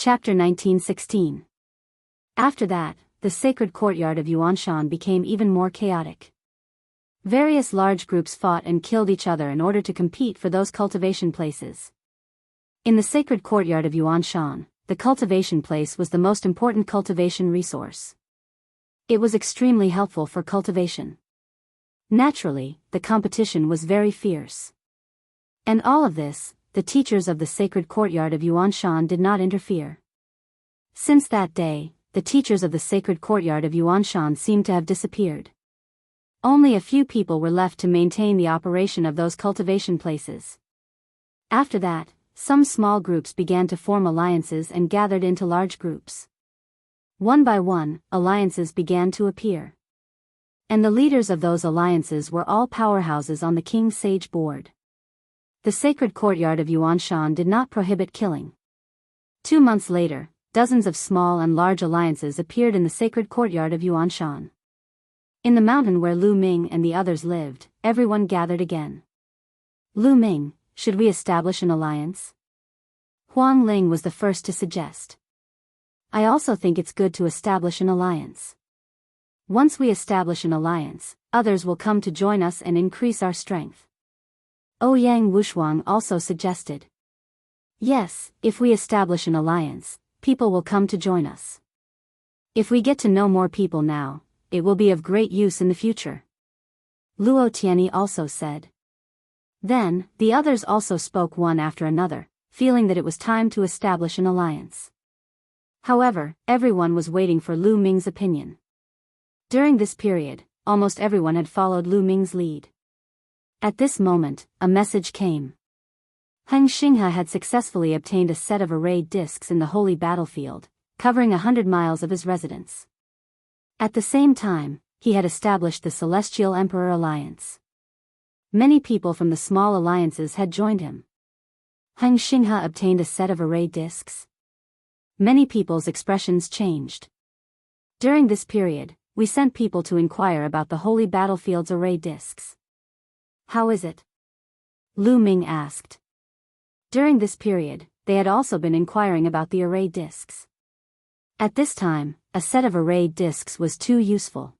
Chapter 1916. After that, the sacred courtyard of Yuanshan became even more chaotic. Various large groups fought and killed each other in order to compete for those cultivation places. In the sacred courtyard of Yuanshan, the cultivation place was the most important cultivation resource. It was extremely helpful for cultivation. Naturally, the competition was very fierce. And all of this, the teachers of the sacred courtyard of Yuanshan did not interfere. Since that day, the teachers of the sacred courtyard of Yuanshan seemed to have disappeared. Only a few people were left to maintain the operation of those cultivation places. After that, some small groups began to form alliances and gathered into large groups. One by one, alliances began to appear. And the leaders of those alliances were all powerhouses on the King's Sage board. The sacred courtyard of Yuanshan did not prohibit killing. 2 months later, dozens of small and large alliances appeared in the sacred courtyard of Yuanshan. In the mountain where Lu Ming and the others lived, everyone gathered again. Lu Ming, should we establish an alliance? Huang Ling was the first to suggest. I also think it's good to establish an alliance. Once we establish an alliance, others will come to join us and increase our strength. Ouyang Wushuang also suggested. Yes, if we establish an alliance, people will come to join us. If we get to know more people now, it will be of great use in the future. Luo Tianyi also said. Then, the others also spoke one after another, feeling that it was time to establish an alliance. However, everyone was waiting for Lu Ming's opinion. During this period, almost everyone had followed Lu Ming's lead. At this moment, a message came. Heng Xinghe had successfully obtained a set of arrayed discs in the holy battlefield, covering 100 miles of his residence. At the same time, he had established the Celestial Emperor Alliance. Many people from the small alliances had joined him. Heng Xinghe obtained a set of arrayed discs. Many people's expressions changed. During this period, we sent people to inquire about the holy battlefield's arrayed discs. How is it? Lu Ming asked. During this period, they had also been inquiring about the arrayed discs. At this time, a set of arrayed discs was too useful.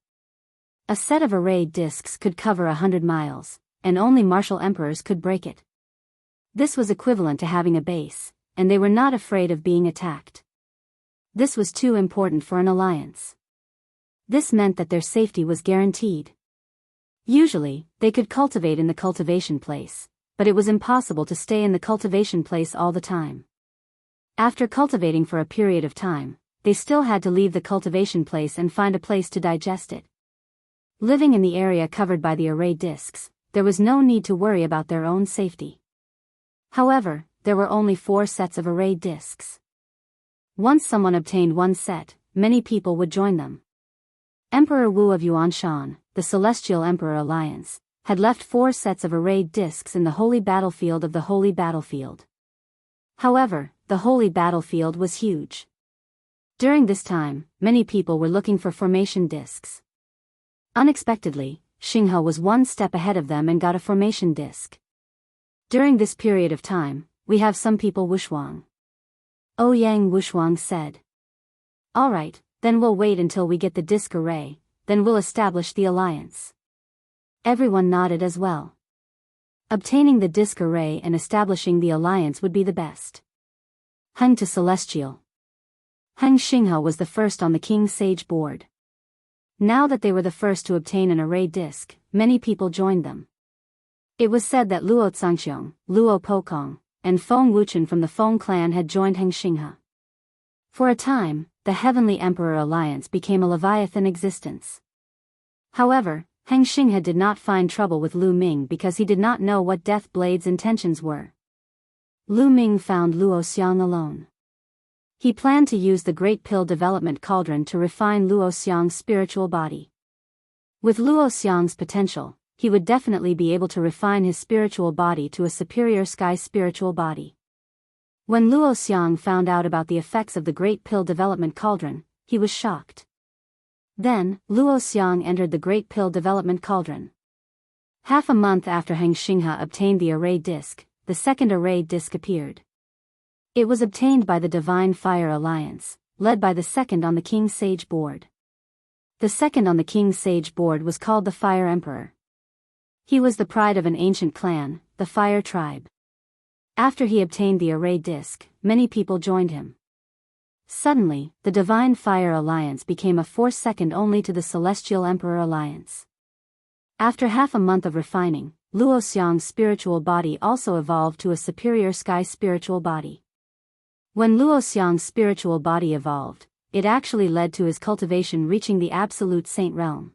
A set of arrayed discs could cover 100 miles, and only martial emperors could break it. This was equivalent to having a base, and they were not afraid of being attacked. This was too important for an alliance. This meant that their safety was guaranteed. Usually, they could cultivate in the cultivation place, but it was impossible to stay in the cultivation place all the time. After cultivating for a period of time, they still had to leave the cultivation place and find a place to digest it. Living in the area covered by the arrayed discs, there was no need to worry about their own safety. However, there were only 4 sets of arrayed discs. Once someone obtained one set, many people would join them. Emperor Wu of Yuanshan, the Celestial Emperor Alliance, had left 4 sets of arrayed discs in the holy battlefield of the holy battlefield. However, the holy battlefield was huge. During this time, many people were looking for formation discs. Unexpectedly, Xinghe was 1 step ahead of them and got a formation disc. During this period of time, we have some people Wushuang. Ouyang Wushuang said. Alright, then we'll wait until we get the disc array, then we'll establish the alliance. Everyone nodded as well. Obtaining the disc array and establishing the alliance would be the best. Heng to Celestial. Heng Xinghe was the first on the King's Sage board. Now that they were the first to obtain an arrayed disc, many people joined them. It was said that Luo Zhangxiong, Luo Pokong, and Feng Wuchen from the Feng clan had joined Heng Xinghe. For a time, the Heavenly Emperor Alliance became a Leviathan existence. However, Heng Xinghe did not find trouble with Lu Ming because he did not know what Death Blade's intentions were. Lu Ming found Luo Xiang alone. He planned to use the Great Pill Development Cauldron to refine Luo Xiang's spiritual body. With Luo Xiang's potential, he would definitely be able to refine his spiritual body to a superior sky spiritual body. When Luo Xiang found out about the effects of the Great Pill Development Cauldron, he was shocked. Then, Luo Xiang entered the Great Pill Development Cauldron. Half a month after Heng Xinghe obtained the array disc, the second array disc appeared. It was obtained by the Divine Fire Alliance, led by the second on the King's Sage Board. The second on the King's Sage Board was called the Fire Emperor. He was the pride of an ancient clan, the Fire Tribe. After he obtained the array disc, many people joined him. Suddenly, the Divine Fire Alliance became a force second only to the Celestial Emperor Alliance. After half a month of refining, Luo Xiang's spiritual body also evolved to a superior sky spiritual body. When Luo Xiang's spiritual body evolved, it actually led to his cultivation reaching the Absolute Saint realm.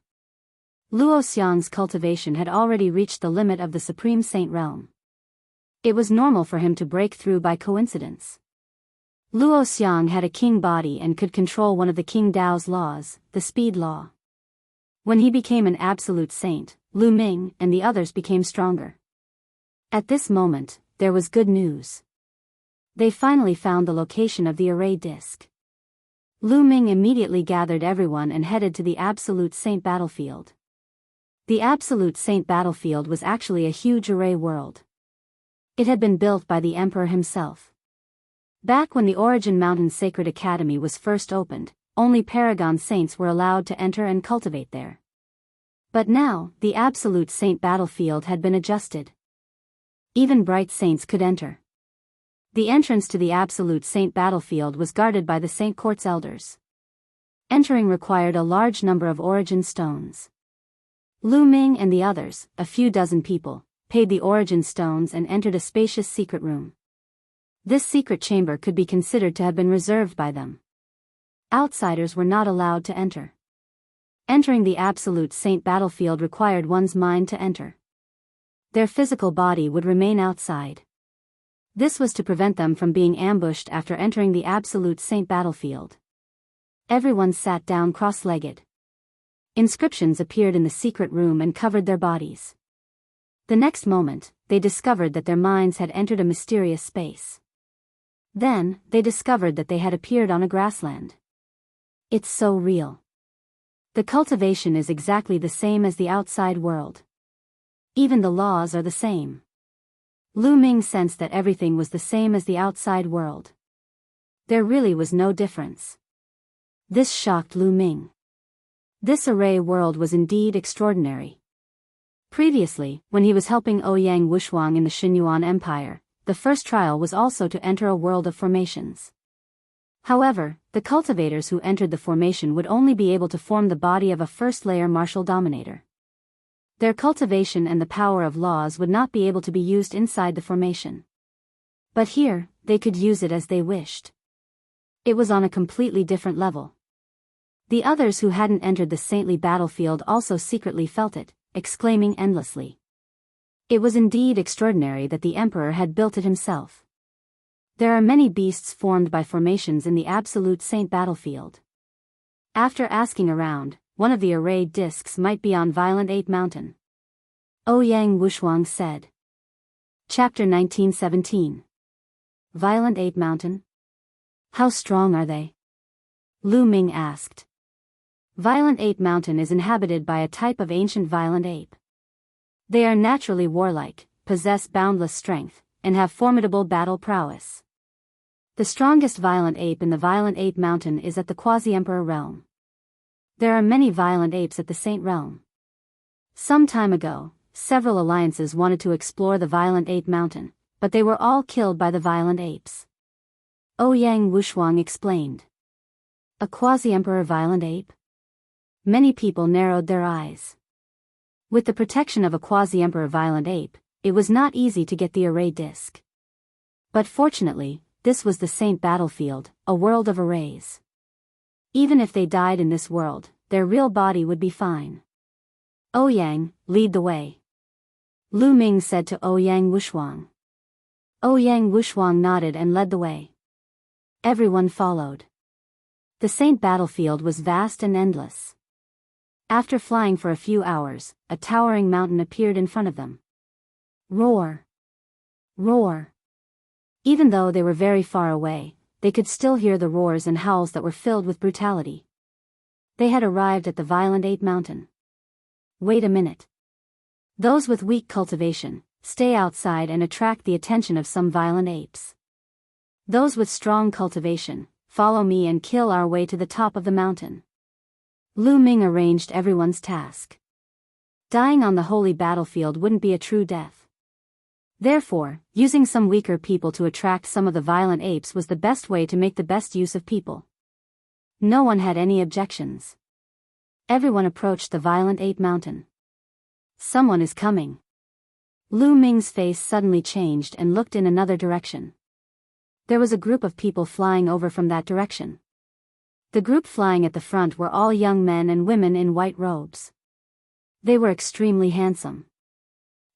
Luo Xiang's cultivation had already reached the limit of the Supreme Saint realm. It was normal for him to break through by coincidence. Luo Xiang had a king body and could control one of the King Dao's laws, the speed law. When he became an absolute saint, Lu Ming and the others became stronger. At this moment, there was good news. They finally found the location of the array disc. Lu Ming immediately gathered everyone and headed to the Absolute Saint battlefield. The Absolute Saint battlefield was actually a huge array world. It had been built by the Emperor himself. Back when the Origin Mountain Sacred Academy was first opened, only Paragon Saints were allowed to enter and cultivate there. But now, the Absolute Saint battlefield had been adjusted. Even Bright Saints could enter. The entrance to the Absolute Saint battlefield was guarded by the Saint Court's elders. Entering required a large number of origin stones. Lu Ming and the others, a few dozen people, paid the origin stones and entered a spacious secret room. This secret chamber could be considered to have been reserved by them. Outsiders were not allowed to enter. Entering the Absolute Saint battlefield required one's mind to enter. Their physical body would remain outside. This was to prevent them from being ambushed after entering the Absolute Saint battlefield. Everyone sat down cross-legged. Inscriptions appeared in the secret room and covered their bodies. The next moment, they discovered that their minds had entered a mysterious space. Then, they discovered that they had appeared on a grassland. It's so real. The cultivation is exactly the same as the outside world. Even the laws are the same. Lu Ming sensed that everything was the same as the outside world. There really was no difference. This shocked Lu Ming. This array world was indeed extraordinary. Previously, when he was helping Ouyang Wushuang in the Xinyuan Empire, the first trial was also to enter a world of formations. However, the cultivators who entered the formation would only be able to form the body of a first-layer martial dominator. Their cultivation and the power of laws would not be able to be used inside the formation. But here, they could use it as they wished. It was on a completely different level. The others who hadn't entered the saintly battlefield also secretly felt it, exclaiming endlessly. It was indeed extraordinary that the Emperor had built it himself. There are many beasts formed by formations in the Absolute Saint battlefield. After asking around, one of the array discs might be on Violent Ape Mountain. Ouyang Wushuang said. Chapter 1917. Violent Ape Mountain? How strong are they? Lu Ming asked. Violent Ape Mountain is inhabited by a type of ancient violent ape. They are naturally warlike, possess boundless strength, and have formidable battle prowess. The strongest violent ape in the Violent Ape Mountain is at the Quasi-Emperor realm. There are many violent apes at the Saint realm. Some time ago, several alliances wanted to explore the Violent Ape Mountain, but they were all killed by the violent apes. Ouyang Wushuang explained. A Quasi-Emperor violent ape? Many people narrowed their eyes. With the protection of a Quasi-Emperor violent ape, it was not easy to get the array disc. But fortunately, this was the Saint battlefield, a world of arrays. Even if they died in this world, their real body would be fine. Ouyang, lead the way. Lu Ming said to Ouyang Wushuang. Ouyang Wushuang nodded and led the way. Everyone followed. The Saint battlefield was vast and endless. After flying for a few hours, a towering mountain appeared in front of them. Roar! Roar! Even though they were very far away, they could still hear the roars and howls that were filled with brutality. They had arrived at the Violent Ape Mountain. Wait a minute. Those with weak cultivation, stay outside and attract the attention of some violent apes. Those with strong cultivation, follow me and kill our way to the top of the mountain. Lu Ming arranged everyone's task. Dying on the holy battlefield wouldn't be a true death. Therefore, using some weaker people to attract some of the violent apes was the best way to make the best use of people. No one had any objections. Everyone approached the violent ape mountain. Someone is coming. Lu Ming's face suddenly changed and looked in another direction. There was a group of people flying over from that direction. The group flying at the front were all young men and women in white robes. They were extremely handsome.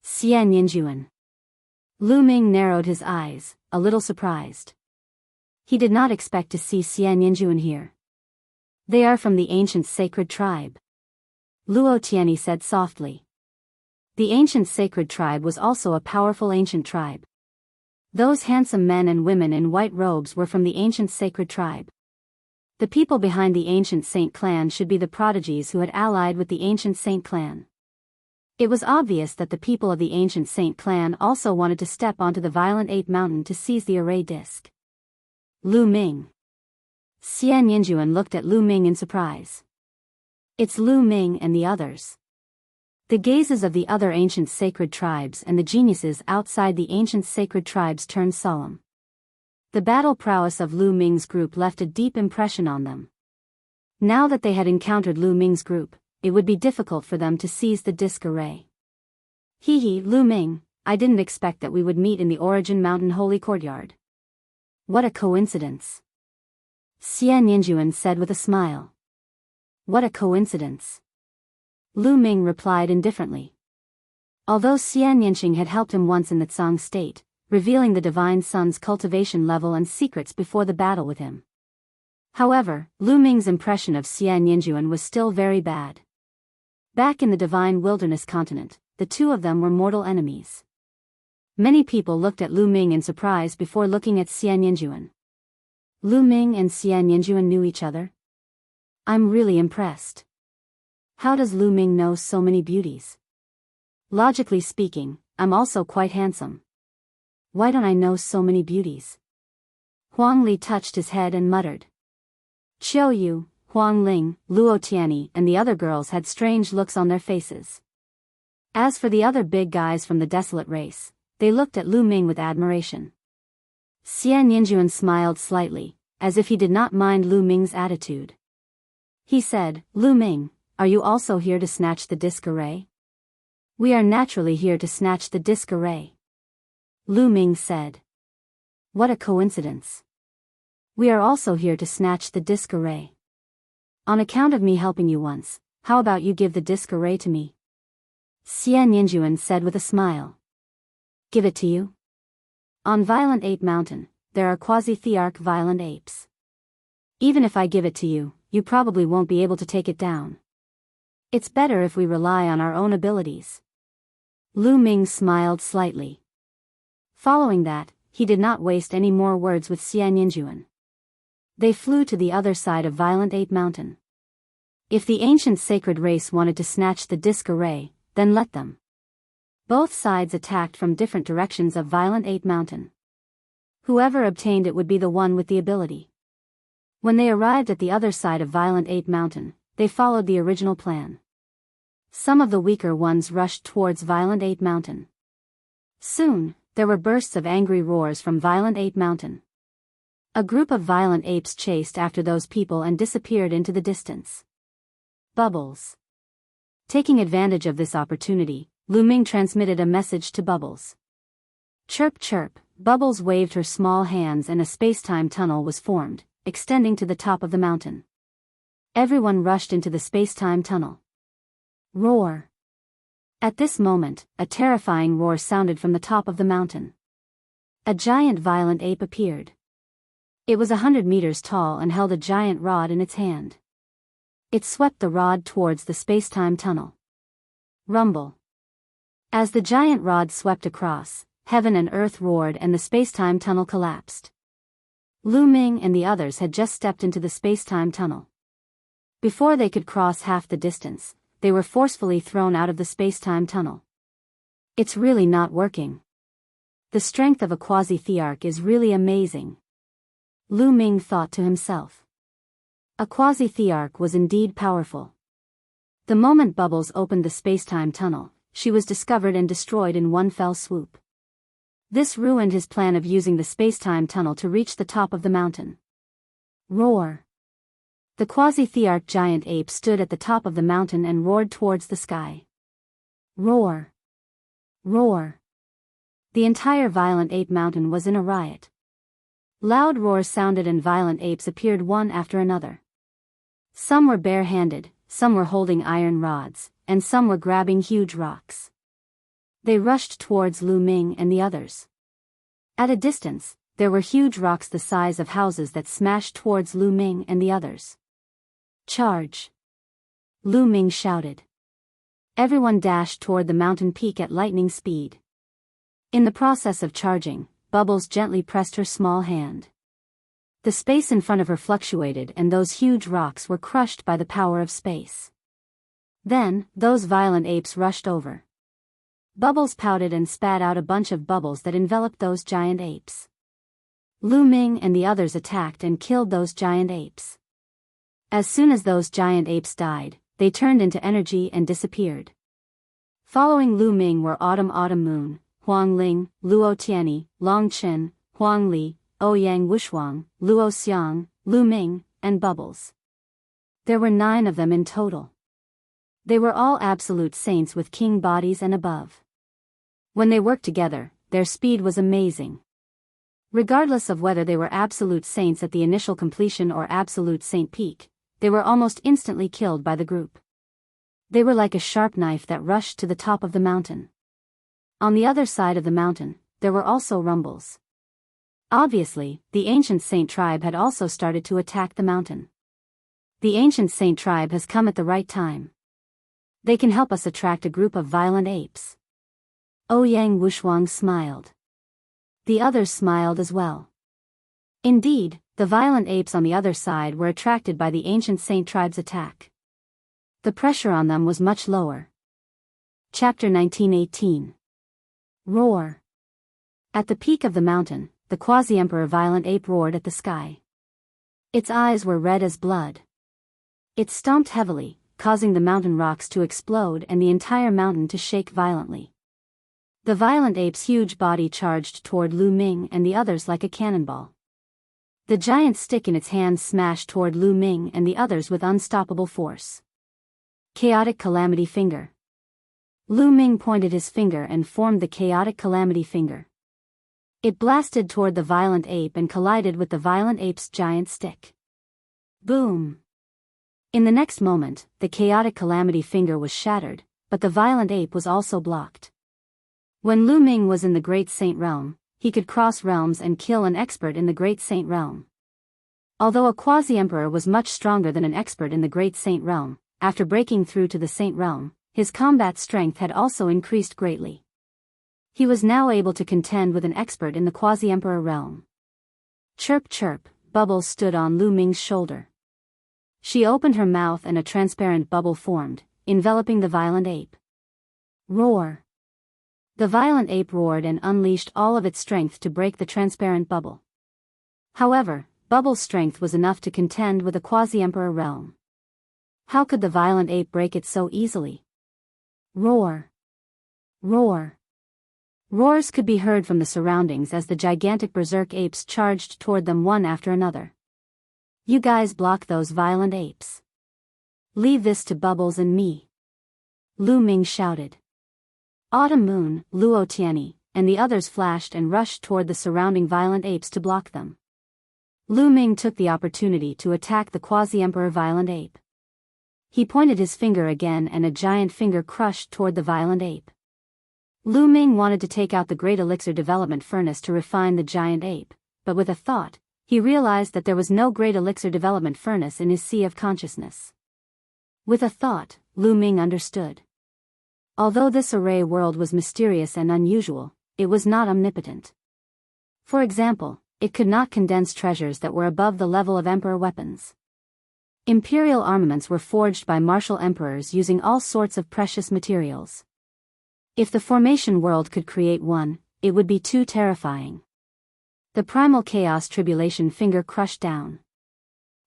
Xian Yinjuan. Lu Ming narrowed his eyes, a little surprised. He did not expect to see Xian Yinjuan here. They are from the ancient sacred tribe. Luo Tianyi said softly. The ancient sacred tribe was also a powerful ancient tribe. Those handsome men and women in white robes were from the ancient sacred tribe. The people behind the ancient saint clan should be the prodigies who had allied with the ancient saint clan. It was obvious that the people of the ancient saint clan also wanted to step onto the violent ape mountain to seize the array disc. Lu Ming. Xian Yinjuan looked at Lu Ming in surprise. It's Lu Ming and the others. The gazes of the other ancient sacred tribes and the geniuses outside the ancient sacred tribes turned solemn. The battle prowess of Lu Ming's group left a deep impression on them. Now that they had encountered Lu Ming's group, it would be difficult for them to seize the disc array. Hee, Lu Ming, I didn't expect that we would meet in the Origin Mountain Holy Courtyard. What a coincidence. Xian Yinjuan said with a smile. What a coincidence. Lu Ming replied indifferently. Although Xian Yinqing had helped him once in the Tsang state, revealing the Divine Sun's cultivation level and secrets before the battle with him. However, Lu Ming's impression of Xian Yinjuan was still very bad. Back in the Divine Wilderness continent, the two of them were mortal enemies. Many people looked at Lu Ming in surprise before looking at Xian Yinjuan. Lu Ming and Xian Yinjuan knew each other? I'm really impressed. How does Lu Ming know so many beauties? Logically speaking, I'm also quite handsome. Why don't I know so many beauties? Huang Li touched his head and muttered. Qiu Yu, Huang Ling, Luo Tianyi and the other girls had strange looks on their faces. As for the other big guys from the desolate race, they looked at Lu Ming with admiration. Xian Yinjuan smiled slightly, as if he did not mind Lu Ming's attitude. He said, Lu Ming, are you also here to snatch the disc array? We are naturally here to snatch the disc array. Lu Ming said. What a coincidence. We are also here to snatch the disc array. On account of me helping you once, how about you give the disc array to me? Xian Yinjuan said with a smile. Give it to you? On Violent Ape Mountain, there are quasi-thearch violent apes. Even if I give it to you, you probably won't be able to take it down. It's better if we rely on our own abilities. Lu Ming smiled slightly. Following that, he did not waste any more words with Xian Yinjuan. They flew to the other side of Violent Ape Mountain. If the ancient sacred race wanted to snatch the disc array, then let them. Both sides attacked from different directions of Violent Ape Mountain. Whoever obtained it would be the one with the ability. When they arrived at the other side of Violent Ape Mountain, they followed the original plan. Some of the weaker ones rushed towards Violent Ape Mountain. Soon, there were bursts of angry roars from Violent Ape Mountain. A group of violent apes chased after those people and disappeared into the distance. Bubbles. Taking advantage of this opportunity, Lu Ming transmitted a message to Bubbles. Chirp chirp, Bubbles waved her small hands and a space-time tunnel was formed, extending to the top of the mountain. Everyone rushed into the space-time tunnel. Roar. At this moment, a terrifying roar sounded from the top of the mountain. A giant violent ape appeared. It was 100 meters tall and held a giant rod in its hand. It swept the rod towards the space-time tunnel. Rumble. As the giant rod swept across, heaven and earth roared and the space-time tunnel collapsed. Lu Ming and the others had just stepped into the space-time tunnel. Before they could cross half the distance, they were forcefully thrown out of the space-time tunnel. It's really not working. The strength of a quasi-thearch is really amazing. Lu Ming thought to himself. A quasi-thearch was indeed powerful. The moment Bubbles opened the space-time tunnel, she was discovered and destroyed in one fell swoop. This ruined his plan of using the space-time tunnel to reach the top of the mountain. Roar! The quasi-thearch giant ape stood at the top of the mountain and roared towards the sky. Roar! Roar! The entire violent ape mountain was in a riot. Loud roars sounded and violent apes appeared one after another. Some were bare-handed, some were holding iron rods, and some were grabbing huge rocks. They rushed towards Lu Ming and the others. At a distance, there were huge rocks the size of houses that smashed towards Lu Ming and the others. Charge! Lu Ming shouted. Everyone dashed toward the mountain peak at lightning speed. In the process of charging, Bubbles gently pressed her small hand. The space in front of her fluctuated and those huge rocks were crushed by the power of space. Then, those violent apes rushed over. Bubbles pouted and spat out a bunch of bubbles that enveloped those giant apes. Lu Ming and the others attacked and killed those giant apes. As soon as those giant apes died, they turned into energy and disappeared. Following Lu Ming were Autumn Moon, Huang Ling, Luo Tianyi, Long Chen, Huang Li, Ouyang Wushuang, Luo Xiang, Lu Ming, and Bubbles. There were 9 of them in total. They were all absolute saints with king bodies and above. When they worked together, their speed was amazing. Regardless of whether they were absolute saints at the initial completion or absolute saint peak, they were almost instantly killed by the group. They were like a sharp knife that rushed to the top of the mountain. On the other side of the mountain, there were also rumbles. Obviously, the ancient saint tribe had also started to attack the mountain. The ancient saint tribe has come at the right time. They can help us attract a group of violent apes. Ouyang Wushuang smiled. The others smiled as well. Indeed, the violent apes on the other side were attracted by the ancient saint tribe's attack. The pressure on them was much lower. Chapter 1918. Roar! At the peak of the mountain, the quasi-emperor violent ape roared at the sky. Its eyes were red as blood. It stomped heavily, causing the mountain rocks to explode and the entire mountain to shake violently. The violent ape's huge body charged toward Lu Ming and the others like a cannonball. The giant stick in its hand smashed toward Lu Ming and the others with unstoppable force. Chaotic Calamity Finger. Lu Ming pointed his finger and formed the Chaotic Calamity Finger. It blasted toward the violent ape and collided with the violent ape's giant stick. Boom! In the next moment, the Chaotic Calamity Finger was shattered, but the violent ape was also blocked. When Lu Ming was in the Great Saint Realm, he could cross realms and kill an expert in the Great Saint Realm. Although a quasi-emperor was much stronger than an expert in the Great Saint Realm, after breaking through to the Saint Realm, his combat strength had also increased greatly. He was now able to contend with an expert in the quasi-emperor realm. Chirp chirp, Bubbles stood on Lu Ming's shoulder. She opened her mouth and a transparent bubble formed, enveloping the violent ape. Roar! The violent ape roared and unleashed all of its strength to break the transparent bubble. However, Bubbles' strength was enough to contend with the quasi-emperor realm. How could the violent ape break it so easily? Roar! Roar! Roars could be heard from the surroundings as the gigantic berserk apes charged toward them one after another. You guys block those violent apes. Leave this to Bubbles and me. Lu Ming shouted. Autumn Moon, Luo Tianyi, and the others flashed and rushed toward the surrounding violent apes to block them. Lu Ming took the opportunity to attack the quasi-emperor violent ape. He pointed his finger again and a giant finger crushed toward the violent ape. Lu Ming wanted to take out the Great Elixir Development Furnace to refine the giant ape, but with a thought, he realized that there was no Great Elixir Development Furnace in his sea of consciousness. With a thought, Lu Ming understood. Although this array world was mysterious and unusual, it was not omnipotent. For example, it could not condense treasures that were above the level of emperor weapons. Imperial armaments were forged by martial emperors using all sorts of precious materials. If the formation world could create one, it would be too terrifying. The primal chaos tribulation finger crushed down.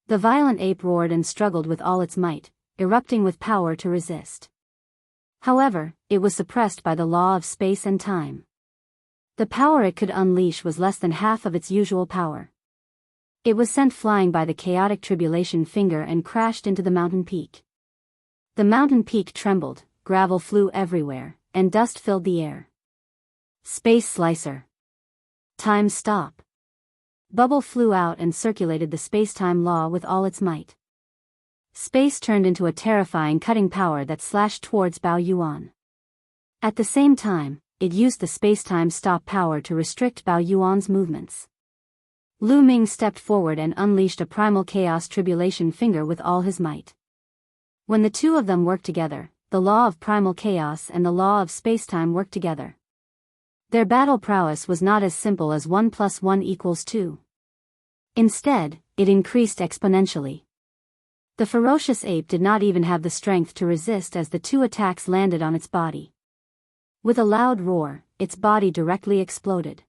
The violent ape roared and struggled with all its might, erupting with power to resist. However, it was suppressed by the law of space and time. The power it could unleash was less than half of its usual power. It was sent flying by the chaotic tribulation finger and crashed into the mountain peak. The mountain peak trembled, gravel flew everywhere, and dust filled the air. Space slicer. Time stop. Bubble flew out and circulated the space-time law with all its might. Space turned into a terrifying cutting power that slashed towards Bao Yuan. At the same time, it used the space-time stop power to restrict Bao Yuan's movements. Lu Ming stepped forward and unleashed a primal chaos tribulation finger with all his might. When the two of them worked together, the law of primal chaos and the law of space-time worked together. Their battle prowess was not as simple as 1 + 1 = 2. Instead, it increased exponentially. The ferocious ape did not even have the strength to resist as the two attacks landed on its body. With a loud roar, its body directly exploded.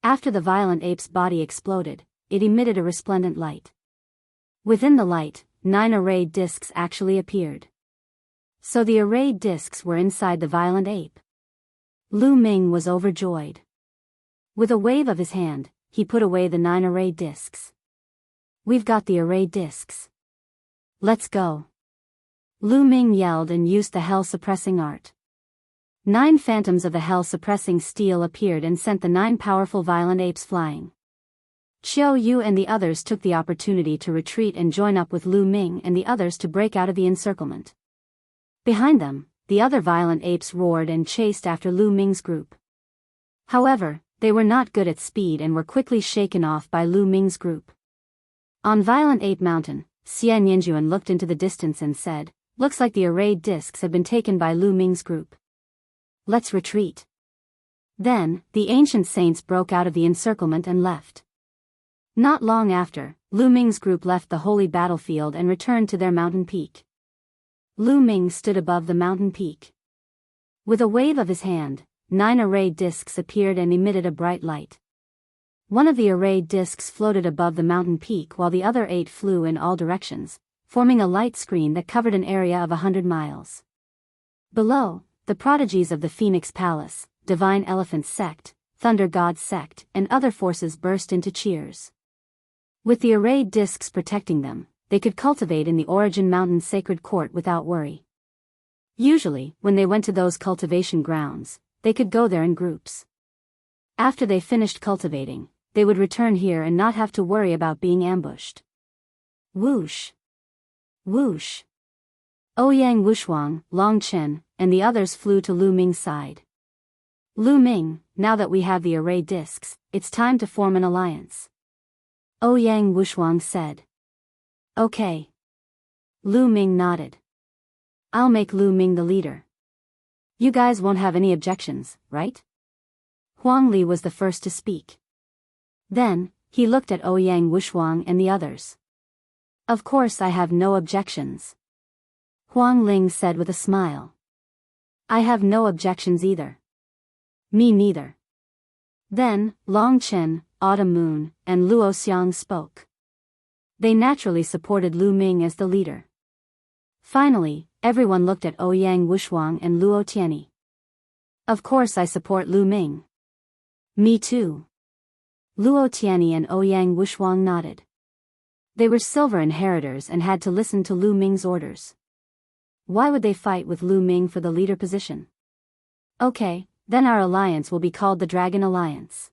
After the violent ape's body exploded, it emitted a resplendent light. Within the light, 9 arrayed discs actually appeared. So the arrayed discs were inside the violent ape. Lu Ming was overjoyed. With a wave of his hand, he put away the 9 arrayed discs. "We've got the arrayed discs. Let's go." Lu Ming yelled and used the hell-suppressing art. 9 phantoms of the hell-suppressing steel appeared and sent the 9 powerful violent apes flying. Qiao Yu and the others took the opportunity to retreat and join up with Lu Ming and the others to break out of the encirclement. Behind them, the other violent apes roared and chased after Lu Ming's group. However, they were not good at speed and were quickly shaken off by Lu Ming's group. On Violent Ape Mountain, Xian Yinjuan looked into the distance and said, "Looks like the arrayed discs have been taken by Lu Ming's group. Let's retreat." Then, the ancient saints broke out of the encirclement and left. Not long after, Lu Ming's group left the holy battlefield and returned to their mountain peak. Lu Ming stood above the mountain peak. With a wave of his hand, 9 arrayed discs appeared and emitted a bright light. One of the arrayed discs floated above the mountain peak while the other 8 flew in all directions, forming a light screen that covered an area of 100 miles. Below, the prodigies of the Phoenix Palace, Divine Elephant Sect, Thunder God Sect, and other forces burst into cheers. With the arrayed discs protecting them, they could cultivate in the Origin Mountain Sacred Court without worry. Usually, when they went to those cultivation grounds, they could go there in groups. After they finished cultivating, they would return here and not have to worry about being ambushed. Whoosh! Whoosh! Ouyang Wushuang, Long Chen, and the others flew to Lu Ming's side. "Lu Ming, now that we have the array discs, it's time to form an alliance." Ouyang Wushuang said. "Okay." Lu Ming nodded. "I'll make Lu Ming the leader. You guys won't have any objections, right?" Huang Li was the first to speak. Then, he looked at Ouyang Wushuang and the others. "Of course I have no objections." Huang Ling said with a smile. "I have no objections either." "Me neither." Then, Long Chen, Autumn Moon, and Luo Xiang spoke. They naturally supported Lu Ming as the leader. Finally, everyone looked at Ouyang Wushuang and Luo Tianyi. "Of course I support Lu Ming." "Me too." Luo Tianyi and Ouyang Wushuang nodded. They were silver inheritors and had to listen to Lu Ming's orders. Why would they fight with Lu Ming for the leader position? "Okay, then our alliance will be called the Dragon Alliance.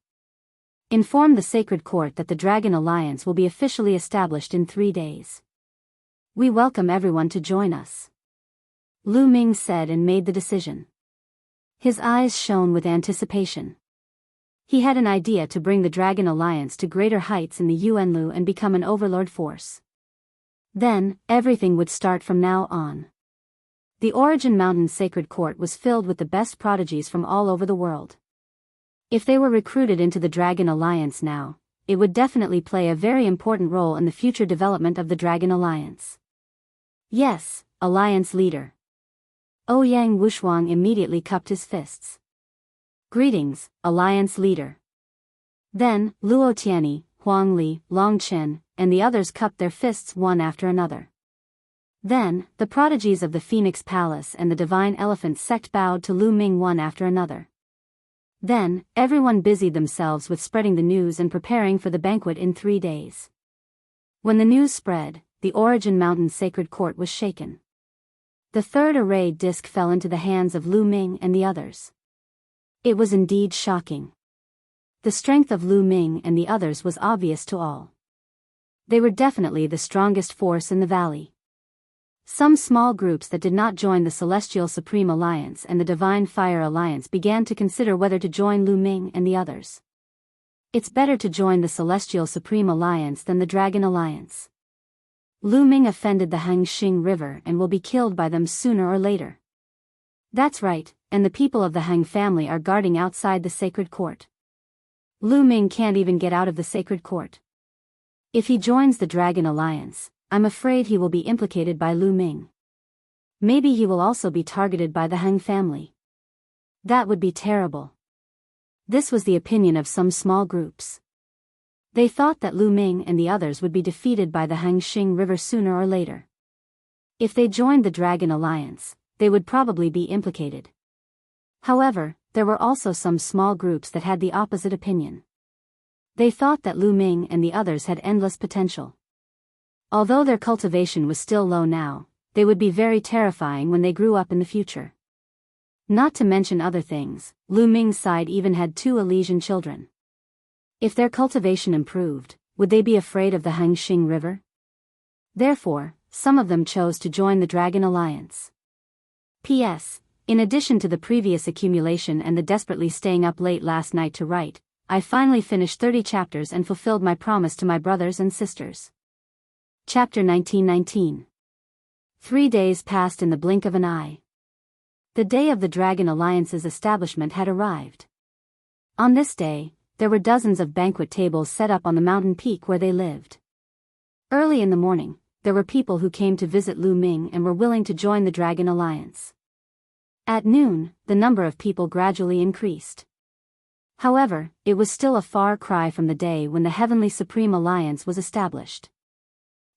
Inform the Sacred Court that the Dragon Alliance will be officially established in 3 days. We welcome everyone to join us." Lu Ming said and made the decision. His eyes shone with anticipation. He had an idea to bring the Dragon Alliance to greater heights in the Yuanlu and become an overlord force. Then, everything would start from now on. The Origin Mountain Sacred Court was filled with the best prodigies from all over the world. If they were recruited into the Dragon Alliance now, it would definitely play a very important role in the future development of the Dragon Alliance. "Yes, Alliance Leader." Ouyang Wushuang immediately cupped his fists. "Greetings, Alliance Leader." Then, Luo Tianyi, Huang Li, Long Chen, and the others cupped their fists one after another. Then, the prodigies of the Phoenix Palace and the Divine Elephant sect bowed to Lu Ming one after another. Then, everyone busied themselves with spreading the news and preparing for the banquet in 3 days. When the news spread, the Origin Mountain Sacred Court was shaken. The third arrayed disc fell into the hands of Lu Ming and the others. It was indeed shocking. The strength of Lu Ming and the others was obvious to all. They were definitely the strongest force in the valley. Some small groups that did not join the Celestial Supreme Alliance and the Divine Fire Alliance began to consider whether to join Lu Ming and the others. It's better to join the Celestial Supreme Alliance than the Dragon Alliance. Lu Ming offended the Hangxing River and will be killed by them sooner or later. That's right, and the people of the Hang family are guarding outside the Sacred Court. Lu Ming can't even get out of the Sacred Court. If he joins the Dragon Alliance, I'm afraid he will be implicated by Lu Ming. Maybe he will also be targeted by the Hang family. That would be terrible. This was the opinion of some small groups. They thought that Lu Ming and the others would be defeated by the Hangxing River sooner or later. If they joined the Dragon Alliance, they would probably be implicated. However, there were also some small groups that had the opposite opinion. They thought that Lu Ming and the others had endless potential. Although their cultivation was still low now, they would be very terrifying when they grew up in the future. Not to mention other things, Lu Ming's side even had 2 Elysian children. If their cultivation improved, would they be afraid of the Hangxing River? Therefore, some of them chose to join the Dragon Alliance. P.S. In addition to the previous accumulation and the desperately staying up late last night to write, I finally finished 30 chapters and fulfilled my promise to my brothers and sisters. Chapter 1919. 3 days passed in the blink of an eye. The day of the Dragon Alliance's establishment had arrived. On this day, there were dozens of banquet tables set up on the mountain peak where they lived. Early in the morning, there were people who came to visit Lu Ming and were willing to join the Dragon Alliance. At noon, the number of people gradually increased. However, it was still a far cry from the day when the Heavenly Supreme Alliance was established.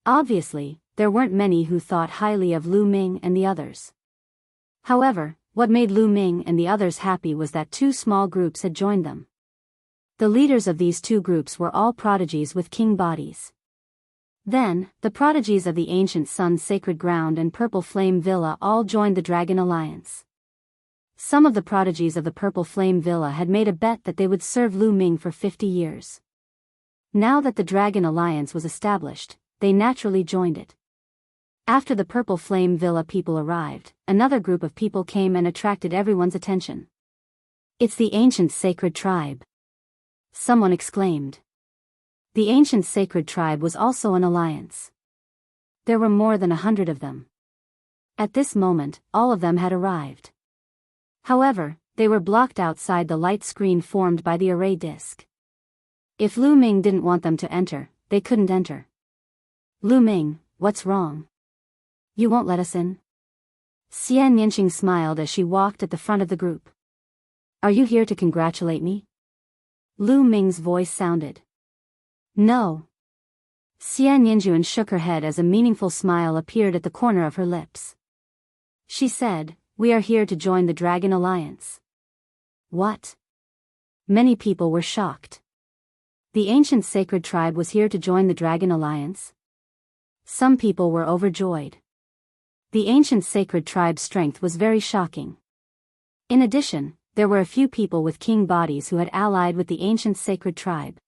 Obviously, there weren't many who thought highly of Lu Ming and the others. However, what made Lu Ming and the others happy was that 2 small groups had joined them. The leaders of these 2 groups were all prodigies with king bodies. Then, the prodigies of the Ancient Sun's Sacred Ground and Purple Flame Villa all joined the Dragon Alliance. Some of the prodigies of the Purple Flame Villa had made a bet that they would serve Lu Ming for 50 years. Now that the Dragon Alliance was established, they naturally joined it. After the Purple Flame Villa people arrived, another group of people came and attracted everyone's attention. It's the Ancient Sacred Tribe. Someone exclaimed. The Ancient Sacred Tribe was also an alliance. There were more than 100 of them. At this moment, all of them had arrived. However, they were blocked outside the light screen formed by the array disc. If Lu Ming didn't want them to enter, they couldn't enter. Lu Ming, what's wrong? You won't let us in? Xian Yinxing smiled as she walked at the front of the group. Are you here to congratulate me? Lu Ming's voice sounded. No. Xian Yinjuan shook her head as a meaningful smile appeared at the corner of her lips. She said, we are here to join the Dragon Alliance. What? Many people were shocked. The Ancient Sacred Tribe was here to join the Dragon Alliance? Some people were overjoyed. The Ancient Sacred Tribe's strength was very shocking. In addition, there were a few people with king bodies who had allied with the Ancient Sacred Tribe.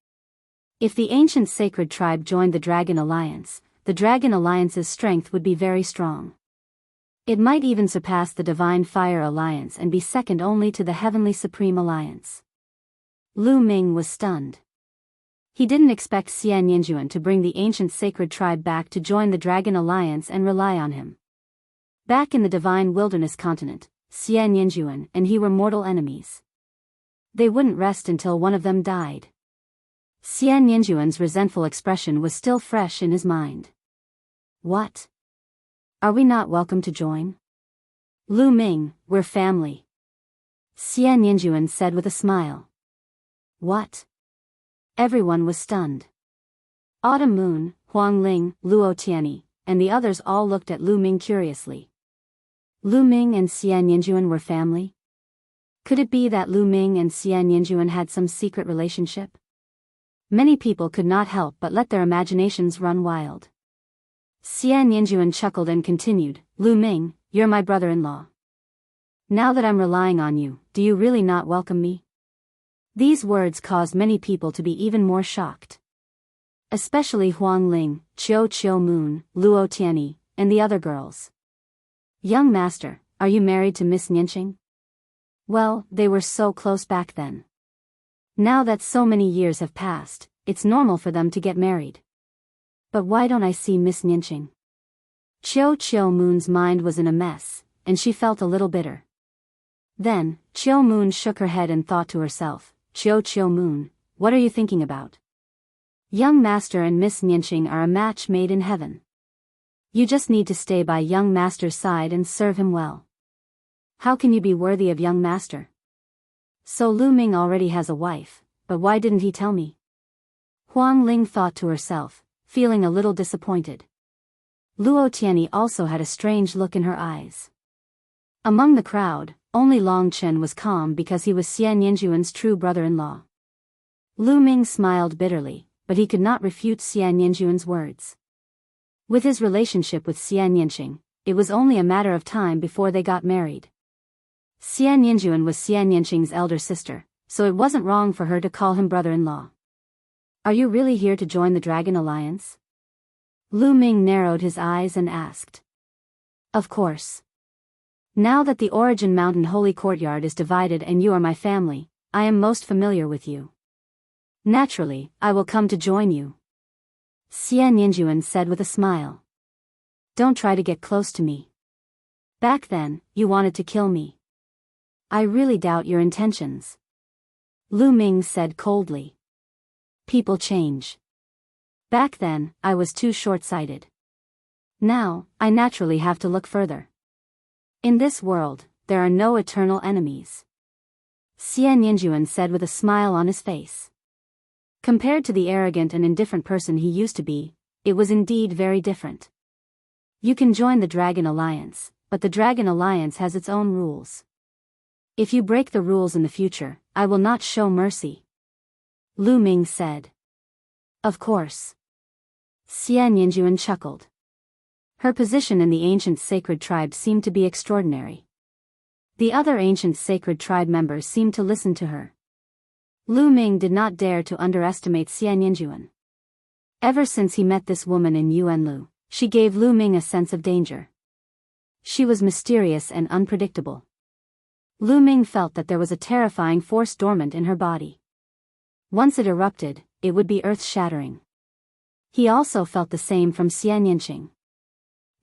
If the Ancient Sacred Tribe joined the Dragon Alliance, the Dragon Alliance's strength would be very strong. It might even surpass the Divine Fire Alliance and be second only to the Heavenly Supreme Alliance. Lu Ming was stunned. He didn't expect Xian Yinjuan to bring the Ancient Sacred Tribe back to join the Dragon Alliance and rely on him. Back in the Divine Wilderness continent, Xian Yinjuan and he were mortal enemies. They wouldn't rest until one of them died. Xian Yinjuan's resentful expression was still fresh in his mind. What? Are we not welcome to join? Lu Ming, we're family. Xian Yinjuan said with a smile. What? Everyone was stunned. Autumn Moon, Huang Ling, Luo Tianyi, and the others all looked at Lu Ming curiously. Lu Ming and Xian Yinjuan were family? Could it be that Lu Ming and Xian Yinjuan had some secret relationship? Many people could not help but let their imaginations run wild. Xian Yinjuan chuckled and continued, Lu Ming, you're my brother-in-law. Now that I'm relying on you, do you really not welcome me? These words caused many people to be even more shocked. Especially Huang Ling, Chiu Moon, Luo Tianyi, and the other girls. Young master, are you married to Miss Nianqing? Well, they were so close back then. Now that so many years have passed, it's normal for them to get married. But why don't I see Miss Nianqing? Chiu Moon's mind was in a mess, and she felt a little bitter. Then, Chiu Moon shook her head and thought to herself, Chiu Moon, what are you thinking about? Young master and Miss Nianqing are a match made in heaven. You just need to stay by young master's side and serve him well. How can you be worthy of young master? So Lu Ming already has a wife, but why didn't he tell me? Huang Ling thought to herself, feeling a little disappointed. Luo Tianyi also had a strange look in her eyes. Among the crowd, only Long Chen was calm because he was Xian Yinjuan's true brother-in-law. Lu Ming smiled bitterly, but he could not refute Xian Yinjuan's words. With his relationship with Xian Yinqing, it was only a matter of time before they got married. Xian Yinjuan was Xian Yinqing's elder sister, so it wasn't wrong for her to call him brother-in-law. Are you really here to join the Dragon Alliance? Lu Ming narrowed his eyes and asked. Of course. Now that the Origin Mountain Holy Courtyard is divided and you are my family, I am most familiar with you. Naturally, I will come to join you. Xian Yinjuan said with a smile. Don't try to get close to me. Back then, you wanted to kill me. I really doubt your intentions. Lu Ming said coldly. People change. Back then, I was too short-sighted. Now, I naturally have to look further. In this world, there are no eternal enemies. Xian Yinjuan said with a smile on his face. Compared to the arrogant and indifferent person he used to be, it was indeed very different. You can join the Dragon Alliance, but the Dragon Alliance has its own rules. If you break the rules in the future, I will not show mercy. Lu Ming said. Of course. Xian Yinjuan chuckled. Her position in the ancient sacred tribe seemed to be extraordinary. The other ancient sacred tribe members seemed to listen to her. Lu Ming did not dare to underestimate Xian Yinjuan. Ever since he met this woman in Yuanlu, she gave Lu Ming a sense of danger. She was mysterious and unpredictable. Lu Ming felt that there was a terrifying force dormant in her body. Once it erupted, it would be earth-shattering. He also felt the same from Xian Yinqing.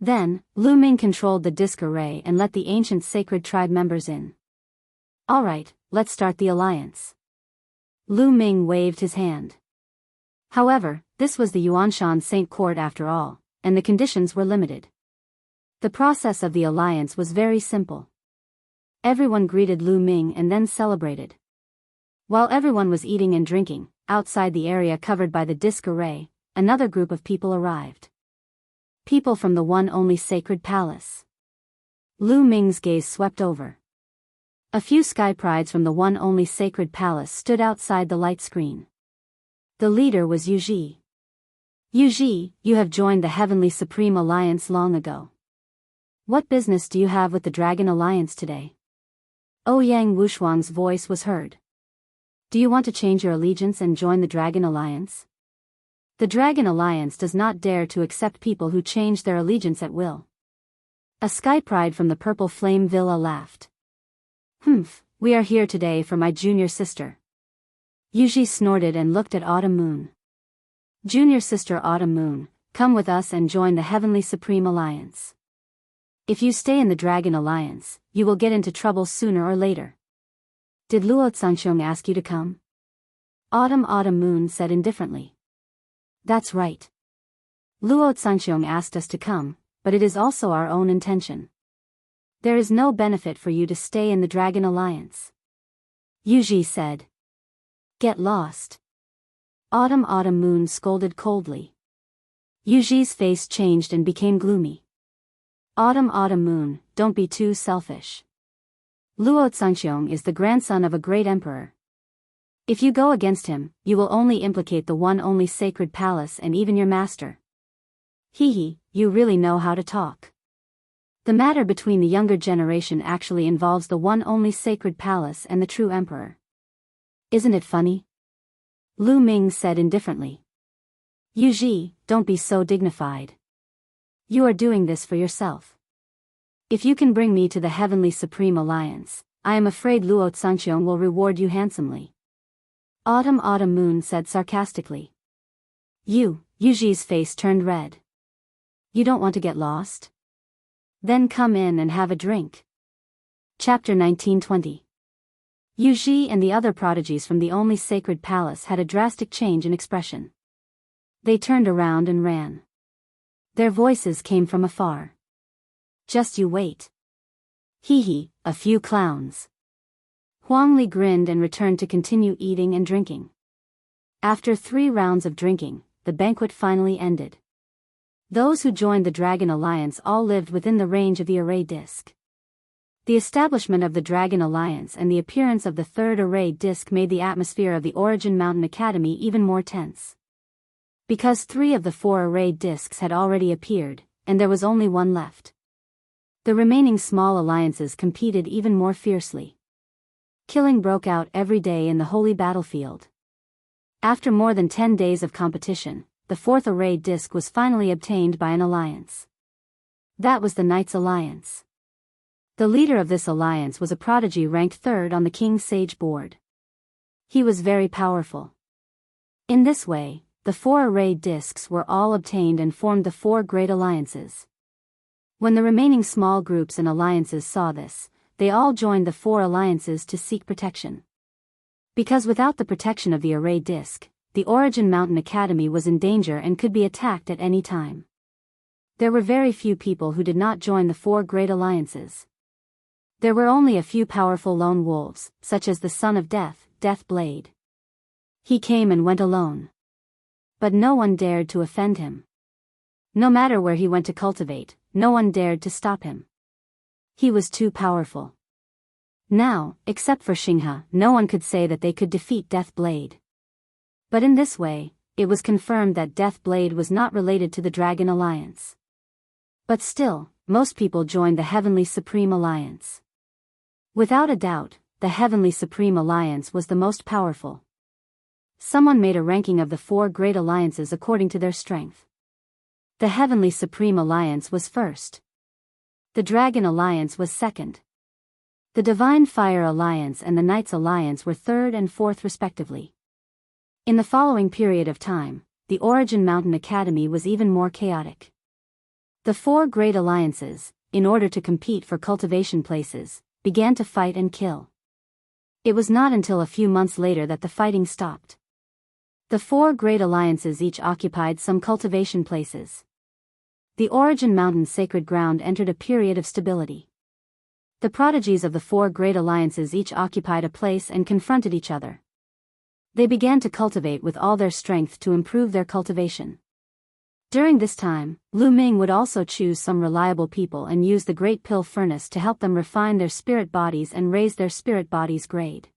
Then, Lu Ming controlled the disc array and let the ancient sacred tribe members in. All right, let's start the alliance. Lu Ming waved his hand. However, this was the Yuanshan Saint Court after all, and the conditions were limited. The process of the alliance was very simple. Everyone greeted Lu Ming and then celebrated. While everyone was eating and drinking, outside the area covered by the disc array, another group of people arrived. People from the one only sacred palace. Lu Ming's gaze swept over. A few sky prides from the one only sacred palace stood outside the light screen. The leader was Yu Ji. Yu Ji, you have joined the Heavenly Supreme Alliance long ago. What business do you have with the Dragon Alliance today? Ouyang Wushuang's voice was heard. Do you want to change your allegiance and join the Dragon Alliance? The Dragon Alliance does not dare to accept people who change their allegiance at will. A sky pride from the Purple Flame Villa laughed. We are here today for my junior sister. Yuji snorted and looked at Autumn Moon. Junior sister Autumn Moon, come with us and join the Heavenly Supreme Alliance. If you stay in the Dragon Alliance, you will get into trouble sooner or later. Did Luo Zhangxiong ask you to come? Autumn Moon said indifferently. That's right. Luo Zhangxiong asked us to come, but it is also our own intention. There is no benefit for you to stay in the Dragon Alliance. Yuji said. Get lost. Autumn Moon scolded coldly. Yuji's face changed and became gloomy. Autumn Moon, don't be too selfish. Luo Zhangxiong is the grandson of a great emperor. If you go against him, you will only implicate the one only sacred palace and even your master. Hee, you really know how to talk. The matter between the younger generation actually involves the one only sacred palace and the true emperor. Isn't it funny? Lu Ming said indifferently. Yuji, don't be so dignified. You are doing this for yourself. If you can bring me to the Heavenly Supreme Alliance, I am afraid Luo Zhangxiong will reward you handsomely. Autumn Moon said sarcastically. Yuji's face turned red. You don't want to get lost? Then come in and have a drink. Chapter 1920. Yuji and the other prodigies from the only sacred palace had a drastic change in expression. They turned around and ran. Their voices came from afar. Just you wait. Hee, a few clowns. Huang Li grinned and returned to continue eating and drinking. After 3 rounds of drinking, the banquet finally ended. Those who joined the Dragon Alliance all lived within the range of the array disk. The establishment of the Dragon Alliance and the appearance of the third array disk made the atmosphere of the Origin Mountain Academy even more tense. Because 3 of the 4 array disks had already appeared, and there was only 1 left. The remaining small alliances competed even more fiercely. Killing broke out every day in the holy battlefield. After more than 10 days of competition, the 4th array disk was finally obtained by an alliance. That was the Knights Alliance. The leader of this alliance was a prodigy ranked 3rd on the King's Sage board. He was very powerful. In this way, the 4 array discs were all obtained and formed the 4 great alliances. When the remaining small groups and alliances saw this, they all joined the 4 alliances to seek protection. Because without the protection of the array disc, the Origin Mountain Academy was in danger and could be attacked at any time. There were very few people who did not join the 4 great alliances. There were only a few powerful lone wolves, such as the Son of Death, Death Blade. He came and went alone. But no one dared to offend him. No matter where he went to cultivate, no one dared to stop him. He was too powerful. Now, except for Xinghe, no one could say that they could defeat Death Blade. But in this way, it was confirmed that Death Blade was not related to the Dragon Alliance. But still, most people joined the Heavenly Supreme Alliance. Without a doubt, the Heavenly Supreme Alliance was the most powerful. Someone made a ranking of the 4 great alliances according to their strength. The Heavenly Supreme Alliance was first. The Dragon Alliance was second. The Divine Fire Alliance and the Knights Alliance were 3rd and 4th respectively. In the following period of time, the Origin Mountain Academy was even more chaotic. The 4 great alliances, in order to compete for cultivation places, began to fight and kill. It was not until a few months later that the fighting stopped. The 4 great alliances each occupied some cultivation places. The Origin Mountain Sacred Ground entered a period of stability. The prodigies of the 4 great alliances each occupied a place and confronted each other. They began to cultivate with all their strength to improve their cultivation. During this time, Lu Ming would also choose some reliable people and use the Great Pill Furnace to help them refine their spirit bodies and raise their spirit bodies' grade.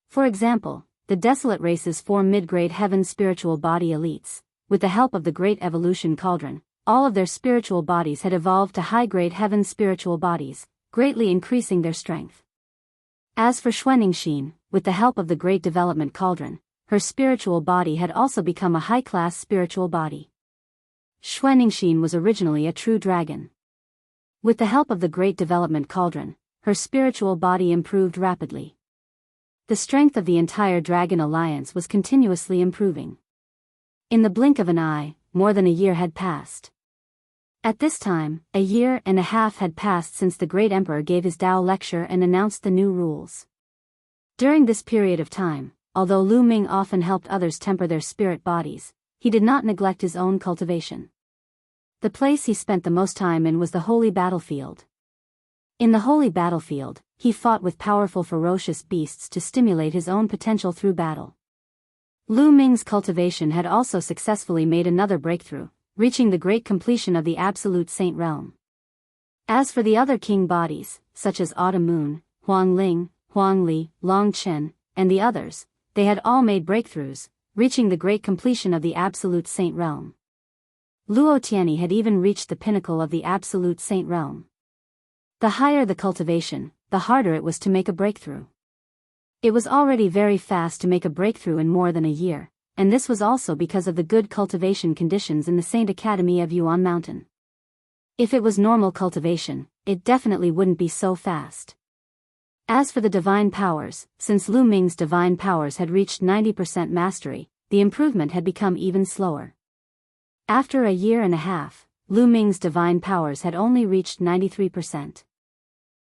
For example, the Desolate races form mid-grade heaven spiritual body elites. With the help of the Great Evolution Cauldron, all of their spiritual bodies had evolved to high-grade heaven spiritual bodies, greatly increasing their strength. As for Xuanixin, with the help of the Great Development Cauldron, her spiritual body had also become a high-class spiritual body. Xuanixin was originally a true dragon. With the help of the Great Development Cauldron, her spiritual body improved rapidly. The strength of the entire Dragon Alliance was continuously improving. In the blink of an eye, more than a year had passed. At this time, 1.5 years had passed since the Great Emperor gave his Dao lecture and announced the new rules. During this period of time, although Lu Ming often helped others temper their spirit bodies, he did not neglect his own cultivation. The place he spent the most time in was the holy battlefield. In the holy battlefield, he fought with powerful ferocious beasts to stimulate his own potential through battle. Lu Ming's cultivation had also successfully made another breakthrough, reaching the great completion of the Absolute Saint realm. As for the other king bodies, such as Autumn Moon, Huang Ling, Huang Li, Long Chen, and the others, they had all made breakthroughs, reaching the great completion of the Absolute Saint realm. Luo Tianyi had even reached the pinnacle of the Absolute Saint realm. The higher the cultivation, the harder it was to make a breakthrough. It was already very fast to make a breakthrough in more than a year, and this was also because of the good cultivation conditions in the Saint Academy of Yuan Mountain. If it was normal cultivation, it definitely wouldn't be so fast. As for the divine powers, since Lu Ming's divine powers had reached 90% mastery, the improvement had become even slower. After a year and a half, Lu Ming's divine powers had only reached 93%.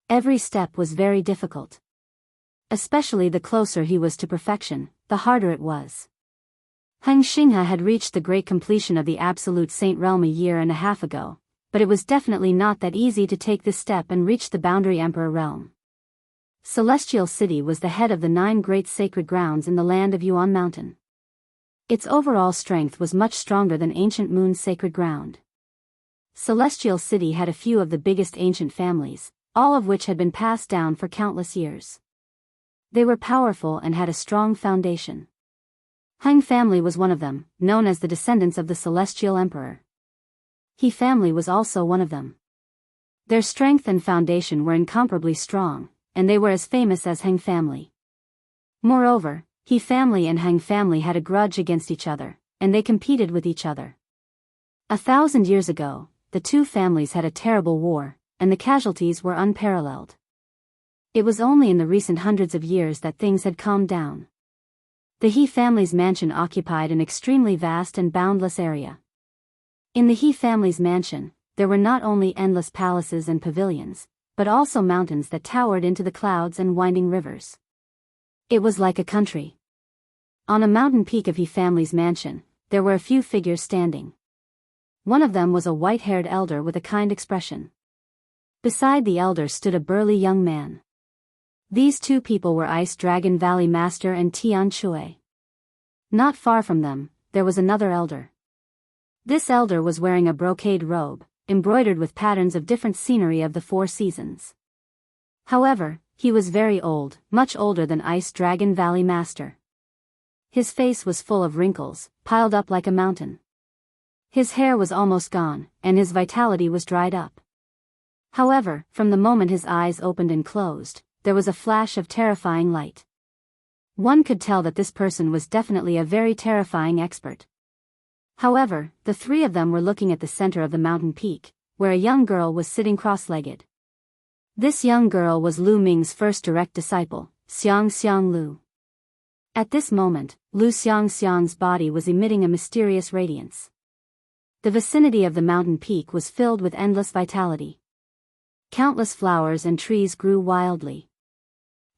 Every step was very difficult. Especially the closer he was to perfection, the harder it was. Heng Xinghe had reached the great completion of the Absolute Saint realm a year and a half ago, but it was definitely not that easy to take this step and reach the Boundary Emperor realm. Celestial City was the head of the 9 great sacred grounds in the land of Yuan Mountain. Its overall strength was much stronger than Ancient Moon's sacred ground. Celestial City had a few of the biggest ancient families, all of which had been passed down for countless years. They were powerful and had a strong foundation. Heng family was one of them, known as the descendants of the Celestial Emperor. He family was also one of them. Their strength and foundation were incomparably strong, and they were as famous as Heng family. Moreover, He family and Heng family had a grudge against each other, and they competed with each other. 1,000 years ago, the two families had a terrible war, and the casualties were unparalleled. It was only in the recent hundreds of years that things had calmed down. The He family's mansion occupied an extremely vast and boundless area. In the He family's mansion, there were not only endless palaces and pavilions, but also mountains that towered into the clouds and winding rivers. It was like a country. On a mountain peak of He family's mansion, there were a few figures standing. One of them was a white-haired elder with a kind expression. Beside the elder stood a burly young man. These two people were Ice Dragon Valley Master and Tian Shui. Not far from them, there was another elder. This elder was wearing a brocade robe, embroidered with patterns of different scenery of the 4 seasons. However, he was very old, much older than Ice Dragon Valley Master. His face was full of wrinkles, piled up like a mountain. His hair was almost gone, and his vitality was dried up. However, from the moment his eyes opened and closed, there was a flash of terrifying light. One could tell that this person was definitely a very terrifying expert. However, the 3 of them were looking at the center of the mountain peak, where a young girl was sitting cross-legged. This young girl was Lu Ming's first direct disciple, Xiang Lu. At this moment, Lu Xiang's body was emitting a mysterious radiance. The vicinity of the mountain peak was filled with endless vitality. Countless flowers and trees grew wildly.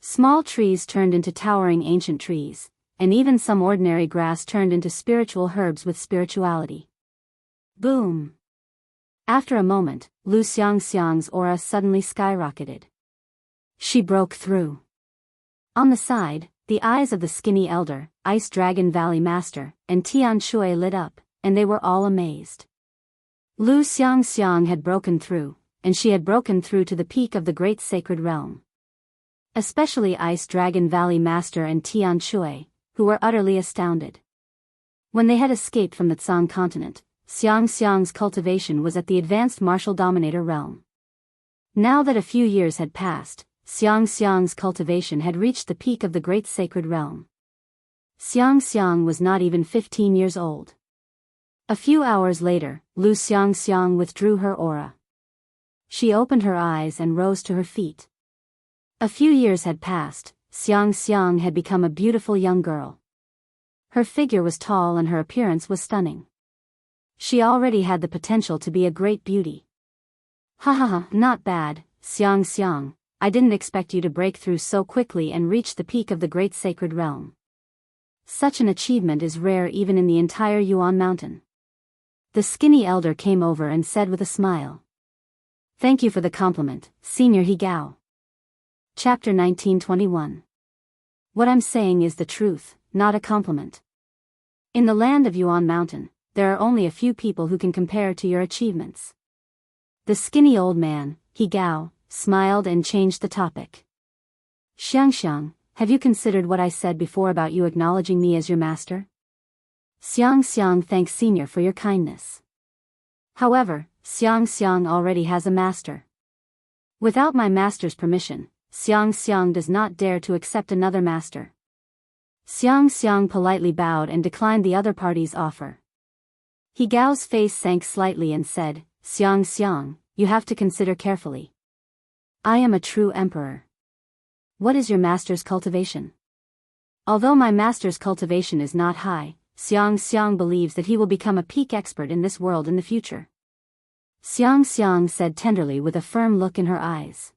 Small trees turned into towering ancient trees, and even some ordinary grass turned into spiritual herbs with spirituality. Boom! After a moment, Lu Xiang's aura suddenly skyrocketed. She broke through. On the side, the eyes of the skinny elder, Ice Dragon Valley Master, and Tian Shui lit up, and they were all amazed. Lu Xiang had broken through, and she had broken through to the peak of the great sacred realm. Especially Ice Dragon Valley Master and Tian Shui, who were utterly astounded. When they had escaped from the Tsang continent, Xiang's cultivation was at the advanced martial dominator realm. Now that a few years had passed, Xiang's cultivation had reached the peak of the great sacred realm. Xiang was not even 15 years old. A few hours later, Lu Xiang withdrew her aura. She opened her eyes and rose to her feet. A few years had passed, Xiang had become a beautiful young girl. Her figure was tall and her appearance was stunning. She already had the potential to be a great beauty. Ha, not bad, Xiang, I didn't expect you to break through so quickly and reach the peak of the great sacred realm. Such an achievement is rare even in the entire Yuan Mountain. The skinny elder came over and said with a smile. Thank you for the compliment, Senior He Gao. Chapter 1921. What I'm saying is the truth, not a compliment. In the land of Yuan Mountain, there are only a few people who can compare to your achievements. The skinny old man, He Gao, smiled and changed the topic. Xiang, have you considered what I said before about you acknowledging me as your master? Xiang, thanks senior for your kindness. However, Xiang already has a master. Without my master's permission, Xiang does not dare to accept another master. Xiang politely bowed and declined the other party's offer. He Gao's face sank slightly and said, Xiang, you have to consider carefully. I am a true emperor. What is your master's cultivation? Although my master's cultivation is not high, Xiang believes that he will become a peak expert in this world in the future. Xiang said tenderly with a firm look in her eyes.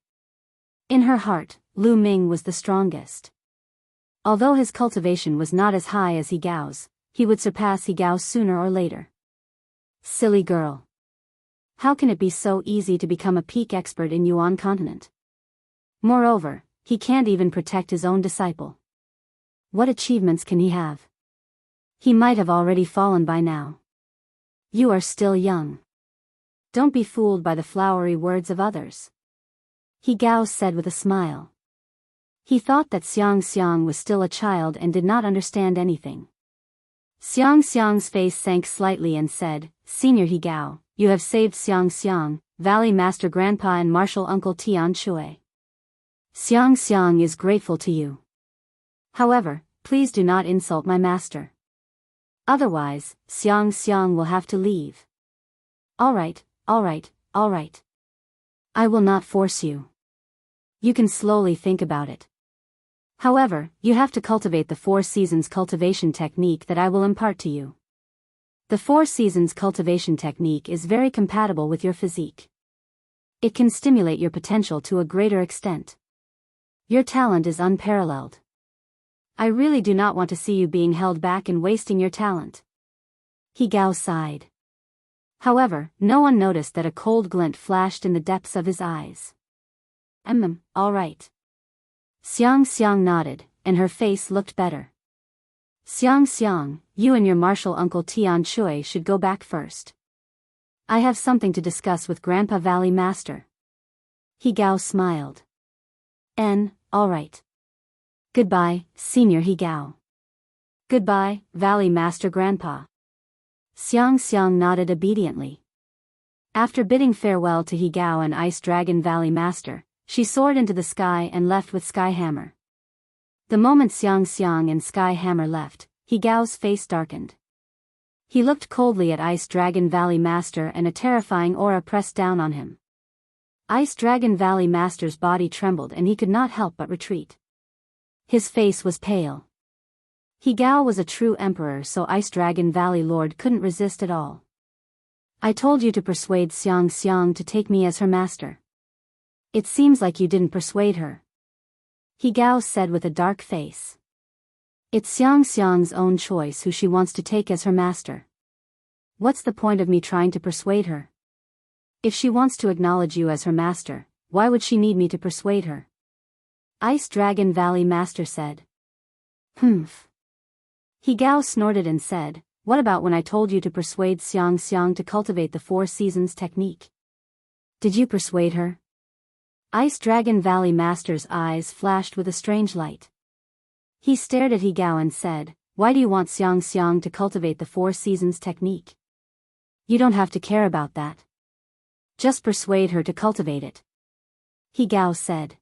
In her heart, Lu Ming was the strongest. Although his cultivation was not as high as He Gao's, he would surpass He Gao sooner or later. Silly girl. How can it be so easy to become a peak expert in Yuan continent? Moreover, he can't even protect his own disciple. What achievements can he have? He might have already fallen by now. You are still young. Don't be fooled by the flowery words of others. He Gao said with a smile. He thought that Xiang was still a child and did not understand anything. Xiang's face sank slightly and said, Senior He Gao, you have saved Xiang, Valley Master Grandpa and Martial Uncle Tian Shui. Xiang is grateful to you. However, please do not insult my master. Otherwise, Xiang will have to leave. All right. I will not force you. You can slowly think about it. However, you have to cultivate the 4 seasons cultivation technique that I will impart to you. The 4 seasons cultivation technique is very compatible with your physique. It can stimulate your potential to a greater extent. Your talent is unparalleled. I really do not want to see you being held back and wasting your talent. He Gao sighed. However, no one noticed that a cold glint flashed in the depths of his eyes. All right. Xiang nodded, and her face looked better. Xiang, you and your martial uncle Tian Shui should go back first. I have something to discuss with Grandpa Valley Master. He Gao smiled. All right. Goodbye, Senior He Gao. Goodbye, Valley Master Grandpa. Xiang nodded obediently. After bidding farewell to He Gao and Ice Dragon Valley Master, she soared into the sky and left with Sky Hammer. The moment Xiang and Sky Hammer left, He Gao's face darkened. He looked coldly at Ice Dragon Valley Master and a terrifying aura pressed down on him. Ice Dragon Valley Master's body trembled and he could not help but retreat. His face was pale. He Gao was a true emperor, so Ice Dragon Valley Lord couldn't resist at all. I told you to persuade Xiang to take me as her master. It seems like you didn't persuade her. He Gao said with a dark face. It's Xiang's own choice who she wants to take as her master. What's the point of me trying to persuade her? If she wants to acknowledge you as her master, why would she need me to persuade her? Ice Dragon Valley Master said. He Gao snorted and said, what about when I told you to persuade Xiang to cultivate the 4 seasons technique? Did you persuade her? Ice Dragon Valley Master's eyes flashed with a strange light. He stared at He Gao and said, why do you want Xiang to cultivate the 4 seasons technique? You don't have to care about that. Just persuade her to cultivate it. He Gao said.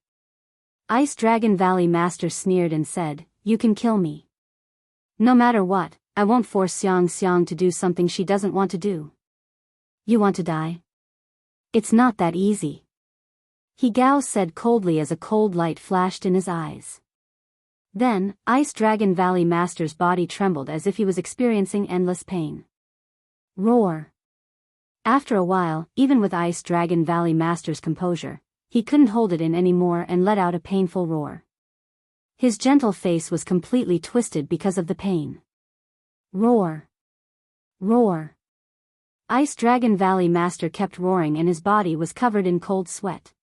Ice Dragon Valley Master sneered and said, you can kill me. No matter what, I won't force Xiang to do something she doesn't want to do. You want to die? It's not that easy. He Gao said coldly as a cold light flashed in his eyes. Then, Ice Dragon Valley Master's body trembled as if he was experiencing endless pain. Roar. After a while, even with Ice Dragon Valley Master's composure, he couldn't hold it in anymore and let out a painful roar. His gentle face was completely twisted because of the pain. Roar. Roar. Ice Dragon Valley Master kept roaring and his body was covered in cold sweat.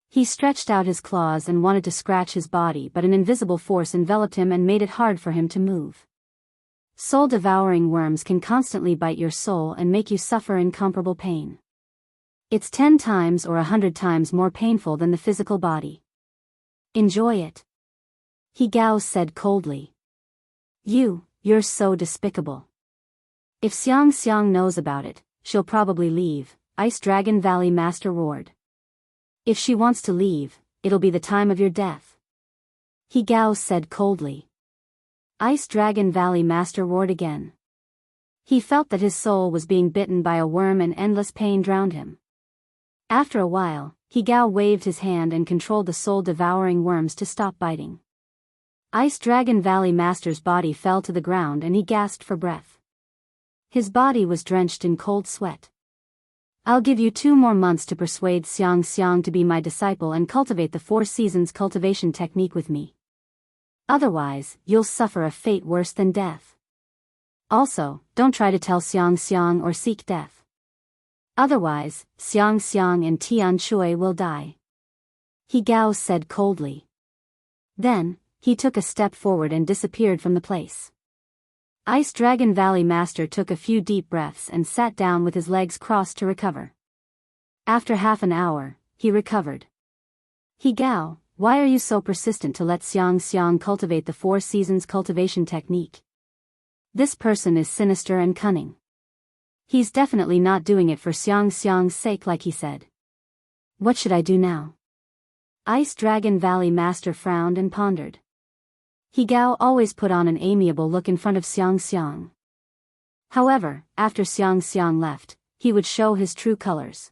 He stretched out his claws and wanted to scratch his body, but an invisible force enveloped him and made it hard for him to move. Soul-devouring worms can constantly bite your soul and make you suffer incomparable pain. It's 10 times or 100 times more painful than the physical body. Enjoy it. He Gao said coldly. You're so despicable. If Xiang Xiang knows about it, she'll probably leave, Ice Dragon Valley Master roared. If she wants to leave, it'll be the time of your death. He Gao said coldly. Ice Dragon Valley Master roared again. He felt that his soul was being bitten by a worm and endless pain drowned him. After a while, He Gao waved his hand and controlled the soul-devouring worms to stop biting. Ice Dragon Valley Master's body fell to the ground and he gasped for breath. His body was drenched in cold sweat. I'll give you 2 more months to persuade Xiang Xiang to be my disciple and cultivate the 4 seasons cultivation technique with me. Otherwise, you'll suffer a fate worse than death. Also, don't try to tell Xiang Xiang or seek death. Otherwise, Xiang Xiang and Tian Shui will die. He Gao said coldly. Then, he took a step forward and disappeared from the place. Ice Dragon Valley Master took a few deep breaths and sat down with his legs crossed to recover. After half an hour, he recovered. He Gao, why are you so persistent to let Xiang Xiang cultivate the 4 seasons cultivation technique? This person is sinister and cunning. He's definitely not doing it for Xiang Xiang's sake like he said. What should I do now? Ice Dragon Valley Master frowned and pondered. He Gao always put on an amiable look in front of Xiang Xiang. However, after Xiang Xiang left, he would show his true colors.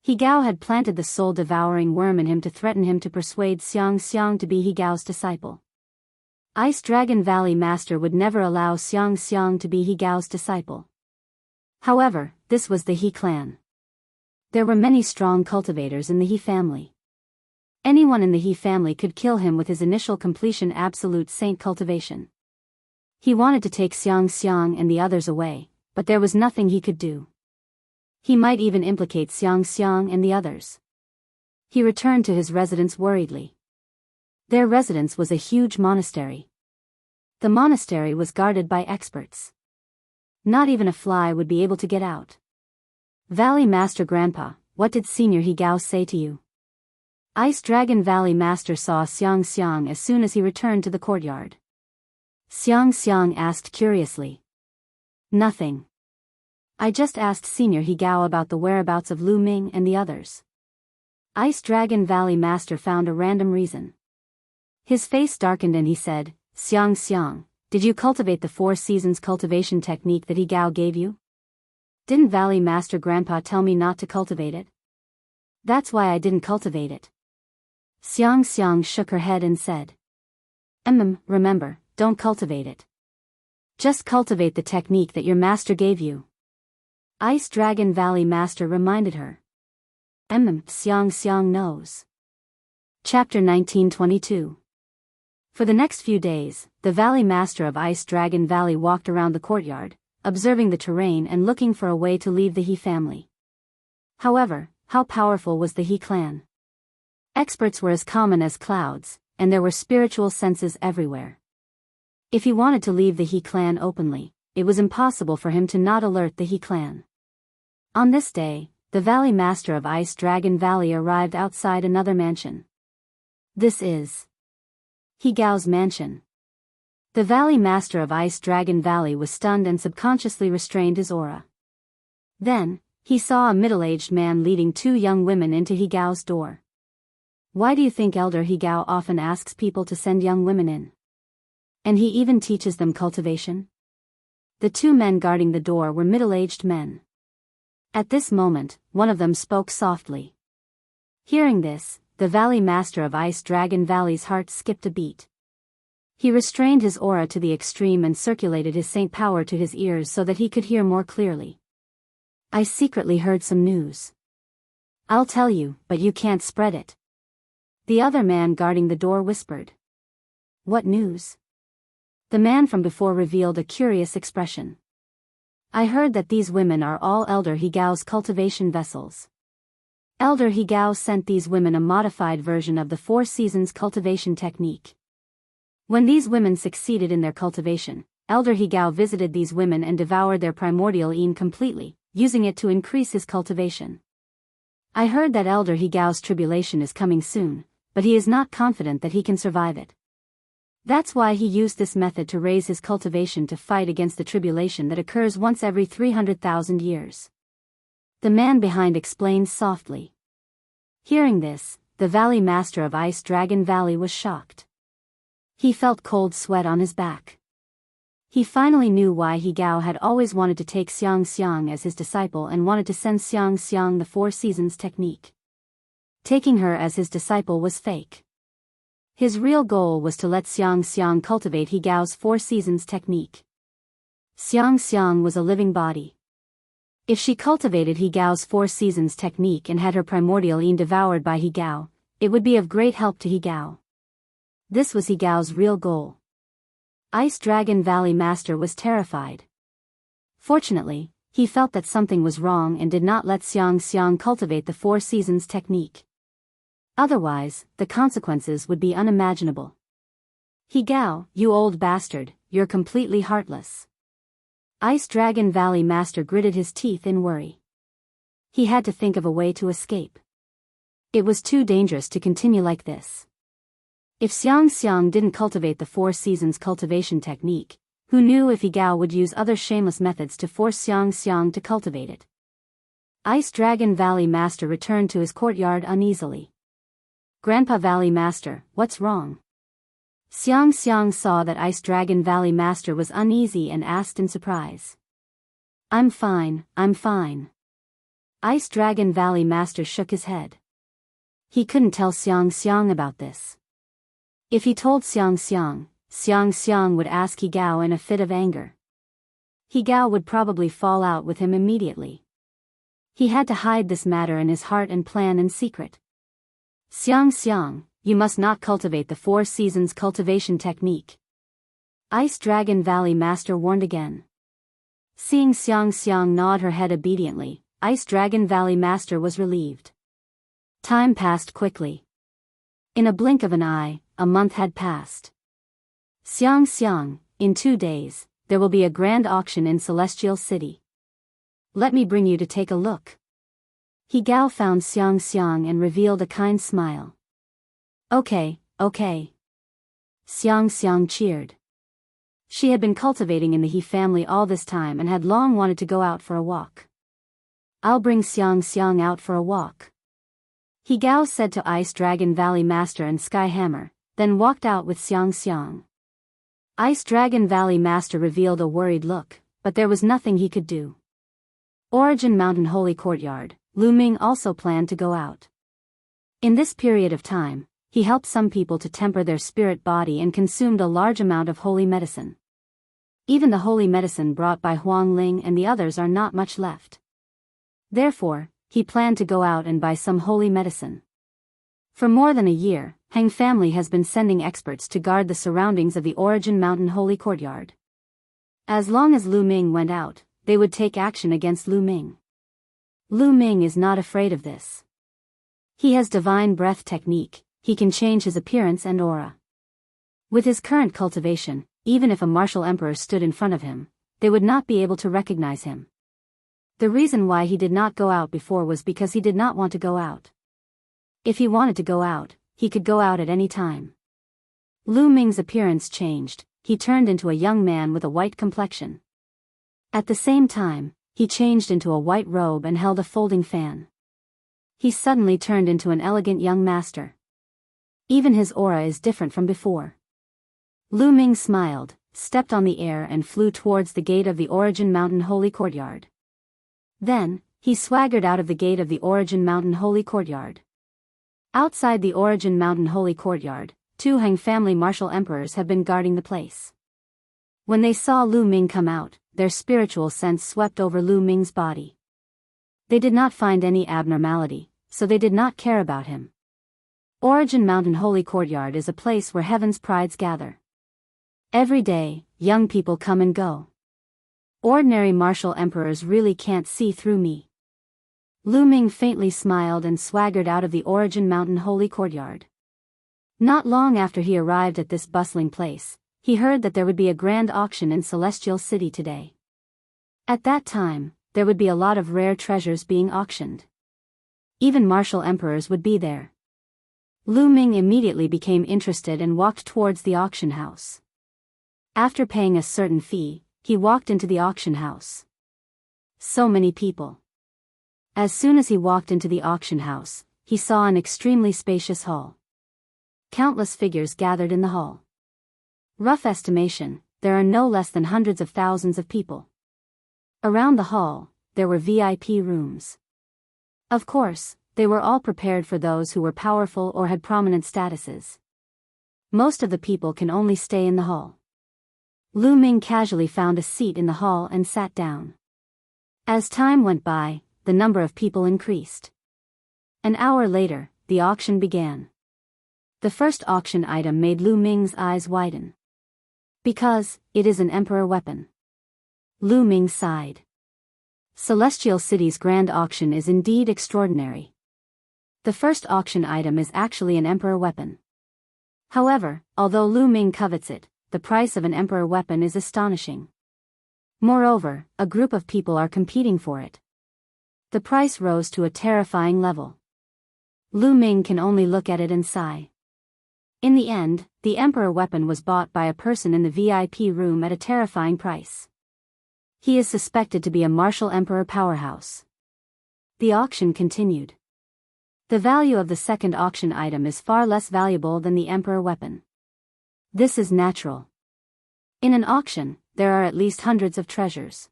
He Gao had planted the soul-devouring worm in him to threaten him to persuade Xiang Xiang to be He Gao's disciple. Ice Dragon Valley Master would never allow Xiang Xiang to be He Gao's disciple. However, this was the He clan. There were many strong cultivators in the He family. Anyone in the He family could kill him with his initial completion absolute saint cultivation. He wanted to take Xiang Xiang and the others away, but there was nothing he could do. He might even implicate Xiang Xiang and the others. He returned to his residence worriedly. Their residence was a huge monastery. The monastery was guarded by experts. Not even a fly would be able to get out. Valley Master Grandpa, what did Senior He Gao say to you? Ice Dragon Valley Master saw Xiang Xiang as soon as he returned to the courtyard. Xiang Xiang asked curiously. Nothing. I just asked Senior He Gao about the whereabouts of Lu Ming and the others. Ice Dragon Valley Master found a random reason. His face darkened and he said, Xiang Xiang, did you cultivate the 4 seasons cultivation technique that He Gao gave you? Didn't Valley Master Grandpa tell me not to cultivate it? That's why I didn't cultivate it. Xiang Xiang shook her head and said. Remember, don't cultivate it. Just cultivate the technique that your master gave you. Ice Dragon Valley Master reminded her. Xiang Xiang knows. Chapter 1922. For the next few days, the Valley Master of Ice Dragon Valley walked around the courtyard, observing the terrain and looking for a way to leave the He family. However, how powerful was the He clan? Experts were as common as clouds, and there were spiritual senses everywhere. If he wanted to leave the He clan openly, it was impossible for him to not alert the He clan. On this day, the Valley Master of Ice Dragon Valley arrived outside another mansion. This is He Gao's mansion. The Valley Master of Ice Dragon Valley was stunned and subconsciously restrained his aura. Then, he saw a middle-aged man leading 2 young women into He Gao's door. Why do you think Elder He Gao often asks people to send young women in? And he even teaches them cultivation? The 2 men guarding the door were middle-aged men. At this moment, one of them spoke softly. Hearing this, the Valley Master of Ice Dragon Valley's heart skipped a beat. He restrained his aura to the extreme and circulated his saint power to his ears so that he could hear more clearly. I secretly heard some news. I'll tell you, but you can't spread it. The other man guarding the door whispered. What news? The man from before revealed a curious expression. I heard that these women are all Elder He Gao's cultivation vessels. Elder He Gao sent these women a modified version of the 4 seasons cultivation technique. When these women succeeded in their cultivation, Elder Higao visited these women and devoured their primordial yin completely, using it to increase his cultivation. I heard that Elder Higao's tribulation is coming soon, but he is not confident that he can survive it. That's why he used this method to raise his cultivation to fight against the tribulation that occurs once every 300,000 years. The man behind explained softly. Hearing this, the Valley Master of Ice Dragon Valley was shocked. He felt cold sweat on his back. He finally knew why Higao had always wanted to take Xiang Xiang as his disciple and wanted to send Xiang Xiang the Four Seasons technique. Taking her as his disciple was fake. His real goal was to let Xiang Xiang cultivate Higao's Four Seasons technique. Xiang Xiang was a living body. If she cultivated Higao's Four Seasons technique and had her primordial yin devoured by Higao, it would be of great help to Higao. This was Higao's real goal. Ice Dragon Valley Master was terrified. Fortunately, he felt that something was wrong and did not let Xiang Xiang cultivate the Four Seasons technique. Otherwise, the consequences would be unimaginable. Higao, you old bastard, you're completely heartless. Ice Dragon Valley Master gritted his teeth in worry. He had to think of a way to escape. It was too dangerous to continue like this. If Xiang Xiang didn't cultivate the Four Seasons cultivation technique, who knew if Higao would use other shameless methods to force Xiang Xiang to cultivate it? Ice Dragon Valley Master returned to his courtyard uneasily. Grandpa Valley Master, what's wrong? Xiang Xiang saw that Ice Dragon Valley Master was uneasy and asked in surprise. I'm fine, I'm fine. Ice Dragon Valley Master shook his head. He couldn't tell Xiang Xiang about this. If he told Xiang Xiang would ask Higao in a fit of anger. Higao would probably fall out with him immediately. He had to hide this matter in his heart and plan in secret. Xiang, you must not cultivate the Four Seasons cultivation technique. Ice Dragon Valley Master warned again. Seeing Xiang nod her head obediently, Ice Dragon Valley Master was relieved. Time passed quickly. In a blink of an eye, a month had passed. Xiang, in 2 days, there will be a grand auction in Celestial City. Let me bring you to take a look. Higao found Xiang and revealed a kind smile. Okay. Xiang cheered. She had been cultivating in the He family all this time and had long wanted to go out for a walk. I'll bring Xiang out for a walk. Higao said to Ice Dragon Valley Master and Sky Hammer, then walked out with Xiang. Ice Dragon Valley Master revealed a worried look, but there was nothing he could do. Origin Mountain Holy Courtyard, Lu Ming also planned to go out. In this period of time, he helped some people to temper their spirit body and consumed a large amount of holy medicine. Even the holy medicine brought by Huang Ling and the others are not much left. Therefore, he planned to go out and buy some holy medicine. For more than a year, Heng family has been sending experts to guard the surroundings of the Origin Mountain Holy Courtyard. As long as Lu Ming went out, they would take action against Lu Ming. Lu Ming is not afraid of this. He has divine breath technique, he can change his appearance and aura. With his current cultivation, even if a martial emperor stood in front of him, they would not be able to recognize him. The reason why he did not go out before was because he did not want to go out. If he wanted to go out, he could go out at any time. Lu Ming's appearance changed, he turned into a young man with a white complexion. At the same time, he changed into a white robe and held a folding fan. He suddenly turned into an elegant young master. Even his aura is different from before. Lu Ming smiled, stepped on the air and flew towards the gate of the Origin Mountain Holy Courtyard. Then, he swaggered out of the gate of the Origin Mountain Holy Courtyard. Outside the Origin Mountain Holy Courtyard, 2 Heng family martial emperors have been guarding the place. When they saw Lu Ming come out, their spiritual sense swept over Lu Ming's body. They did not find any abnormality, so they did not care about him. Origin Mountain Holy Courtyard is a place where heaven's prides gather. Every day, young people come and go. Ordinary martial emperors really can't see through me. Lu Ming faintly smiled and swaggered out of the Origin Mountain Holy Courtyard. Not long after he arrived at this bustling place, He heard that there would be a grand auction in Celestial City today. At that time, there would be a lot of rare treasures being auctioned. Even martial emperors would be there. Lu Ming immediately became interested and walked towards the auction house. After paying a certain fee, he walked into the auction house. So many people. As soon as he walked into the auction house, he saw an extremely spacious hall. Countless figures gathered in the hall. Rough estimation, there are no less than hundreds of thousands of people. Around the hall, there were VIP rooms. Of course, they were all prepared for those who were powerful or had prominent statuses. Most of the people can only stay in the hall. Lu Ming casually found a seat in the hall and sat down. As time went by, the number of people increased. An hour later, the auction began. The first auction item made Lu Ming's eyes widen. Because, it is an emperor weapon. Lu Ming sighed. Celestial City's grand auction is indeed extraordinary. The first auction item is actually an emperor weapon. However, although Lu Ming covets it, the price of an emperor weapon is astonishing. Moreover, a group of people are competing for it. The price rose to a terrifying level. Lu Ming can only look at it and sigh. In the end, the emperor weapon was bought by a person in the VIP room at a terrifying price. He is suspected to be a martial emperor powerhouse. The auction continued. The value of the second auction item is far less valuable than the emperor weapon. This is natural. In an auction, there are at least hundreds of treasures.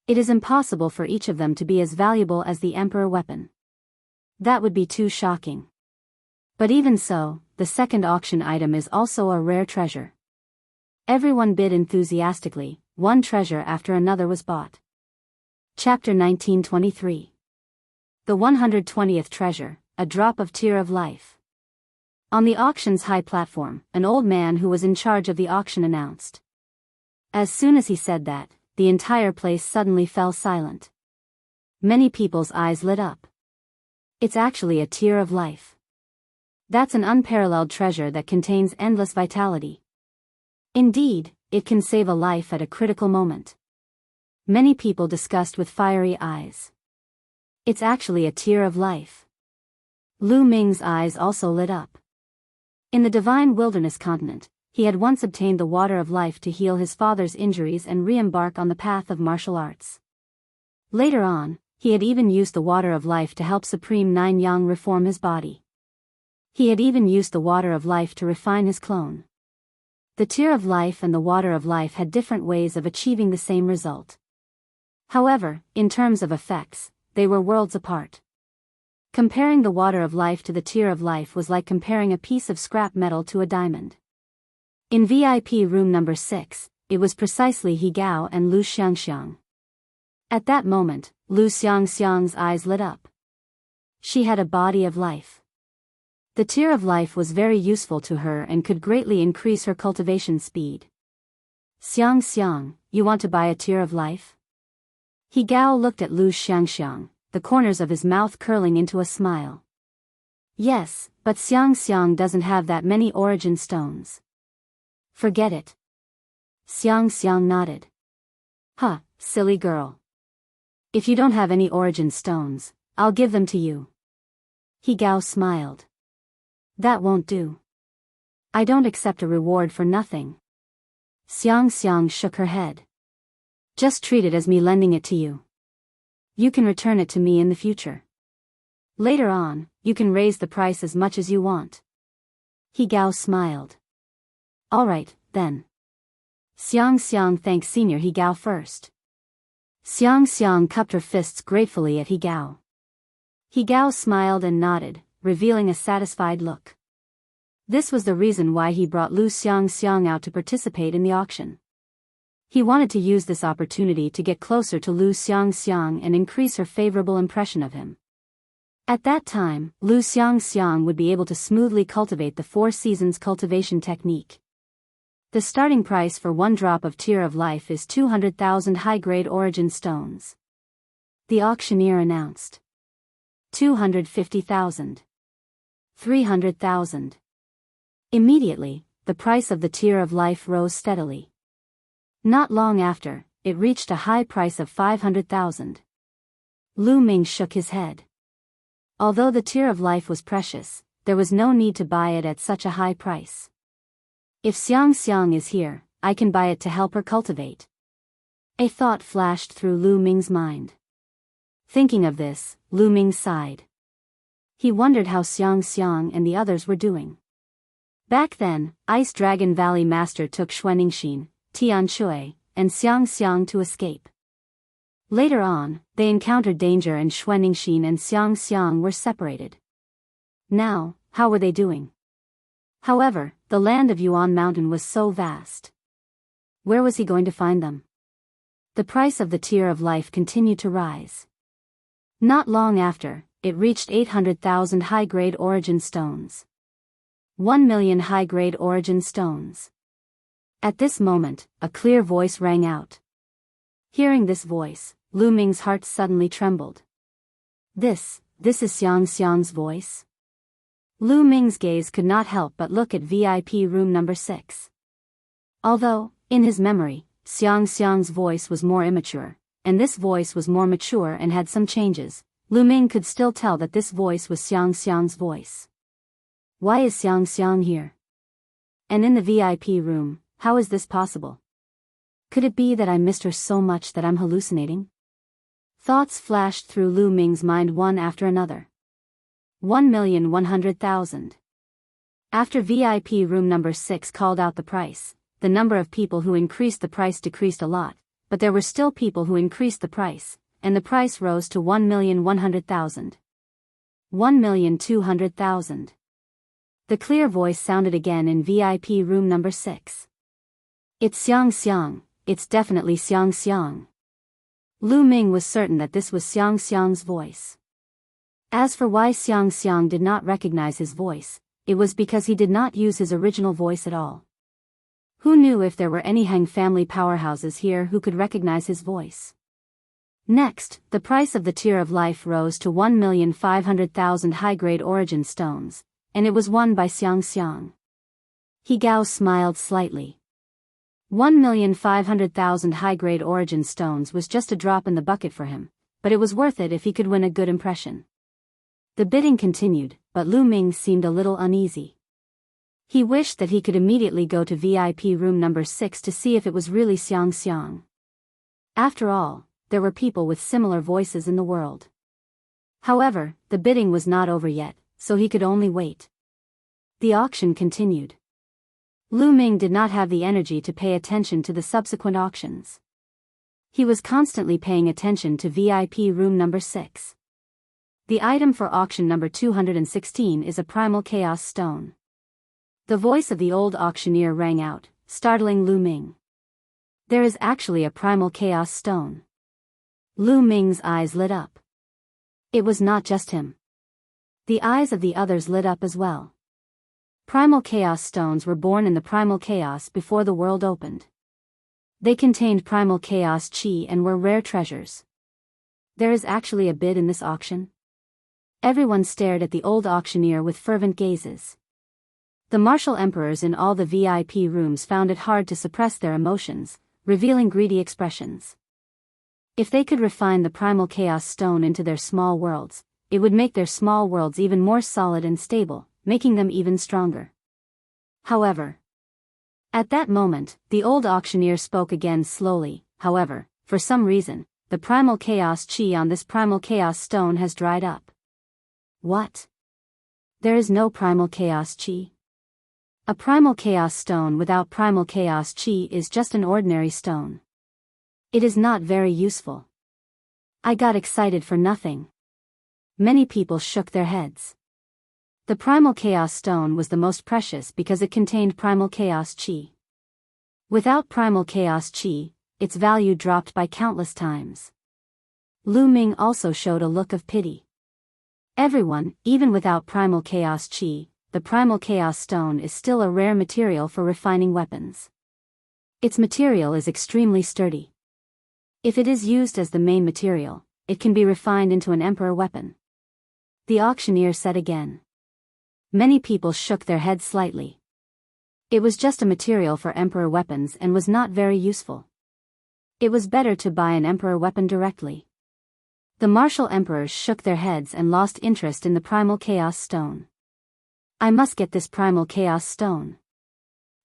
It is impossible for each of them to be as valuable as the emperor weapon. That would be too shocking. But even so, the second auction item is also a rare treasure. Everyone bid enthusiastically, one treasure after another was bought. Chapter 1923. The 120th treasure, a drop of tear of life. On the auction's high platform, an old man who was in charge of the auction announced. As soon as he said that, the entire place suddenly fell silent. Many people's eyes lit up. It's actually a tear of life. That's an unparalleled treasure that contains endless vitality. Indeed, it can save a life at a critical moment. Many people discussed with fiery eyes. It's actually a tear of life. Lu Ming's eyes also lit up. In the divine wilderness continent, he had once obtained the water of life to heal his father's injuries and re-embark on the path of martial arts. Later on, he had even used the water of life to help Supreme Nine Yang reform his body. He had even used the water of life to refine his clone. The tear of life and the water of life had different ways of achieving the same result. However, in terms of effects, they were worlds apart. Comparing the water of life to the tear of life was like comparing a piece of scrap metal to a diamond. In VIP room number 6, it was precisely He Gao and Lu Xiangxiang. At that moment, Lu Xiangxiang's eyes lit up. She had a body of life. The tear of life was very useful to her and could greatly increase her cultivation speed. Xiang, you want to buy a tear of life? He Gao looked at Lu Xiangxiang, the corners of his mouth curling into a smile. Yes, but Xiang doesn't have that many origin stones. Forget it. Xiang nodded. Huh, silly girl. If you don't have any origin stones, I'll give them to you. He Gao smiled. That won't do. I don't accept a reward for nothing. Xiang shook her head. Just treat it as me lending it to you. You can return it to me in the future. Later on, you can raise the price as much as you want. He Gao smiled. Alright, then. Xiang thanked Senior He Gao first. Xiang cupped her fists gratefully at He Gao. He Gao smiled and nodded, revealing a satisfied look. This was the reason why he brought Lu Xiang out to participate in the auction. He wanted to use this opportunity to get closer to Lu Xiang and increase her favorable impression of him. At that time, Lu Xiang would be able to smoothly cultivate the 4 seasons cultivation technique. The starting price for one drop of Tear of Life is 200,000 high-grade origin stones. The auctioneer announced. 250,000. 300,000. Immediately, the price of the Tear of Life rose steadily. Not long after, it reached a high price of 500,000. Lu Ming shook his head. Although the Tear of Life was precious, there was no need to buy it at such a high price. If Xiang Xiang is here, I can buy it to help her cultivate. A thought flashed through Lu Ming's mind. Thinking of this, Lu Ming sighed. He wondered how Xiang Xiang and the others were doing. Back then, Ice Dragon Valley Master took Xuanixin, Tian Shui, and Xiang Xiang to escape. Later on, they encountered danger and Xuanixin and Xiang Xiang were separated. Now, how were they doing? However, the land of Yuan Mountain was so vast. Where was he going to find them? The price of the Tear of Life continued to rise. Not long after, it reached 800,000 high-grade origin stones. 1 million high-grade origin stones. At this moment, a clear voice rang out. Hearing this voice, Lu Ming's heart suddenly trembled. This is Xiang Xiang's voice? Lu Ming's gaze could not help but look at VIP room number 6. Although, in his memory, Xiang Xiang's voice was more immature, and this voice was more mature and had some changes, Lu Ming could still tell that this voice was Xiang Xiang's voice. Why is Xiang Xiang here? And in the VIP room, how is this possible? Could it be that I missed her so much that I'm hallucinating? Thoughts flashed through Lu Ming's mind one after another. 1,100,000. After VIP room number 6 called out the price, the number of people who increased the price decreased a lot, but there were still people who increased the price, and the price rose to 1,100,000. 1,200,000. The clear voice sounded again in VIP room number 6. It's Xiang Xiang, it's definitely Xiang Xiang. Lu Ming was certain that this was Xiang Xiang's voice. As for why Xiang Xiang did not recognize his voice, it was because he did not use his original voice at all. Who knew if there were any Hang family powerhouses here who could recognize his voice? Next, the price of the Tear of Life rose to 1,500,000 high-grade origin stones, and it was won by Xiang Xiang. He Gao smiled slightly. 1,500,000 high-grade origin stones was just a drop in the bucket for him, but it was worth it if he could win a good impression. The bidding continued, but Lu Ming seemed a little uneasy. He wished that he could immediately go to VIP room number 6 to see if it was really Xiang Xiang. After all, there were people with similar voices in the world. However, the bidding was not over yet, so he could only wait. The auction continued. Lu Ming did not have the energy to pay attention to the subsequent auctions. He was constantly paying attention to VIP room number 6. The item for auction number 216 is a primal chaos stone. The voice of the old auctioneer rang out, startling Lu Ming. There is actually a primal chaos stone. Lu Ming's eyes lit up. It was not just him. The eyes of the others lit up as well. Primal chaos stones were born in the primal chaos before the world opened. They contained primal chaos chi and were rare treasures. There is actually a bid in this auction? Everyone stared at the old auctioneer with fervent gazes. The martial emperors in all the VIP rooms found it hard to suppress their emotions, revealing greedy expressions. If they could refine the primal chaos stone into their small worlds, it would make their small worlds even more solid and stable, making them even stronger. However, at that moment, the old auctioneer spoke again slowly. However, for some reason, the primal chaos chi on this primal chaos stone has dried up. What? There is no primal chaos chi? A primal chaos stone without primal chaos chi is just an ordinary stone. It is not very useful. I got excited for nothing. Many people shook their heads. The primal chaos stone was the most precious because it contained primal chaos chi. Without primal chaos chi, its value dropped by countless times. Lu Ming also showed a look of pity. Everyone, even without primal chaos chi, the primal chaos stone is still a rare material for refining weapons. Its material is extremely sturdy. If it is used as the main material, it can be refined into an emperor weapon. The auctioneer said again. Many people shook their heads slightly. It was just a material for emperor weapons and was not very useful. It was better to buy an emperor weapon directly. The martial emperors shook their heads and lost interest in the primal chaos stone. I must get this primal chaos stone,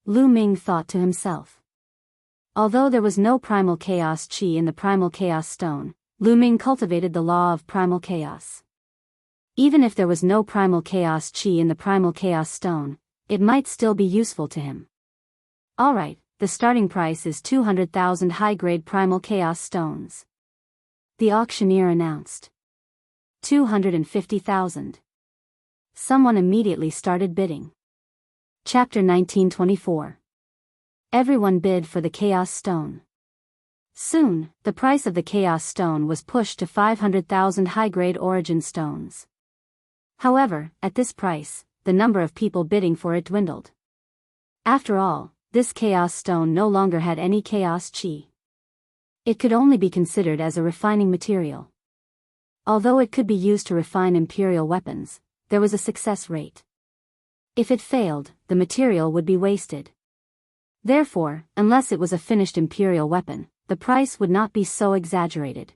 Lu Ming thought to himself. Although there was no primal chaos chi in the primal chaos stone, Lu Ming cultivated the law of primal chaos. Even if there was no primal chaos chi in the primal chaos stone, it might still be useful to him. Alright, the starting price is 200,000 high-grade primal chaos stones, the auctioneer announced. 250,000. Someone immediately started bidding. Chapter 1924. Everyone bid for the chaos stone. Soon, the price of the chaos stone was pushed to 500,000 high-grade origin stones. However, at this price, the number of people bidding for it dwindled. After all, this chaos stone no longer had any chaos chi. It could only be considered as a refining material. Although it could be used to refine imperial weapons, there was a success rate. If it failed, the material would be wasted. Therefore, unless it was a finished imperial weapon, the price would not be so exaggerated.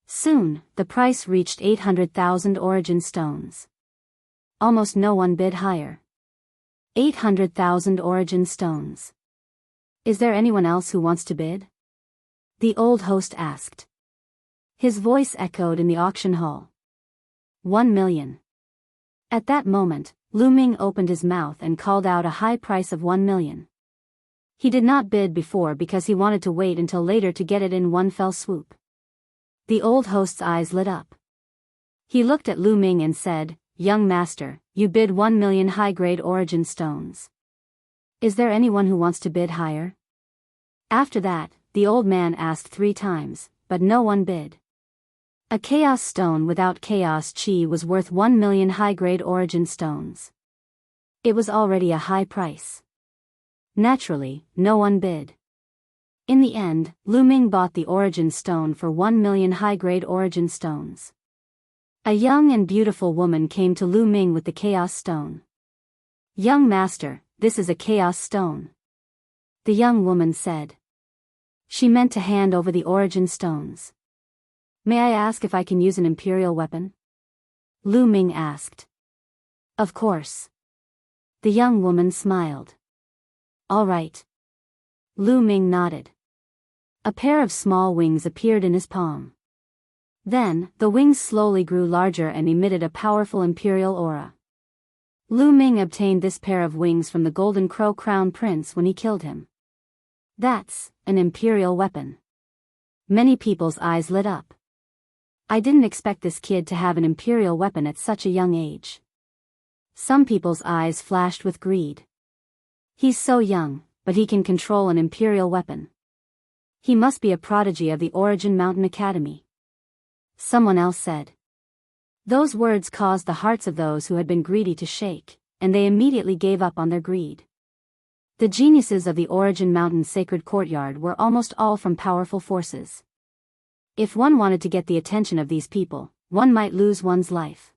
Soon, the price reached 800,000 origin stones. Almost no one bid higher. 800,000 origin stones. Is there anyone else who wants to bid? The old host asked. His voice echoed in the auction hall. 1 million. At that moment, Lu Ming opened his mouth and called out a high price of 1 million. He did not bid before because he wanted to wait until later to get it in one fell swoop. The old host's eyes lit up. He looked at Lu Ming and said, "Young master, you bid 1 million high-grade origin stones. Is there anyone who wants to bid higher?" After that, the old man asked 3 times, but no one bid. A chaos stone without chaos chi was worth 1 million high-grade origin stones. It was already a high price. Naturally, no one bid. In the end, Lu Ming bought the origin stone for 1 million high-grade origin stones. A young and beautiful woman came to Lu Ming with the chaos stone. "Young master, this is a chaos stone," the young woman said. She meant to hand over the origin stones. "May I ask if I can use an imperial weapon?" Lu Ming asked. "Of course." The young woman smiled. "All right." Lu Ming nodded. A pair of small wings appeared in his palm. Then, the wings slowly grew larger and emitted a powerful imperial aura. Lu Ming obtained this pair of wings from the Golden Crow Crown Prince when he killed him. That's an imperial weapon. Many people's eyes lit up. I didn't expect this kid to have an imperial weapon at such a young age. Some people's eyes flashed with greed. He's so young, but he can control an imperial weapon. He must be a prodigy of the Origin Mountain Academy. Someone else said. Those words caused the hearts of those who had been greedy to shake, and they immediately gave up on their greed. The geniuses of the Origin Mountain Sacred Courtyard were almost all from powerful forces. If one wanted to get the attention of these people, one might lose one's life.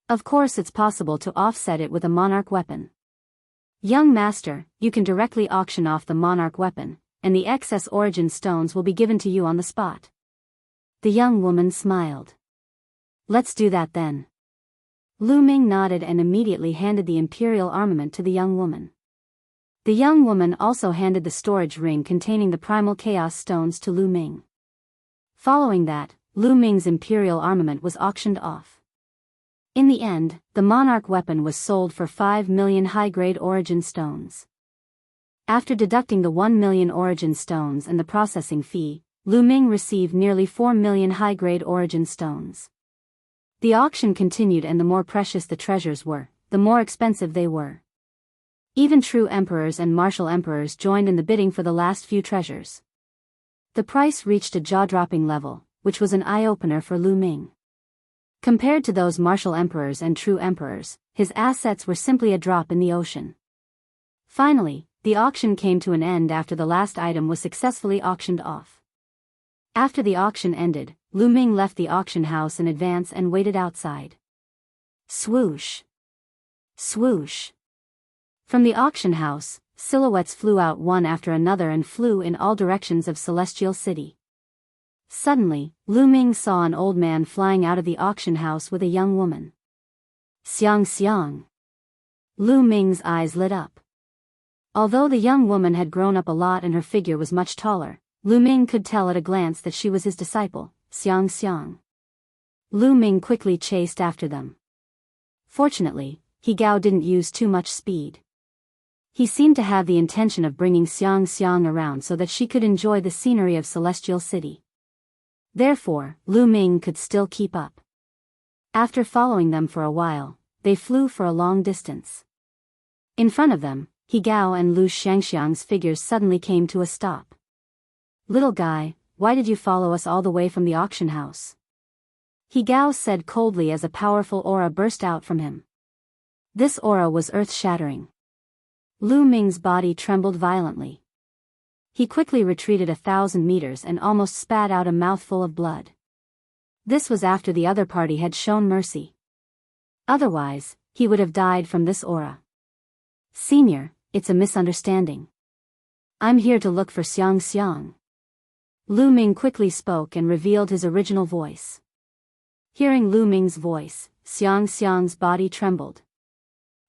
Of course, it's possible to offset it with a monarch weapon. Young master, you can directly auction off the monarch weapon, and the excess origin stones will be given to you on the spot. The young woman smiled. Let's do that then. Lu Ming nodded and immediately handed the imperial armament to the young woman. The young woman also handed the storage ring containing the primal chaos stones to Lu Ming. Following that, Lu Ming's imperial armament was auctioned off. In the end, the monarch weapon was sold for 5 million high-grade origin stones. After deducting the 1 million origin stones and the processing fee, Lu Ming received nearly 4 million high-grade origin stones. The auction continued, and the more precious the treasures were, the more expensive they were. Even true emperors and martial emperors joined in the bidding for the last few treasures. The price reached a jaw-dropping level, which was an eye-opener for Lu Ming. Compared to those martial emperors and true emperors, his assets were simply a drop in the ocean. Finally, the auction came to an end after the last item was successfully auctioned off. After the auction ended, Lu Ming left the auction house in advance and waited outside. Swoosh! Swoosh! From the auction house, silhouettes flew out one after another and flew in all directions of Celestial City. Suddenly, Lu Ming saw an old man flying out of the auction house with a young woman. Xiang Xiang. Lu Ming's eyes lit up. Although the young woman had grown up a lot and her figure was much taller, Lu Ming could tell at a glance that she was his disciple, Xiang Xiang. Lu Ming quickly chased after them. Fortunately, He Gao didn't use too much speed. He seemed to have the intention of bringing Xiang Xiang around so that she could enjoy the scenery of Celestial City. Therefore, Lu Ming could still keep up. After following them for a while, they flew for a long distance. In front of them, He Gao and Lu Shangxiang's figures suddenly came to a stop. "Little guy, why did you follow us all the way from the auction house?" He Gao said coldly as a powerful aura burst out from him. This aura was earth-shattering. Lu Ming's body trembled violently. He quickly retreated 1,000 meters and almost spat out a mouthful of blood. This was after the other party had shown mercy. Otherwise, he would have died from this aura. "Senior, it's a misunderstanding. I'm here to look for Xiang Xiang." Lu Ming quickly spoke and revealed his original voice. Hearing Lu Ming's voice, Xiang Xiang's body trembled.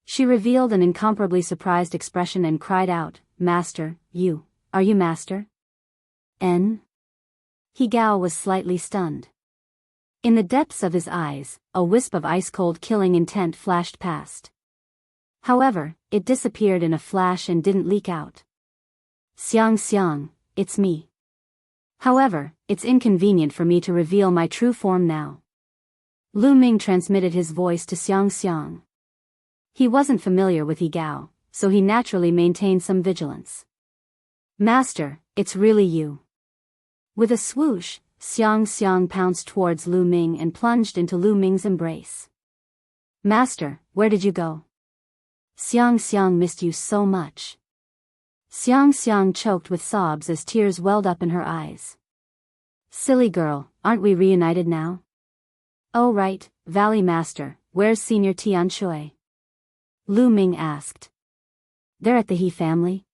She revealed an incomparably surprised expression and cried out, "Master, are you Master?" He Gao was slightly stunned. In the depths of his eyes, a wisp of ice-cold killing intent flashed past. However, it disappeared in a flash and didn't leak out. "Xiang Xiang, it's me. However, it's inconvenient for me to reveal my true form now." Lu Ming transmitted his voice to Xiang Xiang. He wasn't familiar with He Gao, so he naturally maintained some vigilance. "Master, it's really you." With a swoosh, Xiang Xiang pounced towards Lu Ming and plunged into Lu Ming's embrace. "Master, where did you go? Xiang Xiang missed you so much." Xiang Xiang choked with sobs as tears welled up in her eyes. "Silly girl, aren't we reunited now?" "Oh right, Valley Master, where's Senior Tian Shui?" Lu Ming asked. "They're at the He family,"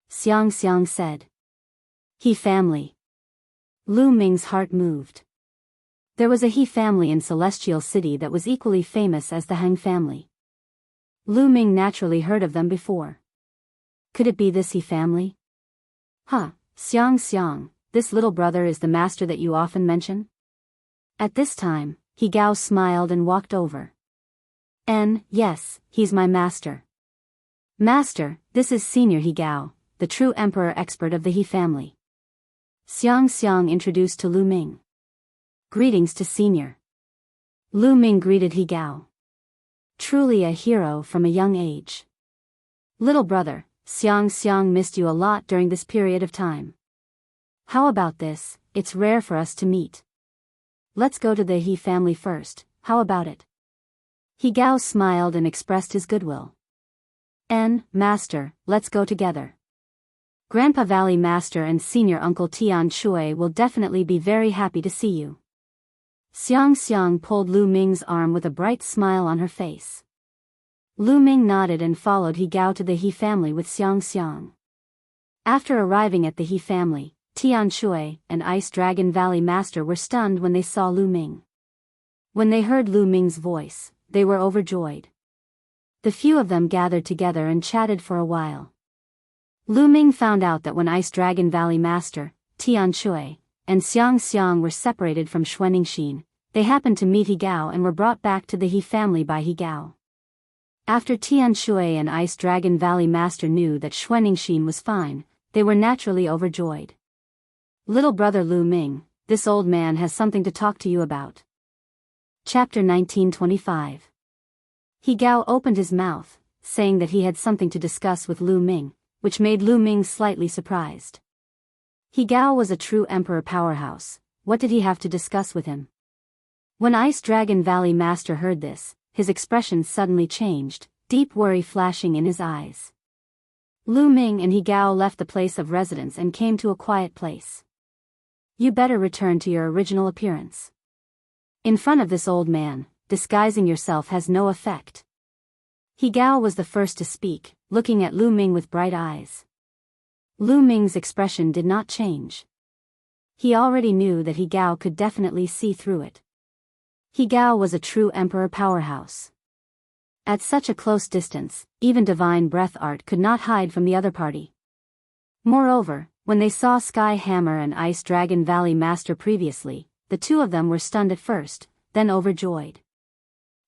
Xiang Xiang said. "He family." Lu Ming's heart moved. There was a He family in Celestial City that was equally famous as the Hang family. Lu Ming naturally heard of them before. Could it be this He family? Xiang Xiang, this little brother is the master that you often mention?" At this time, He Gao smiled and walked over. Yes, he's my master." "Master, this is Senior He Gao, the true emperor expert of the He family." Xiang Xiang introduced to Lu Ming. "Greetings to Senior." Lu Ming greeted He Gao. Truly a hero from a young age. "Little brother, Xiang Xiang missed you a lot during this period of time. How about this, it's rare for us to meet. Let's go to the He family first, how about it?" He Gao smiled and expressed his goodwill. Master, let's go together. Grandpa Valley Master and Senior Uncle Tian Shui will definitely be very happy to see you." Xiang Xiang pulled Lu Ming's arm with a bright smile on her face. Lu Ming nodded and followed He Gao to the He family with Xiang Xiang. After arriving at the He family, Tian Shui and Ice Dragon Valley Master were stunned when they saw Lu Ming. When they heard Lu Ming's voice, they were overjoyed. The few of them gathered together and chatted for a while. Lu Ming found out that when Ice Dragon Valley Master, Tian Shui, and Xiang Xiang were separated from Xuanningshin, they happened to meet He Gao and were brought back to the He family by He Gao. After Tian Shui and Ice Dragon Valley Master knew that Xuanningshin was fine, they were naturally overjoyed. "Little brother Lu Ming, this old man has something to talk to you about." Chapter 1925. He Gao opened his mouth, saying that he had something to discuss with Lu Ming, which made Lu Ming slightly surprised. He Gao was a true emperor powerhouse, what did he have to discuss with him? When Ice Dragon Valley Master heard this, his expression suddenly changed, deep worry flashing in his eyes. Lu Ming and He Gao left the place of residence and came to a quiet place. "You better return to your original appearance. In front of this old man, disguising yourself has no effect." He Gao was the first to speak, looking at Lu Ming with bright eyes. Lu Ming's expression did not change. He already knew that He Gao could definitely see through it. He Gao was a true emperor powerhouse. At such a close distance, even divine breath art could not hide from the other party. Moreover, when they saw Sky Hammer and Ice Dragon Valley Master previously, the two of them were stunned at first, then overjoyed.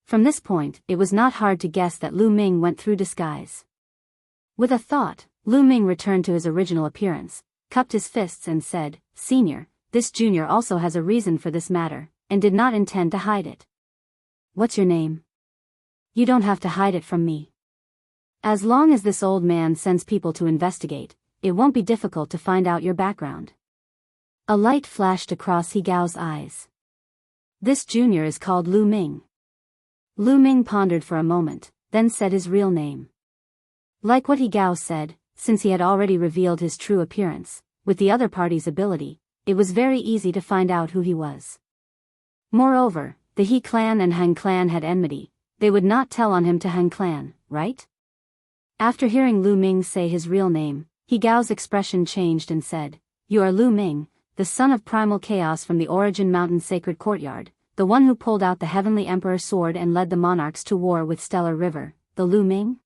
From this point, it was not hard to guess that Lu Ming went through disguise. With a thought, Lu Ming returned to his original appearance, cupped his fists and said, "Senior, this junior also has a reason for this matter, and did not intend to hide it." "What's your name?" "You don't have to hide it from me. As long as this old man sends people to investigate, it won't be difficult to find out your background." A light flashed across He Gao's eyes. "This junior is called Lu Ming." Lu Ming pondered for a moment, then said his real name. Like what He Gao said, since he had already revealed his true appearance, with the other party's ability, it was very easy to find out who he was. Moreover, the He clan and Han clan had enmity. They would not tell on him to Han clan, right? After hearing Lu Ming say his real name, He Gao's expression changed and said, "You are Lu Ming, the son of primal chaos from the Origin Mountain Sacred Courtyard, the one who pulled out the Heavenly Emperor sword and led the monarchs to war with Stellar River, the Lu Ming?"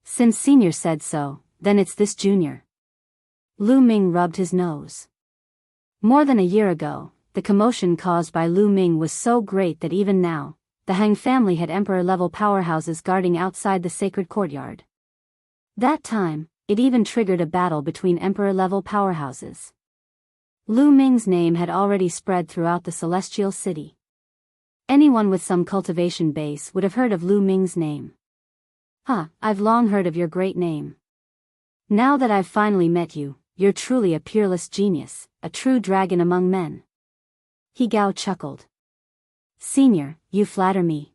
"Since Senior said so, then it's this junior." Lu Ming rubbed his nose. More than a year ago, the commotion caused by Lu Ming was so great that even now, the Han family had emperor-level powerhouses guarding outside the sacred courtyard. That time, it even triggered a battle between emperor-level powerhouses. Lu Ming's name had already spread throughout the celestial city. Anyone with some cultivation base would have heard of Lu Ming's name. I've long heard of your great name. Now that I've finally met you, you're truly a peerless genius, a true dragon among men." He Gao chuckled. "Senior, you flatter me.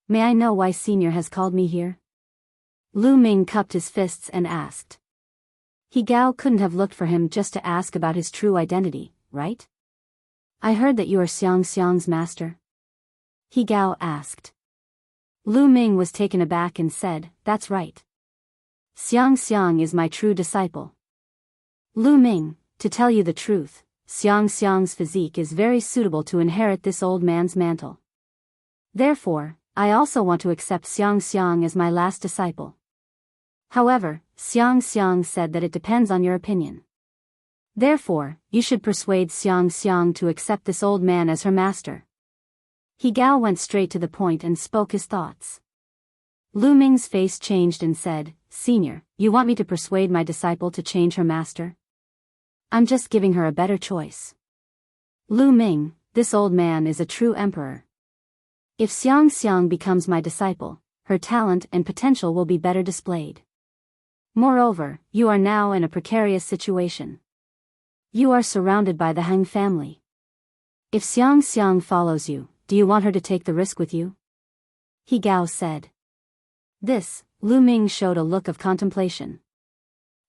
May I know why Senior has called me here?" Lu Ming cupped his fists and asked. He Gao couldn't have looked for him just to ask about his true identity, right? "I heard that you are Xiang's master?" He Gao asked. Lu Ming was taken aback and said, "That's right. Xiang is my true disciple." "Lu Ming, to tell you the truth, Xiang's physique is very suitable to inherit this old man's mantle. Therefore, I also want to accept Xiang as my last disciple. However, Xiang said that it depends on your opinion. Therefore, you should persuade Xiang to accept this old man as her master." He Gao went straight to the point and spoke his thoughts. Lu Ming's face changed and said, "Senior, you want me to persuade my disciple to change her master? I'm just giving her a better choice. Lu Ming, this old man is a true emperor. If Xiang becomes my disciple, her talent and potential will be better displayed. Moreover, you are now in a precarious situation. You are surrounded by the Han family. If Xiang follows you, do you want her to take the risk with you?" He Gao said. This, Lu Ming showed a look of contemplation.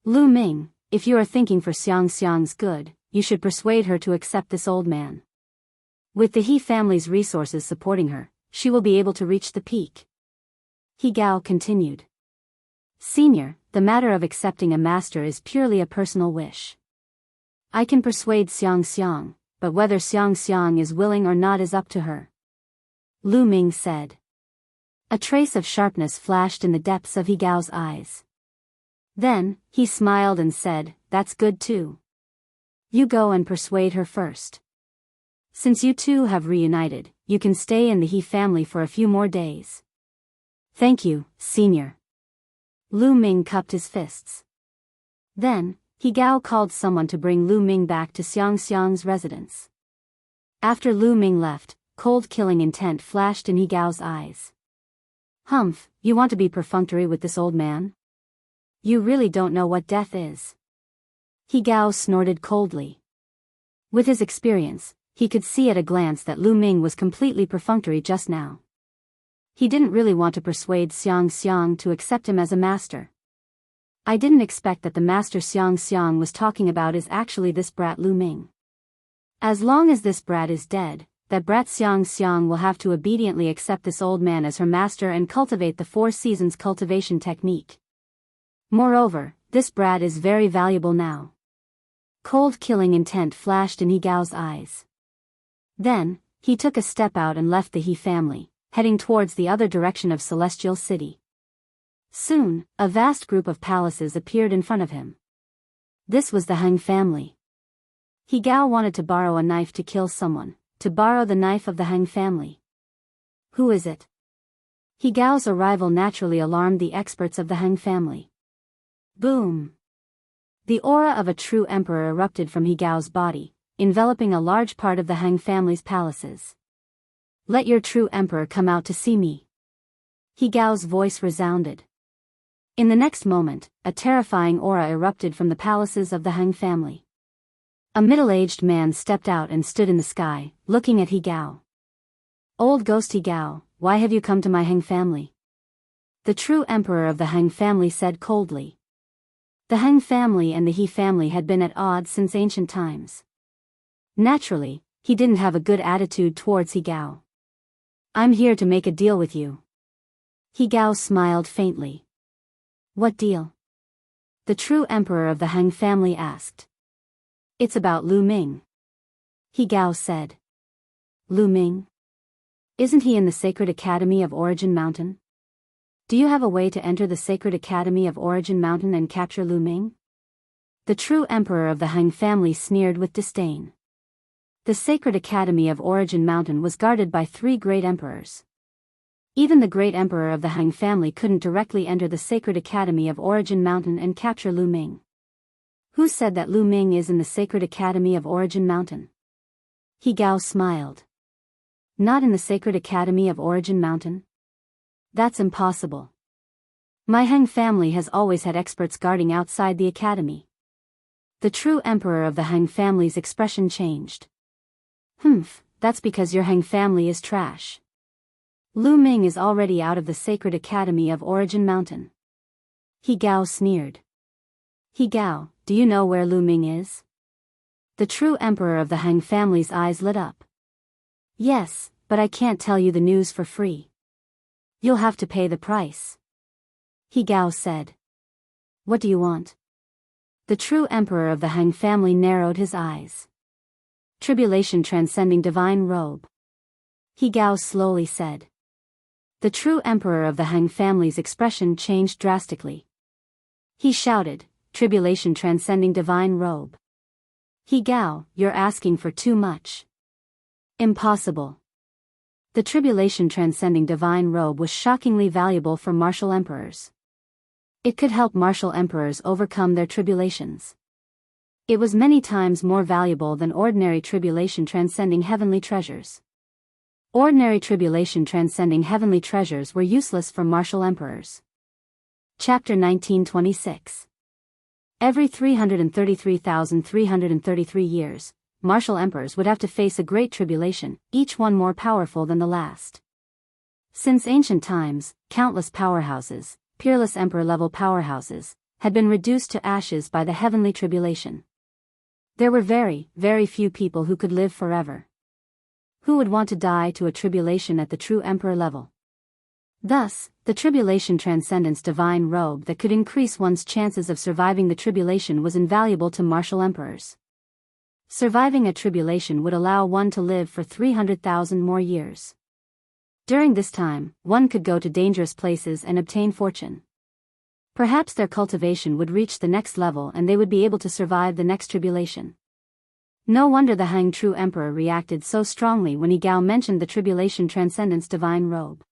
"Lu Ming, if you are thinking for Xiang's good, you should persuade her to accept this old man. With the He family's resources supporting her, she will be able to reach the peak." He Gao continued. "Senior, the matter of accepting a master is purely a personal wish. I can persuade Xiang, but whether Xiang is willing or not is up to her," Lu Ming said. A trace of sharpness flashed in the depths of He Gao's eyes. Then, he smiled and said, "That's good too. You go and persuade her first. Since you two have reunited, you can stay in the He family for a few more days." "Thank you, Senior." Lu Ming cupped his fists. Then, He Gao called someone to bring Lu Ming back to Xiang's residence. After Lu Ming left, cold killing intent flashed in He Gao's eyes. "Humph, you want to be perfunctory with this old man? You really don't know what death is." He Gao snorted coldly. With his experience, he could see at a glance that Lu Ming was completely perfunctory just now. He didn't really want to persuade Xiang to accept him as a master. "I didn't expect that the master Xiang was talking about is actually this brat Lu Ming. As long as this brat is dead, that brat Xiang will have to obediently accept this old man as her master and cultivate the 4 seasons cultivation technique. Moreover, this brat is very valuable now. Cold killing intent flashed in He Gao's eyes. Then, he took a step out and left the He family, heading towards the other direction of Celestial City. Soon, a vast group of palaces appeared in front of him. This was the Heng family. He Gao wanted to borrow a knife to kill someone, to borrow the knife of the Heng family. Who is it? He Gao's arrival naturally alarmed the experts of the Heng family. Boom! The aura of a true emperor erupted from He Gao's body, enveloping a large part of the Heng family's palaces. Let your true emperor come out to see me. He Gao's voice resounded. In the next moment, a terrifying aura erupted from the palaces of the Heng family. A middle-aged man stepped out and stood in the sky, looking at He Gao. Old ghost He Gao, why have you come to my Heng family? The true emperor of the Heng family said coldly. The Heng family and the He family had been at odds since ancient times. Naturally, he didn't have a good attitude towards He Gao. I'm here to make a deal with you. He Gao smiled faintly. What deal? The true emperor of the Heng family asked. It's about Lu Ming. He Gao said. Lu Ming? Isn't he in the Sacred Academy of Origin Mountain? Do you have a way to enter the Sacred Academy of Origin Mountain and capture Lu Ming? The true emperor of the Heng family sneered with disdain. The Sacred Academy of Origin Mountain was guarded by 3 great emperors. Even the great emperor of the Heng family couldn't directly enter the Sacred Academy of Origin Mountain and capture Lu Ming. Who said that Lu Ming is in the Sacred Academy of Origin Mountain? He Gao smiled. Not in the Sacred Academy of Origin Mountain? That's impossible. My Heng family has always had experts guarding outside the academy. The true emperor of the Heng family's expression changed. That's because your Heng family is trash. Lu Ming is already out of the Sacred Academy of Origin Mountain. He Gao sneered. He Gao, do you know where Lu Ming is? The true emperor of the Heng family's eyes lit up. Yes, but I can't tell you the news for free. You'll have to pay the price. He Gao said. What do you want? The true emperor of the Heng family narrowed his eyes. Tribulation transcending divine robe. He Gao slowly said. The true emperor of the Heng family's expression changed drastically. He shouted, Tribulation transcending divine robe. He Gao, you're asking for too much. Impossible. The tribulation transcending divine robe was shockingly valuable for martial emperors. It could help martial emperors overcome their tribulations. It was many times more valuable than ordinary tribulation transcending heavenly treasures. Ordinary tribulation transcending heavenly treasures were useless for martial emperors. Chapter 1926. Every 333,333 years, martial emperors would have to face a great tribulation, each one more powerful than the last. Since ancient times, countless powerhouses, peerless emperor-level powerhouses, had been reduced to ashes by the heavenly tribulation. There were very, very few people who could live forever. Who would want to die to a tribulation at the true emperor level? Thus, the tribulation transcendence divine robe that could increase one's chances of surviving the tribulation was invaluable to martial emperors. Surviving a tribulation would allow one to live for 300,000 more years. During this time, one could go to dangerous places and obtain fortune. Perhaps their cultivation would reach the next level and they would be able to survive the next tribulation. No wonder the Heng True Emperor reacted so strongly when He Gao mentioned the Tribulation Transcendence Divine Robe.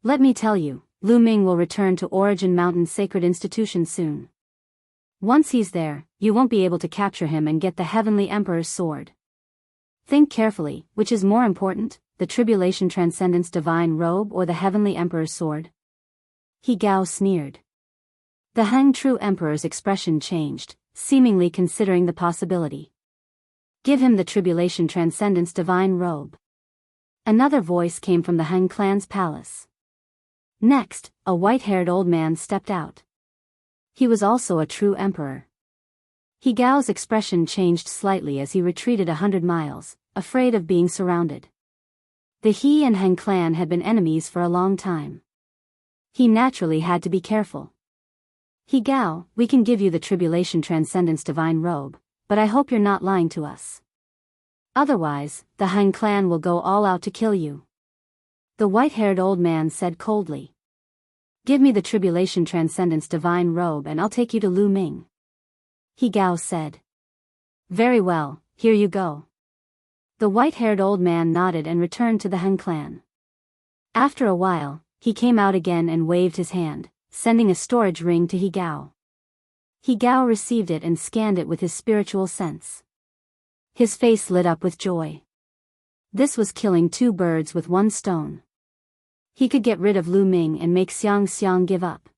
Let me tell you, Lu Ming will return to Origin Mountain Sacred Institution soon. Once he's there, you won't be able to capture him and get the Heavenly Emperor's sword. Think carefully, which is more important, the Tribulation Transcendence Divine Robe or the Heavenly Emperor's sword? He Gao sneered. The Heng True Emperor's expression changed, seemingly considering the possibility. Give him the Tribulation Transcendence Divine Robe. Another voice came from the Heng clan's palace. Next, a white-haired old man stepped out. He was also a true emperor. He Gao's expression changed slightly as he retreated 100 miles, afraid of being surrounded. The He and Heng clan had been enemies for a long time. He naturally had to be careful. He Gao, we can give you the Tribulation Transcendence Divine Robe, but I hope you're not lying to us. Otherwise, the Han clan will go all out to kill you. The white-haired old man said coldly. Give me the Tribulation Transcendence Divine Robe and I'll take you to Lu Ming. He Gao said. Very well, here you go. The white-haired old man nodded and returned to the Han clan. After a while, he came out again and waved his hand, sending a storage ring to He Gao. He Gao received it and scanned it with his spiritual sense. His face lit up with joy. This was killing two birds with one stone. He could get rid of Lu Ming and make Xiang give up.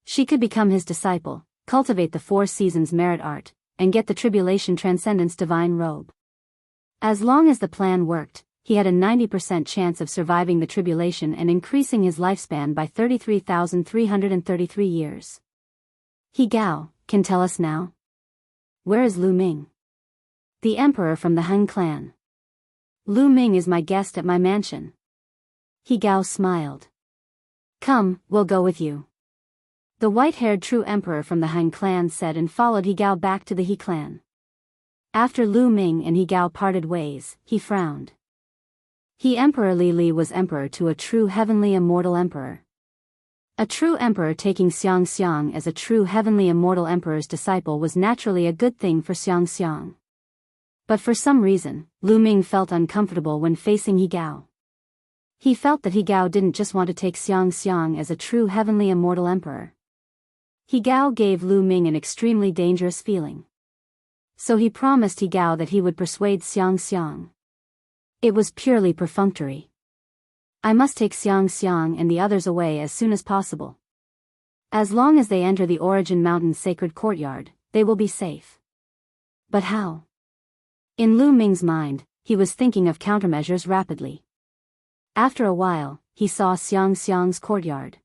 She could become his disciple, cultivate the 4 seasons merit art, and get the Tribulation Transcendence Divine Robe. As long as the plan worked, he had a 90% chance of surviving the tribulation and increasing his lifespan by 33,333 years. He Gao, can tell us now? Where is Lu Ming? The emperor from the Han clan. Lu Ming is my guest at my mansion. He Gao smiled. Come, we'll go with you. The white-haired true emperor from the Han clan said and followed He Gao back to the He clan. After Lu Ming and He Gao parted ways, he frowned. He Emperor Li was emperor to a true heavenly immortal emperor. A true emperor taking Xiang as a true heavenly immortal emperor's disciple was naturally a good thing for Xiang. But for some reason, Lu Ming felt uncomfortable when facing He Gao. He felt that He Gao didn't just want to take Xiang as a true heavenly immortal emperor. He Gao gave Lu Ming an extremely dangerous feeling. So he promised He Gao that he would persuade Xiang. It was purely perfunctory. I must take Xiang and the others away as soon as possible. As long as they enter the Origin Mountain's sacred courtyard, they will be safe. But how? In Lu Ming's mind, he was thinking of countermeasures rapidly. After a while, he saw Xiang's courtyard.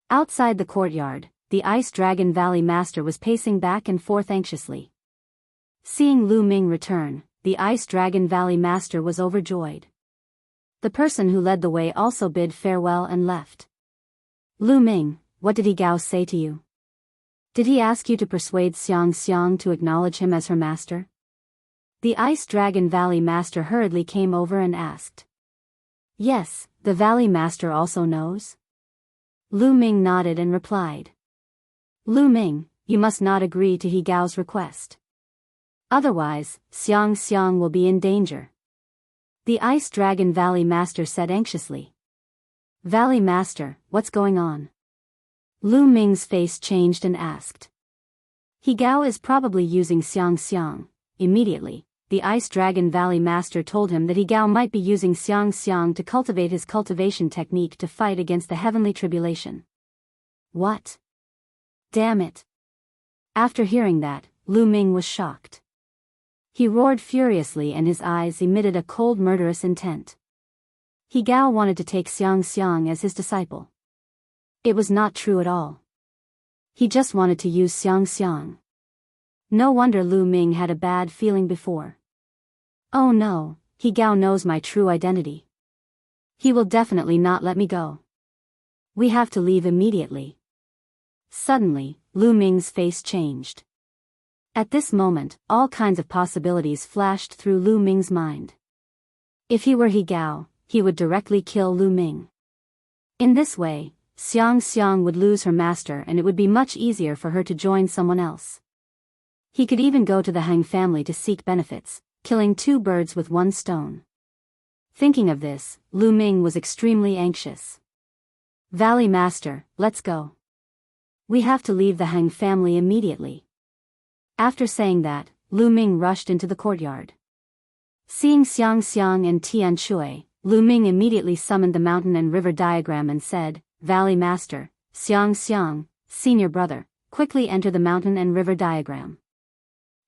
Outside the courtyard, the Ice Dragon Valley Master was pacing back and forth anxiously. Seeing Lu Ming return, the Ice Dragon Valley Master was overjoyed. The person who led the way also bid farewell and left. Lu Ming, what did He Gao say to you? Did he ask you to persuade Xiang to acknowledge him as her master? The Ice Dragon Valley Master hurriedly came over and asked. Yes, the Valley Master also knows? Lu Ming nodded and replied. Lu Ming, you must not agree to He Gao's request. Otherwise, Xiang will be in danger. The Ice Dragon Valley Master said anxiously. Valley Master, what's going on? Lu Ming's face changed and asked. He Gao is probably using Xiang. Immediately, the Ice Dragon Valley Master told him that He Gao might be using Xiang to cultivate his cultivation technique to fight against the heavenly tribulation. What? Damn it. After hearing that, Lu Ming was shocked. He roared furiously and his eyes emitted a cold murderous intent. He Gao wanted to take Xiang as his disciple. It was not true at all. He just wanted to use Xiang. No wonder Lu Ming had a bad feeling before. Oh no, He Gao knows my true identity. He will definitely not let me go. We have to leave immediately. Suddenly, Lu Ming's face changed. At this moment, all kinds of possibilities flashed through Lu Ming's mind. If he were He Gao, he would directly kill Lu Ming. In this way, Xiang would lose her master and it would be much easier for her to join someone else. He could even go to the Han family to seek benefits, killing 2 birds with 1 stone. Thinking of this, Lu Ming was extremely anxious. Valley Master, let's go. We have to leave the Han family immediately. After saying that, Lu Ming rushed into the courtyard. Seeing Xiang and Tian Shui, Lu Ming immediately summoned the mountain and river diagram and said, Valley Master, Xiang, senior brother, quickly enter the mountain and river diagram.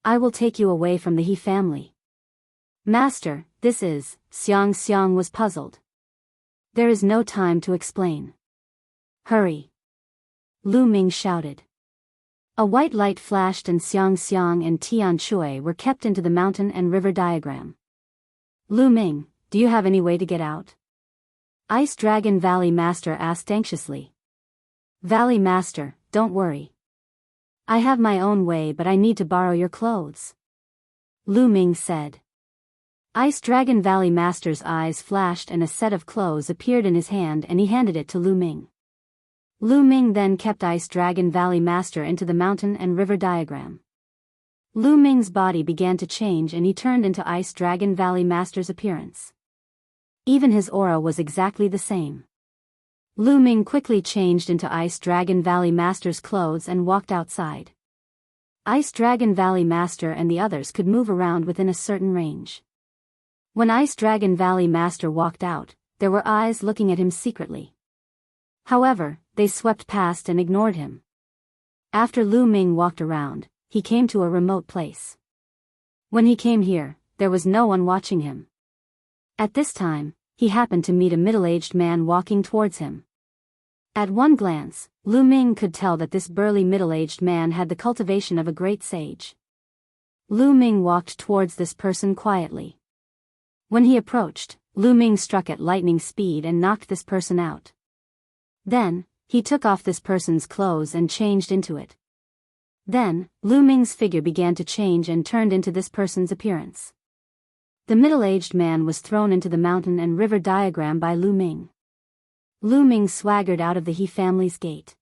I will take you away from the He family. Master, this is, Xiang was puzzled. There is no time to explain. Hurry. Lu Ming shouted. A white light flashed and Xiang and Tian Shui were kept into the mountain and river diagram. Lu Ming, do you have any way to get out? Ice Dragon Valley Master asked anxiously. Valley Master, don't worry. I have my own way, but I need to borrow your clothes. Lu Ming said. Ice Dragon Valley Master's eyes flashed and a set of clothes appeared in his hand and he handed it to Lu Ming. Lu Ming then kept Ice Dragon Valley Master into the mountain and river diagram. Lu Ming's body began to change and he turned into Ice Dragon Valley Master's appearance. Even his aura was exactly the same. Lu Ming quickly changed into Ice Dragon Valley Master's clothes and walked outside. Ice Dragon Valley Master and the others could move around within a certain range. When Ice Dragon Valley Master walked out, there were eyes looking at him secretly. However, they swept past and ignored him. After Lu Ming walked around, he came to a remote place. When he came here, there was no one watching him. At this time, he happened to meet a middle-aged man walking towards him. At one glance, Lu Ming could tell that this burly middle-aged man had the cultivation of a great sage. Lu Ming walked towards this person quietly. When he approached, Lu Ming struck at lightning speed and knocked this person out. Then, he took off this person's clothes and changed into it. Then, Lu Ming's figure began to change and turned into this person's appearance. The middle-aged man was thrown into the mountain and river diagram by Lu Ming. Lu Ming swaggered out of the He family's gate.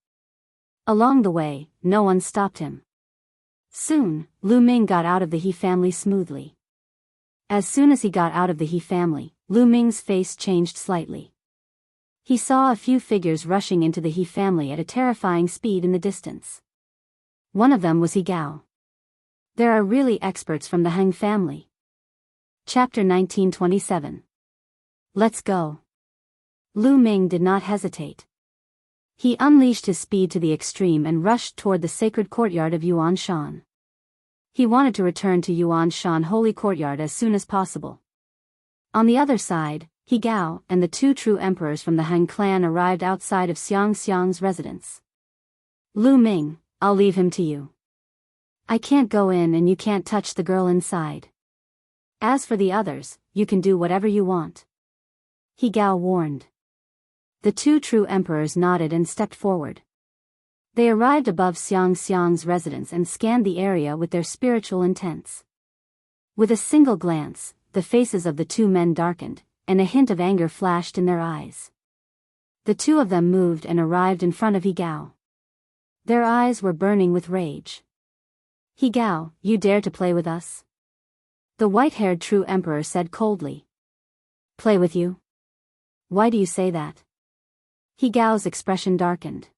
Along the way, no one stopped him. Soon, Lu Ming got out of the He family smoothly. As soon as he got out of the He family, Lu Ming's face changed slightly. He saw a few figures rushing into the He family at a terrifying speed in the distance. One of them was He Gao. There are really experts from the Heng family. Chapter 1927. Let's go. Lu Ming did not hesitate. He unleashed his speed to the extreme and rushed toward the sacred courtyard of Yuan Shan. He wanted to return to Yuan Shan Holy Courtyard as soon as possible. On the other side, He Gao and the two true emperors from the Han clan arrived outside of Xiang Xiang's residence. Lu Ming, I'll leave him to you. I can't go in and you can't touch the girl inside. As for the others, you can do whatever you want. He Gao warned. The two true emperors nodded and stepped forward. They arrived above Xiang Xiang's residence and scanned the area with their spiritual intents. With a single glance, the faces of the two men darkened, and a hint of anger flashed in their eyes. The two of them moved and arrived in front of He Gao. Their eyes were burning with rage. He Gao, you dare to play with us? The white-haired true emperor said coldly. Play with you? Why do you say that? He Gao's expression darkened.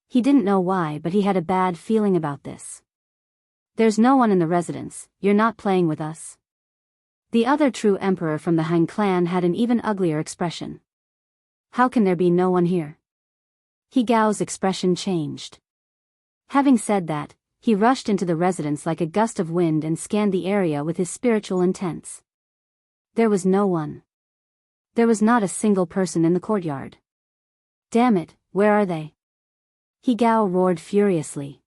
He didn't know why, but he had a bad feeling about this. There's no one in the residence, you're not playing with us. The other true emperor from the Han clan had an even uglier expression. How can there be no one here? He Gao's expression changed. Having said that, he rushed into the residence like a gust of wind and scanned the area with his spiritual intents. There was no one. There was not a single person in the courtyard. Damn it, where are they? He Gao roared furiously.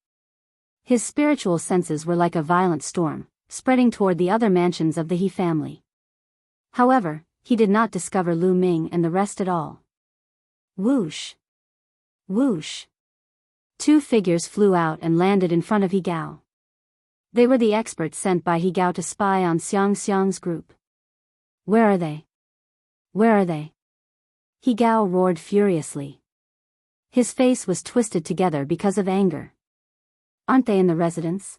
His spiritual senses were like a violent storm, spreading toward the other mansions of the He family. However, he did not discover Lu Ming and the rest at all. Whoosh! Whoosh! Two figures flew out and landed in front of He Gao. They were the experts sent by He Gao to spy on Xiang Xiang's group. Where are they? Where are they? He Gao roared furiously. His face was twisted together because of anger. Aren't they in the residence?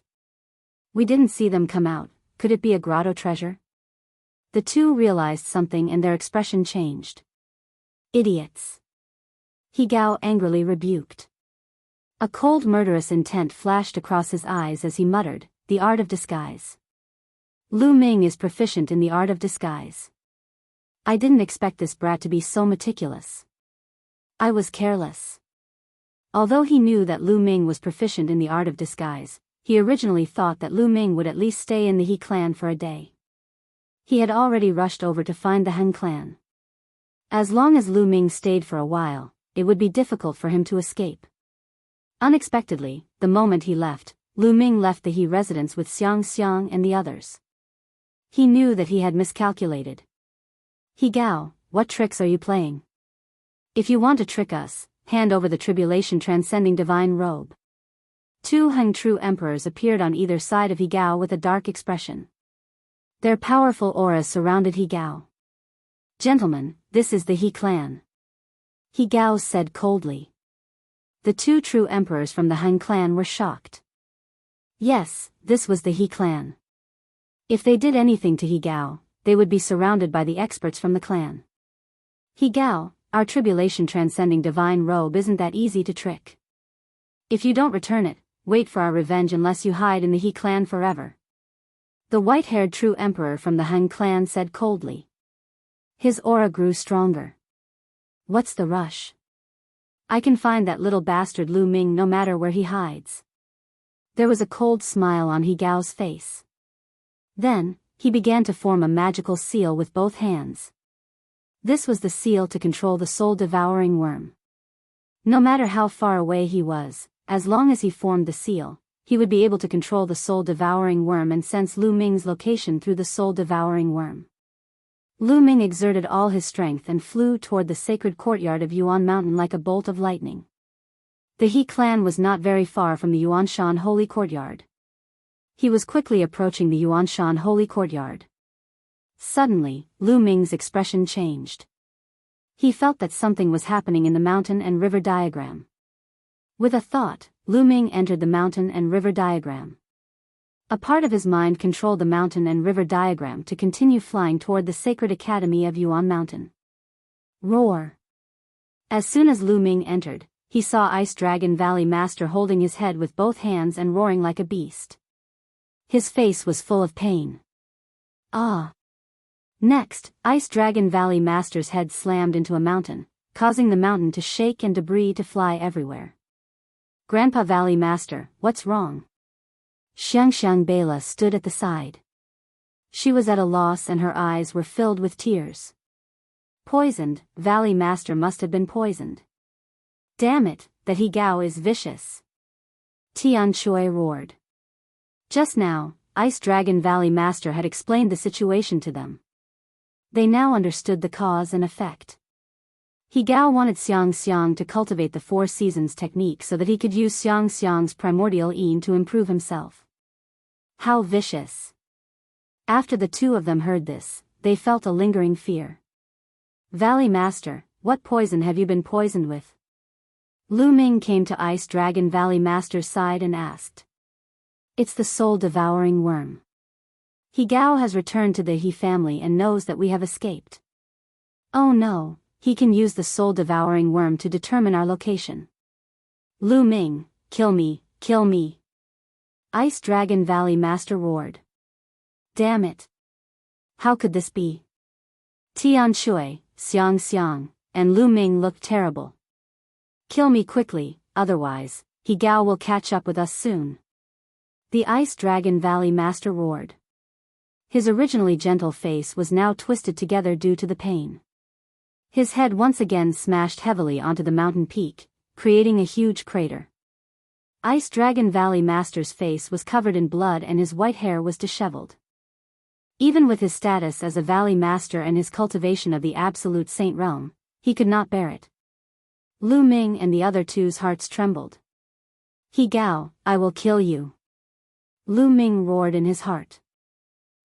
We didn't see them come out, could it be a grotto treasure? The two realized something and their expression changed. Idiots! He Gao angrily rebuked. A cold murderous intent flashed across his eyes as he muttered, the art of disguise. Lu Ming is proficient in the art of disguise. I didn't expect this brat to be so meticulous. I was careless. Although he knew that Lu Ming was proficient in the art of disguise, he originally thought that Lu Ming would at least stay in the He clan for a day. He had already rushed over to find the Han clan. As long as Lu Ming stayed for a while, it would be difficult for him to escape. Unexpectedly, the moment he left, Lu Ming left the He residence with Xiang Xiang and the others. He knew that he had miscalculated. He Gao, what tricks are you playing? If you want to trick us, hand over the tribulation transcending divine robe. Two Hung true emperors appeared on either side of He Gao with a dark expression. Their powerful auras surrounded He Gao. "Gentlemen, this is the He clan," He Gao said coldly. The two true emperors from the Han clan were shocked. Yes, this was the He clan. If they did anything to He Gao, they would be surrounded by the experts from the clan. "He Gao, our tribulation transcending divine robe isn't that easy to trick. If you don't return it, wait for our revenge unless you hide in the He clan forever," the white-haired true emperor from the Han clan said coldly. His aura grew stronger. "What's the rush? I can find that little bastard Lu Ming no matter where he hides." There was a cold smile on He Gao's face. Then, he began to form a magical seal with both hands. This was the seal to control the soul-devouring worm. No matter how far away he was, as long as he formed the seal, he would be able to control the soul-devouring worm and sense Lu Ming's location through the soul-devouring worm. Lu Ming exerted all his strength and flew toward the sacred courtyard of Yuan Mountain like a bolt of lightning. The He clan was not very far from the Yuanshan Holy Courtyard. He was quickly approaching the Yuanshan Holy Courtyard. Suddenly, Lu Ming's expression changed. He felt that something was happening in the mountain and river diagram. With a thought, Lu Ming entered the mountain and river diagram. A part of his mind controlled the mountain and river diagram to continue flying toward the sacred academy of Yuan Mountain. Roar! As soon as Lu Ming entered, he saw Ice Dragon Valley Master holding his head with both hands and roaring like a beast. His face was full of pain. Ah! Next, Ice Dragon Valley Master's head slammed into a mountain, causing the mountain to shake and debris to fly everywhere. "Grandpa Valley Master, what's wrong?" Xiang Bela stood at the side. She was at a loss and her eyes were filled with tears. "Poisoned, Valley Master must have been poisoned. Damn it, that He Gao is vicious." Tian Shui roared. Just now, Ice Dragon Valley Master had explained the situation to them. They now understood the cause and effect. He Gao wanted Xiang to cultivate the Four Seasons technique so that he could use Xiang's primordial Yin to improve himself. How vicious! After the two of them heard this, they felt a lingering fear. "Valley Master, what poison have you been poisoned with?" Lu Ming came to Ice Dragon Valley Master's side and asked. "It's the soul-devouring worm. He Gao has returned to the He family and knows that we have escaped. Oh no, he can use the soul-devouring worm to determine our location. Lu Ming, kill me, kill me!" Ice Dragon Valley Master roared. "Damn it! How could this be?" Tian Shui, Xiang, and Lu Ming looked terrible. "Kill me quickly, otherwise, He Gao will catch up with us soon." The Ice Dragon Valley Master roared. His originally gentle face was now twisted together due to the pain. His head once again smashed heavily onto the mountain peak, creating a huge crater. Ice Dragon Valley Master's face was covered in blood and his white hair was disheveled. Even with his status as a Valley Master and his cultivation of the Absolute Saint Realm, he could not bear it. Lu Ming and the other two's hearts trembled. "He Gao, I will kill you!" Lu Ming roared in his heart.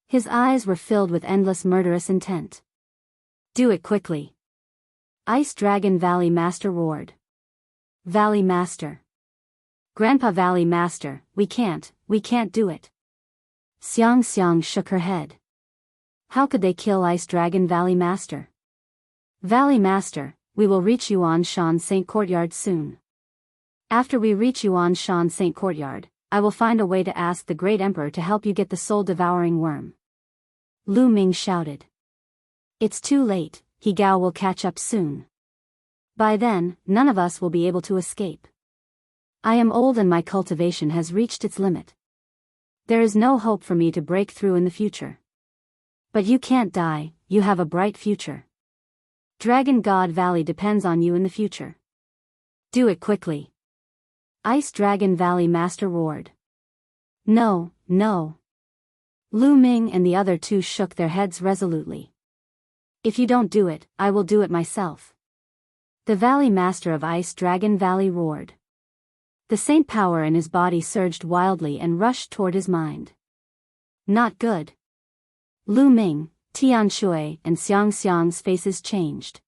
His eyes were filled with endless murderous intent. "Do it quickly!" Ice Dragon Valley Master roared. "Valley Master! Grandpa Valley Master, we can't do it." Xiang shook her head. How could they kill Ice Dragon Valley Master? "Valley Master, we will reach Yuanshan Saint Courtyard soon. After we reach Yuanshan Saint Courtyard, I will find a way to ask the Great Emperor to help you get the soul-devouring worm." Lu Ming shouted. "It's too late, He Gao will catch up soon. By then, none of us will be able to escape. I am old and my cultivation has reached its limit. There is no hope for me to break through in the future. But you can't die, you have a bright future. Dragon God Valley depends on you in the future. Do it quickly." Ice Dragon Valley Master roared. No. Lu Ming and the other two shook their heads resolutely. "If you don't do it, I will do it myself." The Valley Master of Ice Dragon Valley roared. The saint power in his body surged wildly and rushed toward his mind. Not good. Lu Ming, Tian Shui, and Xiang Xiang's faces changed.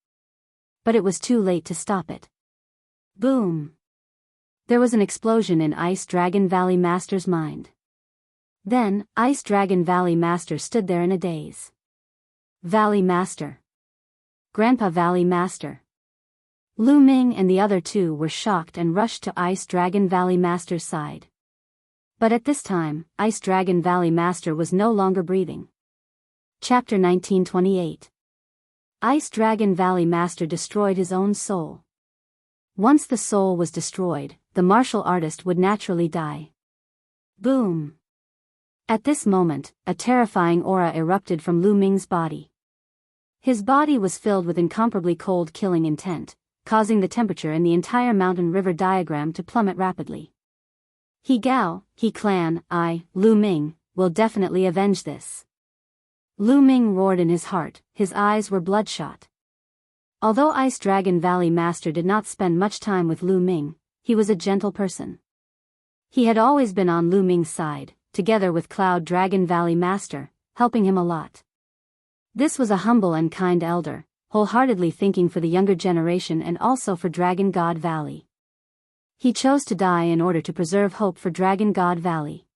But it was too late to stop it. Boom! There was an explosion in Ice Dragon Valley Master's mind. Then, Ice Dragon Valley Master stood there in a daze. Valley Master. Grandpa Valley Master. Lu Ming and the other two were shocked and rushed to Ice Dragon Valley Master's side. But at this time, Ice Dragon Valley Master was no longer breathing. Chapter 1928. Ice Dragon Valley Master destroyed his own soul. Once the soul was destroyed, the martial artist would naturally die. Boom! At this moment, a terrifying aura erupted from Lu Ming's body. His body was filled with incomparably cold killing intent, causing the temperature in the entire mountain river diagram to plummet rapidly. He Gao, He Clan, Lu Ming, will definitely avenge this. Lu Ming roared in his heart, his eyes were bloodshot. Although Ice Dragon Valley Master did not spend much time with Lu Ming, he was a gentle person. He had always been on Lu Ming's side, together with Cloud Dragon Valley Master, helping him a lot. This was a humble and kind elder, wholeheartedly thinking for the younger generation and also for Dragon God Valley. He chose to die in order to preserve hope for Dragon God Valley.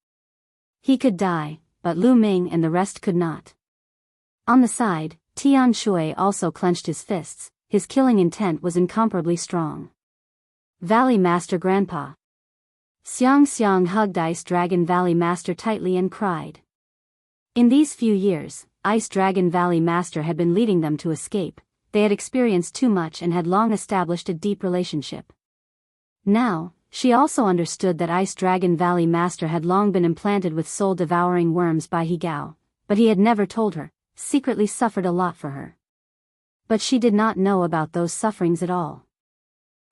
He could die, but Lu Ming and the rest could not. On the side, Tian Shui also clenched his fists, his killing intent was incomparably strong. Valley Master Grandpa. Xiang Xiang hugged Ice Dragon Valley Master tightly and cried. In these few years, Ice Dragon Valley Master had been leading them to escape, they had experienced too much and had long established a deep relationship. Now, she also understood that Ice Dragon Valley Master had long been implanted with soul-devouring worms by He Gao, but he had never told her, secretly suffered a lot for her. But she did not know about those sufferings at all.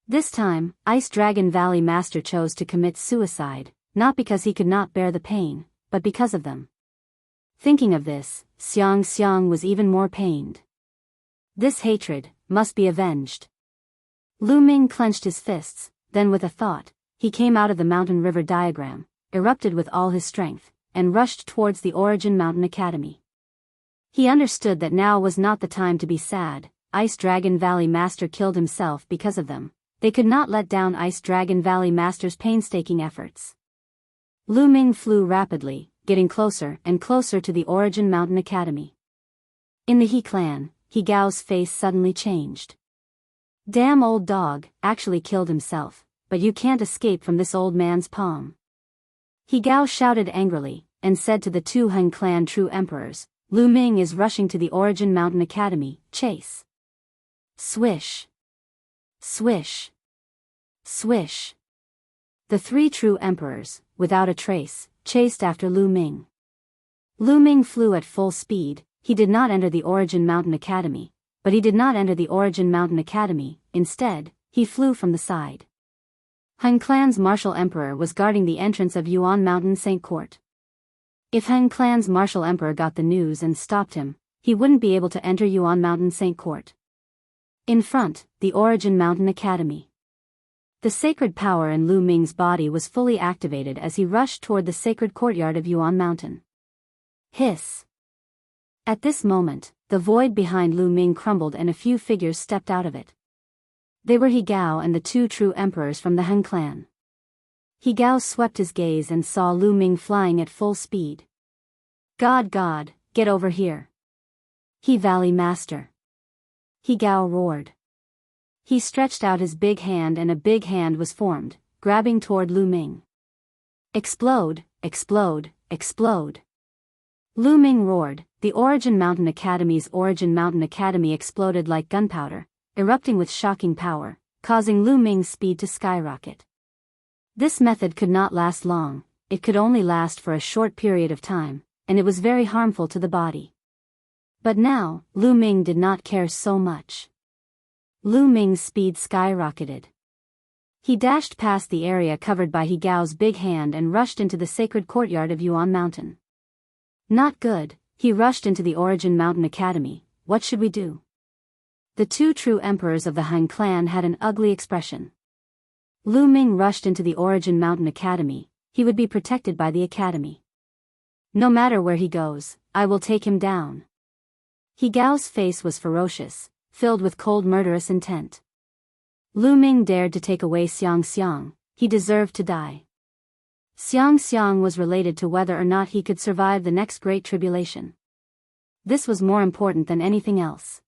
This time, Ice Dragon Valley Master chose to commit suicide, not because he could not bear the pain, but because of them. Thinking of this, Xiang Xiang was even more pained. This hatred must be avenged. Lu Ming clenched his fists, then with a thought, he came out of the mountain river diagram, erupted with all his strength, and rushed towards the Origin Mountain Academy. He understood that now was not the time to be sad. Ice Dragon Valley Master killed himself because of them. They could not let down Ice Dragon Valley Master's painstaking efforts. Lu Ming flew rapidly, getting closer and closer to the Origin Mountain Academy. In the He clan, He Gao's face suddenly changed. Damn old dog, actually killed himself, but you can't escape from this old man's palm. He Gao shouted angrily, and said to the two Han clan true emperors, Lu Ming is rushing to the Origin Mountain Academy, chase. Swish. Swish. Swish. The three true emperors, without a trace, chased after Lu Ming. Lu Ming flew at full speed. He did not enter the Origin Mountain Academy, but he did not enter the Origin Mountain Academy, instead, he flew from the side. Han Clan's martial emperor was guarding the entrance of Yuan Mountain Saint Court. If Han Clan's martial emperor got the news and stopped him, he wouldn't be able to enter Yuan Mountain Saint Court. In front, the Origin Mountain Academy. The sacred power in Lu Ming's body was fully activated as he rushed toward the sacred courtyard of Yuan Mountain. Hiss. At this moment, the void behind Lu Ming crumbled and a few figures stepped out of it. They were He Gao and the two true emperors from the Han clan. He Gao swept his gaze and saw Lu Ming flying at full speed. God, get over here. He Valley Master. He Gao roared. He stretched out his big hand and a big hand was formed, grabbing toward Lu Ming. Explode, explode, explode. Lu Ming roared. The Origin Mountain Academy's Origin Mountain Academy exploded like gunpowder, erupting with shocking power, causing Lu Ming's speed to skyrocket. This method could not last long, it could only last for a short period of time, and it was very harmful to the body. But now, Lu Ming did not care so much. Lu Ming's speed skyrocketed. He dashed past the area covered by He Gao's big hand and rushed into the sacred courtyard of Yuan Mountain. Not good, he rushed into the Origin Mountain Academy. What should we do? The two true emperors of the Han clan had an ugly expression. Lu Ming rushed into the Origin Mountain Academy. He would be protected by the academy. No matter where he goes, I will take him down. He Gao's face was ferocious, filled with cold murderous intent. Lu Ming dared to take away Xiang Xiang. He deserved to die. Xiang Xiang was related to whether or not he could survive the next great tribulation. This was more important than anything else.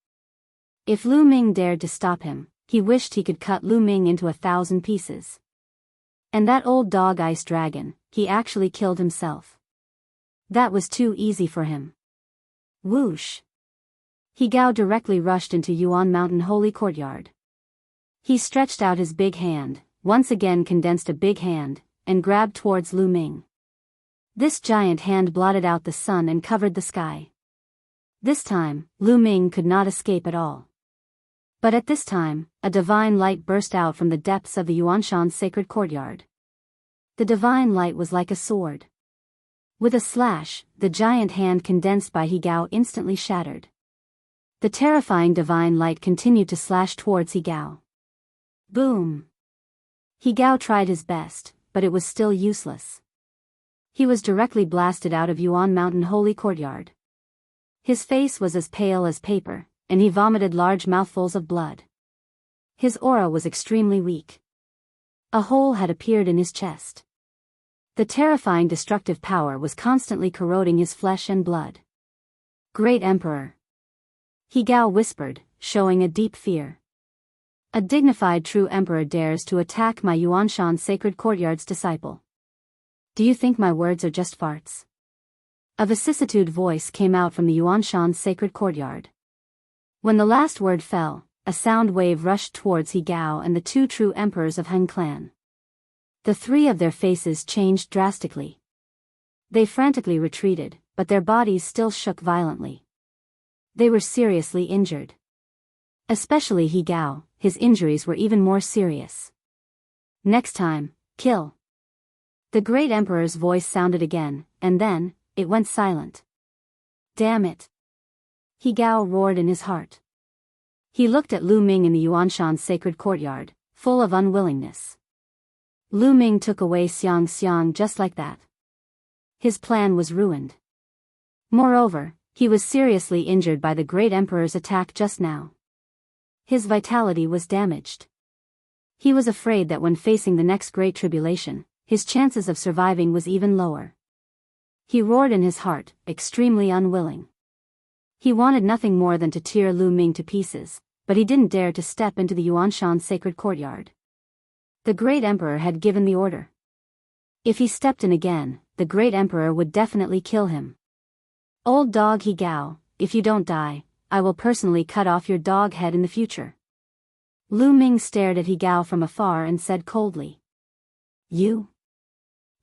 If Lu Ming dared to stop him, he wished he could cut Lu Ming into 1,000 pieces. And that old dog ice dragon, he actually killed himself. That was too easy for him. Whoosh! He Gao directly rushed into Yuan Mountain Holy Courtyard. He stretched out his big hand, once again condensed a big hand, and grabbed towards Lu Ming. This giant hand blotted out the sun and covered the sky. This time, Lu Ming could not escape at all. But at this time, a divine light burst out from the depths of the Yuanshan sacred courtyard. The divine light was like a sword. With a slash, the giant hand condensed by He Gao instantly shattered. The terrifying divine light continued to slash towards He Gao. Boom! He Gao tried his best, but it was still useless. He was directly blasted out of Yuan Mountain Holy Courtyard. His face was as pale as paper, and he vomited large mouthfuls of blood. His aura was extremely weak. A hole had appeared in his chest. The terrifying destructive power was constantly corroding his flesh and blood. Great Emperor! He Gao whispered, showing a deep fear. A dignified true emperor dares to attack my Yuanshan sacred courtyard's disciple. Do you think my words are just farts? A vicissitude voice came out from the Yuanshan sacred courtyard. When the last word fell, a sound wave rushed towards He Gao and the two true emperors of Han clan. The three of their faces changed drastically. They frantically retreated, but their bodies still shook violently. They were seriously injured. Especially He Gao, his injuries were even more serious. Next time, kill. The great emperor's voice sounded again, and then, it went silent. Damn it! He Gao roared in his heart. He looked at Lu Ming in the Yuanshan sacred courtyard, full of unwillingness. Lu Ming took away Xiang Xiang just like that. His plan was ruined. Moreover, he was seriously injured by the great emperor's attack just now. His vitality was damaged. He was afraid that when facing the next great tribulation, his chances of surviving was even lower. He roared in his heart, extremely unwilling. He wanted nothing more than to tear Lu Ming to pieces, but he didn't dare to step into the Yuanshan sacred courtyard. The great emperor had given the order. If he stepped in again, the great emperor would definitely kill him. Old dog He Gao, if you don't die, I will personally cut off your dog head in the future. Lu Ming stared at He Gao from afar and said coldly.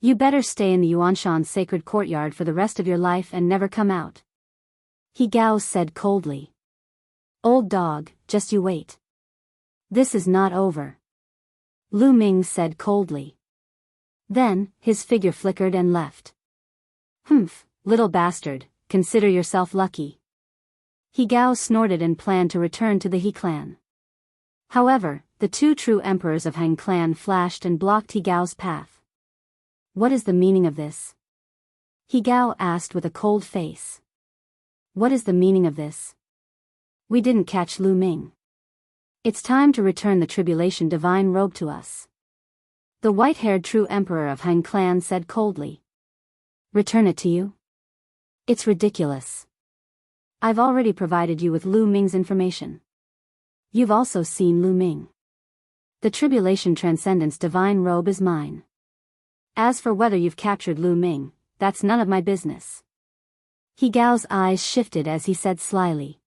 You better stay in the Yuanshan sacred courtyard for the rest of your life and never come out. He Gao said coldly. Old dog, just you wait. This is not over. Lu Ming said coldly. Then, his figure flickered and left. Humph, little bastard, consider yourself lucky. He Gao snorted and planned to return to the He clan. However, the two true emperors of Han clan flashed and blocked He Gao's path. What is the meaning of this? He Gao asked with a cold face. What is the meaning of this? We didn't catch Lu Ming. It's time to return the tribulation divine robe to us. The white-haired true emperor of Han clan said coldly. Return it to you? It's ridiculous. I've already provided you with Lu Ming's information. You've also seen Lu Ming. The tribulation transcendence divine robe is mine. As for whether you've captured Lu Ming, that's none of my business. He Gao's eyes shifted as he said slyly.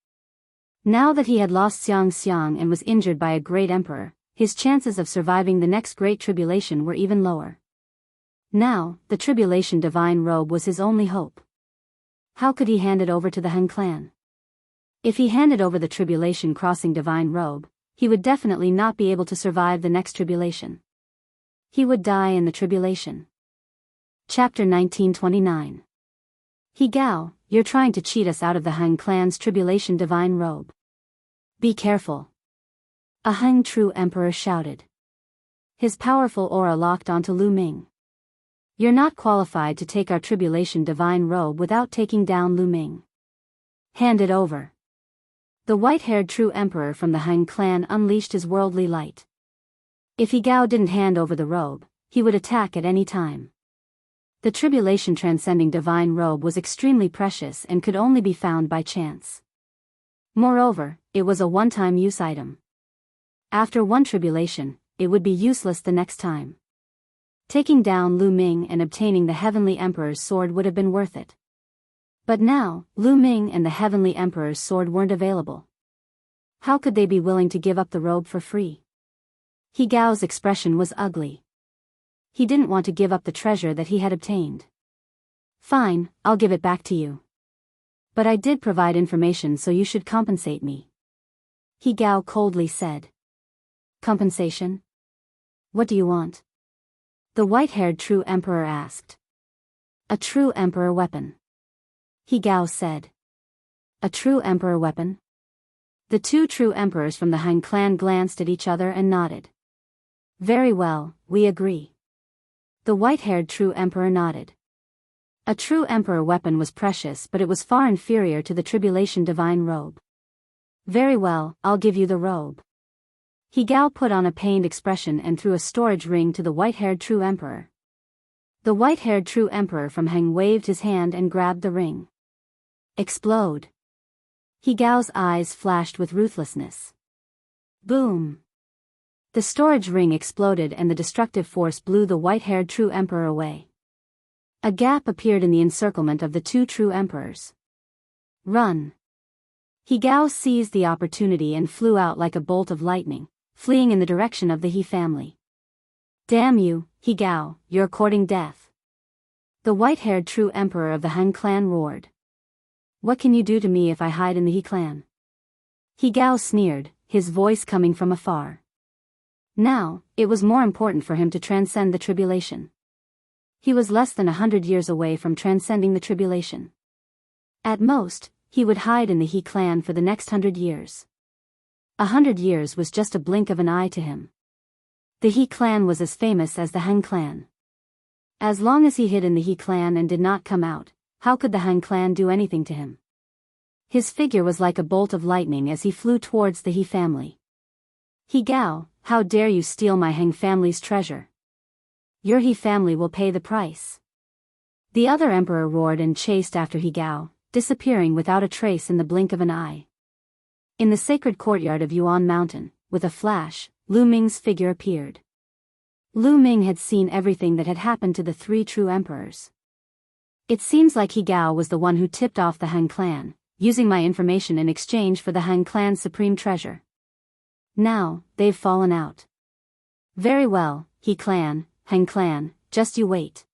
Now that he had lost Xiang Xiang and was injured by a great emperor, his chances of surviving the next great tribulation were even lower. Now, the tribulation divine robe was his only hope. How could he hand it over to the Han clan? If he handed over the tribulation crossing divine robe, he would definitely not be able to survive the next tribulation. He would die in the tribulation. Chapter 1929. He Gao, you're trying to cheat us out of the Han clan's tribulation divine robe. Be careful. A Heng true emperor shouted. His powerful aura locked onto Lu Ming. You're not qualified to take our tribulation divine robe without taking down Lu Ming. Hand it over. The white-haired true emperor from the Heng clan unleashed his worldly light. If He Gao didn't hand over the robe, he would attack at any time. The tribulation transcending divine robe was extremely precious and could only be found by chance. Moreover, it was a one-time use item. After one tribulation, it would be useless the next time. Taking down Lu Ming and obtaining the Heavenly Emperor's sword would have been worth it. But now, Lu Ming and the Heavenly Emperor's sword weren't available. How could they be willing to give up the robe for free? He Gao's expression was ugly. He didn't want to give up the treasure that he had obtained. Fine, I'll give it back to you. But I did provide information, so you should compensate me. He Gao coldly said. Compensation? What do you want? The white-haired true emperor asked. A true emperor weapon. He Gao said. A true emperor weapon? The two true emperors from the Han clan glanced at each other and nodded. Very well, we agree. The white-haired true emperor nodded. A true emperor weapon was precious, but it was far inferior to the tribulation divine robe. Very well, I'll give you the robe. He Gao put on a pained expression and threw a storage ring to the white-haired true emperor. The white-haired true emperor from Heng waved his hand and grabbed the ring. Explode. He Gao's eyes flashed with ruthlessness. Boom. The storage ring exploded and the destructive force blew the white-haired true emperor away. A gap appeared in the encirclement of the two true emperors. Run. He Gao seized the opportunity and flew out like a bolt of lightning, fleeing in the direction of the He family. Damn you, He Gao, you're courting death. The white-haired true emperor of the Han clan roared. What can you do to me if I hide in the He clan? He Gao sneered, his voice coming from afar. Now, it was more important for him to transcend the tribulation. He was less than 100 years away from transcending the tribulation. At most, he would hide in the He clan for the next 100 years. 100 years was just a blink of an eye to him. The He clan was as famous as the Han clan. As long as he hid in the He clan and did not come out, how could the Han clan do anything to him? His figure was like a bolt of lightning as he flew towards the He family. He Gao, how dare you steal my Han family's treasure? Your He family will pay the price. The other emperor roared and chased after He Gao, disappearing without a trace in the blink of an eye. In the sacred courtyard of Yuan Mountain, with a flash, Lu Ming's figure appeared. Lu Ming had seen everything that had happened to the three true emperors. It seems like He Gao was the one who tipped off the Han clan, using my information in exchange for the Han clan's supreme treasure. Now, they've fallen out. Very well, He clan, Han clan, just you wait.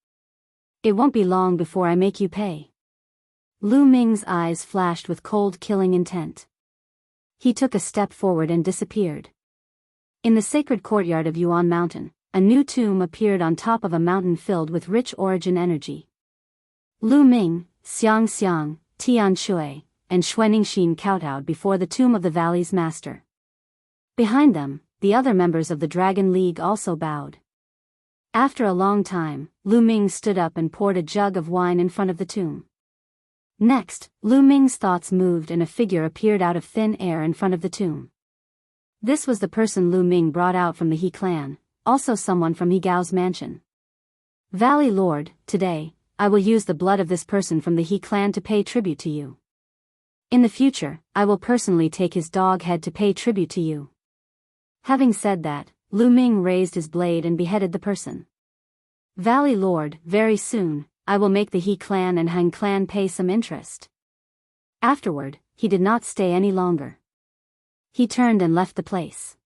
It won't be long before I make you pay. Lu Ming's eyes flashed with cold killing intent. He took a step forward and disappeared. In the sacred courtyard of Yuan Mountain, a new tomb appeared on top of a mountain filled with rich origin energy. Lu Ming, Xiang Xiang, Tian Shui, and Xuaningxin kowtowed before the tomb of the valley's master. Behind them, the other members of the Dragon League also bowed. After a long time, Lu Ming stood up and poured a jug of wine in front of the tomb. Next, Lu Ming's thoughts moved and a figure appeared out of thin air in front of the tomb. This was the person Lu Ming brought out from the He clan, also someone from He Gao's mansion. Valley Lord, today, I will use the blood of this person from the He clan to pay tribute to you. In the future, I will personally take his dog head to pay tribute to you. Having said that, Lu Ming raised his blade and beheaded the person. Valley Lord, very soon, I will make the He clan and Han clan pay some interest. Afterward, he did not stay any longer. He turned and left the place.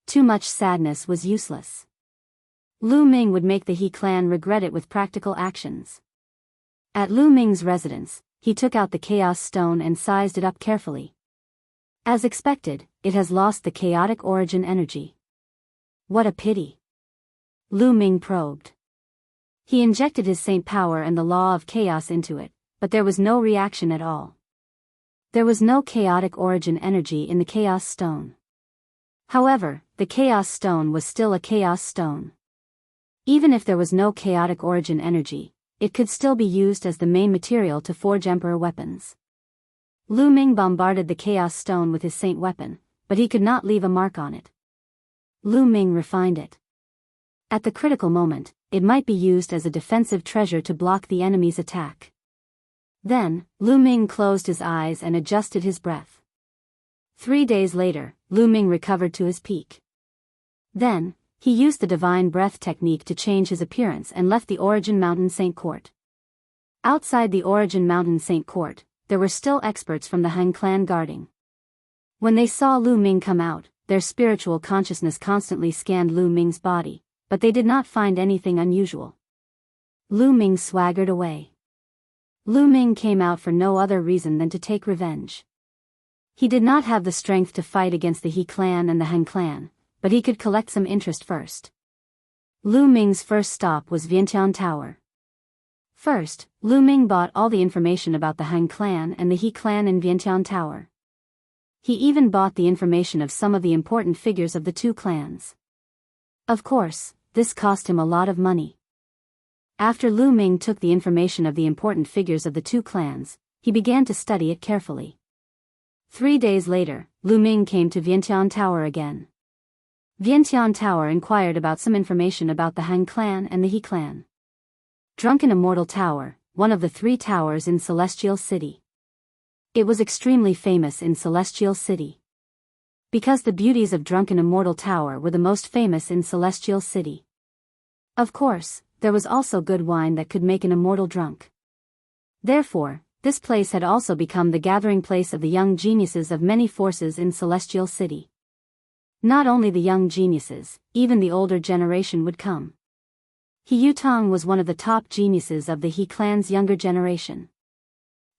Too much sadness was useless. Lu Ming would make the He clan regret it with practical actions. At Lu Ming's residence, he took out the Chaos Stone and sized it up carefully. As expected, it has lost the chaotic origin energy. What a pity. Lu Ming probed. He injected his saint power and the law of chaos into it, but there was no reaction at all. There was no chaotic origin energy in the Chaos Stone. However, the Chaos Stone was still a Chaos Stone. Even if there was no chaotic origin energy, it could still be used as the main material to forge Emperor weapons. Lu Ming bombarded the Chaos Stone with his Saint weapon, but he could not leave a mark on it. Lu Ming refined it. At the critical moment, it might be used as a defensive treasure to block the enemy's attack. Then, Lu Ming closed his eyes and adjusted his breath. 3 days later, Lu Ming recovered to his peak. Then, he used the divine breath technique to change his appearance and left the Origin Mountain Saint Court. Outside the Origin Mountain Saint Court, there were still experts from the Han clan guarding. When they saw Lu Ming come out, their spiritual consciousness constantly scanned Lu Ming's body, but they did not find anything unusual. Lu Ming swaggered away. Lu Ming came out for no other reason than to take revenge. He did not have the strength to fight against the He clan and the Han clan, but he could collect some interest first. Lu Ming's first stop was Vientiane Tower. First, Lu Ming bought all the information about the Han clan and the He clan in Vientiane Tower. He even bought the information of some of the important figures of the two clans. Of course, this cost him a lot of money. After Lu Ming took the information of the important figures of the two clans, he began to study it carefully. 3 days later, Lu Ming came to Vientiane Tower again. Vientiane Tower inquired about some information about the Han clan and the He clan. Drunken Immortal Tower, one of the 3 towers in Celestial City. It was extremely famous in Celestial City. Because the beauties of Drunken Immortal Tower were the most famous in Celestial City. Of course, there was also good wine that could make an immortal drunk. Therefore, this place had also become the gathering place of the young geniuses of many forces in Celestial City. Not only the young geniuses, even the older generation would come. He Yutong was one of the top geniuses of the He clan's younger generation.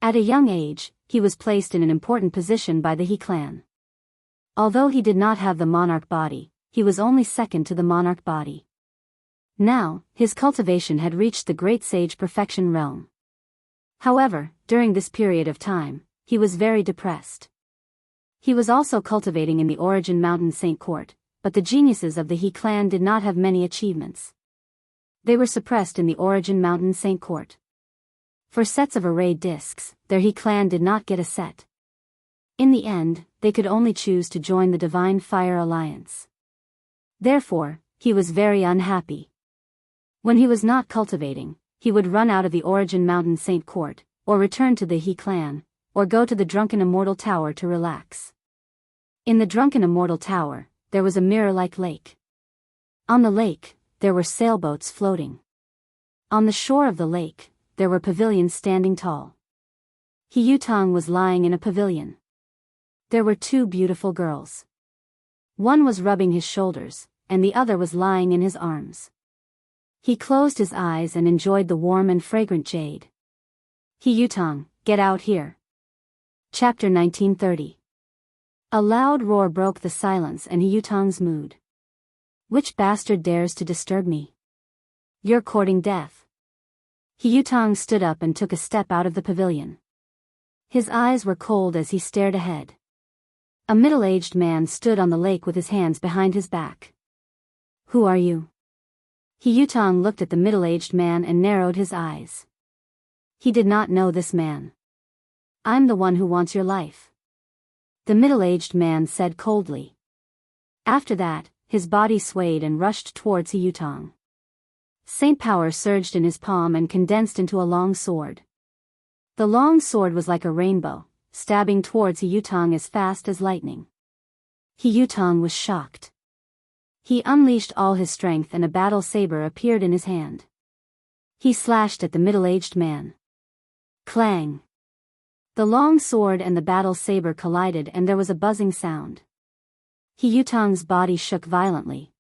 At a young age, he was placed in an important position by the He clan. Although he did not have the monarch body, he was only second to the monarch body. Now, his cultivation had reached the great sage perfection realm. However, during this period of time, he was very depressed. He was also cultivating in the Origin Mountain Saint Court, but the geniuses of the He clan did not have many achievements. They were suppressed in the Origin Mountain Saint Court. For sets of arrayed discs, their He clan did not get a set. In the end, they could only choose to join the Divine Fire Alliance. Therefore, he was very unhappy. When he was not cultivating, he would run out of the Origin Mountain Saint Court, or return to the He clan, or go to the Drunken Immortal Tower to relax. In the Drunken Immortal Tower, there was a mirror-like lake. On the lake, there were sailboats floating. On the shore of the lake, there were pavilions standing tall. He Yutong was lying in a pavilion. There were 2 beautiful girls. One was rubbing his shoulders, and the other was lying in his arms. He closed his eyes and enjoyed the warm and fragrant jade. He Yutong, get out here. Chapter 1930. A loud roar broke the silence and He Yutong's mood. Which bastard dares to disturb me? You're courting death. He Yutong stood up and took a step out of the pavilion. His eyes were cold as he stared ahead. A middle-aged man stood on the lake with his hands behind his back. Who are you? He Yutong looked at the middle-aged man and narrowed his eyes. He did not know this man. I'm the one who wants your life. The middle-aged man said coldly. After that, his body swayed and rushed towards He Yutong. Saint power surged in his palm and condensed into a long sword. The long sword was like a rainbow, stabbing towards He Yutong as fast as lightning. He Yutong was shocked. He unleashed all his strength and a battle saber appeared in his hand. He slashed at the middle-aged man. Clang! The long sword and the battle saber collided and there was a buzzing sound. He Yutong's body shook violently.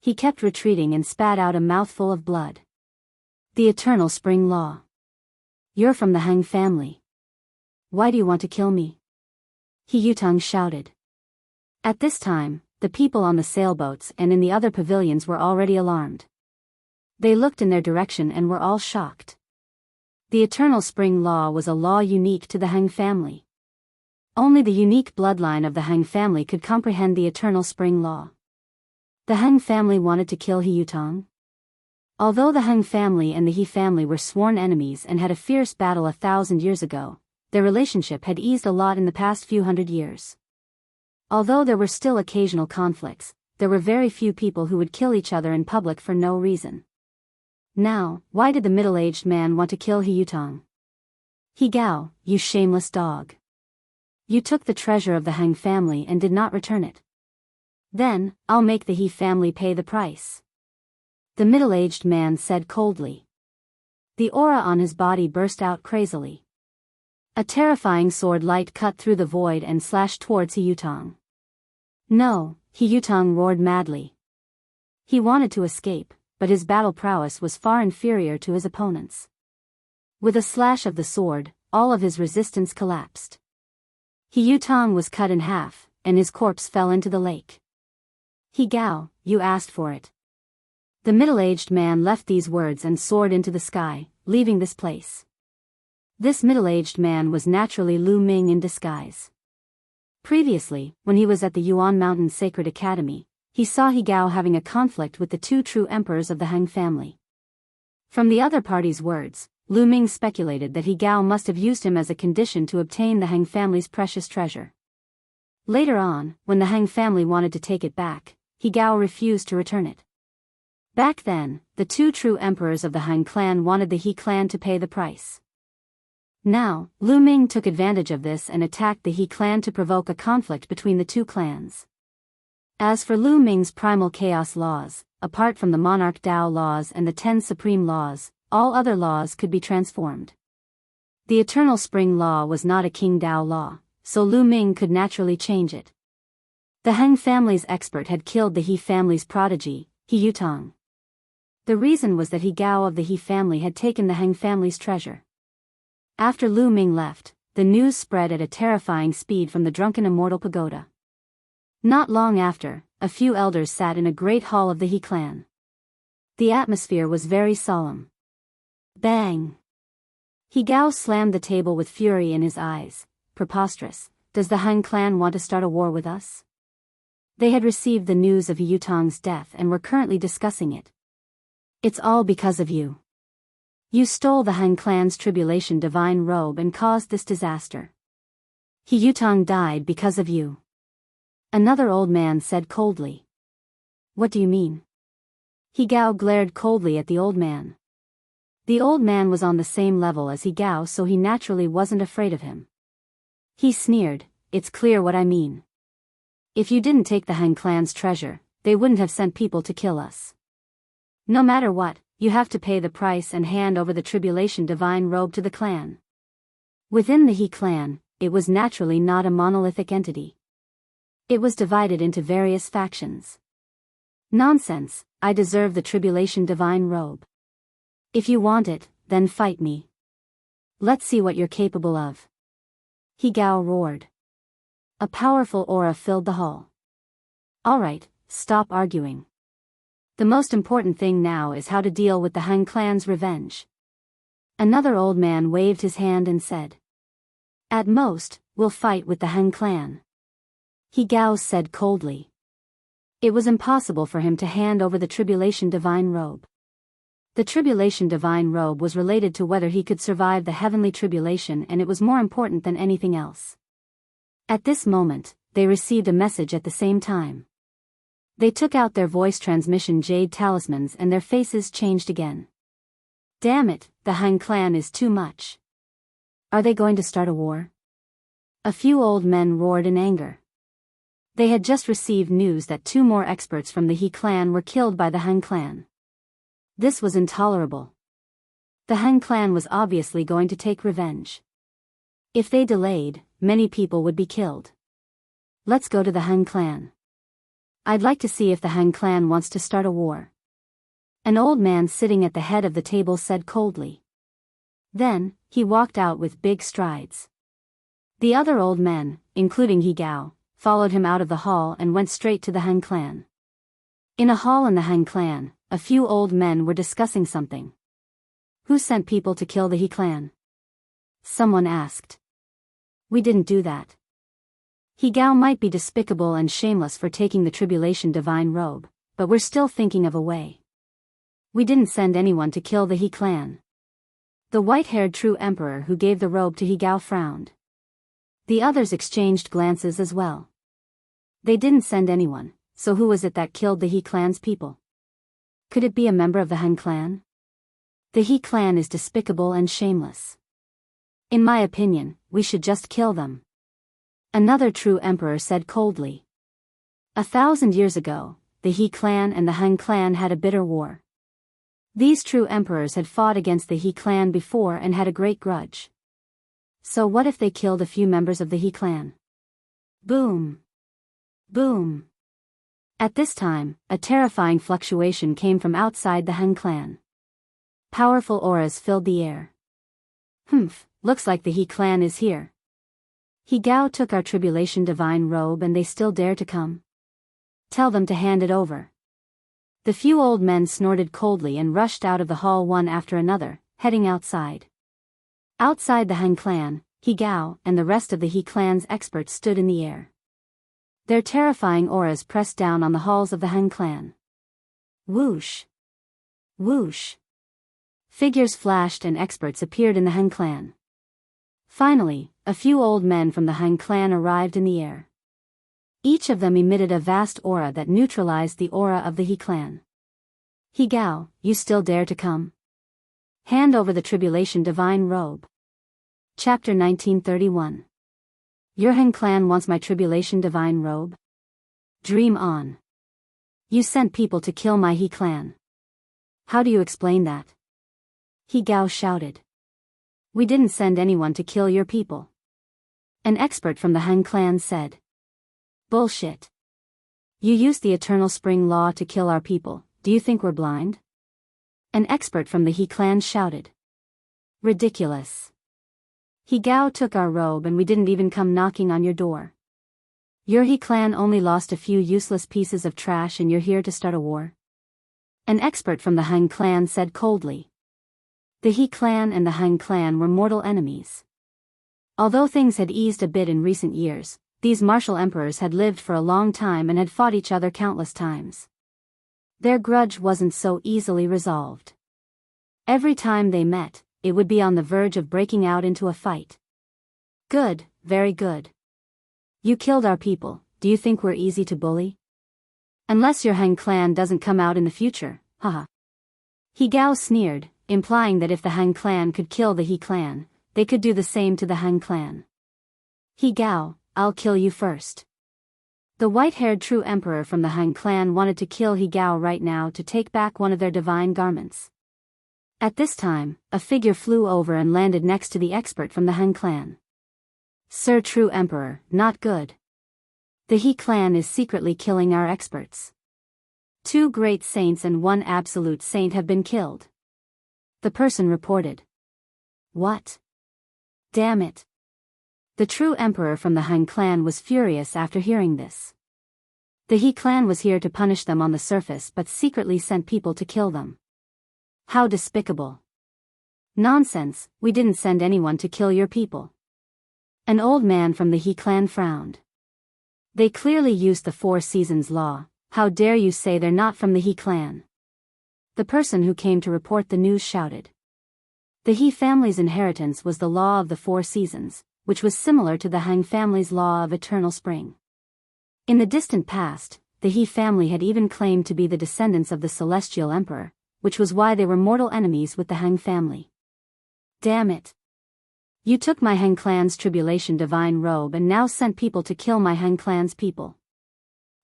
He kept retreating and spat out a mouthful of blood. The Eternal Spring Law. You're from the Han family. Why do you want to kill me? He Yutong shouted. At this time, the people on the sailboats and in the other pavilions were already alarmed. They looked in their direction and were all shocked. The Eternal Spring Law was a law unique to the Han family. Only the unique bloodline of the Han family could comprehend the eternal spring law. The Han family wanted to kill He Yutong. Although the Han family and the He family were sworn enemies and had a fierce battle 1,000 years ago, their relationship had eased a lot in the past few hundred years. Although there were still occasional conflicts, there were very few people who would kill each other in public for no reason. Now, why did the middle-aged man want to kill He Yutong? He Gao, you shameless dog. You took the treasure of the Han family and did not return it. Then, I'll make the He family pay the price. The middle-aged man said coldly. The aura on his body burst out crazily. A terrifying sword light cut through the void and slashed towards He Yutong. No, He Yutong roared madly. He wanted to escape, but his battle prowess was far inferior to his opponent's. With a slash of the sword, all of his resistance collapsed. He Yutong was cut in half, and his corpse fell into the lake. He Gao, you asked for it. The middle-aged man left these words and soared into the sky, leaving this place. This middle-aged man was naturally Lu Ming in disguise. Previously, when he was at the Yuan Mountain Sacred Academy, he saw He Gao having a conflict with the two true emperors of the Han family. From the other party's words, Lu Ming speculated that He Gao must have used him as a condition to obtain the Han family's precious treasure. Later on, when the Han family wanted to take it back, He Gao refused to return it. Back then, the two true emperors of the Han clan wanted the He clan to pay the price. Now, Lu Ming took advantage of this and attacked the He clan to provoke a conflict between the two clans. As for Lu Ming's primal chaos laws, apart from the monarch Dao laws and the 10 supreme laws, all other laws could be transformed. The eternal spring law was not a King Dao law, so Lu Ming could naturally change it. The Han family's expert had killed the He family's prodigy, He Yutong. The reason was that He Gao of the He family had taken the Han family's treasure. After Lu Ming left, the news spread at a terrifying speed from the drunken immortal pagoda. Not long after, a few elders sat in a great hall of the He clan. The atmosphere was very solemn. Bang! He Gao slammed the table with fury in his eyes. Preposterous, does the Han clan want to start a war with us? They had received the news of He Yutong's death and were currently discussing it. It's all because of you. You stole the Han clan's tribulation divine robe and caused this disaster. He Yutong died because of you. Another old man said coldly. What do you mean? He Gao glared coldly at the old man. The old man was on the same level as He Gao, so he naturally wasn't afraid of him. He sneered, it's clear what I mean. If you didn't take the Han clan's treasure, they wouldn't have sent people to kill us. No matter what, you have to pay the price and hand over the tribulation divine robe to the clan. Within the He clan, it was naturally not a monolithic entity. It was divided into various factions. Nonsense, I deserve the tribulation divine robe. If you want it, then fight me. Let's see what you're capable of. He Gao roared. A powerful aura filled the hall. Alright, stop arguing. The most important thing now is how to deal with the Han clan's revenge. Another old man waved his hand and said. At most, we'll fight with the Han clan. He Gao said coldly. It was impossible for him to hand over the tribulation divine robe. The tribulation divine robe was related to whether he could survive the heavenly tribulation, and it was more important than anything else. At this moment, they received a message at the same time. They took out their voice transmission jade talismans and their faces changed again. Damn it, the Han clan is too much. Are they going to start a war? A few old men roared in anger. They had just received news that 2 more experts from the He clan were killed by the Han clan. This was intolerable. The Han clan was obviously going to take revenge. If they delayed, many people would be killed. Let's go to the Han clan. I'd like to see if the Han clan wants to start a war. An old man sitting at the head of the table said coldly. Then, he walked out with big strides. The other old men, including He Gao, followed him out of the hall and went straight to the Han clan. In a hall in the Han clan, a few old men were discussing something. Who sent people to kill the He clan? Someone asked. We didn't do that. He Gao might be despicable and shameless for taking the tribulation divine robe, but we're still thinking of a way. We didn't send anyone to kill the He clan. The white-haired true emperor who gave the robe to He Gao frowned. The others exchanged glances as well. They didn't send anyone, so who was it that killed the He clan's people? Could it be a member of the Han clan? The He clan is despicable and shameless. In my opinion, we should just kill them. Another true emperor said coldly. 1,000 years ago, the He clan and the Han clan had a bitter war. These true emperors had fought against the He clan before and had a great grudge. So what if they killed a few members of the He clan? Boom! Boom! At this time, a terrifying fluctuation came from outside the Han clan. Powerful auras filled the air. Looks like the He clan is here. He Gao took our tribulation divine robe and they still dare to come? Tell them to hand it over. The few old men snorted coldly and rushed out of the hall one after another, heading outside. Outside the Han clan, He Gao and the rest of the He clan's experts stood in the air. Their terrifying auras pressed down on the halls of the Han clan. Whoosh! Whoosh! Figures flashed and experts appeared in the Han clan. Finally, a few old men from the Han clan arrived in the air. Each of them emitted a vast aura that neutralized the aura of the He clan. He Gao, you still dare to come? Hand over the tribulation divine robe. Chapter 1931. Your Han clan wants my tribulation divine robe? Dream on. You sent people to kill my He clan. How do you explain that? He Gao shouted. We didn't send anyone to kill your people. An expert from the Han clan said. Bullshit. You used the eternal spring law to kill our people, do you think we're blind? An expert from the He clan shouted. Ridiculous. He Gao took our robe and we didn't even come knocking on your door. Your He clan only lost a few useless pieces of trash and you're here to start a war? An expert from the Han clan said coldly. The He clan and the Han clan were mortal enemies. Although things had eased a bit in recent years, these martial emperors had lived for a long time and had fought each other countless times. Their grudge wasn't so easily resolved. Every time they met, it would be on the verge of breaking out into a fight. Good, very good. You killed our people, do you think we're easy to bully? Unless your Han clan doesn't come out in the future, haha. He Gao sneered, implying that if the Han clan could kill the He clan, they could do the same to the Han clan. He Gao, I'll kill you first. The white-haired true emperor from the Han clan wanted to kill He Gao right now to take back one of their divine garments. At this time, a figure flew over and landed next to the expert from the Han clan. Sir True Emperor, not good. The He clan is secretly killing our experts. 2 great saints and 1 absolute saint have been killed. The person reported. What? Damn it. The true emperor from the Han clan was furious after hearing this. The He clan was here to punish them on the surface but secretly sent people to kill them. How despicable. Nonsense, we didn't send anyone to kill your people. An old man from the He clan frowned. They clearly used the 4 seasons law, how dare you say they're not from the He clan? The person who came to report the news shouted. The He family's inheritance was the law of the 4 seasons, which was similar to the Han family's law of eternal spring. In the distant past, the He family had even claimed to be the descendants of the celestial emperor, which was why they were mortal enemies with the Han family. Damn it. You took my Han clan's tribulation divine robe and now sent people to kill my Han clan's people.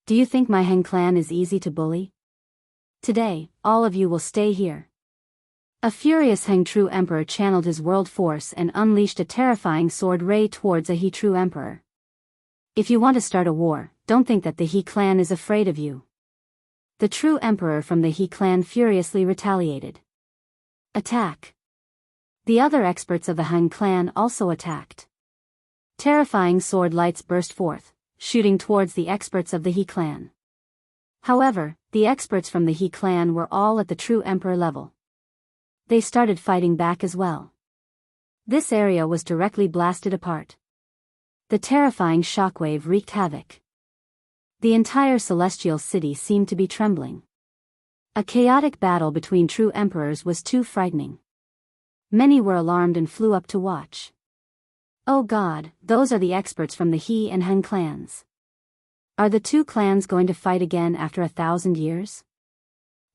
Do you think my Han clan is easy to bully? Today, all of you will stay here. A furious Han true emperor channeled his world force and unleashed a terrifying sword ray towards a He true emperor. If you want to start a war, don't think that the He clan is afraid of you. The true emperor from the He clan furiously retaliated. Attack. The other experts of the Han clan also attacked. Terrifying sword lights burst forth, shooting towards the experts of the He clan. However, the experts from the He clan were all at the true emperor level. They started fighting back as well. This area was directly blasted apart. The terrifying shockwave wreaked havoc. The entire celestial city seemed to be trembling. A chaotic battle between true emperors was too frightening. Many were alarmed and flew up to watch. Oh God, those are the experts from the He and Heng clans. Are the two clans going to fight again after 1,000 years?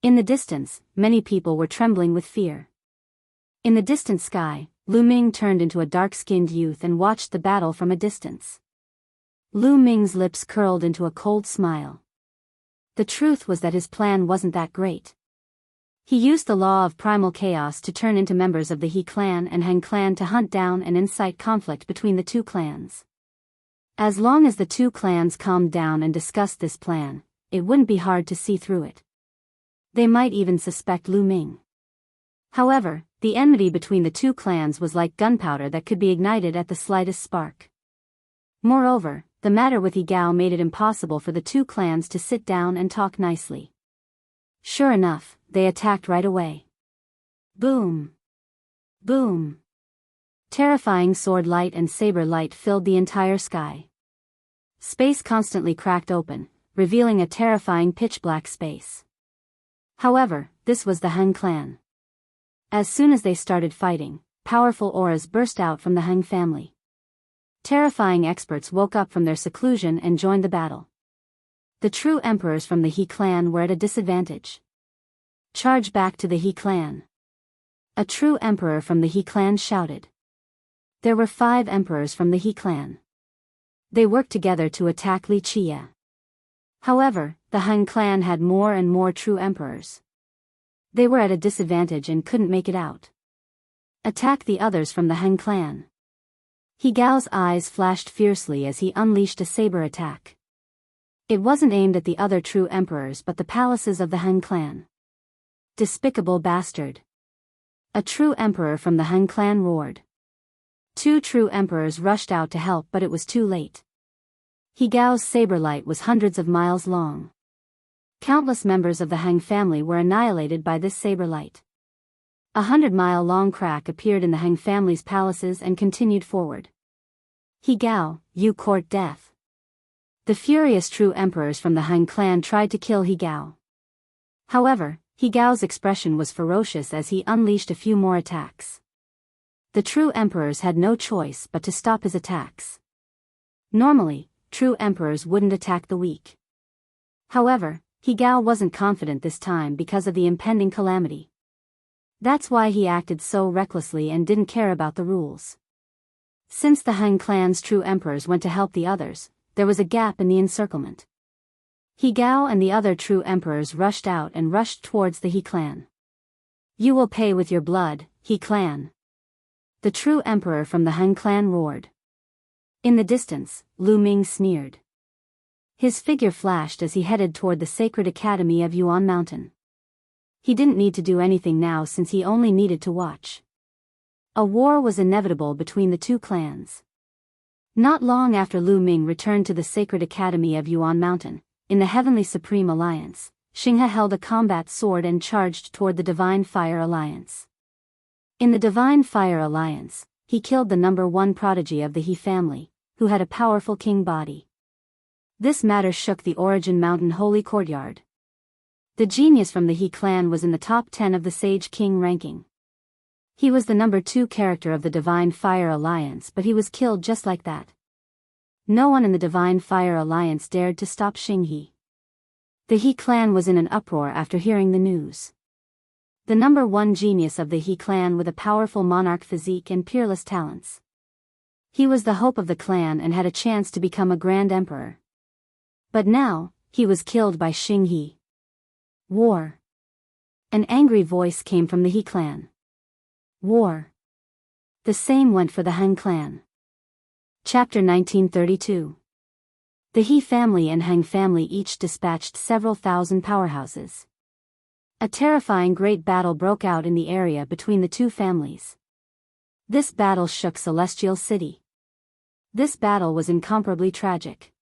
In the distance, many people were trembling with fear. In the distant sky, Lu Ming turned into a dark-skinned youth and watched the battle from a distance. Lu Ming's lips curled into a cold smile. The truth was that his plan wasn't that great. He used the law of primal chaos to turn into members of the He clan and Heng clan to hunt down and incite conflict between the two clans. As long as the two clans calmed down and discussed this plan, it wouldn't be hard to see through it. They might even suspect Lu Ming. However, the enmity between the two clans was like gunpowder that could be ignited at the slightest spark. Moreover, the matter with He Gao made it impossible for the two clans to sit down and talk nicely. Sure enough, they attacked right away. Boom! Boom! Terrifying sword light and saber light filled the entire sky. Space constantly cracked open, revealing a terrifying pitch-black space. However, this was the Heng clan. As soon as they started fighting, powerful auras burst out from the Heng family. Terrifying experts woke up from their seclusion and joined the battle. The true emperors from the He clan were at a disadvantage. Charge back to the He clan! A true emperor from the He clan shouted. There were 5 emperors from the He clan. They worked together to attack Li Chia. However, the Heng clan had more and more true emperors. They were at a disadvantage and couldn't make it out. Attack the others from the Heng clan! He Gao's eyes flashed fiercely as he unleashed a saber attack. It wasn't aimed at the other true emperors but the palaces of the Heng clan. Despicable bastard! A true emperor from the Heng clan roared. 2 true emperors rushed out to help but it was too late. He Gao's saber light was hundreds of miles long. Countless members of the Heng family were annihilated by this saber light. 100-mile-long crack appeared in the Heng family's palaces and continued forward. He Gao, you court death. The furious true emperors from the Heng clan tried to kill He Gao. However, He Gao's expression was ferocious as he unleashed a few more attacks. The true emperors had no choice but to stop his attacks. Normally, true emperors wouldn't attack the weak. However, He Gao wasn't confident this time because of the impending calamity. That's why he acted so recklessly and didn't care about the rules. Since the Heng clan's true emperors went to help the others, there was a gap in the encirclement. He Gao and the other true emperors rushed out and rushed towards the He clan. You will pay with your blood, He clan! The true emperor from the Heng clan roared. In the distance, Lu Ming sneered. His figure flashed as he headed toward the sacred academy of Yuan Mountain. He didn't need to do anything now since he only needed to watch. A war was inevitable between the two clans. Not long after Lu Ming returned to the sacred academy of Yuan Mountain, in the Heavenly Supreme Alliance, Xinghe held a combat sword and charged toward the Divine Fire Alliance. In the Divine Fire Alliance, he killed the #1 prodigy of the He family, who had a powerful king body. This matter shook the Origin Mountain Holy Courtyard. The genius from the He clan was in the top 10 of the Sage King ranking. He was the #2 character of the Divine Fire Alliance but he was killed just like that. No one in the Divine Fire Alliance dared to stop Xinghe. The He clan was in an uproar after hearing the news. The #1 genius of the He clan with a powerful monarch physique and peerless talents. He was the hope of the clan and had a chance to become a grand emperor. But now, he was killed by Xinghe. War. An angry voice came from the He clan. War. The same went for the Heng clan. Chapter 1932. The He family and Heng family each dispatched several thousand powerhouses. A terrifying great battle broke out in the area between the two families. This battle shook Celestial City. This battle was incomparably tragic.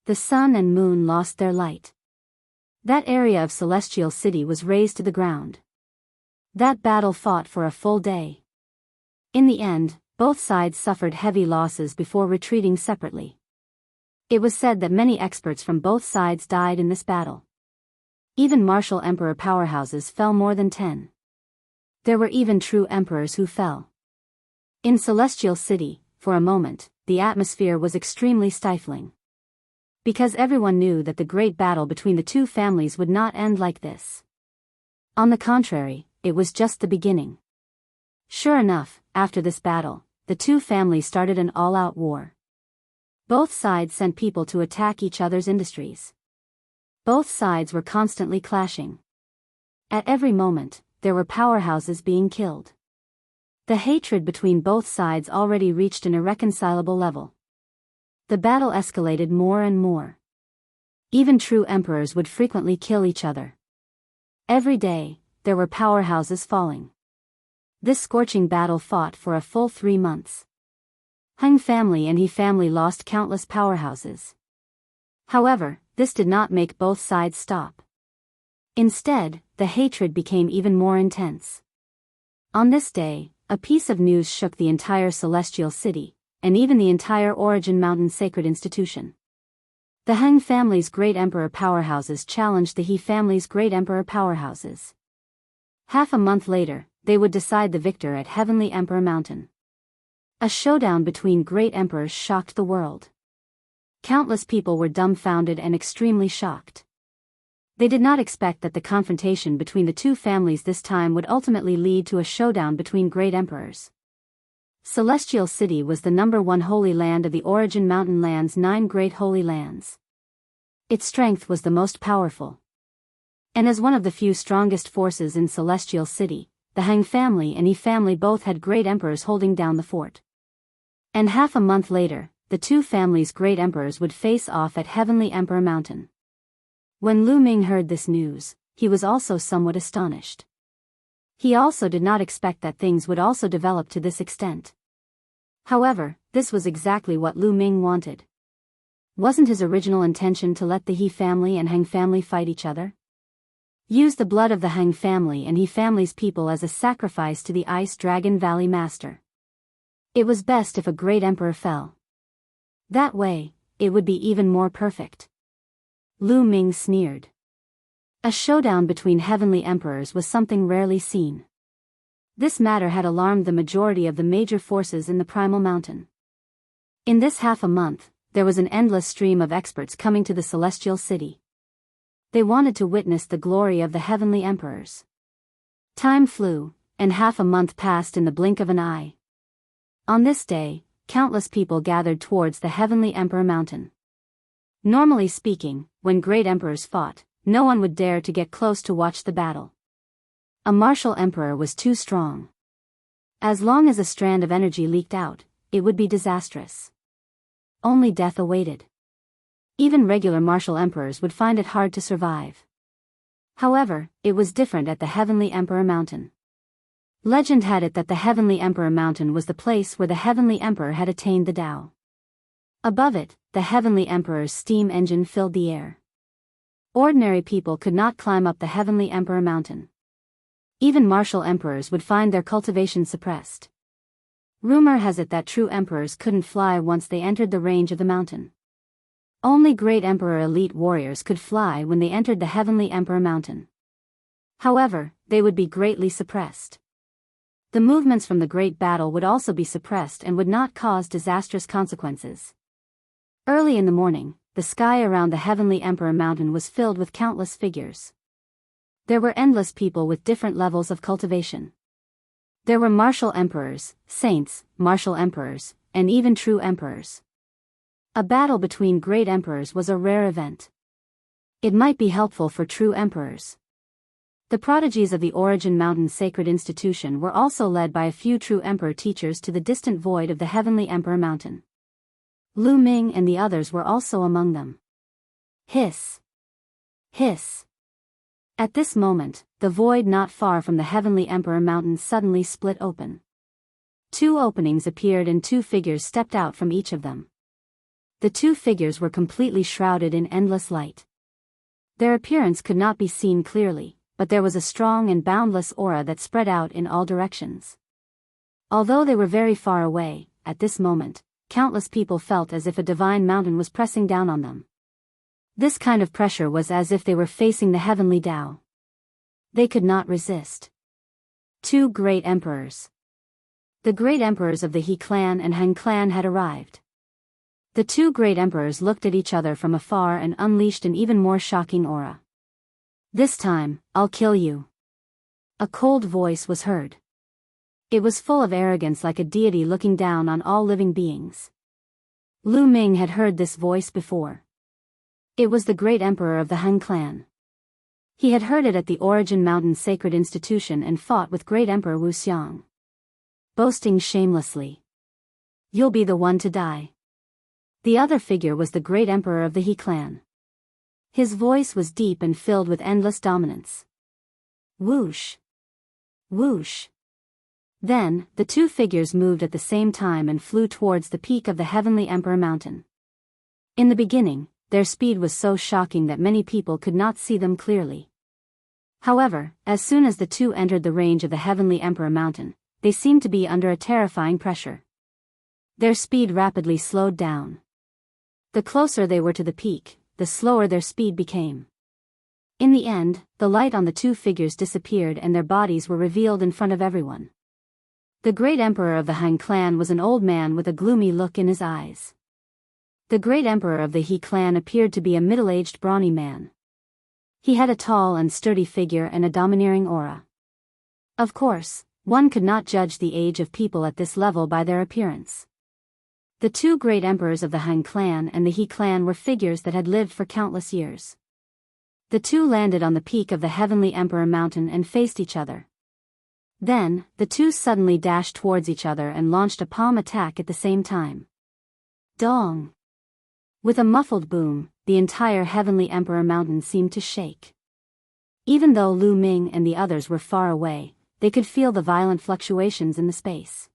The sun and moon lost their light. That area of Celestial City was razed to the ground. That battle fought for a full day. In the end, both sides suffered heavy losses before retreating separately. It was said that many experts from both sides died in this battle. Even martial emperor powerhouses fell more than 10. There were even true emperors who fell. In Celestial City, for a moment, the atmosphere was extremely stifling. Because everyone knew that the great battle between the two families would not end like this. On the contrary, it was just the beginning. Sure enough, after this battle, the two families started an all-out war. Both sides sent people to attack each other's industries. Both sides were constantly clashing. At every moment, there were powerhouses being killed. The hatred between both sides already reached an irreconcilable level. The battle escalated more and more. Even true emperors would frequently kill each other. Every day, there were powerhouses falling. This scorching battle fought for a full 3 months. Hung family and He family lost countless powerhouses. However, this did not make both sides stop. Instead, the hatred became even more intense. On this day, a piece of news shook the entire Celestial City, and even the entire Origin Mountain Sacred Institution. The Hung family's great emperor powerhouses challenged the He family's great emperor powerhouses. Half a month later, they would decide the victor at Heavenly Emperor Mountain. A showdown between great emperors shocked the world. Countless people were dumbfounded and extremely shocked. They did not expect that the confrontation between the two families this time would ultimately lead to a showdown between great emperors. Celestial City was the #1 holy land of the Origin Mountain Land's 9 great holy lands. Its strength was the most powerful. And as one of the few strongest forces in Celestial City, the Hang family and He family both had great emperors holding down the fort. And half a month later, the two families' great emperors would face off at Heavenly Emperor Mountain. When Lu Ming heard this news, he was also somewhat astonished. He also did not expect that things would also develop to this extent. However, this was exactly what Lu Ming wanted. Wasn't his original intention to let the He family and Hang family fight each other? Use the blood of the Hang family and He family's people as a sacrifice to the Ice Dragon Valley Master. It was best if a great emperor fell. That way, it would be even more perfect. Lu Ming sneered. A showdown between heavenly emperors was something rarely seen. This matter had alarmed the majority of the major forces in the Primal Mountain. In this half a month, there was an endless stream of experts coming to the Celestial City. They wanted to witness the glory of the heavenly emperors. Time flew, and half a month passed in the blink of an eye. On this day, countless people gathered towards the Heavenly Emperor Mountain. Normally speaking, when great emperors fought, no one would dare to get close to watch the battle. A martial emperor was too strong. As long as a strand of energy leaked out, it would be disastrous. Only death awaited. Even regular martial emperors would find it hard to survive. However, it was different at the Heavenly Emperor Mountain. Legend had it that the Heavenly Emperor Mountain was the place where the Heavenly Emperor had attained the Tao. Above it, the Heavenly Emperor's steam engine filled the air. Ordinary people could not climb up the Heavenly Emperor Mountain. Even martial emperors would find their cultivation suppressed. Rumor has it that true emperors couldn't fly once they entered the range of the mountain. Only great emperor elite warriors could fly when they entered the Heavenly Emperor Mountain. However, they would be greatly suppressed. The movements from the great battle would also be suppressed and would not cause disastrous consequences. Early in the morning, the sky around the Heavenly Emperor Mountain was filled with countless figures. There were endless people with different levels of cultivation. There were martial emperors, saints, martial emperors, and even true emperors. A battle between great emperors was a rare event. It might be helpful for true emperors. The prodigies of the Origin Mountain Sacred Institution were also led by a few true emperor teachers to the distant void of the Heavenly Emperor Mountain. Lu Ming and the others were also among them. Hiss! Hiss! At this moment, the void not far from the Heavenly Emperor Mountain suddenly split open. 2 openings appeared and 2 figures stepped out from each of them. The 2 figures were completely shrouded in endless light. Their appearance could not be seen clearly, but there was a strong and boundless aura that spread out in all directions. Although they were very far away, at this moment, countless people felt as if a divine mountain was pressing down on them. This kind of pressure was as if they were facing the heavenly Tao. They could not resist. Two great emperors. The great emperors of the He clan and Han clan had arrived. The two great emperors looked at each other from afar and unleashed an even more shocking aura. "This time, I'll kill you." A cold voice was heard. It was full of arrogance, like a deity looking down on all living beings. Lu Ming had heard this voice before. It was the great emperor of the Han clan. He had heard it at the Origin Mountain Sacred Institution and fought with great Emperor Wu Xiang. Boasting shamelessly. "You'll be the one to die." The other figure was the great emperor of the He clan. His voice was deep and filled with endless dominance. Whoosh! Whoosh! Then, the two figures moved at the same time and flew towards the peak of the Heavenly Emperor Mountain. In the beginning, their speed was so shocking that many people could not see them clearly. However, as soon as the two entered the range of the Heavenly Emperor Mountain, they seemed to be under a terrifying pressure. Their speed rapidly slowed down. The closer they were to the peak, the slower their speed became. In the end, the light on the two figures disappeared and their bodies were revealed in front of everyone. The great emperor of the Han clan was an old man with a gloomy look in his eyes. The great emperor of the He clan appeared to be a middle-aged brawny man. He had a tall and sturdy figure and a domineering aura. Of course, one could not judge the age of people at this level by their appearance. The two great emperors of the Han clan and the He clan were figures that had lived for countless years. The two landed on the peak of the Heavenly Emperor Mountain and faced each other. Then, the two suddenly dashed towards each other and launched a palm attack at the same time. Dong! With a muffled boom, the entire Heavenly Emperor Mountain seemed to shake. Even though Lu Ming and the others were far away, they could feel the violent fluctuations in the space.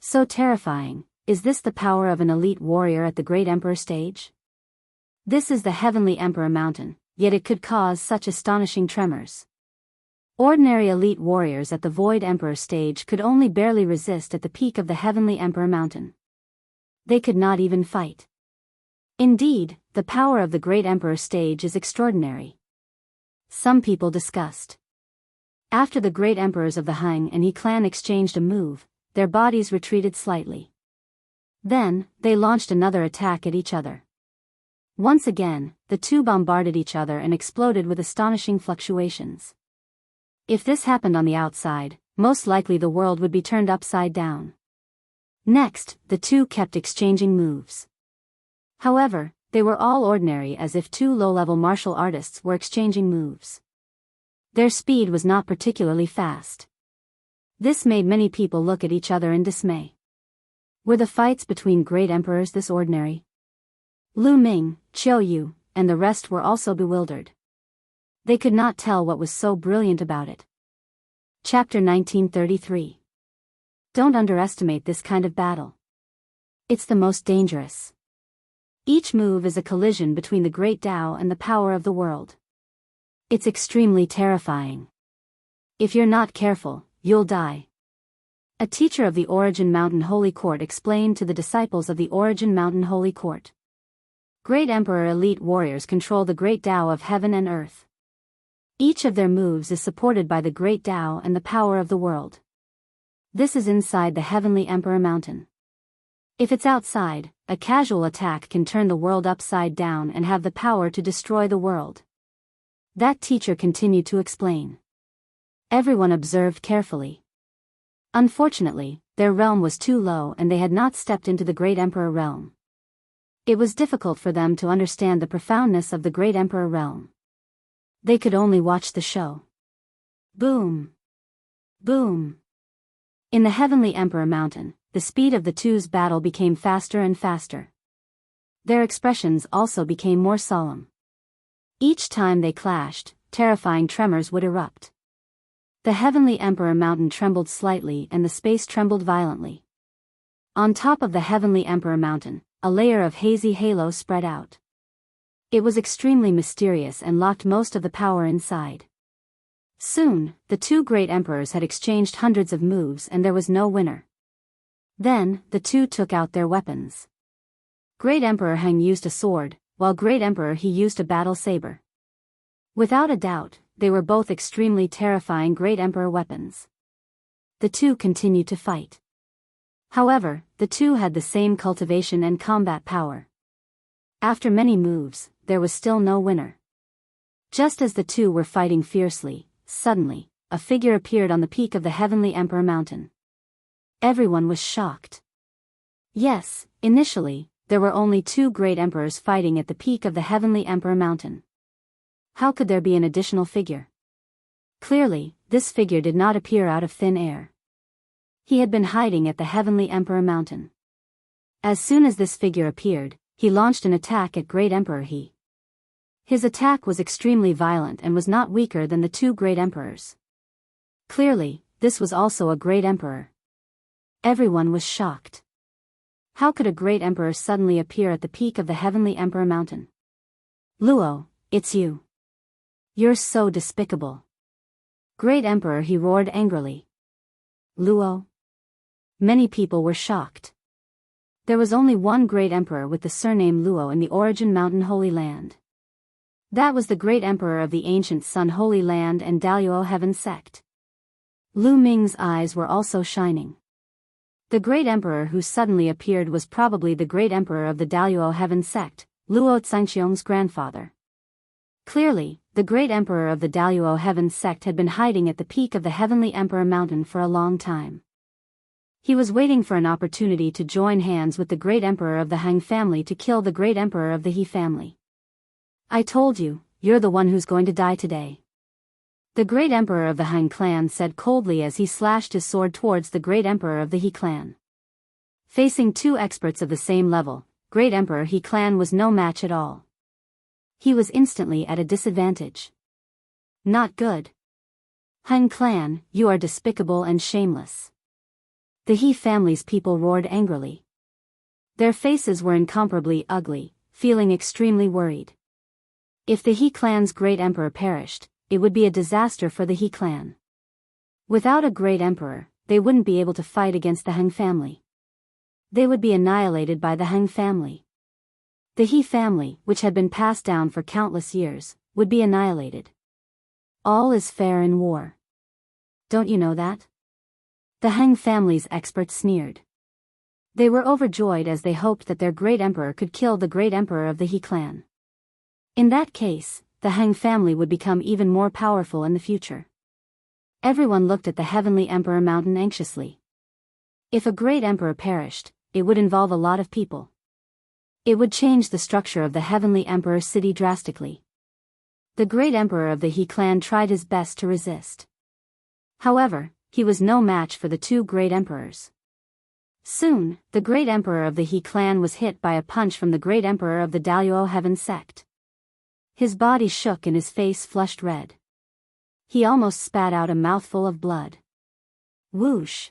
So terrifying, is this the power of an elite warrior at the Great Emperor stage? This is the Heavenly Emperor Mountain, yet it could cause such astonishing tremors. Ordinary elite warriors at the Void Emperor stage could only barely resist at the peak of the Heavenly Emperor Mountain. They could not even fight. Indeed, the power of the Great Emperor stage is extraordinary. Some people discussed. After the great emperors of the Han and He clan exchanged a move, their bodies retreated slightly. Then, they launched another attack at each other. Once again, the two bombarded each other and exploded with astonishing fluctuations. If this happened on the outside, most likely the world would be turned upside down. Next, the two kept exchanging moves. However, they were all ordinary, as if two low-level martial artists were exchanging moves. Their speed was not particularly fast. This made many people look at each other in dismay. Were the fights between great emperors this ordinary? Lu Ming, Qiu Yu, and the rest were also bewildered. They could not tell what was so brilliant about it. Chapter 1933. Don't underestimate this kind of battle. It's the most dangerous. Each move is a collision between the great Tao and the power of the world. It's extremely terrifying. If you're not careful, you'll die. A teacher of the Origin Mountain Holy Court explained to the disciples of the Origin Mountain Holy Court. Great Emperor elite warriors control the great Tao of heaven and earth. Each of their moves is supported by the great Tao and the power of the world. This is inside the Heavenly Emperor Mountain. If it's outside, a casual attack can turn the world upside down and have the power to destroy the world. That teacher continued to explain. Everyone observed carefully. Unfortunately, their realm was too low and they had not stepped into the Great Emperor realm. It was difficult for them to understand the profoundness of the Great Emperor realm. They could only watch the show. Boom! Boom! In the Heavenly Emperor Mountain, the speed of the two's battle became faster and faster. Their expressions also became more solemn. Each time they clashed, terrifying tremors would erupt. The Heavenly Emperor Mountain trembled slightly and the space trembled violently. On top of the Heavenly Emperor Mountain, a layer of hazy halo spread out. It was extremely mysterious and locked most of the power inside. Soon, the two great emperors had exchanged hundreds of moves and there was no winner. Then, the two took out their weapons. Great Emperor Han used a sword, while Great Emperor He used a battle saber. Without a doubt, they were both extremely terrifying Great Emperor weapons. The two continued to fight. However, the two had the same cultivation and combat power. After many moves, there was still no winner. Just as the two were fighting fiercely, suddenly, a figure appeared on the peak of the Heavenly Emperor Mountain. Everyone was shocked. Yes, initially, there were only two great emperors fighting at the peak of the Heavenly Emperor Mountain. How could there be an additional figure? Clearly, this figure did not appear out of thin air. He had been hiding at the Heavenly Emperor Mountain. As soon as this figure appeared, he launched an attack at Great Emperor He. His attack was extremely violent and was not weaker than the two great emperors. Clearly, this was also a great emperor. Everyone was shocked. How could a great emperor suddenly appear at the peak of the Heavenly Emperor Mountain? Luo, it's you. You're so despicable. Great Emperor He roared angrily. Luo? Many people were shocked. There was only one great emperor with the surname Luo in the Origin Mountain Holy Land. That was the great emperor of the ancient Sun Holy Land and Daluo Heaven sect. Lu Ming's eyes were also shining. The great emperor who suddenly appeared was probably the great emperor of the Daluo Heaven sect, Luo Zhangqiong's grandfather. Clearly, the great emperor of the Daluo Heaven sect had been hiding at the peak of the Heavenly Emperor Mountain for a long time. He was waiting for an opportunity to join hands with the great emperor of the Han family to kill the great emperor of the He family. I told you, you're the one who's going to die today. The great emperor of the Han clan said coldly as he slashed his sword towards the great emperor of the He clan. Facing two experts of the same level, great emperor He clan was no match at all. He was instantly at a disadvantage. Not good. Han clan, you are despicable and shameless. The He family's people roared angrily. Their faces were incomparably ugly, feeling extremely worried. If the He clan's great emperor perished, it would be a disaster for the He clan. Without a great emperor, they wouldn't be able to fight against the Han family. They would be annihilated by the Han family. The He family, which had been passed down for countless years, would be annihilated. All is fair in war. Don't you know that? The Han family's experts sneered. They were overjoyed as they hoped that their great emperor could kill the great emperor of the He clan. In that case, the Han family would become even more powerful in the future. Everyone looked at the Heavenly Emperor Mountain anxiously. If a great emperor perished, it would involve a lot of people. It would change the structure of the Heavenly Emperor city drastically. The great emperor of the He clan tried his best to resist. However, he was no match for the two great emperors. Soon, the great emperor of the He clan was hit by a punch from the great emperor of the Daluo Heaven sect. His body shook and his face flushed red. He almost spat out a mouthful of blood. Whoosh!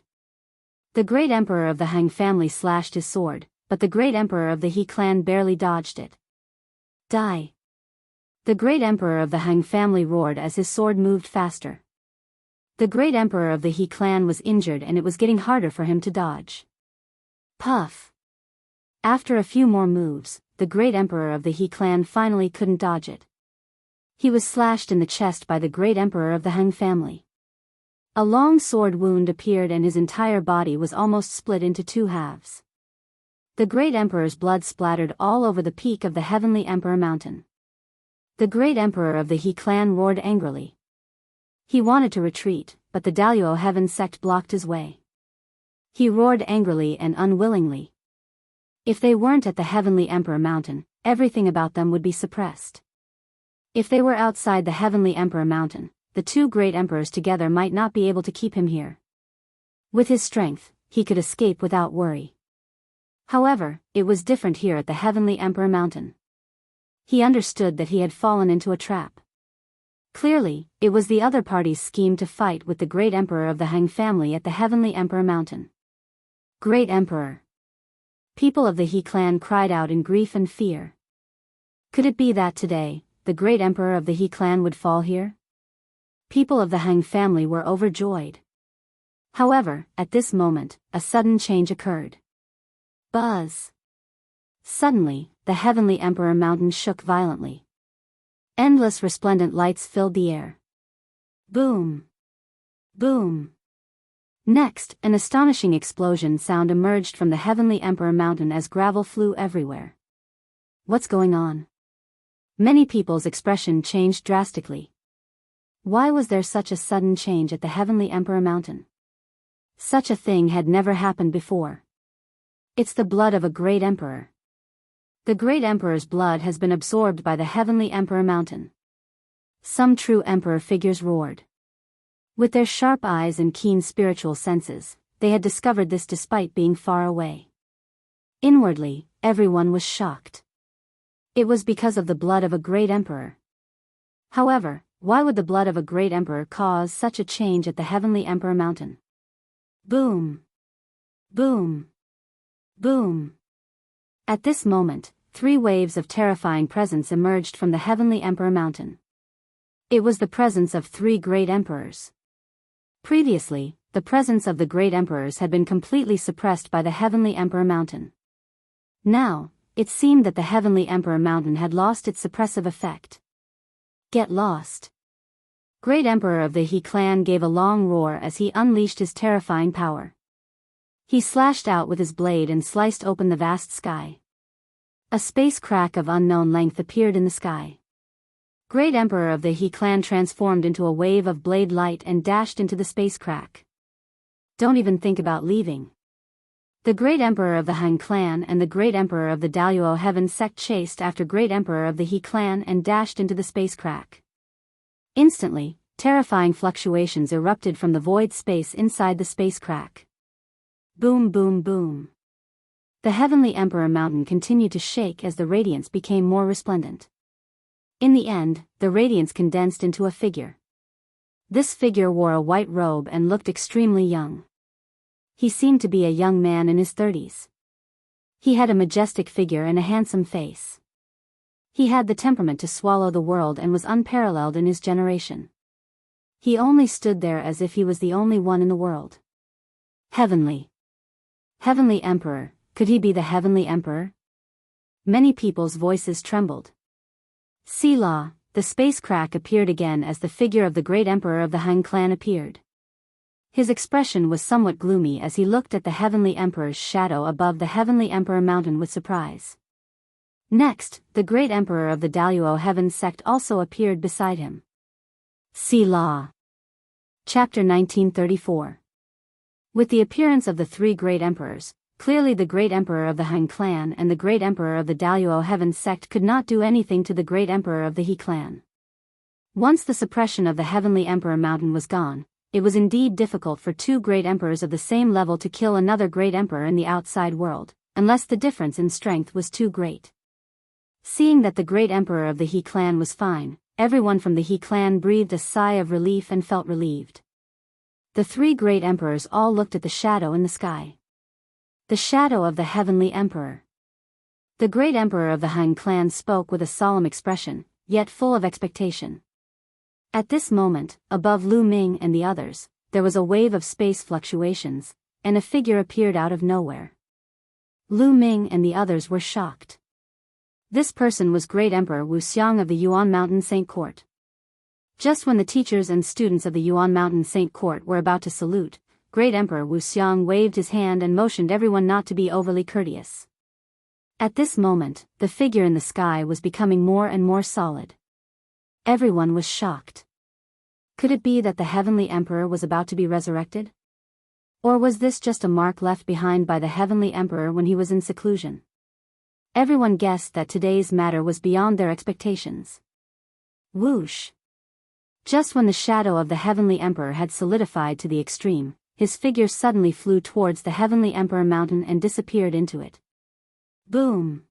The great emperor of the Han family slashed his sword, but the great emperor of the He clan barely dodged it. Die! The great emperor of the Han family roared as his sword moved faster. The great emperor of the He clan was injured and it was getting harder for him to dodge. Puff! After a few more moves, the great emperor of the He clan finally couldn't dodge it. He was slashed in the chest by the great emperor of the Han family. A long sword wound appeared and his entire body was almost split into two halves. The great emperor's blood splattered all over the peak of the Heavenly Emperor Mountain. The great emperor of the He clan roared angrily. He wanted to retreat, but the Daluo Heaven sect blocked his way. He roared angrily and unwillingly. If they weren't at the Heavenly Emperor Mountain, everything about them would be suppressed. If they were outside the Heavenly Emperor Mountain, the two great emperors together might not be able to keep him here. With his strength, he could escape without worry. However, it was different here at the Heavenly Emperor Mountain. He understood that he had fallen into a trap. Clearly, it was the other party's scheme to fight with the great emperor of the Han family at the Heavenly Emperor Mountain. Great Emperor! People of the He clan cried out in grief and fear. Could it be that today, the great emperor of the He clan would fall here? People of the Han family were overjoyed. However, at this moment, a sudden change occurred. Buzz! Suddenly, the Heavenly Emperor Mountain shook violently. Endless resplendent lights filled the air. Boom! Boom! Next, an astonishing explosion sound emerged from the Heavenly Emperor Mountain as gravel flew everywhere. What's going on? Many people's expression changed drastically. Why was there such a sudden change at the Heavenly Emperor Mountain? Such a thing had never happened before. It's the blood of a great emperor. The great emperor's blood has been absorbed by the Heavenly Emperor Mountain. Some true emperor figures roared. With their sharp eyes and keen spiritual senses, they had discovered this despite being far away. Inwardly, everyone was shocked. It was because of the blood of a great emperor. However, why would the blood of a great emperor cause such a change at the Heavenly Emperor Mountain? Boom! Boom! Boom! At this moment, 3 waves of terrifying presence emerged from the Heavenly Emperor Mountain. It was the presence of 3 great emperors. Previously, the presence of the great emperors had been completely suppressed by the Heavenly Emperor Mountain. Now, it seemed that the Heavenly Emperor Mountain had lost its suppressive effect. Get lost! Great Emperor of the He clan gave a long roar as he unleashed his terrifying power. He slashed out with his blade and sliced open the vast sky. A space crack of unknown length appeared in the sky. Great Emperor of the He clan transformed into a wave of blade light and dashed into the space crack. Don't even think about leaving. The Great Emperor of the Han clan and the Great Emperor of the Daluo Heaven sect chased after Great Emperor of the He clan and dashed into the space crack. Instantly, terrifying fluctuations erupted from the void space inside the space crack. Boom boom boom. The Heavenly Emperor Mountain continued to shake as the radiance became more resplendent. In the end, the radiance condensed into a figure. This figure wore a white robe and looked extremely young. He seemed to be a young man in his 30s. He had a majestic figure and a handsome face. He had the temperament to swallow the world and was unparalleled in his generation. He only stood there as if he was the only one in the world. Heavenly Emperor, could he be the Heavenly Emperor? Many people's voices trembled. Selah, the space crack appeared again as the figure of the great emperor of the Han clan appeared. His expression was somewhat gloomy as he looked at the Heavenly Emperor's shadow above the Heavenly Emperor Mountain with surprise. Next, the great emperor of the Daluo Heaven sect also appeared beside him. Selah. Chapter 1934. With the appearance of the 3 great emperors, clearly the great emperor of the Han clan and the great emperor of the Daluo Heaven sect could not do anything to the great emperor of the He clan. Once the suppression of the Heavenly Emperor Mountain was gone, it was indeed difficult for 2 great emperors of the same level to kill another great emperor in the outside world, unless the difference in strength was too great. Seeing that the great emperor of the He clan was fine, everyone from the He clan breathed a sigh of relief and felt relieved. The 3 great emperors all looked at the shadow in the sky. The shadow of the Heavenly Emperor. The great emperor of the Han clan spoke with a solemn expression, yet full of expectation. At this moment, above Lu Ming and the others, there was a wave of space fluctuations, and a figure appeared out of nowhere. Lu Ming and the others were shocked. This person was Great Emperor Wu Xiang of the Yuan Mountain Saint Court. Just when the teachers and students of the Yuan Mountain Saint Court were about to salute, Great Emperor Wu Xiang waved his hand and motioned everyone not to be overly courteous. At this moment, the figure in the sky was becoming more and more solid. Everyone was shocked. Could it be that the Heavenly Emperor was about to be resurrected? Or was this just a mark left behind by the Heavenly Emperor when he was in seclusion? Everyone guessed that today's matter was beyond their expectations. Whoosh! Just when the shadow of the Heavenly Emperor had solidified to the extreme, his figure suddenly flew towards the Heavenly Emperor Mountain and disappeared into it. Boom!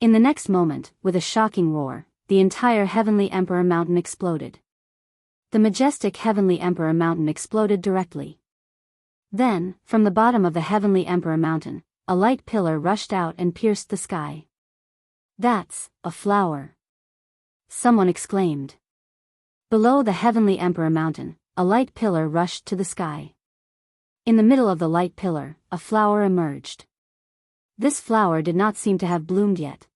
In the next moment, with a shocking roar, the entire Heavenly Emperor Mountain exploded. The majestic Heavenly Emperor Mountain exploded directly. Then, from the bottom of the Heavenly Emperor Mountain, a light pillar rushed out and pierced the sky. That's a flower! Someone exclaimed. Below the heavenly Emperor Mountain, a light pillar rushed to the sky. In the middle of the light pillar, a flower emerged. This flower did not seem to have bloomed yet.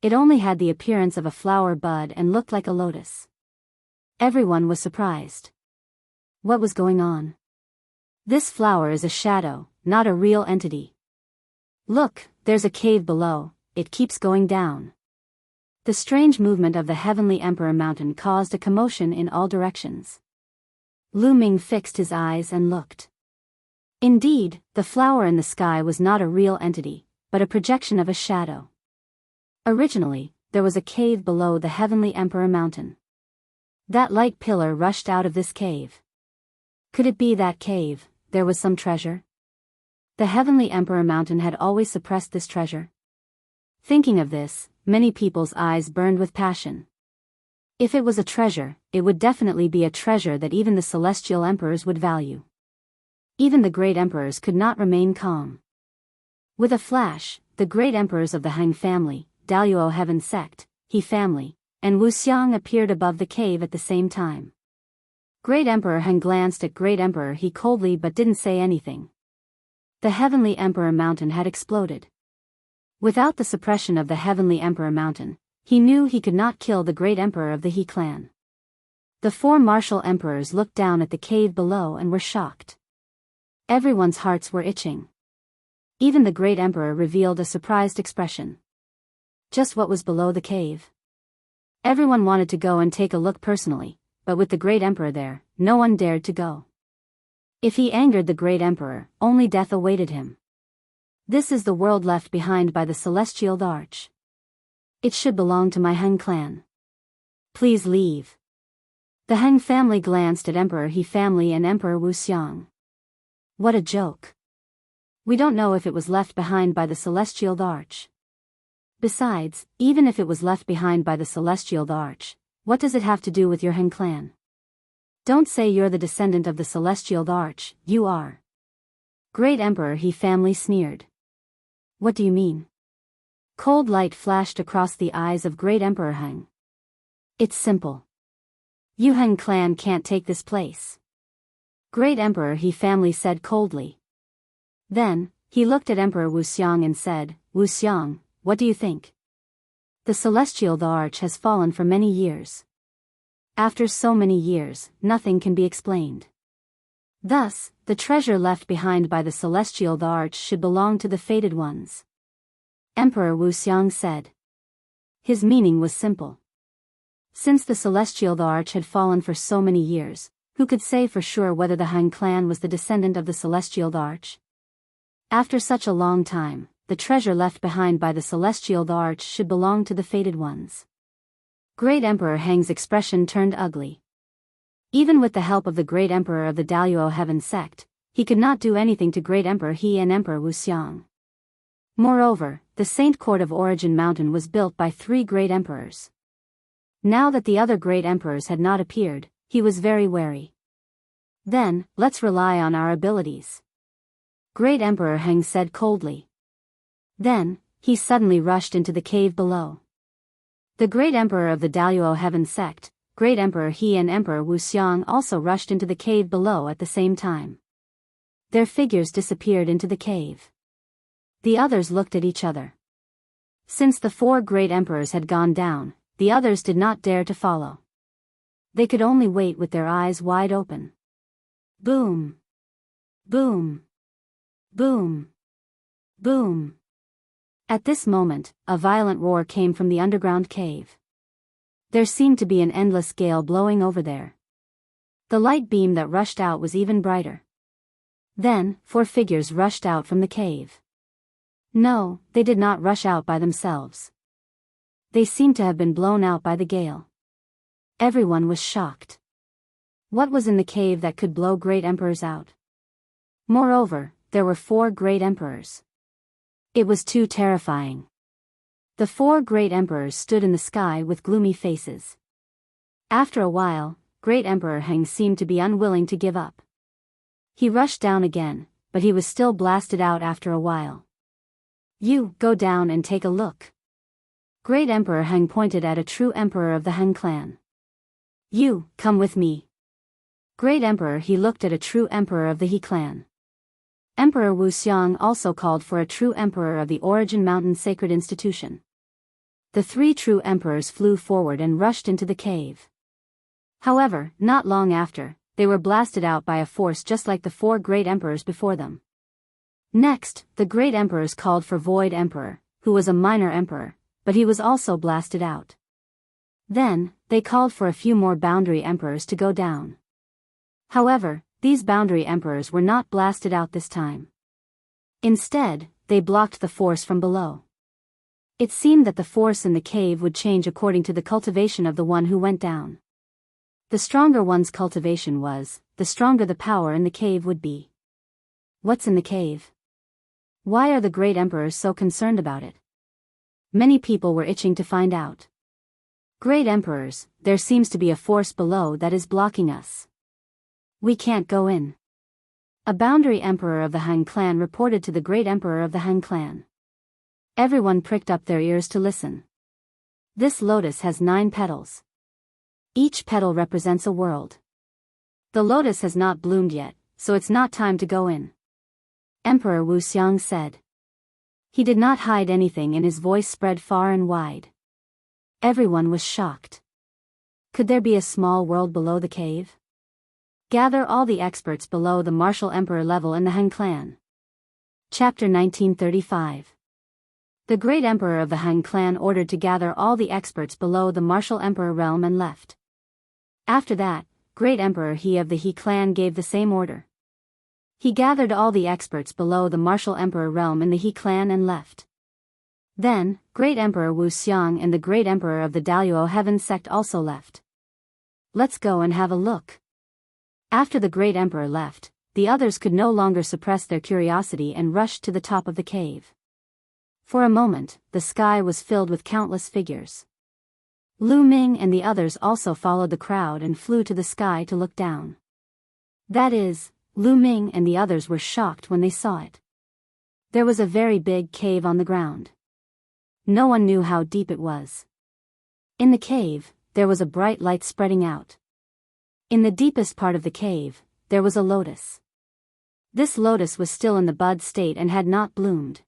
It only had the appearance of a flower bud and looked like a lotus. Everyone was surprised. What was going on? This flower is a shadow, not a real entity. Look, there's a cave below, it keeps going down. The strange movement of the heavenly Emperor Mountain caused a commotion in all directions. Lu Ming fixed his eyes and looked. Indeed, the flower in the sky was not a real entity, but a projection of a shadow. Originally, there was a cave below the heavenly Emperor Mountain. That light pillar rushed out of this cave. Could it be that cave, there was some treasure? The heavenly Emperor Mountain had always suppressed this treasure. Thinking of this, many people's eyes burned with passion. If it was a treasure, it would definitely be a treasure that even the celestial emperors would value. Even the great emperors could not remain calm. With a flash, the great emperors of the Han family, Daluo Heaven Sect, He family, and Wuxiang appeared above the cave at the same time. Great Emperor Han glanced at Great Emperor He coldly but didn't say anything. The heavenly Emperor Mountain had exploded. Without the suppression of the heavenly Emperor Mountain, he knew he could not kill the great emperor of the He clan. The four martial emperors looked down at the cave below and were shocked. Everyone's hearts were itching. Even the great emperor revealed a surprised expression. Just what was below the cave? Everyone wanted to go and take a look personally, but with the great emperor there, no one dared to go. If he angered the great emperor, only death awaited him. This is the world left behind by the celestial arch. It should belong to my Han clan. Please leave. The Han family glanced at Emperor He family and Emperor Wuxiang. What a joke. We don't know if it was left behind by the celestial arch. Besides, even if it was left behind by the celestial arch, what does it have to do with your Han clan? Don't say you're the descendant of the celestial arch, you are. Great Emperor He family sneered. What do you mean? Cold light flashed across the eyes of Great Emperor Han. It's simple. You Han clan can't take this place. Great Emperor He family said coldly. Then, he looked at Emperor Wuxiang and said, Wuxiang, what do you think? The celestial arch has fallen for many years. After so many years, nothing can be explained. Thus, the treasure left behind by the celestial arch should belong to the fated ones. Emperor Wuxiang said. His meaning was simple. Since the celestial arch had fallen for so many years, who could say for sure whether the Han clan was the descendant of the celestial arch? After such a long time, the treasure left behind by the celestial arch should belong to the fated ones. Great Emperor Hang's expression turned ugly. Even with the help of the great emperor of the Daluo Heaven Sect, he could not do anything to Great Emperor He and Emperor Wuxiang. Moreover, the Saint Court of Origin Mountain was built by 3 great emperors. Now that the other great emperors had not appeared, he was very wary. Then, let's rely on our abilities. Great Emperor Heng said coldly. Then, he suddenly rushed into the cave below. The great emperor of the Daluo Heaven Sect, Great Emperor He and Emperor Wuxiang also rushed into the cave below at the same time. Their figures disappeared into the cave. The others looked at each other. Since the 4 great emperors had gone down, the others did not dare to follow. They could only wait with their eyes wide open. Boom! Boom! Boom! Boom! At this moment, a violent roar came from the underground cave. There seemed to be an endless gale blowing over there. The light beam that rushed out was even brighter. Then, 4 figures rushed out from the cave. No, they did not rush out by themselves. They seemed to have been blown out by the gale. Everyone was shocked. What was in the cave that could blow great emperors out? Moreover, there were 4 great emperors. It was too terrifying. The 4 great emperors stood in the sky with gloomy faces. After a while, Great Emperor Heng seemed to be unwilling to give up. He rushed down again, but he was still blasted out after a while. You, go down and take a look. Great Emperor Heng pointed at a true emperor of the Han clan. You, come with me. Great Emperor He looked at a true emperor of the He clan. Emperor Wu Xiang also called for a true emperor of the Origin Mountain Sacred Institution. The three true emperors flew forward and rushed into the cave. However, not long after, they were blasted out by a force just like the four great emperors before them. Next, the great emperors called for Void Emperor, who was a minor emperor, but he was also blasted out. Then, they called for a few more boundary emperors to go down. However, these boundary emperors were not blasted out this time. Instead, they blocked the force from below. It seemed that the force in the cave would change according to the cultivation of the one who went down. The stronger one's cultivation was, the stronger the power in the cave would be. What's in the cave? Why are the great emperors so concerned about it? Many people were itching to find out. Great emperors, there seems to be a force below that is blocking us. We can't go in. A boundary emperor of the Han clan reported to the great emperor of the Han clan. Everyone pricked up their ears to listen. This lotus has 9 petals. Each petal represents a world. The lotus has not bloomed yet, so it's not time to go in. Emperor Wu Xiang said. He did not hide anything and his voice spread far and wide. Everyone was shocked. Could there be a small world below the cave? Gather all the experts below the martial emperor level in the Han clan. Chapter 1935. The great emperor of the Han clan ordered to gather all the experts below the martial emperor realm and left. After that, great emperor He of the He clan gave the same order. He gathered all the experts below the martial emperor realm in the He clan and left. Then, great emperor Wu Xiang and the great emperor of the Daluo Heaven sect also left. Let's go and have a look. After the great emperor left, the others could no longer suppress their curiosity and rushed to the top of the cave. For a moment, the sky was filled with countless figures. Lu Ming and the others also followed the crowd and flew to the sky to look down. That is, Lu Ming and the others were shocked when they saw it. There was a very big cave on the ground. No one knew how deep it was. In the cave, there was a bright light spreading out. In the deepest part of the cave, there was a lotus. This lotus was still in the bud state and had not bloomed.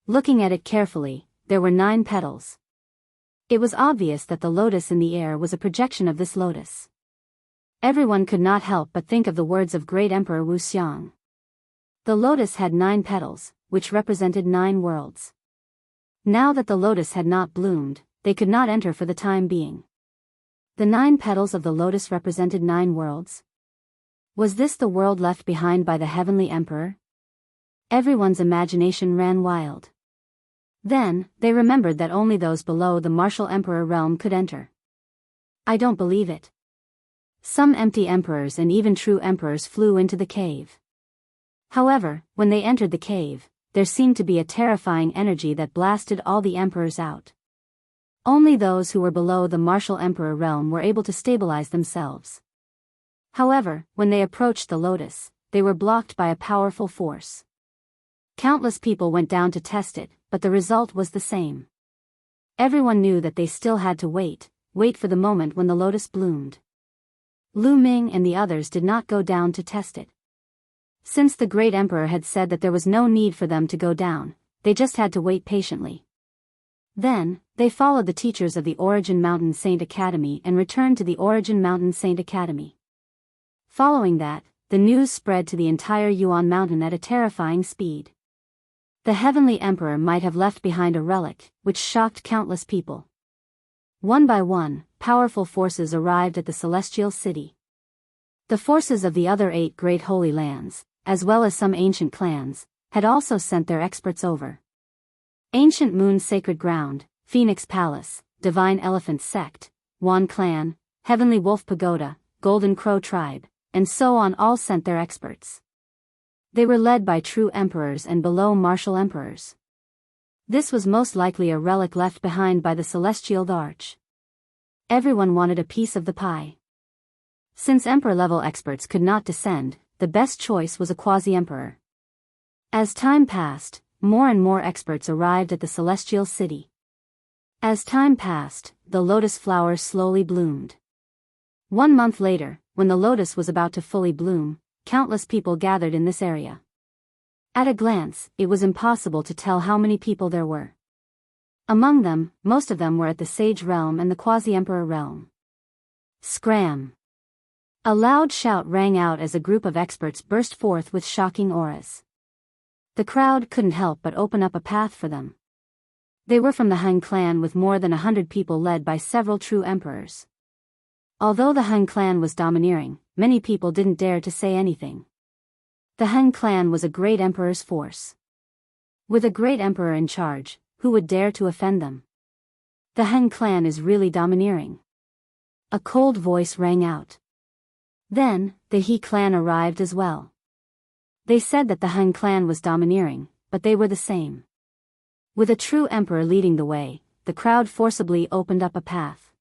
Looking at it carefully, there were 9 petals. It was obvious that the lotus in the air was a projection of this lotus. Everyone could not help but think of the words of great Emperor Wu Xiang. The lotus had 9 petals, which represented 9 worlds. Now that the lotus had not bloomed, they could not enter for the time being. The 9 petals of the lotus represented 9 worlds. Was this the world left behind by the heavenly emperor? Everyone's imagination ran wild. Then, they remembered that only those below the martial emperor realm could enter. I don't believe it. Some empty emperors and even true emperors flew into the cave. However, when they entered the cave, there seemed to be a terrifying energy that blasted all the emperors out. Only those who were below the martial emperor realm were able to stabilize themselves. However, when they approached the lotus, they were blocked by a powerful force. Countless people went down to test it, but the result was the same. Everyone knew that they still had to wait for the moment when the lotus bloomed. Lu Ming and the others did not go down to test it. Since the great emperor had said that there was no need for them to go down, they just had to wait patiently. Then, they followed the teachers of the Origin Mountain Saint Academy and returned to the Origin Mountain Saint Academy. Following that, the news spread to the entire Yuan Mountain at a terrifying speed. The heavenly emperor might have left behind a relic, which shocked countless people. One by one, powerful forces arrived at the celestial city. The forces of the other 8 great holy lands, as well as some ancient clans, had also sent their experts over. Ancient Moon Sacred Ground, Phoenix Palace, Divine Elephant Sect, Wan Clan, Heavenly Wolf Pagoda, Golden Crow Tribe, and so on all sent their experts. They were led by true emperors and below martial emperors. This was most likely a relic left behind by the celestial arch. Everyone wanted a piece of the pie. Since emperor-level experts could not descend, the best choice was a quasi-emperor. As time passed, more and more experts arrived at the celestial city. As time passed, the lotus flowers slowly bloomed. 1 month later, when the lotus was about to fully bloom, countless people gathered in this area. At a glance, it was impossible to tell how many people there were. Among them, most of them were at the Sage realm and the Quasi-Emperor realm. Scram! A loud shout rang out as a group of experts burst forth with shocking auras. The crowd couldn't help but open up a path for them. They were from the Han clan, with more than 100 people led by several true emperors. Although the Han clan was domineering, many people didn't dare to say anything. The Han clan was a great emperor's force. With a great emperor in charge, who would dare to offend them? The Han clan is really domineering. A cold voice rang out. Then, the He clan arrived as well. They said that the Han clan was domineering, but they were the same. With a true emperor leading the way, the crowd forcibly opened up a path.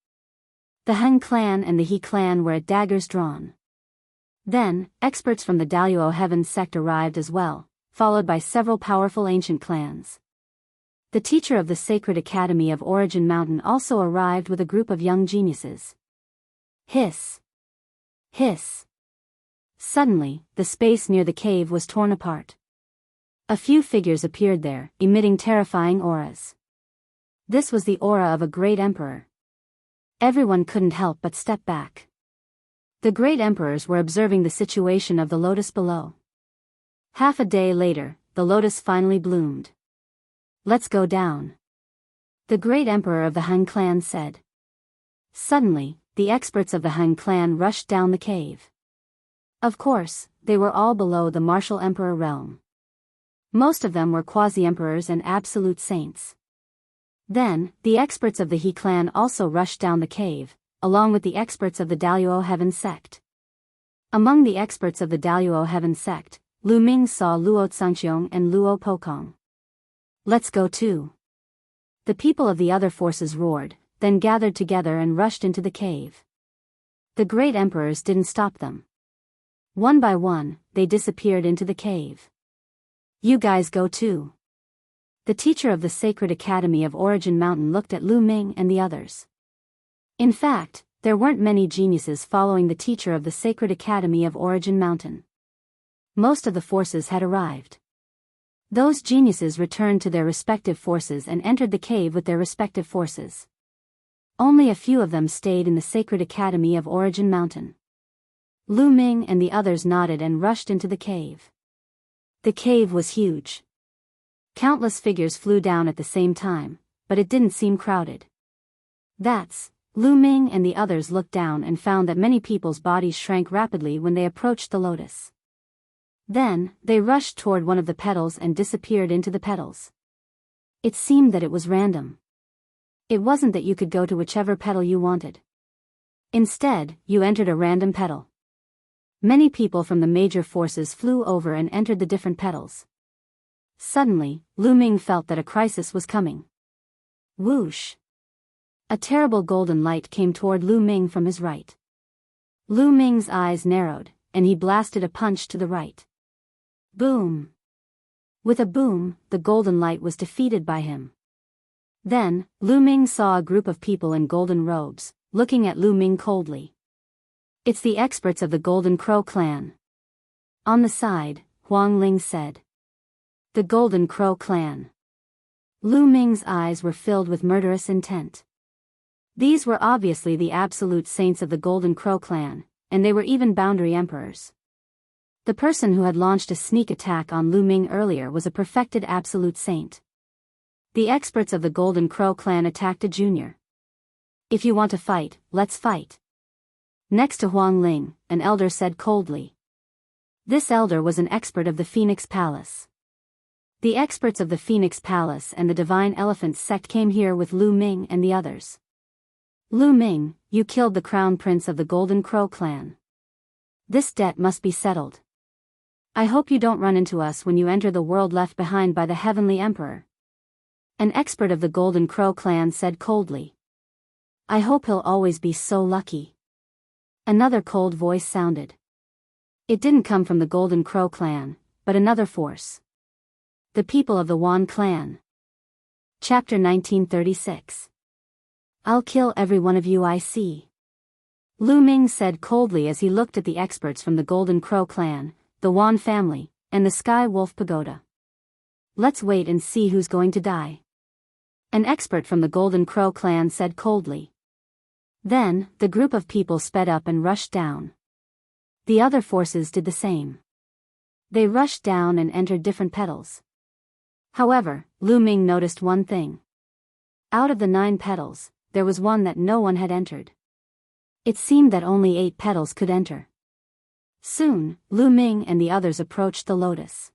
The Han clan and the He clan were at daggers drawn. Then, experts from the Daluo Heaven sect arrived as well, followed by several powerful ancient clans. The teacher of the Sacred Academy of Origin Mountain also arrived with a group of young geniuses. Hiss! Hiss! Suddenly, the space near the cave was torn apart. A few figures appeared there, emitting terrifying auras. This was the aura of a great emperor. Everyone couldn't help but step back. The great emperors were observing the situation of the lotus below. Half a day later, the lotus finally bloomed. Let's go down. The great emperor of the Han clan said. Suddenly, the experts of the Han clan rushed down the cave. Of course, they were all below the martial emperor realm. Most of them were quasi-emperors and absolute saints. Then, the experts of the He clan also rushed down the cave, along with the experts of the Daluo Heaven sect. Among the experts of the Daluo Heaven sect, Lu Ming saw Luo Tsangxiong and Luo Pokong. Let's go too. The people of the other forces roared, then gathered together and rushed into the cave. The great emperors didn't stop them. One by one, they disappeared into the cave. You guys go too. The teacher of the Sacred Academy of Origin Mountain looked at Lu Ming and the others. In fact, there weren't many geniuses following the teacher of the Sacred Academy of Origin Mountain. Most of the forces had arrived. Those geniuses returned to their respective forces and entered the cave with their respective forces. Only a few of them stayed in the Sacred Academy of Origin Mountain. Lu Ming and the others nodded and rushed into the cave. The cave was huge. Countless figures flew down at the same time, but it didn't seem crowded. Lu Ming and the others looked down and found that many people's bodies shrank rapidly when they approached the lotus. Then, they rushed toward one of the petals and disappeared into the petals. It seemed that it was random. It wasn't that you could go to whichever petal you wanted. Instead, you entered a random petal. Many people from the major forces flew over and entered the different petals. Suddenly, Lu Ming felt that a crisis was coming. Whoosh! A terrible golden light came toward Lu Ming from his right. Lu Ming's eyes narrowed, and he blasted a punch to the right. Boom! With a boom, the golden light was defeated by him. Then, Lu Ming saw a group of people in golden robes, looking at Lu Ming coldly. It's the experts of the Golden Crow clan. On the side, Huang Ling said. The Golden Crow clan. Lu Ming's eyes were filled with murderous intent. These were obviously the absolute saints of the Golden Crow clan, and they were even boundary emperors. The person who had launched a sneak attack on Lu Ming earlier was a perfected absolute saint. The experts of the Golden Crow clan attacked a junior. If you want to fight, let's fight. Next to Huang Ling, an elder said coldly. This elder was an expert of the Phoenix Palace. The experts of the Phoenix Palace and the Divine Elephant sect came here with Lu Ming and the others. Lu Ming, you killed the crown prince of the Golden Crow clan. This debt must be settled. I hope you don't run into us when you enter the world left behind by the Heavenly Emperor. An expert of the Golden Crow clan said coldly. I hope he'll always be so lucky. Another cold voice sounded. It didn't come from the Golden Crow clan, but another force. The people of the Wan clan. Chapter 1936. I'll kill every one of you I see. Lu Ming said coldly as he looked at the experts from the Golden Crow clan, the Wan family, and the Sky Wolf Pagoda. Let's wait and see who's going to die. An expert from the Golden Crow clan said coldly. Then, the group of people sped up and rushed down. The other forces did the same. They rushed down and entered different petals. However, Lu Ming noticed one thing. Out of the 9 petals, there was one that no one had entered. It seemed that only 8 petals could enter. Soon, Lu Ming and the others approached the lotus.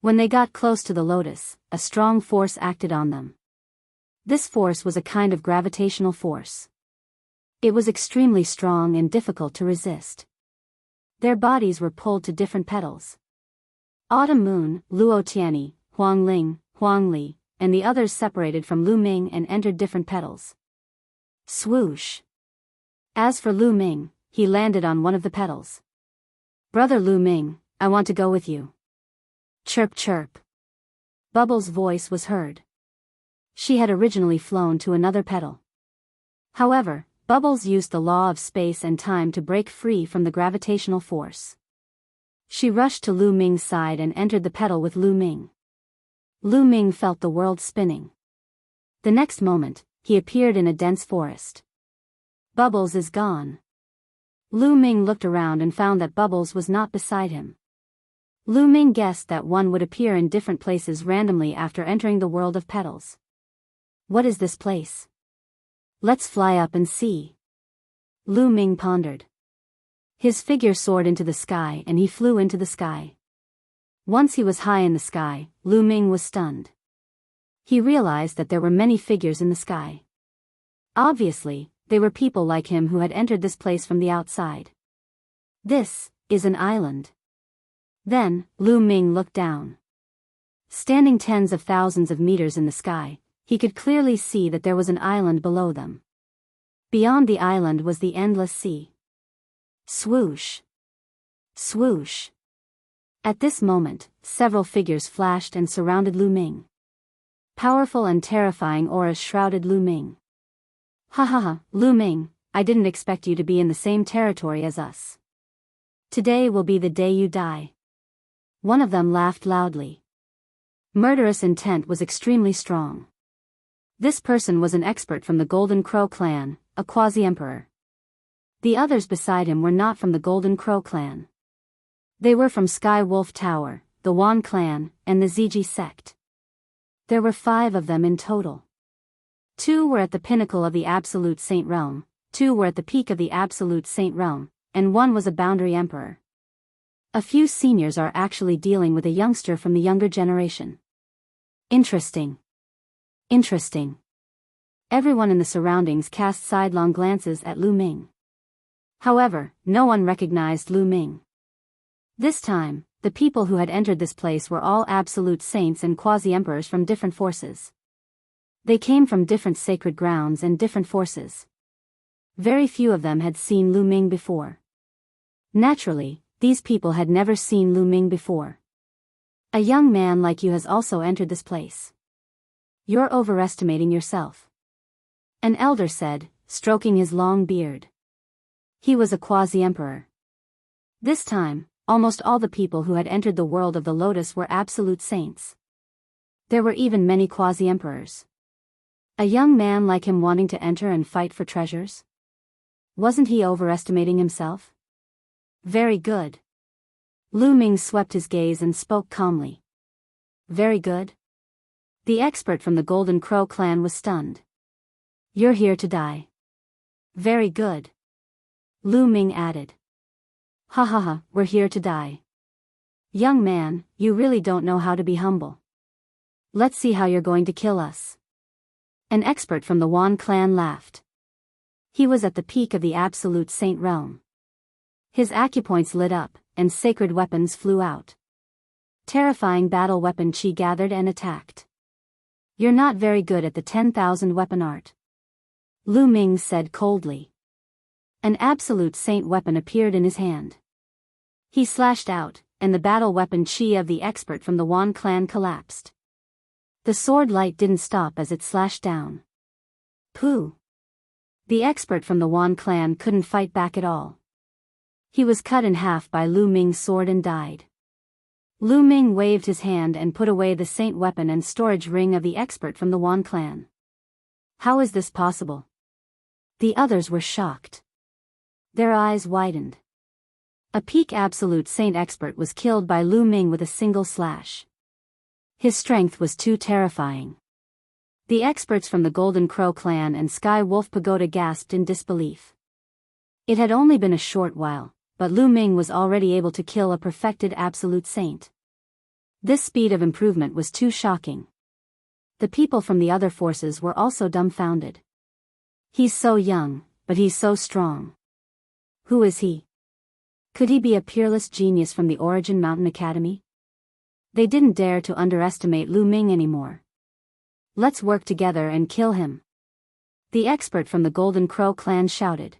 When they got close to the lotus, a strong force acted on them. This force was a kind of gravitational force. It was extremely strong and difficult to resist. Their bodies were pulled to different petals. Autumn Moon, Luo Tianyi, Huang Ling, Huang Li, and the others separated from Lu Ming and entered different petals. Swoosh! As for Lu Ming, he landed on one of the petals. Brother Lu Ming, I want to go with you. Chirp chirp. Bubbles' voice was heard. She had originally flown to another petal. However, Bubbles used the law of space and time to break free from the gravitational force. She rushed to Lu Ming's side and entered the petal with Lu Ming. Lu Ming felt the world spinning. The next moment, he appeared in a dense forest. Bubbles is gone. Lu Ming looked around and found that Bubbles was not beside him. Lu Ming guessed that one would appear in different places randomly after entering the world of petals. What is this place? Let's fly up and see. Lu Ming pondered. His figure soared into the sky and he flew into the sky. Once he was high in the sky, Lu Ming was stunned. He realized that there were many figures in the sky. Obviously, they were people like him who had entered this place from the outside. This is an island. Then, Lu Ming looked down. Standing tens of thousands of meters in the sky, he could clearly see that there was an island below them. Beyond the island was the endless sea. Swoosh! Swoosh! At this moment, several figures flashed and surrounded Lu Ming. Powerful and terrifying auras shrouded Lu Ming. Ha ha ha, Lu Ming, I didn't expect you to be in the same territory as us. Today will be the day you die. One of them laughed loudly. Murderous intent was extremely strong. This person was an expert from the Golden Crow clan, a quasi-emperor. The others beside him were not from the Golden Crow clan. They were from Sky Wolf Tower, the Wan clan, and the Ziji sect. There were 5 of them in total. 2 were at the pinnacle of the Absolute Saint Realm, 2 were at the peak of the Absolute Saint Realm, and 1 was a boundary emperor. A few seniors are actually dealing with a youngster from the younger generation. Interesting. Interesting. Everyone in the surroundings cast sidelong glances at Lu Ming. However, no one recognized Lu Ming. This time, the people who had entered this place were all absolute saints and quasi-emperors from different forces. They came from different sacred grounds and different forces. Very few of them had seen Lu Ming before. Naturally, these people had never seen Lu Ming before. A young man like you has also entered this place. You're overestimating yourself. An elder said, stroking his long beard. He was a quasi-emperor. This time, almost all the people who had entered the world of the lotus were absolute saints. There were even many quasi-emperors. A young man like him wanting to enter and fight for treasures? Wasn't he overestimating himself? Very good. Lu Ming swept his gaze and spoke calmly. Very good. The expert from the Golden Crow clan was stunned. You're here to die. Very good. Lu Ming added. Ha ha ha, we're here to die. Young man, you really don't know how to be humble. Let's see how you're going to kill us. An expert from the Wan clan laughed. He was at the peak of the Absolute Saint Realm. His acupoints lit up, and sacred weapons flew out. Terrifying battle weapon chi gathered and attacked. You're not very good at the 10,000 weapon art. Lu Ming said coldly. An absolute saint weapon appeared in his hand. He slashed out, and the battle weapon chi of the expert from the Wan clan collapsed. The sword light didn't stop as it slashed down. Pooh! The expert from the Wan clan couldn't fight back at all. He was cut in half by Lu Ming's sword and died. Lu Ming waved his hand and put away the saint weapon and storage ring of the expert from the Wan clan. How is this possible? The others were shocked. Their eyes widened. A peak absolute saint expert was killed by Lu Ming with a single slash. His strength was too terrifying. The experts from the Golden Crow clan and Sky Wolf Pagoda gasped in disbelief. It had only been a short while, but Lu Ming was already able to kill a perfected absolute saint. This speed of improvement was too shocking. The people from the other forces were also dumbfounded. He's so young, but he's so strong. Who is he? Could he be a peerless genius from the Origin Mountain Academy? They didn't dare to underestimate Lu Ming anymore. Let's work together and kill him. The expert from the Golden Crow clan shouted.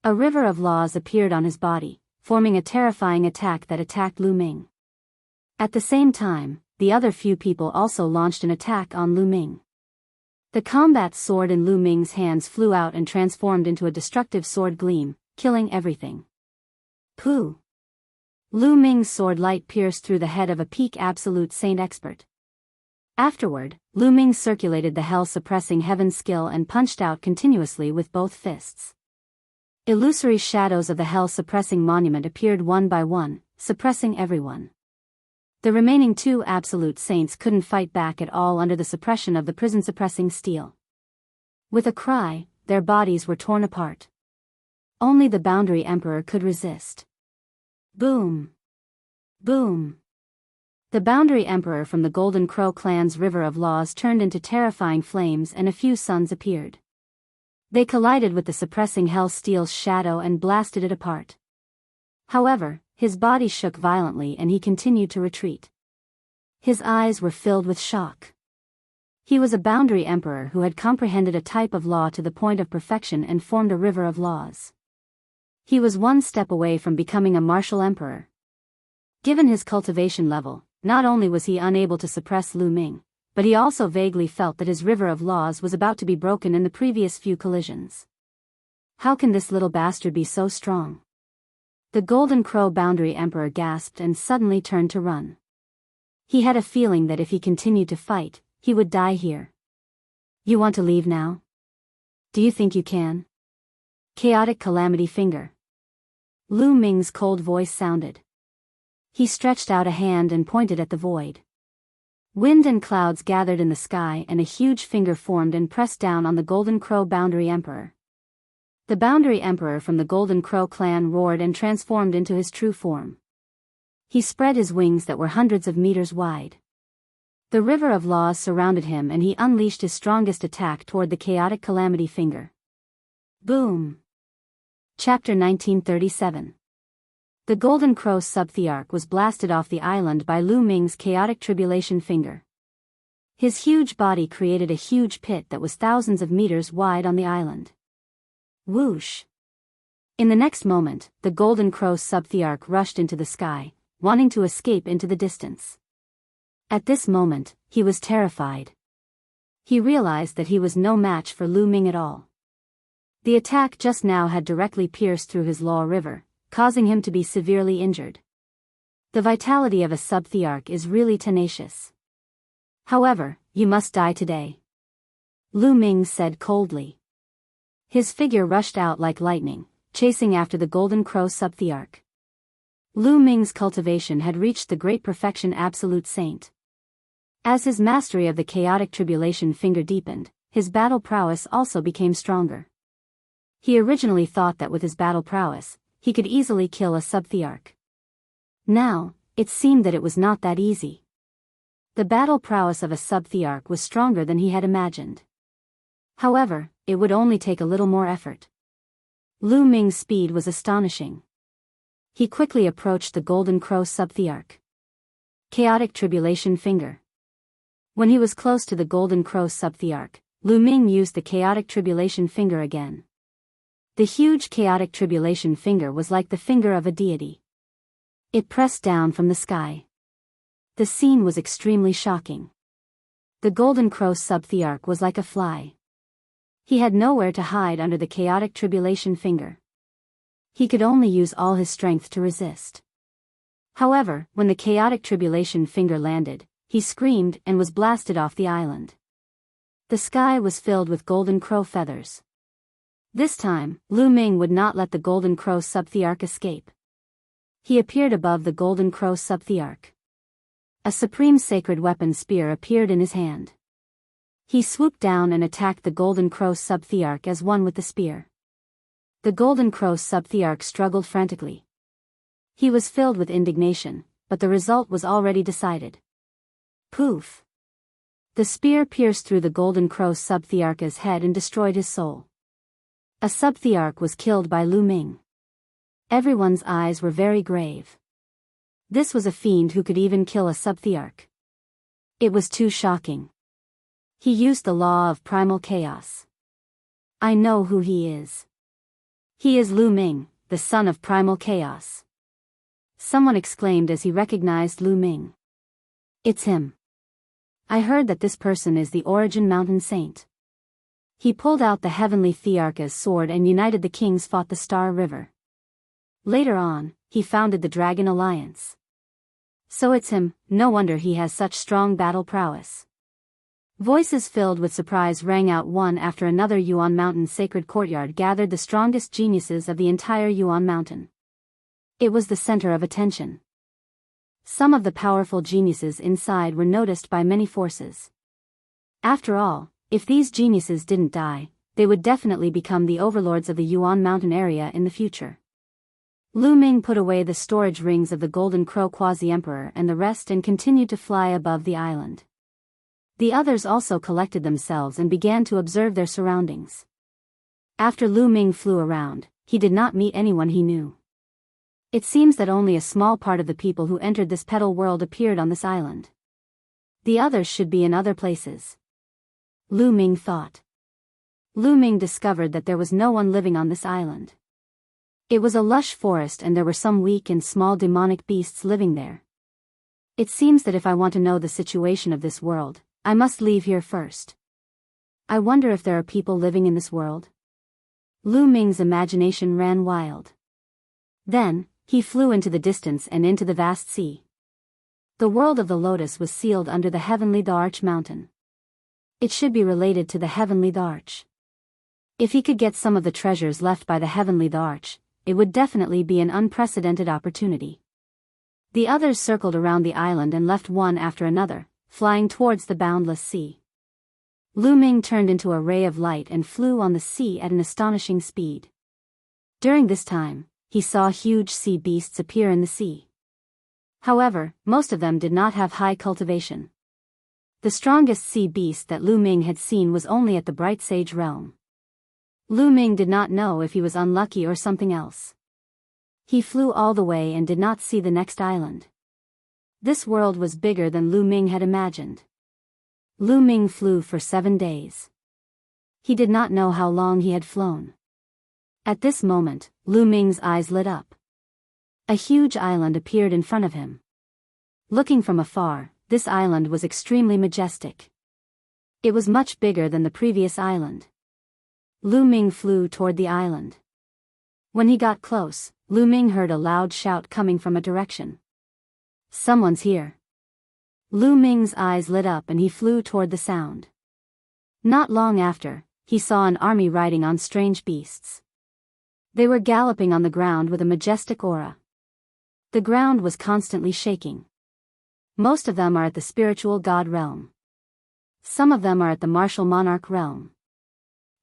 A river of laws appeared on his body, forming a terrifying attack that attacked Lu Ming. At the same time, the other few people also launched an attack on Lu Ming. The combat sword in Lu Ming's hands flew out and transformed into a destructive sword gleam, killing everything. Pooh! Lu Ming's sword light pierced through the head of a peak absolute saint expert. Afterward, Lu Ming circulated the hell-suppressing heaven skill and punched out continuously with both fists. Illusory shadows of the hell-suppressing monument appeared one by one, suppressing everyone. The remaining two absolute saints couldn't fight back at all under the suppression of the prison-suppressing steel. With a cry, their bodies were torn apart. Only the Boundary Emperor could resist. Boom! Boom! The Boundary Emperor from the Golden Crow clan's River of Laws turned into terrifying flames and a few suns appeared. They collided with the suppressing hell steel's shadow and blasted it apart. However, his body shook violently and he continued to retreat. His eyes were filled with shock. He was a Boundary Emperor who had comprehended a type of law to the point of perfection and formed a river of laws. He was one step away from becoming a martial emperor. Given his cultivation level, not only was he unable to suppress Lu Ming, but he also vaguely felt that his river of laws was about to be broken in the previous few collisions. How can this little bastard be so strong? The Golden Crow Boundary Emperor gasped and suddenly turned to run. He had a feeling that if he continued to fight, he would die here. You want to leave now? Do you think you can? Chaotic Calamity Finger. Lu Ming's cold voice sounded. He stretched out a hand and pointed at the void. Wind and clouds gathered in the sky and a huge finger formed and pressed down on the Golden Crow Boundary Emperor. The Boundary Emperor from the Golden Crow clan roared and transformed into his true form. He spread his wings that were hundreds of meters wide. The River of Laws surrounded him and he unleashed his strongest attack toward the Chaotic Calamity Finger. Boom! Chapter 1937. The Golden Crow Subthearch was blasted off the island by Lu Ming's Chaotic Tribulation Finger. His huge body created a huge pit that was thousands of meters wide on the island. Whoosh! In the next moment, the Golden Crow Subthearch rushed into the sky, wanting to escape into the distance. At this moment, he was terrified. He realized that he was no match for Lu Ming at all. The attack just now had directly pierced through his Law River, causing him to be severely injured. The vitality of a Subthearch is really tenacious. However, you must die today. Lu Ming said coldly. His figure rushed out like lightning, chasing after the Golden Crow Subthearch. Lu Ming's cultivation had reached the great perfection Absolute Saint. As his mastery of the Chaotic Tribulation Finger deepened, his battle prowess also became stronger. He originally thought that with his battle prowess, he could easily kill a Subthearch. Now, it seemed that it was not that easy. The battle prowess of a Subthearch was stronger than he had imagined. However, it would only take a little more effort. Lu Ming's speed was astonishing. He quickly approached the Golden Crow Subthearch. Chaotic Tribulation Finger. When he was close to the Golden Crow Subthearch, Lu Ming used the Chaotic Tribulation Finger again. The huge Chaotic Tribulation Finger was like the finger of a deity. It pressed down from the sky. The scene was extremely shocking. The Golden Crow Subthearch was like a fly. He had nowhere to hide under the chaotic tribulation finger. He could only use all his strength to resist. However, when the chaotic tribulation finger landed, he screamed and was blasted off the island. The sky was filled with golden crow feathers. This time, Lu Ming would not let the golden crow subthearch escape. He appeared above the golden crow subthearch. A supreme sacred weapon spear appeared in his hand. He swooped down and attacked the golden crow subthearch as one with the spear. The golden crow subthearch struggled frantically. He was filled with indignation, but the result was already decided. Poof! The spear pierced through the golden crow subthearch's head and destroyed his soul. A subthearch was killed by Lu Ming. Everyone's eyes were very grave. This was a fiend who could even kill a subthearch. It was too shocking. He used the law of primal chaos. I know who he is. He is Lu Ming, the son of primal chaos. Someone exclaimed as he recognized Lu Ming. It's him. I heard that this person is the Origin Mountain Saint. He pulled out the heavenly Thearch's sword and united the kings fought the Star River. Later on, he founded the Dragon Alliance. So it's him, no wonder he has such strong battle prowess. Voices filled with surprise rang out one after another. Yuan Mountain's sacred courtyard gathered the strongest geniuses of the entire Yuan Mountain. It was the center of attention. Some of the powerful geniuses inside were noticed by many forces. After all, if these geniuses didn't die, they would definitely become the overlords of the Yuan Mountain area in the future. Lu Ming put away the storage rings of the Golden Crow Quasi-Emperor and the rest and continued to fly above the island. The others also collected themselves and began to observe their surroundings. After Lu Ming flew around, he did not meet anyone he knew. It seems that only a small part of the people who entered this petal world appeared on this island. The others should be in other places. Lu Ming thought. Lu Ming discovered that there was no one living on this island. It was a lush forest and there were some weak and small demonic beasts living there. It seems that if I want to know the situation of this world, I must leave here first. I wonder if there are people living in this world? Lu Ming's imagination ran wild. Then, he flew into the distance and into the vast sea. The world of the lotus was sealed under the heavenly Dharch mountain. It should be related to the heavenly Dharch. If he could get some of the treasures left by the heavenly Dharch, it would definitely be an unprecedented opportunity. The others circled around the island and left one after another, flying towards the boundless sea. Lu Ming turned into a ray of light and flew on the sea at an astonishing speed. During this time, he saw huge sea beasts appear in the sea. However, most of them did not have high cultivation. The strongest sea beast that Lu Ming had seen was only at the Bright Sage realm. Lu Ming did not know if he was unlucky or something else. He flew all the way and did not see the next island. This world was bigger than Lu Ming had imagined. Lu Ming flew for 7 days. He did not know how long he had flown. At this moment, Lu Ming's eyes lit up. A huge island appeared in front of him. Looking from afar, this island was extremely majestic. It was much bigger than the previous island. Lu Ming flew toward the island. When he got close, Lu Ming heard a loud shout coming from a direction. Someone's here. Lu Ming's eyes lit up and he flew toward the sound. Not long after, he saw an army riding on strange beasts. They were galloping on the ground with a majestic aura. The ground was constantly shaking. Most of them are at the spiritual god realm. Some of them are at the martial monarch realm.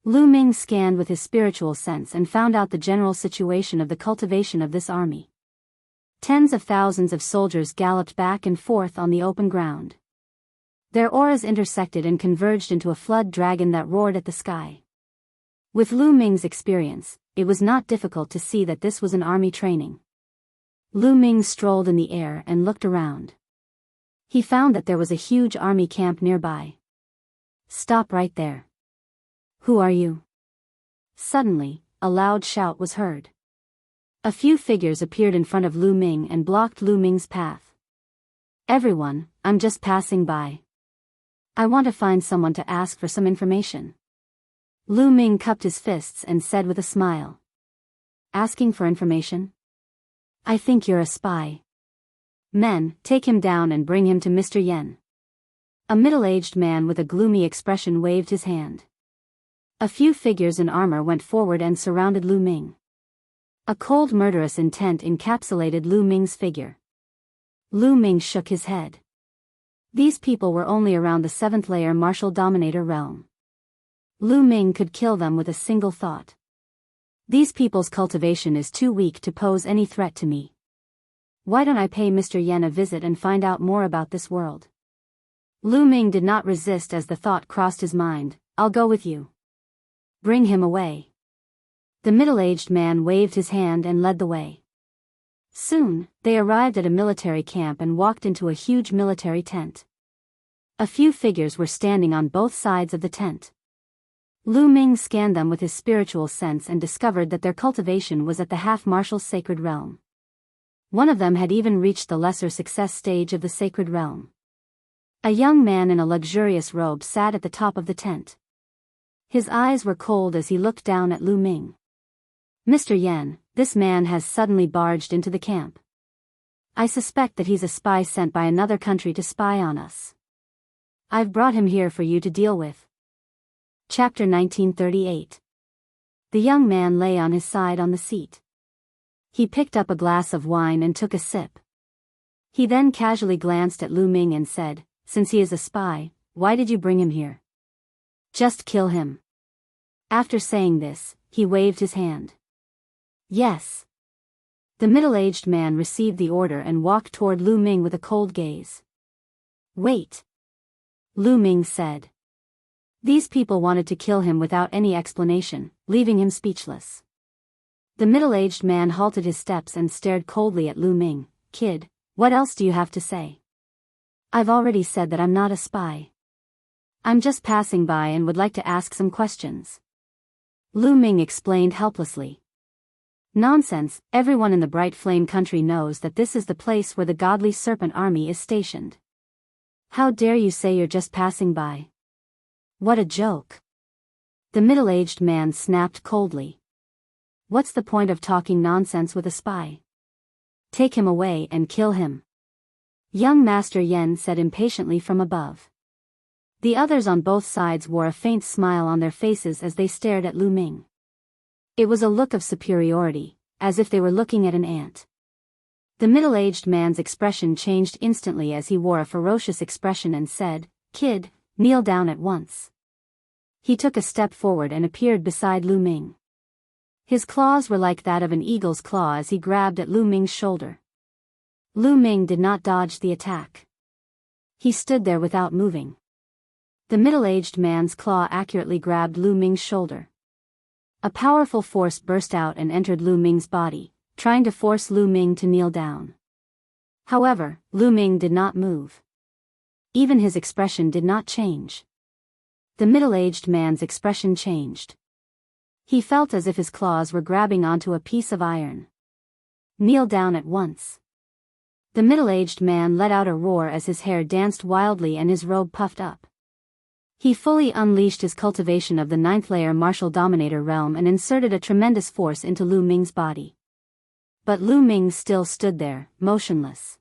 Lu Ming scanned with his spiritual sense and found out the general situation of the cultivation of this army. Tens of thousands of soldiers galloped back and forth on the open ground. Their auras intersected and converged into a flood dragon that roared at the sky. With Lu Ming's experience, it was not difficult to see that this was an army training. Lu Ming strolled in the air and looked around. He found that there was a huge army camp nearby. Stop right there. Who are you? Suddenly, a loud shout was heard. A few figures appeared in front of Lu Ming and blocked Lu Ming's path. Everyone, I'm just passing by. I want to find someone to ask for some information. Lu Ming cupped his fists and said with a smile. Asking for information? I think you're a spy. Men, take him down and bring him to Mr. Yen. A middle-aged man with a gloomy expression waved his hand. A few figures in armor went forward and surrounded Lu Ming. A cold murderous intent encapsulated Lu Ming's figure. Lu Ming shook his head. These people were only around the 7th layer martial dominator realm. Lu Ming could kill them with a single thought. These people's cultivation is too weak to pose any threat to me. Why don't I pay Mr. Yen a visit and find out more about this world? Lu Ming did not resist as the thought crossed his mind. I'll go with you. Bring him away. The middle-aged man waved his hand and led the way. Soon, they arrived at a military camp and walked into a huge military tent. A few figures were standing on both sides of the tent. Lu Ming scanned them with his spiritual sense and discovered that their cultivation was at the half-martial sacred realm. One of them had even reached the lesser success stage of the sacred realm. A young man in a luxurious robe sat at the top of the tent. His eyes were cold as he looked down at Lu Ming. Mr. Yen, this man has suddenly barged into the camp. I suspect that he's a spy sent by another country to spy on us. I've brought him here for you to deal with. Chapter 1938. The young man lay on his side on the seat. He picked up a glass of wine and took a sip. He then casually glanced at Lu Ming and said, Since he is a spy, why did you bring him here? Just kill him. After saying this, he waved his hand. Yes. The middle-aged man received the order and walked toward Lu Ming with a cold gaze. Wait. Lu Ming said. These people wanted to kill him without any explanation, leaving him speechless. The middle-aged man halted his steps and stared coldly at Lu Ming. Kid, what else do you have to say? I've already said that I'm not a spy. I'm just passing by and would like to ask some questions. Lu Ming explained helplessly. Nonsense, everyone in the Bright Flame country knows that this is the place where the godly serpent army is stationed. How dare you say you're just passing by? What a joke. The middle-aged man snapped coldly. What's the point of talking nonsense with a spy? Take him away and kill him. Young Master Yen said impatiently from above. The others on both sides wore a faint smile on their faces as they stared at Lu Ming. It was a look of superiority, as if they were looking at an ant. The middle-aged man's expression changed instantly as he wore a ferocious expression and said, Kid, kneel down at once. He took a step forward and appeared beside Lu Ming. His claws were like that of an eagle's claw as he grabbed at Lu Ming's shoulder. Lu Ming did not dodge the attack. He stood there without moving. The middle-aged man's claw accurately grabbed Lu Ming's shoulder. A powerful force burst out and entered Lu Ming's body, trying to force Lu Ming to kneel down. However, Lu Ming did not move. Even his expression did not change. The middle-aged man's expression changed. He felt as if his claws were grabbing onto a piece of iron. Kneel down at once. The middle-aged man let out a roar as his hair danced wildly and his robe puffed up. He fully unleashed his cultivation of the 9th layer martial dominator realm and inserted a tremendous force into Lu Ming's body. But Lu Ming still stood there, motionless.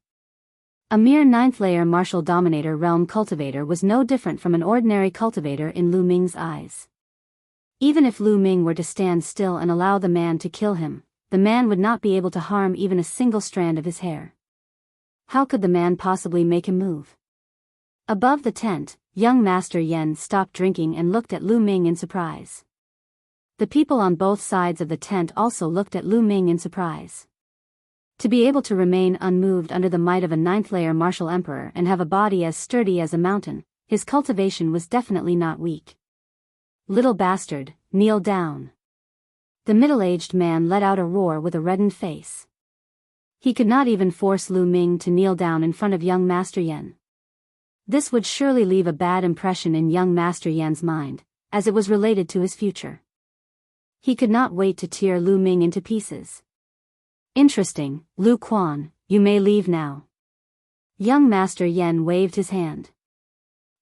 A mere 9th layer martial dominator realm cultivator was no different from an ordinary cultivator in Lu Ming's eyes. Even if Lu Ming were to stand still and allow the man to kill him, the man would not be able to harm even a single strand of his hair. How could the man possibly make him move? Above the tent, young Master Yen stopped drinking and looked at Lu Ming in surprise. The people on both sides of the tent also looked at Lu Ming in surprise. To be able to remain unmoved under the might of a 9th layer martial emperor and have a body as sturdy as a mountain, his cultivation was definitely not weak. Little bastard, kneel down. The middle-aged man let out a roar with a reddened face. He could not even force Lu Ming to kneel down in front of young Master Yen. This would surely leave a bad impression in young Master Yen's mind, as it was related to his future. He could not wait to tear Lu Ming into pieces. Interesting, Lu Quan, you may leave now. Young Master Yen waved his hand.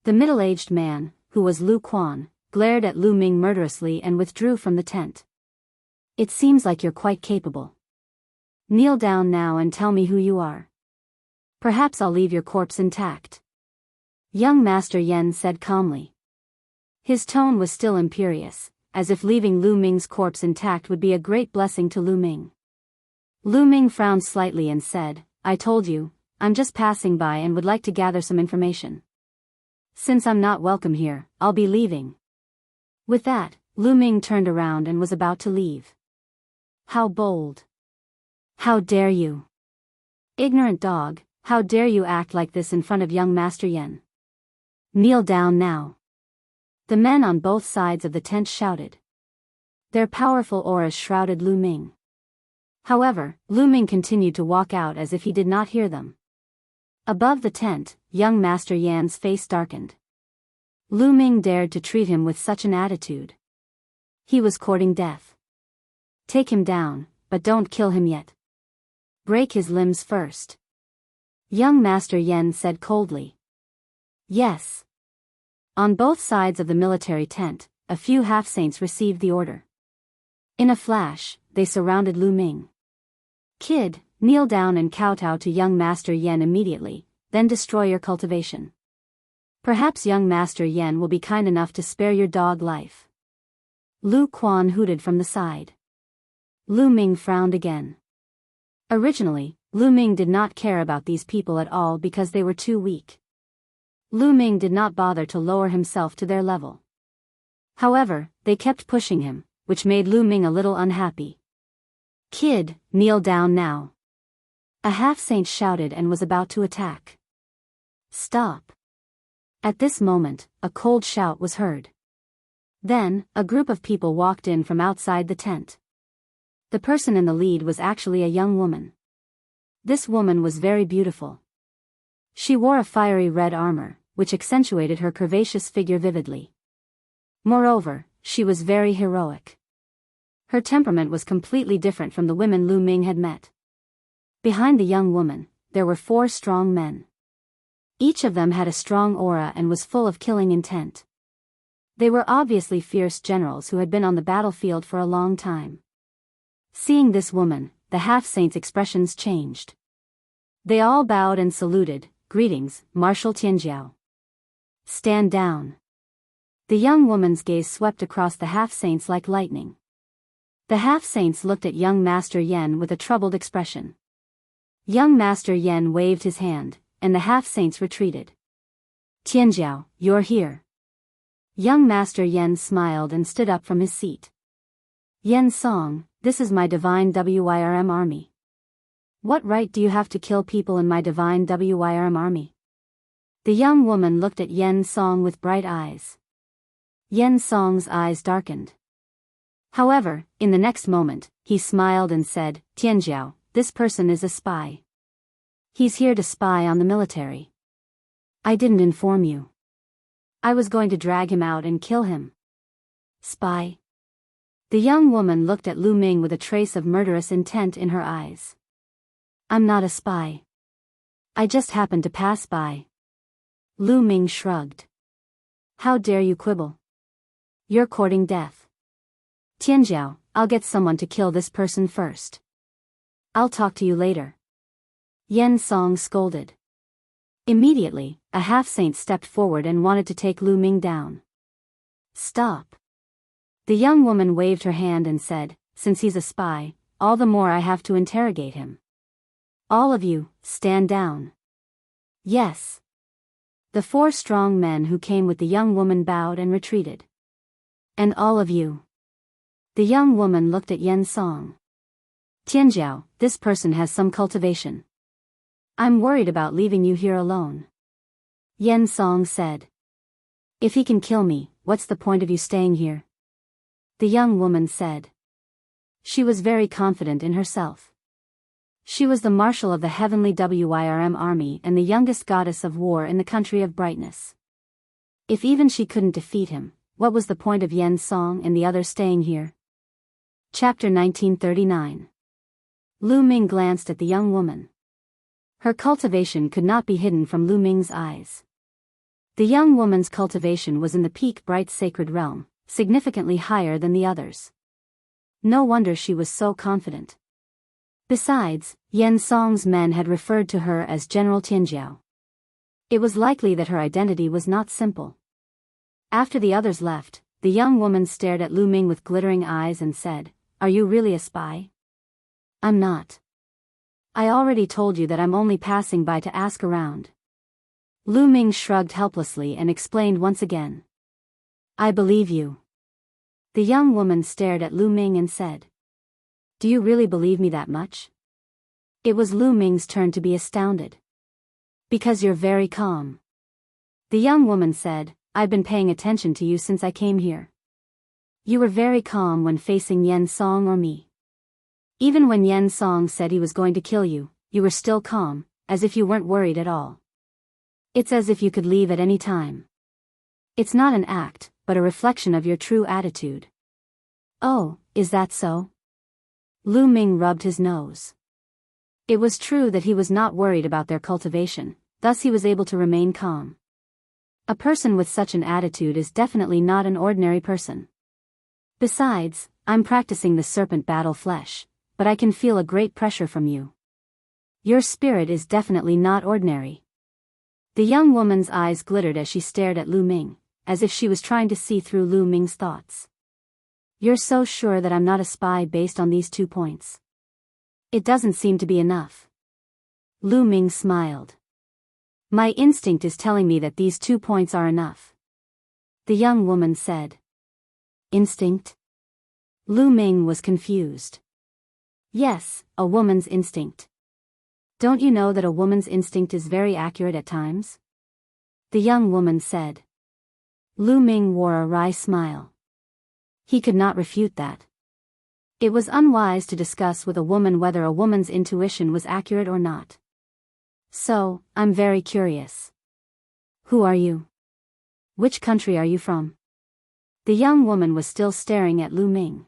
The middle-aged man, who was Lu Quan, glared at Lu Ming murderously and withdrew from the tent. It seems like you're quite capable. Kneel down now and tell me who you are. Perhaps I'll leave your corpse intact. Young Master Yen said calmly. His tone was still imperious, as if leaving Lu Ming's corpse intact would be a great blessing to Lu Ming. Lu Ming frowned slightly and said, I told you, I'm just passing by and would like to gather some information. Since I'm not welcome here, I'll be leaving. With that, Lu Ming turned around and was about to leave. How bold. How dare you? Ignorant dog, how dare you act like this in front of young Master Yen? Kneel down now. The men on both sides of the tent shouted. Their powerful auras shrouded Lu Ming. However, Lu Ming continued to walk out as if he did not hear them. Above the tent, young Master Yan's face darkened. Lu Ming dared to treat him with such an attitude. He was courting death. Take him down, but don't kill him yet. Break his limbs first. Young Master Yen said coldly. Yes. On both sides of the military tent, a few half-saints received the order. In a flash, they surrounded Lu Ming. Kid, kneel down and kowtow to young Master Yen immediately, then destroy your cultivation. Perhaps young Master Yen will be kind enough to spare your dog life. Lu Quan hooted from the side. Lu Ming frowned again. Originally, Lu Ming did not care about these people at all because they were too weak. Lu Ming did not bother to lower himself to their level. However, they kept pushing him, which made Lu Ming a little unhappy. Kid, kneel down now. A half-saint shouted and was about to attack. Stop. At this moment, a cold shout was heard. Then, a group of people walked in from outside the tent. The person in the lead was actually a young woman. This woman was very beautiful. She wore a fiery red armor, which accentuated her curvaceous figure vividly. Moreover, she was very heroic. Her temperament was completely different from the women Lu Ming had met. Behind the young woman, there were 4 strong men. Each of them had a strong aura and was full of killing intent. They were obviously fierce generals who had been on the battlefield for a long time. Seeing this woman, the half-saints' expressions changed. They all bowed and saluted. Greetings, Marshal Tianjiao. Stand down. The young woman's gaze swept across the half-saints like lightning. The half-saints looked at young Master Yen with a troubled expression. Young Master Yen waved his hand, and the half-saints retreated. Tianjiao, you're here. Young Master Yen smiled and stood up from his seat. Yen Song, this is my divine Wyrm army. What right do you have to kill people in my divine Wyrm army? The young woman looked at Yen Song with bright eyes. Yen Song's eyes darkened. However, in the next moment, he smiled and said, Tianjiao, this person is a spy. He's here to spy on the military. I didn't inform you. I was going to drag him out and kill him. Spy? The young woman looked at Lu Ming with a trace of murderous intent in her eyes. I'm not a spy. I just happened to pass by. Lu Ming shrugged. How dare you quibble? You're courting death. Tianjiao, I'll get someone to kill this person first. I'll talk to you later. Yen Song scolded. Immediately, a half-saint stepped forward and wanted to take Lu Ming down. Stop. The young woman waved her hand and said, since he's a spy, all the more I have to interrogate him. All of you, stand down. Yes. The 4 strong men who came with the young woman bowed and retreated. And all of you. The young woman looked at Yen Song. Tianjiao, this person has some cultivation. I'm worried about leaving you here alone. Yen Song said. If he can kill me, what's the point of you staying here? The young woman said. She was very confident in herself. She was the marshal of the heavenly Wyrm army and the youngest goddess of war in the country of brightness. If even she couldn't defeat him, what was the point of Yen Song and the others staying here? Chapter 1939. Lu Ming glanced at the young woman. Her cultivation could not be hidden from Lu Ming's eyes. The young woman's cultivation was in the peak bright sacred realm, significantly higher than the others. No wonder she was so confident. Besides, Yen Song's men had referred to her as General Tianjiao. It was likely that her identity was not simple. After the others left, the young woman stared at Lu Ming with glittering eyes and said, "Are you really a spy?" "I'm not. I already told you that I'm only passing by to ask around." Lu Ming shrugged helplessly and explained once again. "I believe you." The young woman stared at Lu Ming and said, "Do you really believe me that much?" It was Lu Ming's turn to be astounded. "Because you're very calm." The young woman said, "I've been paying attention to you since I came here. You were very calm when facing Yen Song or me. Even when Yen Song said he was going to kill you, you were still calm, as if you weren't worried at all. It's as if you could leave at any time. It's not an act, but a reflection of your true attitude." "Oh, is that so?" Lu Ming rubbed his nose. It was true that he was not worried about their cultivation, thus he was able to remain calm. A person with such an attitude is definitely not an ordinary person. "Besides, I'm practicing the serpent battle flesh, but I can feel a great pressure from you. Your spirit is definitely not ordinary." The young woman's eyes glittered as she stared at Lu Ming, as if she was trying to see through Lu Ming's thoughts. "You're so sure that I'm not a spy based on these 2 points? It doesn't seem to be enough." Lu Ming smiled. "My instinct is telling me that these 2 points are enough." The young woman said. "Instinct?" Lu Ming was confused. "Yes, a woman's instinct. Don't you know that a woman's instinct is very accurate at times?" The young woman said. Lu Ming wore a wry smile. He could not refute that. It was unwise to discuss with a woman whether a woman's intuition was accurate or not. "So, I'm very curious. Who are you? Which country are you from?" The young woman was still staring at Lu Ming.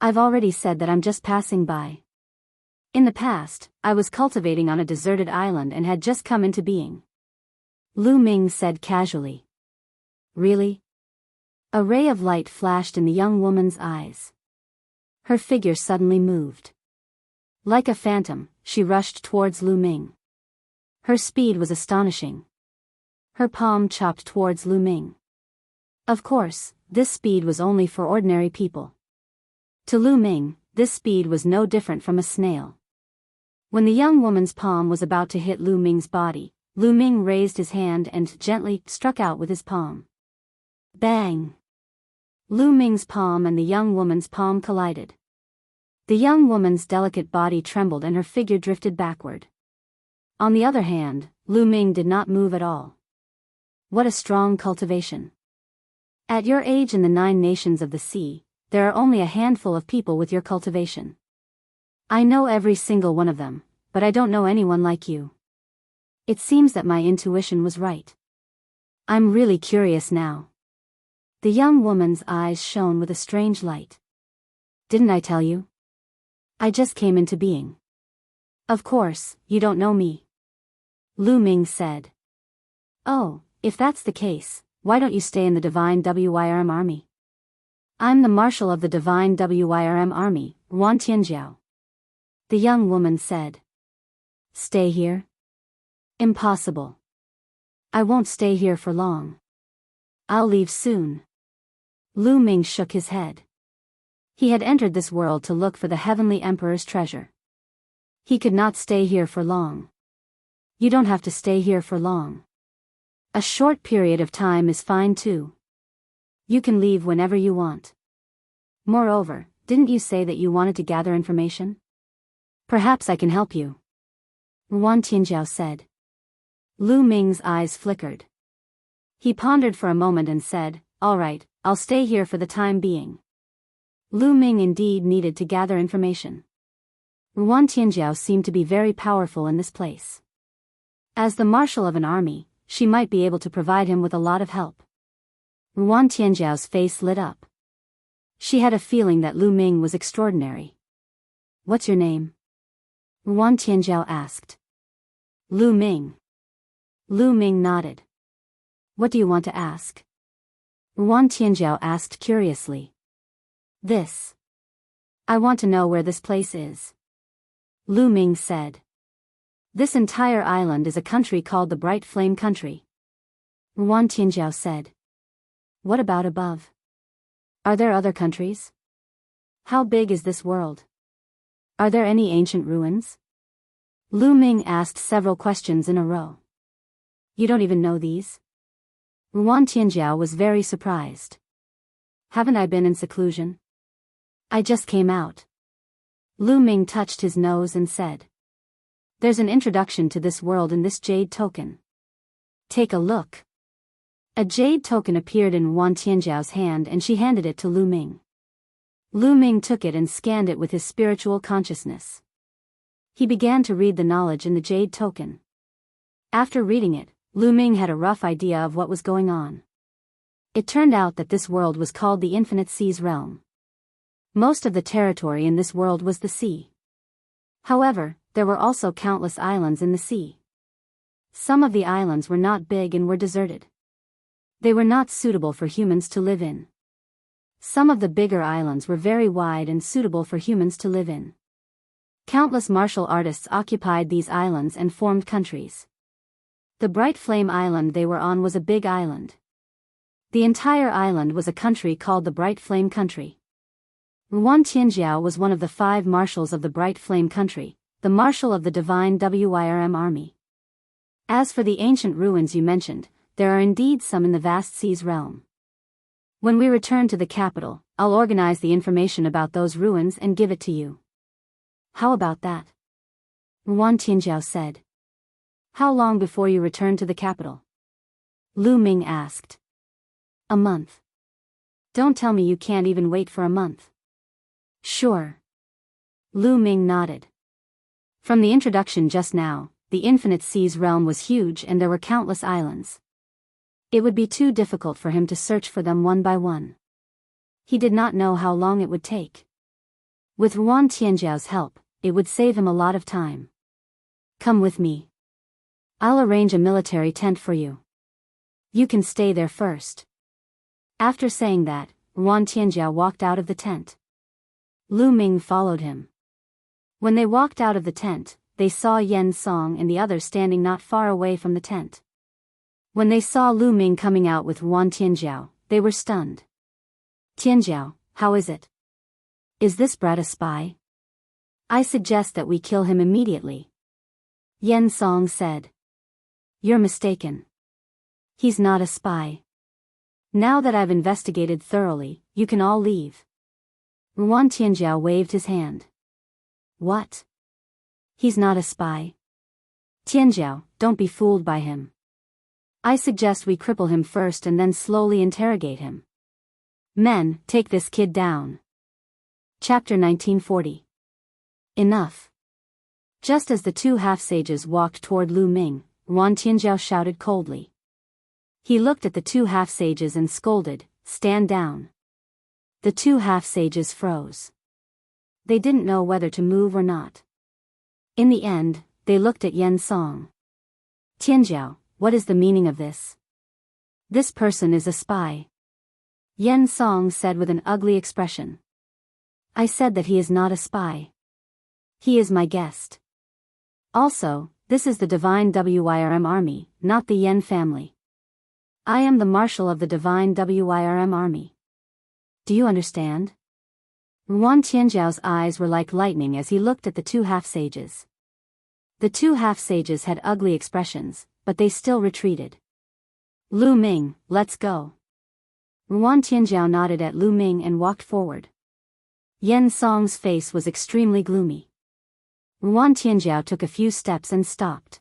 "I've already said that I'm just passing by. In the past, I was cultivating on a deserted island and had just come into being." Lu Ming said casually. "Really?" A ray of light flashed in the young woman's eyes. Her figure suddenly moved. Like a phantom, she rushed towards Lu Ming. Her speed was astonishing. Her palm chopped towards Lu Ming. Of course, this speed was only for ordinary people. To Lu Ming, this speed was no different from a snail. When the young woman's palm was about to hit Lu Ming's body, Lu Ming raised his hand and gently struck out with his palm. Bang! Lu Ming's palm and the young woman's palm collided. The young woman's delicate body trembled and her figure drifted backward. On the other hand, Lu Ming did not move at all. What a strong cultivation. At your age in the 9 nations of the sea, there are only a handful of people with your cultivation. I know every single one of them, but I don't know anyone like you. It seems that my intuition was right. I'm really curious now." The young woman's eyes shone with a strange light. "Didn't I tell you? I just came into being." "Of course, you don't know me," Lu Ming said. "Oh, if that's the case, why don't you stay in the Divine Wyrm Army?" "I'm the Marshal of the Divine Wyrm Army, Wan Tianjiao," the young woman said. "Stay here? Impossible. I won't stay here for long. I'll leave soon." Lu Ming shook his head. He had entered this world to look for the Heavenly Emperor's treasure. He could not stay here for long. "You don't have to stay here for long. A short period of time is fine too. You can leave whenever you want. Moreover, didn't you say that you wanted to gather information? Perhaps I can help you," Wan Tianjiao said. Lu Ming's eyes flickered. He pondered for a moment and said, "All right, I'll stay here for the time being." Lu Ming indeed needed to gather information. Wan Tianjiao seemed to be very powerful in this place. As the marshal of an army, she might be able to provide him with a lot of help. Wan Tianjiao's face lit up. She had a feeling that Lu Ming was extraordinary. "What's your name?" Wan Tianjiao asked. "Lu Ming." Lu Ming nodded. What do you want to ask? Wan Tianjiao asked curiously. This. I want to know where this place is. Lu Ming said. This entire island is a country called the Bright Flame Country. Wan Tianjiao said. What about above? Are there other countries? How big is this world? Are there any ancient ruins? Lu Ming asked several questions in a row. You don't even know these? Wan Tianjiao was very surprised. Haven't I been in seclusion? I just came out. Lu Ming touched his nose and said. There's an introduction to this world in this jade token. Take a look. A jade token appeared in Wan Tianjiao's hand and she handed it to Lu Ming. Lu Ming took it and scanned it with his spiritual consciousness. He began to read the knowledge in the jade token. After reading it, Lu Ming had a rough idea of what was going on. It turned out that this world was called the Infinite Seas Realm. Most of the territory in this world was the sea. However, there were also countless islands in the sea. Some of the islands were not big and were deserted. They were not suitable for humans to live in. Some of the bigger islands were very wide and suitable for humans to live in. Countless martial artists occupied these islands and formed countries. The Bright Flame Island they were on was a big island. The entire island was a country called the Bright Flame Country. Wan Tianjiao was one of the 5 marshals of the Bright Flame Country, the marshal of the Divine Wyrm army. As for the ancient ruins you mentioned, there are indeed some in the vast seas realm. When we return to the capital, I'll organize the information about those ruins and give it to you. How about that? Wan Tianjiao said. How long before you return to the capital? Lu Ming asked. A month. Don't tell me you can't even wait for a month. Sure. Lu Ming nodded. From the introduction just now, the Infinite Seas realm was huge and there were countless islands. It would be too difficult for him to search for them one by one. He did not know how long it would take. With Wan Tianjiao's help, it would save him a lot of time. Come with me. I'll arrange a military tent for you. You can stay there first. After saying that, Wan Tianjiao walked out of the tent. Lu Ming followed him. When they walked out of the tent, they saw Yen Song and the others standing not far away from the tent. When they saw Lu Ming coming out with Wan Tianjiao, they were stunned. Tianjiao, how is it? Is this brat a spy? I suggest that we kill him immediately. Yen Song said. You're mistaken. He's not a spy. Now that I've investigated thoroughly, you can all leave. Wan Tianjiao waved his hand. What? He's not a spy. Tianjiao, don't be fooled by him. I suggest we cripple him first and then slowly interrogate him. Men, take this kid down. Chapter 1940. Enough. Just as the 2 half-sages walked toward Lu Ming, Wan Tianjiao shouted coldly. He looked at the 2 half-sages and scolded, stand down. The 2 half-sages froze. They didn't know whether to move or not. In the end, they looked at Yen Song. Tianjiao, what is the meaning of this? This person is a spy. Yen Song said with an ugly expression. I said that he is not a spy. He is my guest. Also, this is the Divine Wyrm army, not the Yen family. I am the marshal of the Divine Wyrm army. Do you understand? Wan Tianjiao's eyes were like lightning as he looked at the 2 half-sages. The 2 half-sages had ugly expressions, but they still retreated. Lu Ming, let's go. Wan Tianjiao nodded at Lu Ming and walked forward. Yen Song's face was extremely gloomy. Wan Tianjiao took a few steps and stopped.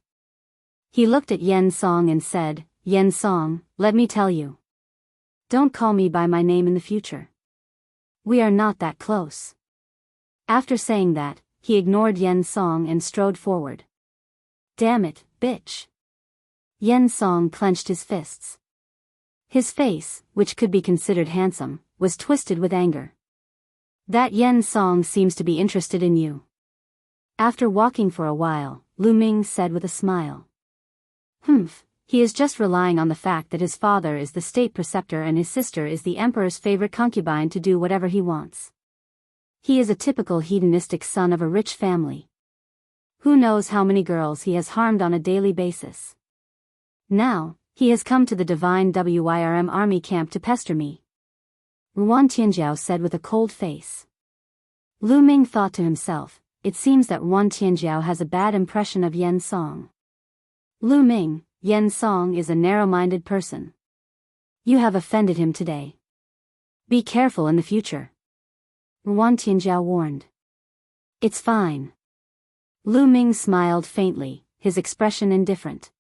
He looked at Yen Song and said, Yen Song, let me tell you. Don't call me by my name in the future. We are not that close. After saying that, he ignored Yen Song and strode forward. Damn it, bitch. Yen Song clenched his fists. His face, which could be considered handsome, was twisted with anger. That Yen Song seems to be interested in you. After walking for a while, Lu Ming said with a smile. He is just relying on the fact that his father is the state preceptor and his sister is the emperor's favorite concubine to do whatever he wants. He is a typical hedonistic son of a rich family. Who knows how many girls he has harmed on a daily basis. Now, he has come to the divine Wyrm army camp to pester me. Ruan Tianjiao said with a cold face. Lu Ming thought to himself, it seems that Ruan Tianjiao has a bad impression of Yen Song. Lu Ming, Yen Song is a narrow-minded person. You have offended him today. Be careful in the future. Ruan Tianjiao warned. It's fine. Lu Ming smiled faintly, his expression indifferent.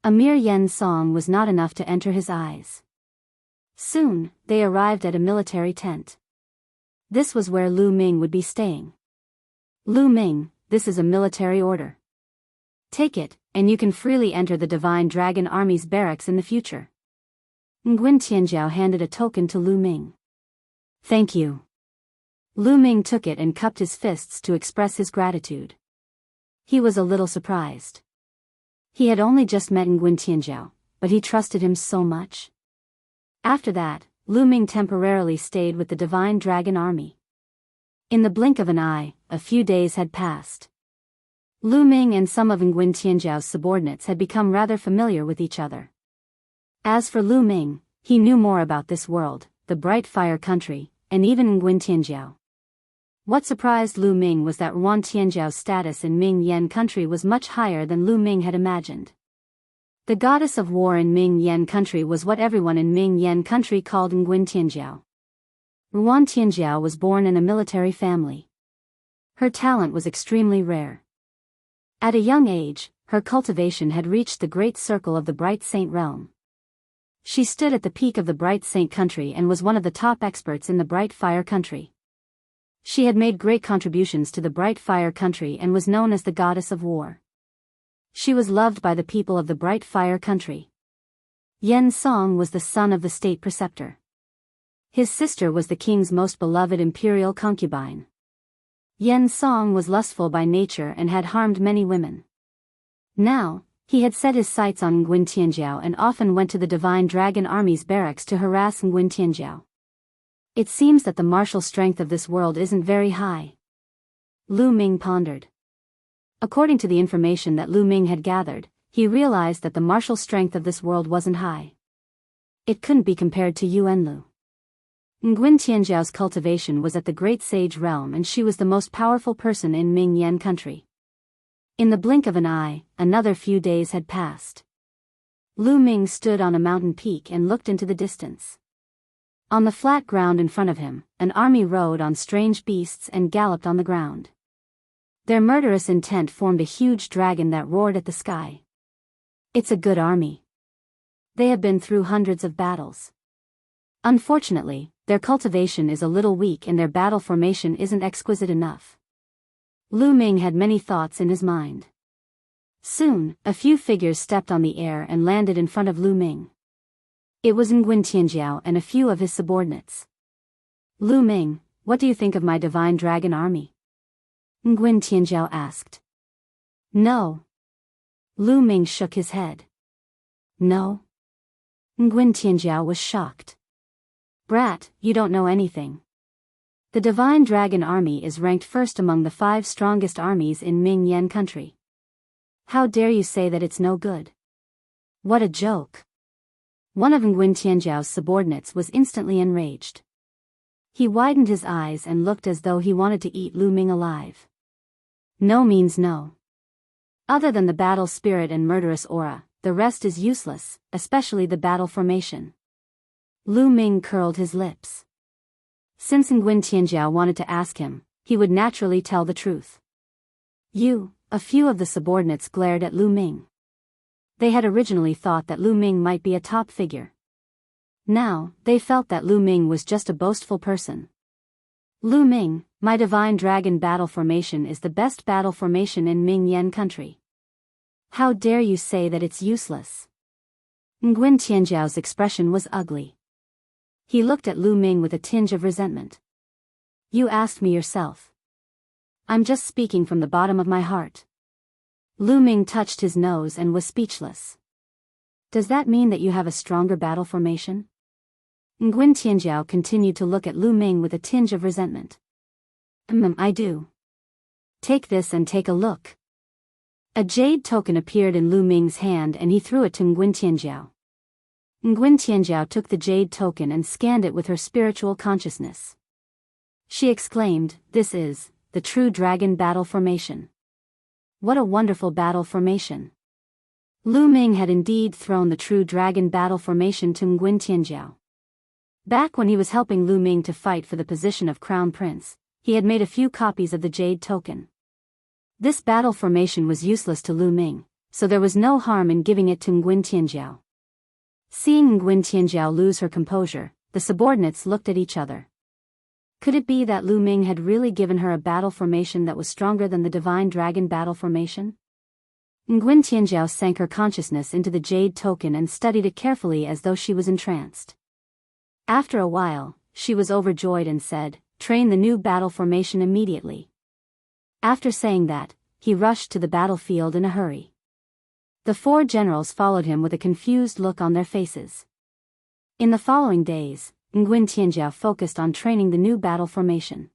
A mere Yen Song was not enough to enter his eyes. Soon, they arrived at a military tent. This was where Lu Ming would be staying. Lu Ming, this is a military order. Take it, and you can freely enter the Divine Dragon Army's barracks in the future. Nguyen Tianjiao handed a token to Lu Ming. Thank you. Lu Ming took it and cupped his fists to express his gratitude. He was a little surprised. He had only just met Nguyen Tianjiao, but he trusted him so much. After that, Lu Ming temporarily stayed with the Divine Dragon Army. In the blink of an eye, a few days had passed. Lu Ming and some of Nguyen Tianjiao's subordinates had become rather familiar with each other. As for Lu Ming, he knew more about this world, the Bright Fire Country, and even Nguyen Tianjiao. What surprised Lu Ming was that Ruan Tianjiao's status in Ming Yen country was much higher than Lu Ming had imagined. The goddess of war in Ming Yen country was what everyone in Ming Yen country called Nguyen Tianjiao. Ruan Tianjiao was born in a military family. Her talent was extremely rare. At a young age, her cultivation had reached the great circle of the Bright Saint realm. She stood at the peak of the Bright Saint country and was one of the top experts in the Bright Fire country. She had made great contributions to the Bright Fire country and was known as the goddess of war. She was loved by the people of the Bright Fire country. Yen Song was the son of the state preceptor. His sister was the king's most beloved imperial concubine. Yen Song was lustful by nature and had harmed many women. Now, he had set his sights on Nguyen Tianjiao and often went to the Divine Dragon Army's barracks to harass Nguyen Tianjiao. It seems that the martial strength of this world isn't very high. Lu Ming pondered. According to the information that Lu Ming had gathered, he realized that the martial strength of this world wasn't high. It couldn't be compared to Yuanlu. Nguyen Tianjiao's cultivation was at the Great Sage realm and she was the most powerful person in Ming Yen country. In the blink of an eye, another few days had passed. Lu Ming stood on a mountain peak and looked into the distance. On the flat ground in front of him, an army rode on strange beasts and galloped on the ground. Their murderous intent formed a huge dragon that roared at the sky. It's a good army. They have been through hundreds of battles. Unfortunately, their cultivation is a little weak and their battle formation isn't exquisite enough. Lu Ming had many thoughts in his mind. Soon, a few figures stepped on the air and landed in front of Lu Ming. It was Nguyen Tianjiao and a few of his subordinates. Lu Ming, what do you think of my Divine Dragon Army? Nguyen Tianjiao asked. No. Lu Ming shook his head. No? Nguyen Tianjiao was shocked. Brat, you don't know anything. The Divine Dragon Army is ranked first among the 5 strongest armies in Ming Yen country. How dare you say that it's no good? What a joke. One of Nguyen Tianjiao's subordinates was instantly enraged. He widened his eyes and looked as though he wanted to eat Lu Ming alive. No means no. Other than the battle spirit and murderous aura, the rest is useless, especially the battle formation. Lu Ming curled his lips. Since Nguyen Tianjiao wanted to ask him, he would naturally tell the truth. A few of the subordinates glared at Lu Ming. They had originally thought that Lu Ming might be a top figure. Now, they felt that Lu Ming was just a boastful person. Lu Ming, my Divine Dragon battle formation is the best battle formation in Ming Yen country. How dare you say that it's useless? Nguyen Tianjiao's expression was ugly. He looked at Lu Ming with a tinge of resentment. You asked me yourself. I'm just speaking from the bottom of my heart. Lu Ming touched his nose and was speechless. Does that mean that you have a stronger battle formation? Nguyen Tianjiao continued to look at Lu Ming with a tinge of resentment. I do. Take this and take a look. A jade token appeared in Lu Ming's hand and he threw it to Nguyen Tianjiao. Nguyen Tianjiao took the jade token and scanned it with her spiritual consciousness. She exclaimed, "This is the true dragon battle formation. What a wonderful battle formation." Lu Ming had indeed thrown the true dragon battle formation to Nguyen Tianjiao. Back when he was helping Lu Ming to fight for the position of crown prince, he had made a few copies of the jade token. This battle formation was useless to Lu Ming, so there was no harm in giving it to Nguyen Tianjiao. Seeing Nguyen Tianjiao lose her composure, the subordinates looked at each other. Could it be that Lu Ming had really given her a battle formation that was stronger than the divine dragon battle formation? Nguyen Tianjiao sank her consciousness into the jade token and studied it carefully as though she was entranced. After a while, she was overjoyed and said, "Train the new battle formation immediately." After saying that, he rushed to the battlefield in a hurry. The 4 generals followed him with a confused look on their faces. In the following days, Nguyen Tianjiao focused on training the new battle formation.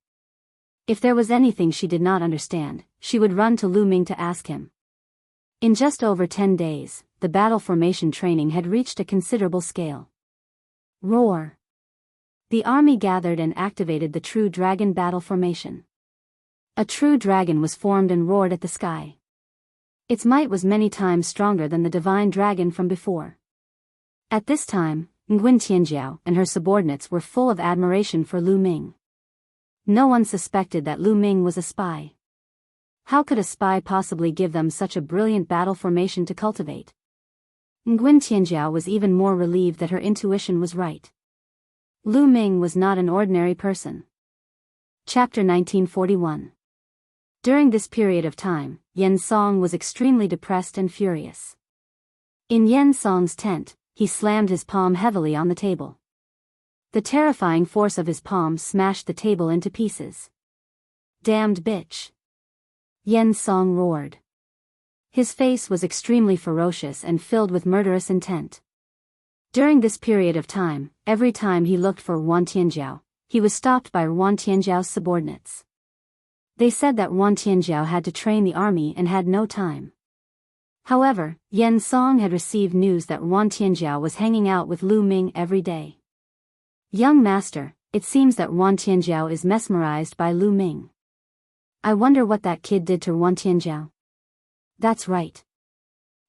If there was anything she did not understand, she would run to Lu Ming to ask him. In just over 10 days, the battle formation training had reached a considerable scale. Roar! The army gathered and activated the true dragon battle formation. A true dragon was formed and roared at the sky. Its might was many times stronger than the divine dragon from before. At this time, Nguyen Tianjiao and her subordinates were full of admiration for Lu Ming. No one suspected that Lu Ming was a spy. How could a spy possibly give them such a brilliant battle formation to cultivate? Nguyen Tianjiao was even more relieved that her intuition was right. Lu Ming was not an ordinary person. Chapter 1941. During this period of time, Yen Song was extremely depressed and furious. In Yen Song's tent, he slammed his palm heavily on the table. The terrifying force of his palm smashed the table into pieces. "Damned bitch!" Yen Song roared. His face was extremely ferocious and filled with murderous intent. During this period of time, every time he looked for Yuan Tianjiao, he was stopped by Yuan Tianjiao's subordinates. They said that Yuan Tianjiao had to train the army and had no time. However, Yen Song had received news that Yuan Tianjiao was hanging out with Lu Ming every day. "Young master, it seems that Yuan Tianjiao is mesmerized by Lu Ming. I wonder what that kid did to Yuan Tianjiao." "That's right.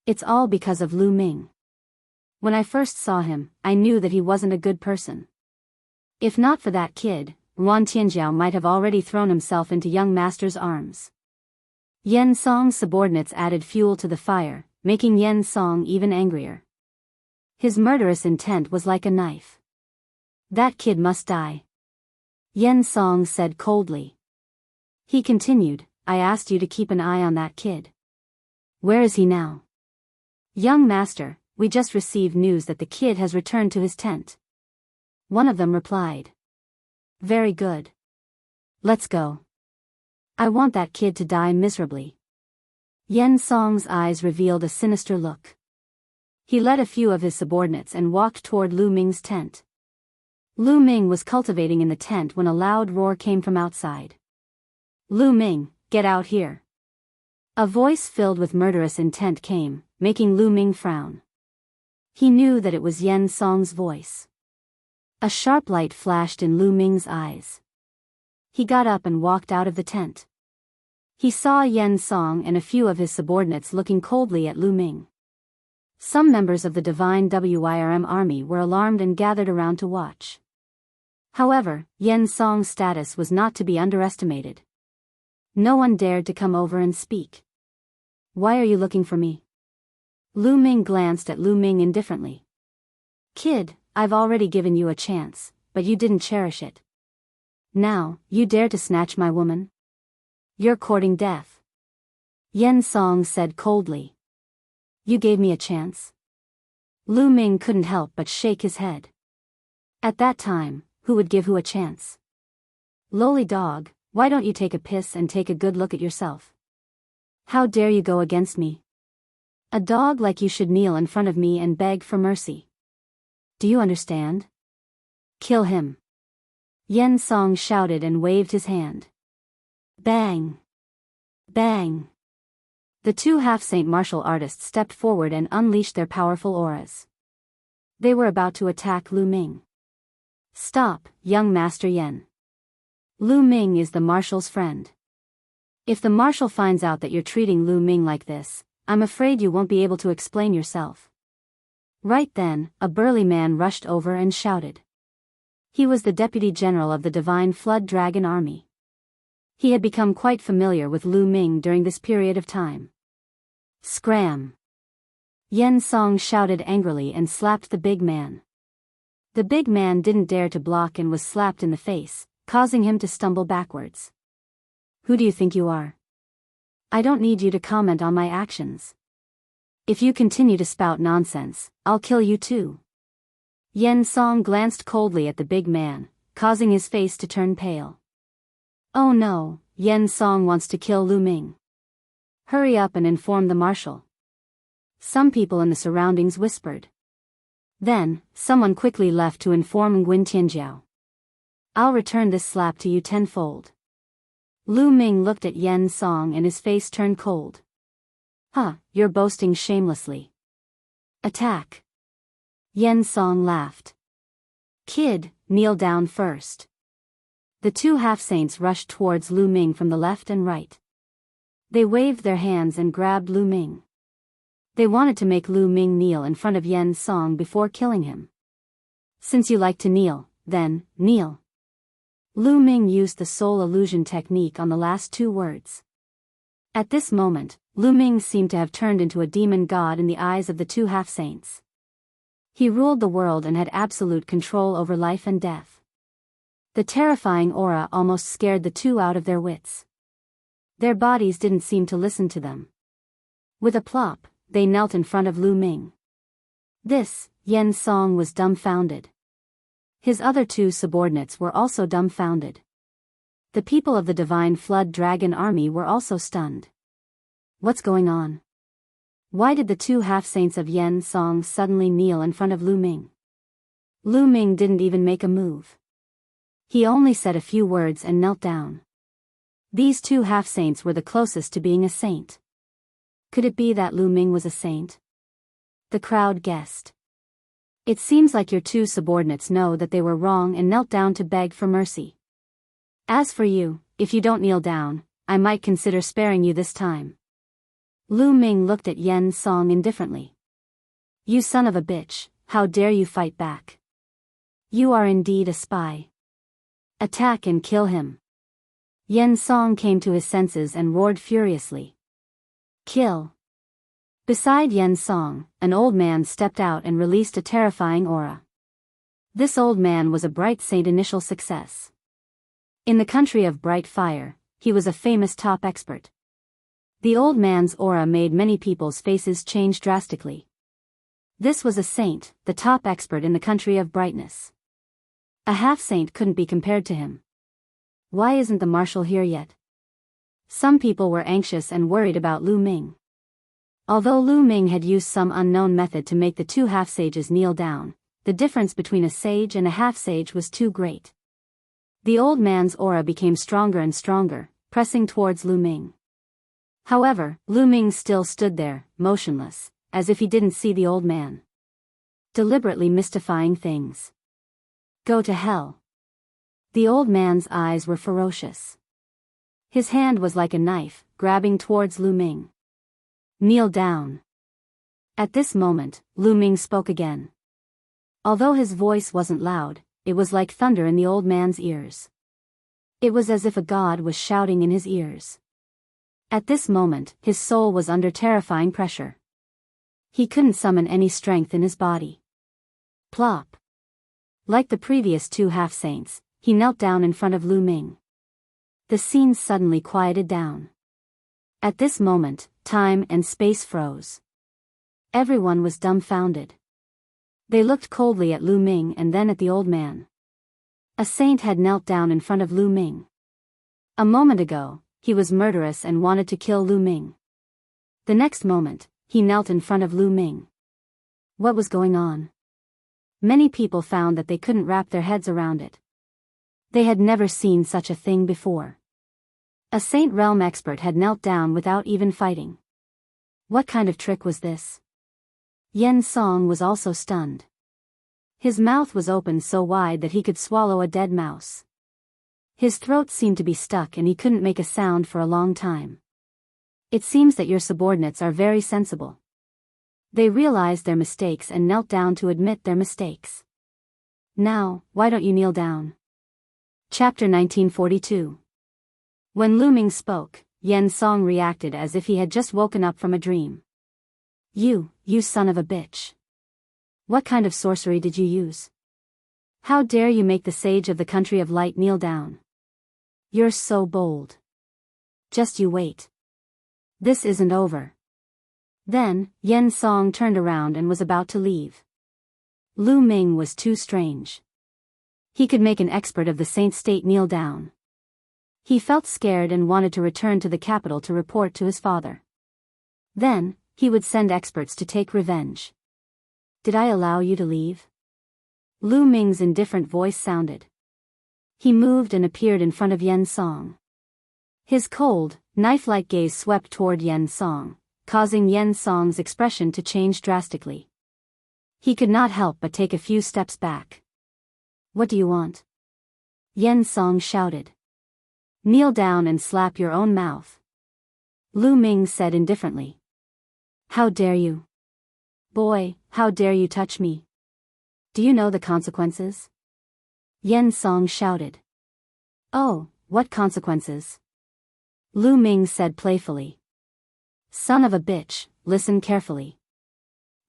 It's all because of Lu Ming. When I first saw him, I knew that he wasn't a good person. If not for that kid, Yuan Tianjiao might have already thrown himself into young master's arms." Yen Song's subordinates added fuel to the fire, making Yen Song even angrier. His murderous intent was like a knife. "That kid must die," Yen Song said coldly. He continued, "I asked you to keep an eye on that kid. Where is he now?" "Young master, we just received news that the kid has returned to his tent," one of them replied. "Very good. Let's go. I want that kid to die miserably." Yen Song's eyes revealed a sinister look. He led a few of his subordinates and walked toward Lu Ming's tent. Lu Ming was cultivating in the tent when a loud roar came from outside. "Lu Ming, get out here." A voice filled with murderous intent came, making Lu Ming frown. He knew that it was Yen Song's voice. A sharp light flashed in Lu Ming's eyes. He got up and walked out of the tent. He saw Yen Song and a few of his subordinates looking coldly at Lu Ming. Some members of the Divine Wirm army were alarmed and gathered around to watch. However, Yen Song's status was not to be underestimated. No one dared to come over and speak. "Why are you looking for me?" Lu Ming glanced at Lu Ming indifferently. "Kid, I've already given you a chance, but you didn't cherish it. Now, you dare to snatch my woman? You're courting death," Yen Song said coldly. "You gave me a chance?" Lu Ming couldn't help but shake his head. At that time, who would give who a chance? "Lowly dog, why don't you take a piss and take a good look at yourself? How dare you go against me?" A dog like you should kneel in front of me and beg for mercy. Do you understand? Kill him. Yen Song shouted and waved his hand. Bang! Bang! The two half-saint martial artists stepped forward and unleashed their powerful auras. They were about to attack Lu Ming. Stop, young Master Yen. Lu Ming is the marshal's friend. If the marshal finds out that you're treating Lu Ming like this, I'm afraid you won't be able to explain yourself. Right then, a burly man rushed over and shouted. He was the deputy general of the Divine Flood Dragon Army. He had become quite familiar with Lu Ming during this period of time. Scram! Yen Song shouted angrily and slapped the big man. The big man didn't dare to block and was slapped in the face, causing him to stumble backwards. Who do you think you are? I don't need you to comment on my actions. If you continue to spout nonsense, I'll kill you too. Yen Song glanced coldly at the big man, causing his face to turn pale. Oh no, Yen Song wants to kill Lu Ming. Hurry up and inform the marshal. Some people in the surroundings whispered. Then, someone quickly left to inform Nguyen Tianjiao. I'll return this slap to you tenfold. Lu Ming looked at Yen Song and his face turned cold. Huh, you're boasting shamelessly. Attack. Yen Song laughed. Kid, kneel down first. The two half-saints rushed towards Lu Ming from the left and right. They waved their hands and grabbed Lu Ming. They wanted to make Lu Ming kneel in front of Yen Song before killing him. Since you like to kneel, then, kneel. Lu Ming used the soul illusion technique on the last two words. At this moment, Lu Ming seemed to have turned into a demon god in the eyes of the two half-saints. He ruled the world and had absolute control over life and death. The terrifying aura almost scared the two out of their wits. Their bodies didn't seem to listen to them. With a plop, they knelt in front of Lu Ming. This, Yen Song was dumbfounded. His other two subordinates were also dumbfounded. The people of the Divine Flood Dragon Army were also stunned. What's going on? Why did the two half-saints of Yen Song suddenly kneel in front of Lu Ming? Lu Ming didn't even make a move. He only said a few words and knelt down. These two half-saints were the closest to being a saint. Could it be that Lu Ming was a saint? The crowd guessed. It seems like your two subordinates know that they were wrong and knelt down to beg for mercy. As for you, if you don't kneel down, I might consider sparing you this time. Lu Ming looked at Yen Song indifferently. You son of a bitch, how dare you fight back? You are indeed a spy. Attack and kill him. Yen Song came to his senses and roared furiously. Kill. Beside Yen Song, an old man stepped out and released a terrifying aura. This old man was a bright saint initial success. In the country of bright fire, he was a famous top expert. The old man's aura made many people's faces change drastically. This was a saint, the top expert in the country of brightness. A half-saint couldn't be compared to him. Why isn't the marshal here yet? Some people were anxious and worried about Lu Ming. Although Lu Ming had used some unknown method to make the two half-sages kneel down, the difference between a sage and a half-sage was too great. The old man's aura became stronger and stronger, pressing towards Lu Ming. However, Lu Ming still stood there, motionless, as if he didn't see the old man. Deliberately mystifying things. Go to hell. The old man's eyes were ferocious. His hand was like a knife, grabbing towards Lu Ming. Kneel down. At this moment, Lu Ming spoke again. Although his voice wasn't loud, it was like thunder in the old man's ears. It was as if a god was shouting in his ears. At this moment, his soul was under terrifying pressure. He couldn't summon any strength in his body. Plop. Like the previous two half-saints, he knelt down in front of Lu Ming. The scene suddenly quieted down. At this moment, time and space froze. Everyone was dumbfounded. They looked coldly at Lu Ming and then at the old man. A saint had knelt down in front of Lu Ming. A moment ago, he was murderous and wanted to kill Lu Ming. The next moment, he knelt in front of Lu Ming. What was going on? Many people found that they couldn't wrap their heads around it. They had never seen such a thing before. A Saint Realm expert had knelt down without even fighting. What kind of trick was this? Yen Song was also stunned. His mouth was open so wide that he could swallow a dead mouse. His throat seemed to be stuck and he couldn't make a sound for a long time. It seems that your subordinates are very sensible. They realized their mistakes and knelt down to admit their mistakes. Now, why don't you kneel down? Chapter 1942. When Lu Ming spoke, Yen Song reacted as if he had just woken up from a dream. You son of a bitch. What kind of sorcery did you use? How dare you make the sage of the country of light kneel down? You're so bold. Just you wait. This isn't over. Then, Yen Song turned around and was about to leave. Lu Ming was too strange. He could make an expert of the Saint State kneel down. He felt scared and wanted to return to the capital to report to his father. Then, he would send experts to take revenge. Did I allow you to leave? Lu Ming's indifferent voice sounded. He moved and appeared in front of Yen Song. His cold, knife-like gaze swept toward Yen Song, causing Yen Song's expression to change drastically. He could not help but take a few steps back. What do you want? Yen Song shouted. Kneel down and slap your own mouth. Lu Ming said indifferently. How dare you? Boy, how dare you touch me? Do you know the consequences? Yen Song shouted. Oh, what consequences? Lu Ming said playfully. Son of a bitch, listen carefully.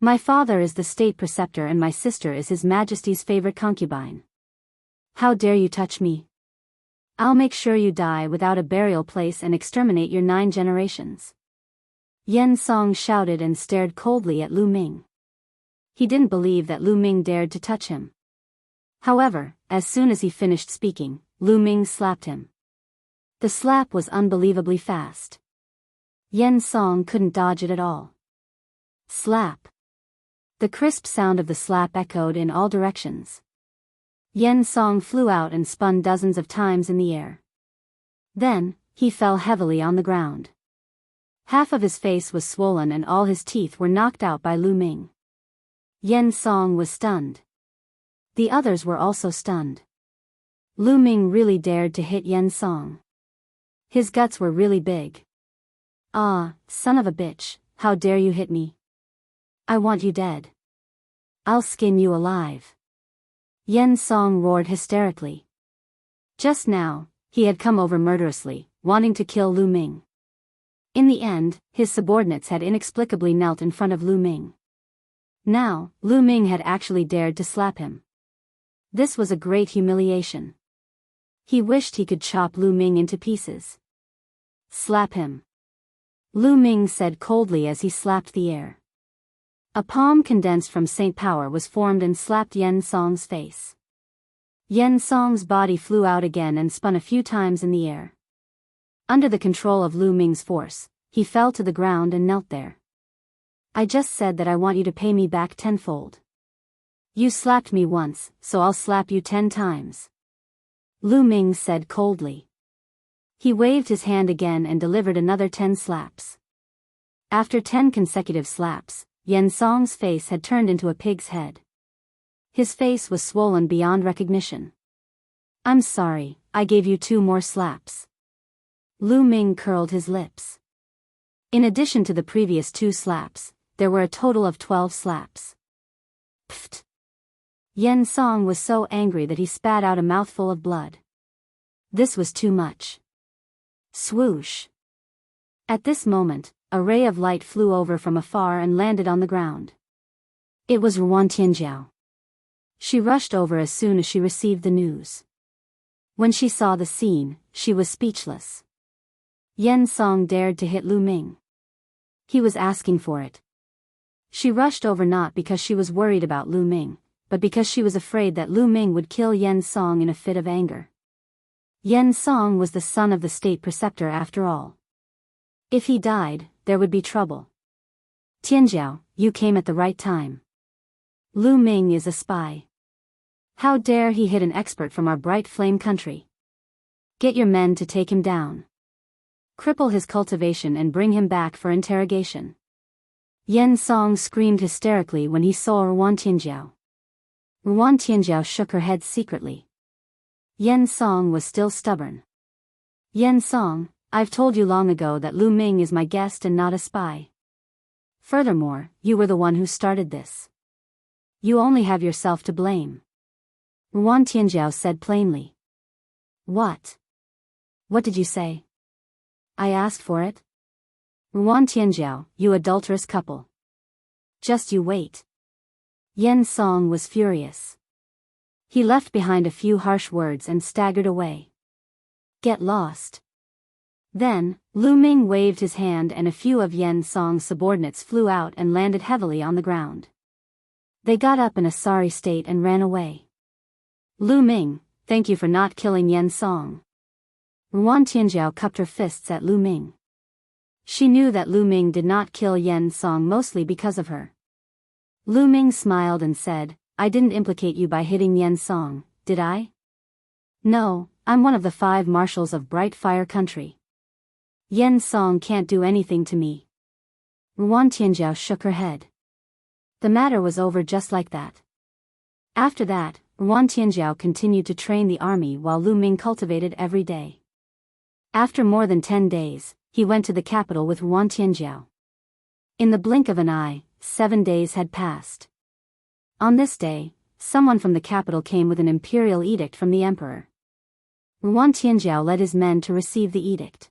My father is the state preceptor and my sister is His Majesty's favorite concubine. How dare you touch me? I'll make sure you die without a burial place and exterminate your 9 generations. Yen Song shouted and stared coldly at Lu Ming. He didn't believe that Lu Ming dared to touch him. However, as soon as he finished speaking, Lu Ming slapped him. The slap was unbelievably fast. Yen Song couldn't dodge it at all. Slap. The crisp sound of the slap echoed in all directions. Yen Song flew out and spun dozens of times in the air. Then, he fell heavily on the ground. Half of his face was swollen and all his teeth were knocked out by Lu Ming. Yen Song was stunned. The others were also stunned. Lu Ming really dared to hit Yen Song. His guts were really big. Ah, son of a bitch, how dare you hit me? I want you dead. I'll skin you alive. Yen Song roared hysterically. Just now, he had come over murderously, wanting to kill Lu Ming. In the end, his subordinates had inexplicably knelt in front of Lu Ming. Now, Lu Ming had actually dared to slap him. This was a great humiliation. He wished he could chop Lu Ming into pieces. Slap him. Lu Ming said coldly as he slapped the air. A palm condensed from Saint Power was formed and slapped Yen Song's face. Yen Song's body flew out again and spun a few times in the air. Under the control of Lu Ming's force, he fell to the ground and knelt there. I just said that I want you to pay me back tenfold. You slapped me once, so I'll slap you 10 times. Lu Ming said coldly. He waved his hand again and delivered another 10 slaps. After 10 consecutive slaps, Yen Song's face had turned into a pig's head. His face was swollen beyond recognition. I'm sorry, I gave you 2 more slaps. Lu Ming curled his lips. In addition to the previous 2 slaps, there were a total of 12 slaps. Pfft. Yen Song was so angry that he spat out a mouthful of blood. This was too much. Swoosh. At this moment, a ray of light flew over from afar and landed on the ground. It was Ruan Tianjiao. She rushed over as soon as she received the news. When she saw the scene, she was speechless. Yen Song dared to hit Lu Ming. He was asking for it. She rushed over not because she was worried about Lu Ming, but because she was afraid that Lu Ming would kill Yen Song in a fit of anger. Yen Song was the son of the state preceptor after all. If he died, there would be trouble. Tianjiao, you came at the right time. Lu Ming is a spy. How dare he hit an expert from our bright flame country? Get your men to take him down. Cripple his cultivation and bring him back for interrogation. Yan Song screamed hysterically when he saw Ruan Tianjiao. Ruan Tianjiao shook her head secretly. Yan Song was still stubborn. Yan Song, I've told you long ago that Lu Ming is my guest and not a spy. Furthermore, you were the one who started this. You only have yourself to blame. Ruan Tianjiao said plainly. What? What did you say? I asked for it. Ruan Tianjiao, you adulterous couple. Just you wait. Yan Song was furious. He left behind a few harsh words and staggered away. Get lost. Then, Lu Ming waved his hand and a few of Yan Song's subordinates flew out and landed heavily on the ground. They got up in a sorry state and ran away. Lu Ming, thank you for not killing Yan Song. Ruan Tianjiao cupped her fists at Lu Ming. She knew that Lu Ming did not kill Yan Song mostly because of her. Lu Ming smiled and said, I didn't implicate you by hitting Yan Song, did I? No, I'm one of the 5 marshals of Bright Fire Country. Yan Song can't do anything to me. Ruan Tianjiao shook her head. The matter was over just like that. After that, Ruan Tianjiao continued to train the army while Lu Ming cultivated every day. After more than 10 days, he went to the capital with Ruan Tianjiao. In the blink of an eye, 7 days had passed. On this day, someone from the capital came with an imperial edict from the emperor. Ruan Tianjiao led his men to receive the edict.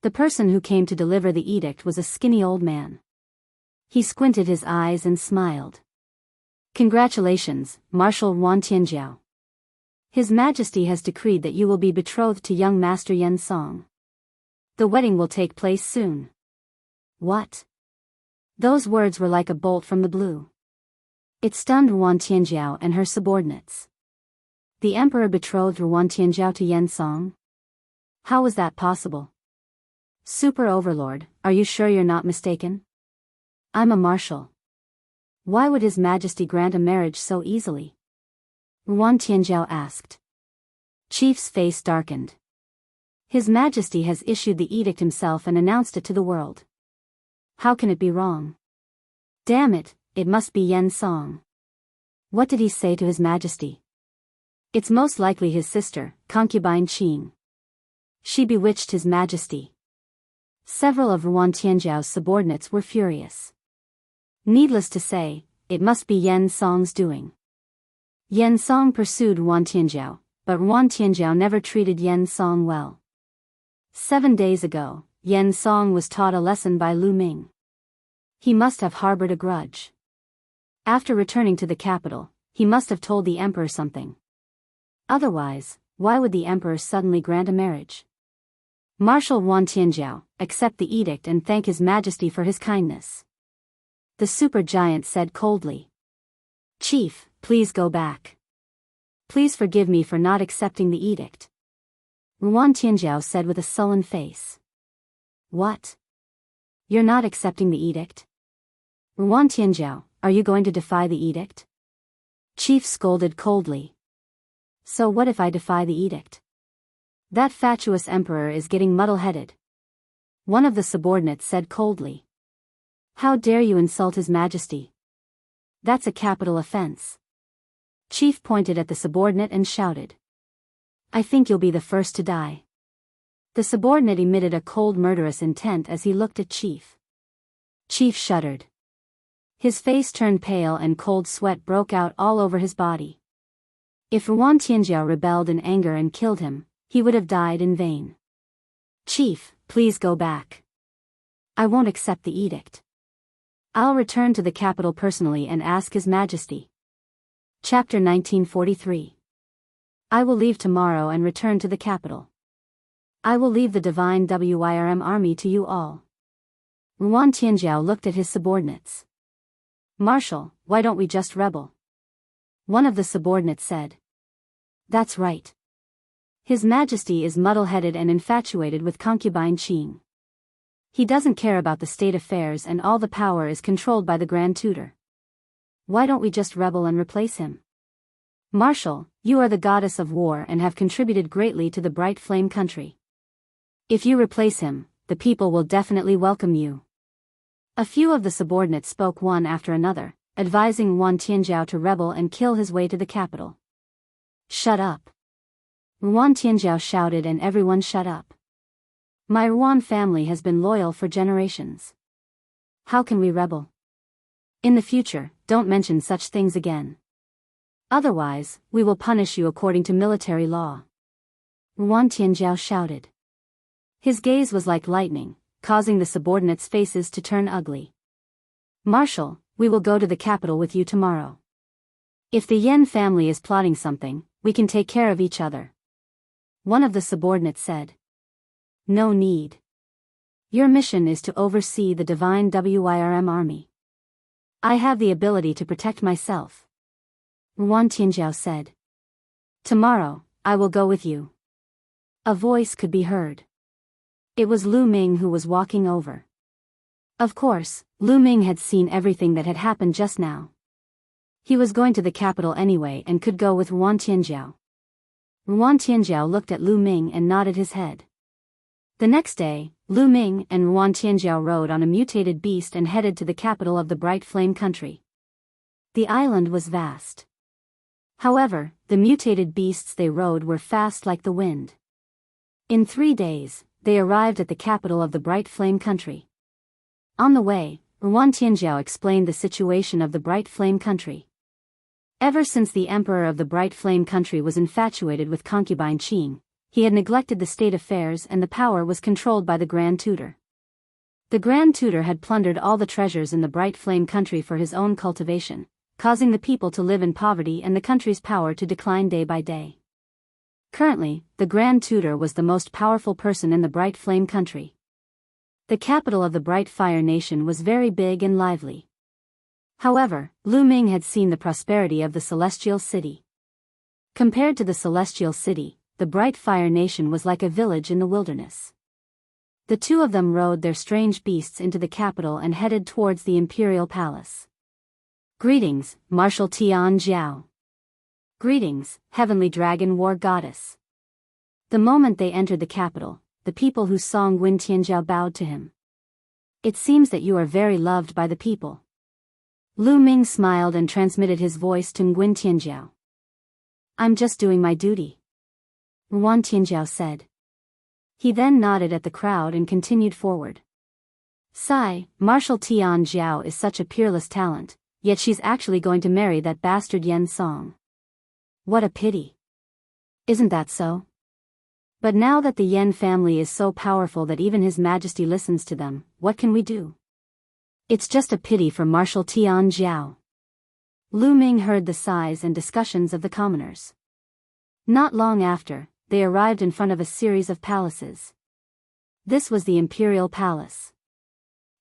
The person who came to deliver the edict was a skinny old man. He squinted his eyes and smiled. Congratulations, Marshal Ruan Tianjiao. His Majesty has decreed that you will be betrothed to young Master Yan Song. The wedding will take place soon. What? Those words were like a bolt from the blue. It stunned Ruan Tianjiao and her subordinates. The emperor betrothed Ruan Tianjiao to Yan Song? How was that possible? Super Overlord, are you sure you're not mistaken? I'm a marshal. Why would His Majesty grant a marriage so easily? Ruan Tianjiao asked. Chief's face darkened. His Majesty has issued the edict himself and announced it to the world. How can it be wrong? Damn it, it must be Yan Song. What did he say to His Majesty? It's most likely his sister, concubine Qing. She bewitched His Majesty. Several of Ruan Tianjiao's subordinates were furious. Needless to say, it must be Yan Song's doing. Yan Song pursued Ruan Tianjiao, but Ruan Tianjiao never treated Yan Song well. 7 days ago, Yan Song was taught a lesson by Lu Ming. He must have harbored a grudge. After returning to the capital, he must have told the emperor something. Otherwise, why would the emperor suddenly grant a marriage? Marshal Ruan Tianjiao, accept the edict and thank His Majesty for his kindness. The supergiant said coldly. Chief, please go back. Please forgive me for not accepting the edict. Ruan Tianjiao said with a sullen face. What? You're not accepting the edict? Ruan Tianjiao, are you going to defy the edict? Chief scolded coldly. So what if I defy the edict? That fatuous emperor is getting muddle-headed. One of the subordinates said coldly. How dare you insult His Majesty? That's a capital offense. Chief pointed at the subordinate and shouted. I think you'll be the first to die. The subordinate emitted a cold murderous intent as he looked at Chief. Chief shuddered. His face turned pale and cold sweat broke out all over his body. If Ruan Tianjiao rebelled in anger and killed him, he would have died in vain. Chief, please go back. I won't accept the edict. I'll return to the capital personally and ask His Majesty. Chapter 1943. I will leave tomorrow and return to the capital. I will leave the divine Wirm army to you all. Ruan Tianjiao looked at his subordinates. Marshal, why don't we just rebel? One of the subordinates said. That's right. His Majesty is muddle-headed and infatuated with concubine Qing. He doesn't care about the state affairs and all the power is controlled by the Grand Tutor. Why don't we just rebel and replace him? Marshal, you are the goddess of war and have contributed greatly to the Bright Flame country. If you replace him, the people will definitely welcome you. A few of the subordinates spoke one after another, advising Yuan Tianzhao to rebel and kill his way to the capital. Shut up! Yuan Tianzhao shouted and everyone shut up. My Yuan family has been loyal for generations. How can we rebel? In the future, don't mention such things again. Otherwise, we will punish you according to military law. Yuan Tianzhao shouted. His gaze was like lightning, causing the subordinates' faces to turn ugly. Marshal, we will go to the capital with you tomorrow. If the Yan family is plotting something, we can take care of each other. One of the subordinates said. No need. Your mission is to oversee the divine Wirm army. I have the ability to protect myself. Yuan Tianzhao said. Tomorrow, I will go with you. A voice could be heard. It was Lu Ming who was walking over. Of course, Lu Ming had seen everything that had happened just now. He was going to the capital anyway and could go with Yuan Tianzhao. Yuan Tianzhao looked at Lu Ming and nodded his head. The next day, Lu Ming and Yuan Tianzhao rode on a mutated beast and headed to the capital of the Bright Flame country. The island was vast. However, the mutated beasts they rode were fast like the wind. In 3 days, they arrived at the capital of the Bright Flame country. On the way, Yuan Tianzhao explained the situation of the Bright Flame country. Ever since the emperor of the Bright Flame country was infatuated with concubine Qing, he had neglected the state affairs and the power was controlled by the Grand Tutor. The Grand Tutor had plundered all the treasures in the Bright Flame country for his own cultivation, causing the people to live in poverty and the country's power to decline day by day. Currently, the Grand Tutor was the most powerful person in the Bright Flame country. The capital of the Bright Fire Nation was very big and lively. However, Lu Ming had seen the prosperity of the Celestial City. Compared to the Celestial City, the Bright Fire Nation was like a village in the wilderness. The two of them rode their strange beasts into the capital and headed towards the Imperial Palace. Greetings, Marshal Tian Zhao. Greetings, Heavenly Dragon War Goddess. The moment they entered the capital, the people who saw Nguyen Tianzhao bowed to him. It seems that you are very loved by the people. Lu Ming smiled and transmitted his voice to Nguyen Tianzhao. I'm just doing my duty. Yuan Tianzhao said. He then nodded at the crowd and continued forward. Sigh, Marshal Tian Zhao is such a peerless talent, yet she's actually going to marry that bastard Yen Song. What a pity. Isn't that so? But now that the Yen family is so powerful that even His Majesty listens to them, what can we do? It's just a pity for Marshal Tian Zhao. Lu Ming heard the sighs and discussions of the commoners. Not long after, they arrived in front of a series of palaces. This was the Imperial Palace.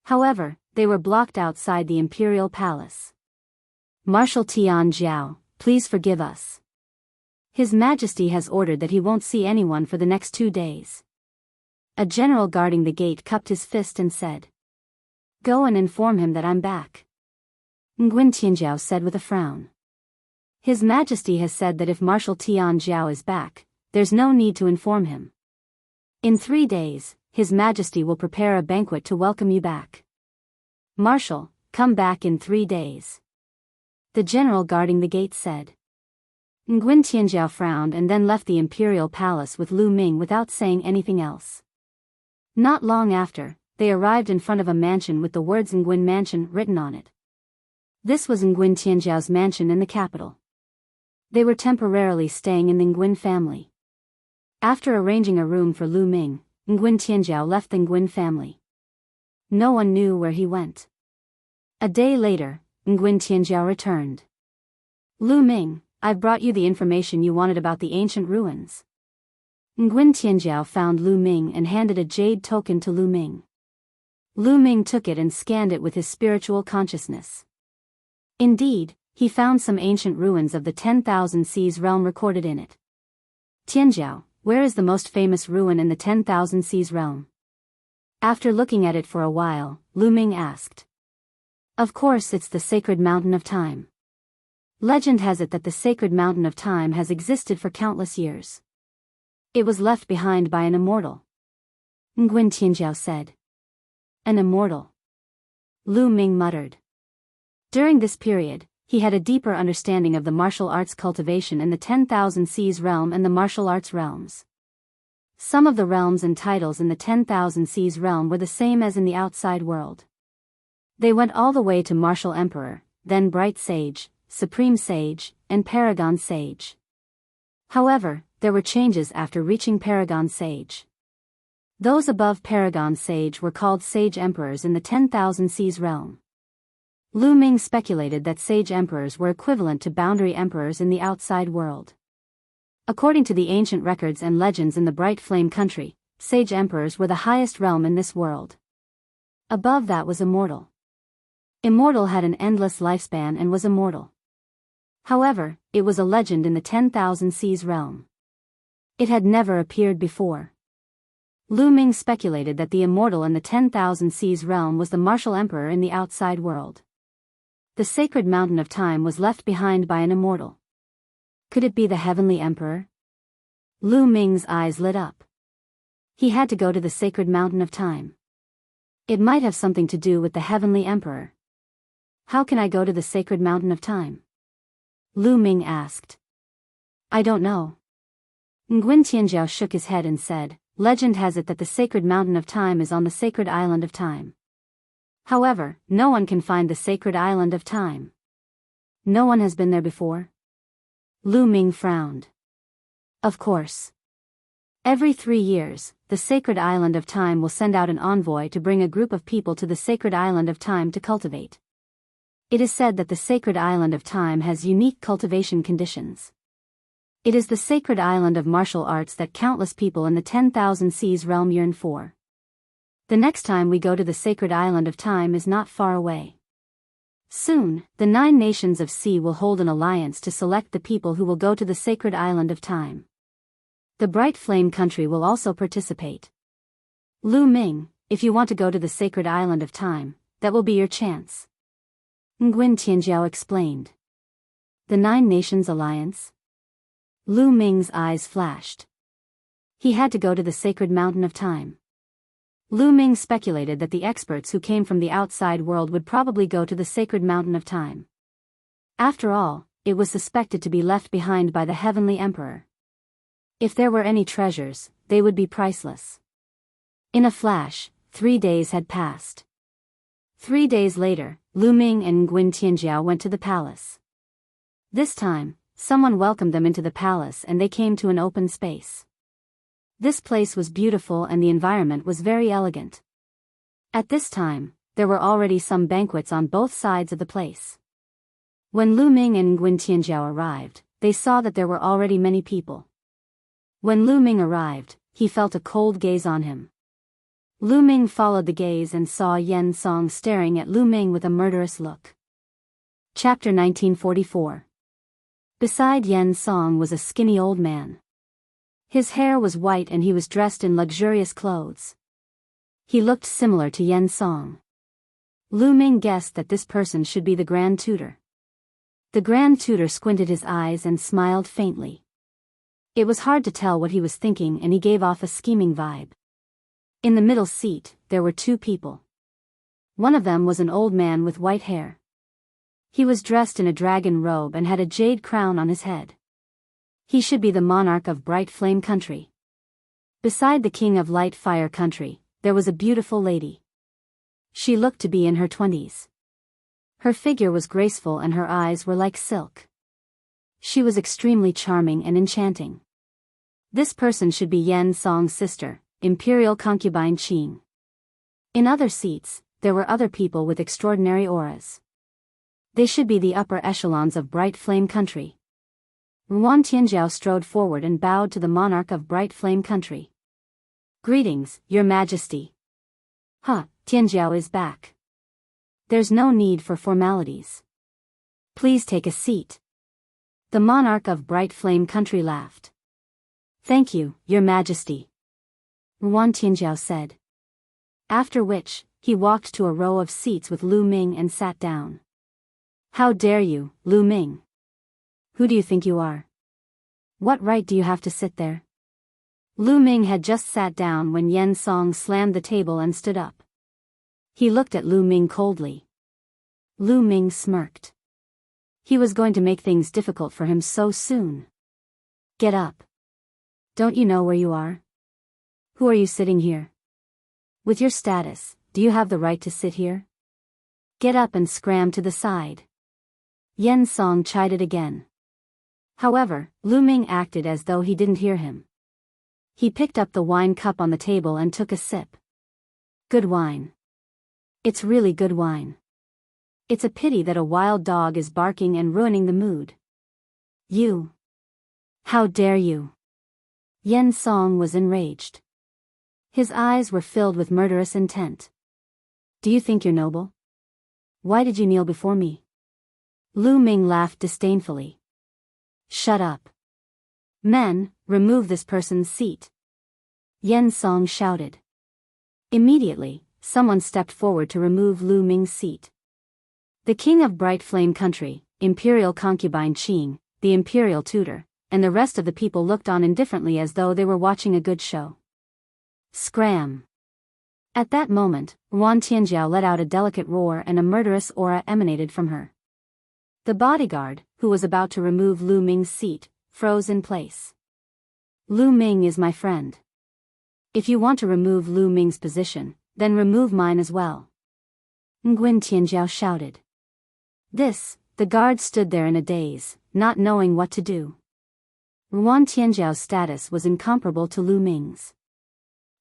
However, they were blocked outside the Imperial Palace. Marshal Tian Zhao, please forgive us. His Majesty has ordered that he won't see anyone for the next 2 days. A general guarding the gate cupped his fist and said. Go and inform him that I'm back. Nguyen Tianzhao said with a frown. His Majesty has said that if Marshal Tian Zhao is back, there's no need to inform him. In 3 days, His Majesty will prepare a banquet to welcome you back. Marshal, come back in 3 days. The general guarding the gate said. Nguyen Tianzhao frowned and then left the Imperial Palace with Lu Ming without saying anything else. Not long after, they arrived in front of a mansion with the words Nguyen Mansion written on it. This was Nguyen Tianzhao's mansion in the capital. They were temporarily staying in the Nguyen family. After arranging a room for Lu Ming, Nguyen Tianzhao left the Nguyen family. No one knew where he went. A day later, Nguyen Tianzhao returned. Lu Ming, I've brought you the information you wanted about the ancient ruins. Nguyen Tianzhao found Lu Ming and handed a jade token to Lu Ming. Lu Ming took it and scanned it with his spiritual consciousness. Indeed, he found some ancient ruins of the 10,000 Seas realm recorded in it. Tianzhao, where is the most famous ruin in the 10,000 Seas realm? After looking at it for a while, Lu Ming asked. Of course, it's the sacred mountain of time. Legend has it that the sacred mountain of time has existed for countless years. It was left behind by an immortal. Nguyen Tianjiao said. An immortal. Lu Ming muttered. During this period, he had a deeper understanding of the martial arts cultivation in the 10,000 Seas realm and the martial arts realms. Some of the realms and titles in the 10,000 Seas realm were the same as in the outside world. They went all the way to Martial Emperor, then Bright Sage, Supreme Sage, and Paragon Sage. However, there were changes after reaching Paragon Sage. Those above Paragon Sage were called Sage Emperors in the 10,000 Seas realm. Lu Ming speculated that Sage Emperors were equivalent to Boundary Emperors in the outside world. According to the ancient records and legends in the Bright Flame country, Sage Emperors were the highest realm in this world. Above that was Immortal. Immortal had an endless lifespan and was immortal. However, it was a legend in the 10,000 Seas realm. It had never appeared before. Lu Ming speculated that the immortal in the 10,000 Seas realm was the martial emperor in the outside world. The sacred mountain of time was left behind by an immortal. Could it be the heavenly emperor? Lu Ming's eyes lit up. He had to go to the sacred mountain of time. It might have something to do with the heavenly emperor. How can I go to the sacred mountain of time? Lu Ming asked. I don't know. Nguyen Tianjiao shook his head and said, Legend has it that the sacred mountain of time is on the sacred island of time. However, no one can find the sacred island of time. No one has been there before? Lu Ming frowned. Of course. Every 3 years, the sacred island of time will send out an envoy to bring a group of people to the sacred island of time to cultivate. It is said that the sacred island of time has unique cultivation conditions. It is the sacred island of martial arts that countless people in the 10,000 Seas realm yearn for. The next time we go to the sacred island of time is not far away. Soon, the 9 nations of sea will hold an alliance to select the people who will go to the sacred island of time. The Bright Flame country will also participate. Lu Ming, if you want to go to the sacred island of time, that will be your chance. Nguyen Tianjiao explained. The 9 Nations Alliance? Lu Ming's eyes flashed. He had to go to the sacred mountain of time. Lu Ming speculated that the experts who came from the outside world would probably go to the sacred mountain of time. After all, it was suspected to be left behind by the heavenly emperor. If there were any treasures, they would be priceless. In a flash, 3 days had passed. 3 days later, Lu Ming and Nguyen Tianjiao went to the palace. This time, someone welcomed them into the palace and they came to an open space. This place was beautiful and the environment was very elegant. At this time, there were already some banquets on both sides of the place. When Lu Ming and Nguyen Tianjiao arrived, they saw that there were already many people. When Lu Ming arrived, he felt a cold gaze on him. Lu Ming followed the gaze and saw Yen Song staring at Lu Ming with a murderous look. Chapter 1944. Beside Yen Song was a skinny old man. His hair was white and he was dressed in luxurious clothes. He looked similar to Yen Song. Lu Ming guessed that this person should be the Grand Tutor. The Grand Tutor squinted his eyes and smiled faintly. It was hard to tell what he was thinking and he gave off a scheming vibe. In the middle seat, there were 2 people. One of them was an old man with white hair. He was dressed in a dragon robe and had a jade crown on his head. He should be the monarch of Bright Flame country. Beside the king of Light Fire country, there was a beautiful lady. She looked to be in her 20s. Her figure was graceful and her eyes were like silk. She was extremely charming and enchanting. This person should be Yen Song's sister, Imperial concubine Qing. In other seats, there were other people with extraordinary auras. They should be the upper echelons of Bright Flame country. Nguyen Tianjiao strode forward and bowed to the monarch of Bright Flame country. Greetings, Your Majesty. Tianjiao is back. There's no need for formalities. Please take a seat. The monarch of Bright Flame country laughed. Thank you, Your Majesty. Nguyen Tianjiao said. After which, he walked to a row of seats with Lu Ming and sat down. How dare you, Lu Ming? Who do you think you are? What right do you have to sit there? Lu Ming had just sat down when Yen Song slammed the table and stood up. He looked at Lu Ming coldly. Lu Ming smirked. He was going to make things difficult for him so soon. Get up. Don't you know where you are? Who are you sitting here? With your status, do you have the right to sit here? Get up and scram to the side. Yen Song chided again. However, Lu Ming acted as though he didn't hear him. He picked up the wine cup on the table and took a sip. Good wine. It's really good wine. It's a pity that a wild dog is barking and ruining the mood. You. How dare you? Yen Song was enraged. His eyes were filled with murderous intent. Do you think you're noble? Why did you kneel before me? Lu Ming laughed disdainfully. Shut up. Men, remove this person's seat. Yen Song shouted. Immediately, someone stepped forward to remove Lu Ming's seat. The king of Bright Flame Country, imperial concubine Qing, the imperial tutor, and the rest of the people looked on indifferently as though they were watching a good show. Scram! At that moment, Wan Tianjiao let out a delicate roar and a murderous aura emanated from her. The bodyguard, who was about to remove Lu Ming's seat, froze in place. Lu Ming is my friend. If you want to remove Lu Ming's position, then remove mine as well. Nguyen Tianjiao shouted. The guard stood there in a daze, not knowing what to do. Wan Tianjiao's status was incomparable to Lu Ming's.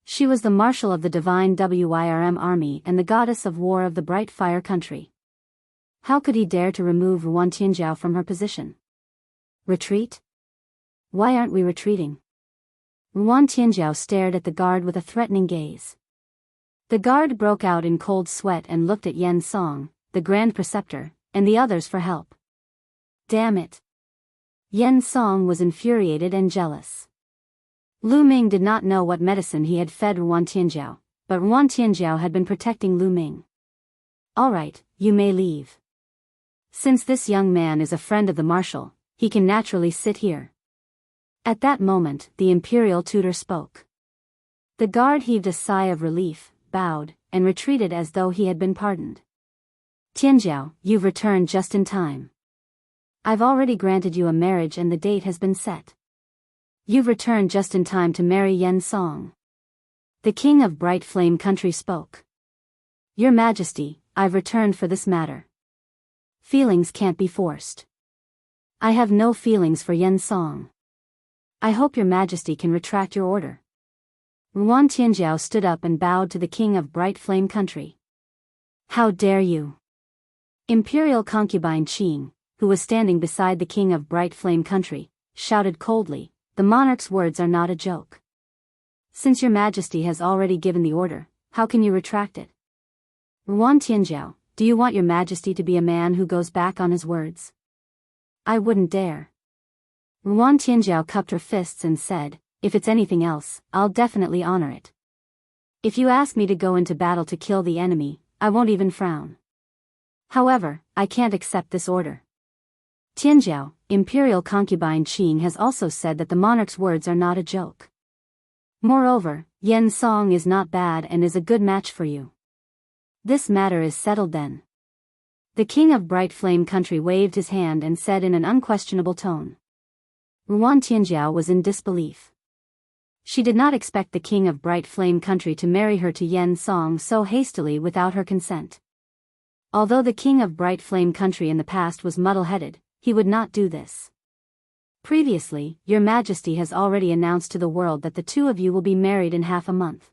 She was the marshal of the divine Wirm army and the goddess of war of the Bright Fire Country. How could he dare to remove Wan Tianjiao from her position? Retreat? Why aren't we retreating? Wan Tianjiao stared at the guard with a threatening gaze. The guard broke out in cold sweat and looked at Yen Song, the Grand Preceptor, and the others for help. Damn it! Yen Song was infuriated and jealous. Lu Ming did not know what medicine he had fed Wan Tianjiao, but Wan Tianjiao had been protecting Lu Ming. All right, you may leave. Since this young man is a friend of the marshal, he can naturally sit here. At that moment, the imperial tutor spoke. The guard heaved a sigh of relief, bowed, and retreated as though he had been pardoned. Tianjiao, you've returned just in time. I've already granted you a marriage and the date has been set. You've returned just in time to marry Yen Song. The king of Bright Flame Country spoke. Your Majesty, I've returned for this matter. Feelings can't be forced. I have no feelings for Yen Song. I hope your Majesty can retract your order. Wan Tianjiao stood up and bowed to the king of Bright Flame Country. How dare you? Imperial concubine Qing, who was standing beside the king of Bright Flame Country, shouted coldly, the monarch's words are not a joke. Since your Majesty has already given the order, how can you retract it? Wan Tianjiao, do you want your Majesty to be a man who goes back on his words? I wouldn't dare. Wan Tianjiao cupped her fists and said, if it's anything else, I'll definitely honor it. If you ask me to go into battle to kill the enemy, I won't even frown. However, I can't accept this order. Tianjiao, imperial concubine Qing has also said that the monarch's words are not a joke. Moreover, Yen Song is not bad and is a good match for you. This matter is settled then. The king of Bright Flame Country waved his hand and said in an unquestionable tone. Wan Tianjiao was in disbelief. She did not expect the king of Bright Flame Country to marry her to Yen Song so hastily without her consent. Although the king of Bright Flame Country in the past was muddle-headed, he would not do this. Previously, your Majesty has already announced to the world that the two of you will be married in half a month.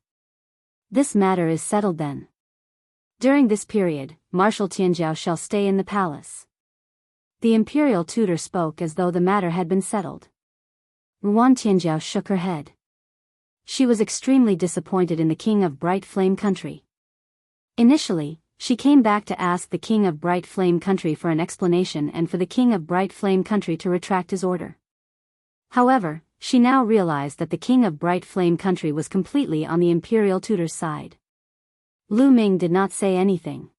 This matter is settled then. During this period, Marshal Tianjiao shall stay in the palace. The imperial tutor spoke as though the matter had been settled. Wan Tianjiao shook her head. She was extremely disappointed in the king of Bright Flame Country. Initially, she came back to ask the king of Bright Flame Country for an explanation and for the king of Bright Flame Country to retract his order. However, she now realized that the king of Bright Flame Country was completely on the imperial tutor's side. Lu Ming did not say anything.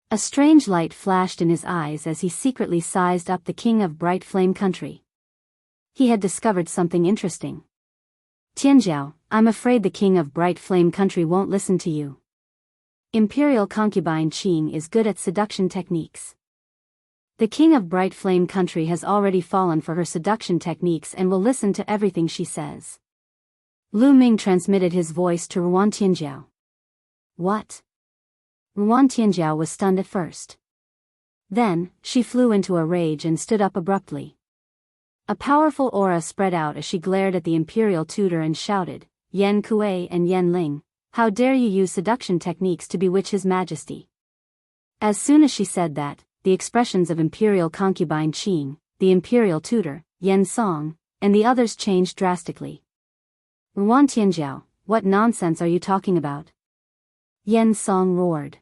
A strange light flashed in his eyes as he secretly sized up the king of Bright Flame Country. He had discovered something interesting. Tianjiao, I'm afraid the king of Bright Flame Country won't listen to you. Imperial concubine Qing is good at seduction techniques. The king of Bright Flame Country has already fallen for her seduction techniques and will listen to everything she says. Lu Ming transmitted his voice to Ruan Tianjiao. What? Ruan Tianjiao was stunned at first. Then, she flew into a rage and stood up abruptly. A powerful aura spread out as she glared at the imperial tutor and shouted, Yan Kuei and Yan Ling, how dare you use seduction techniques to bewitch His Majesty? As soon as she said that, the expressions of imperial concubine Qing, the imperial tutor, Yan Song, and the others changed drastically. Ruan Tianjiao, what nonsense are you talking about? Yan Song roared.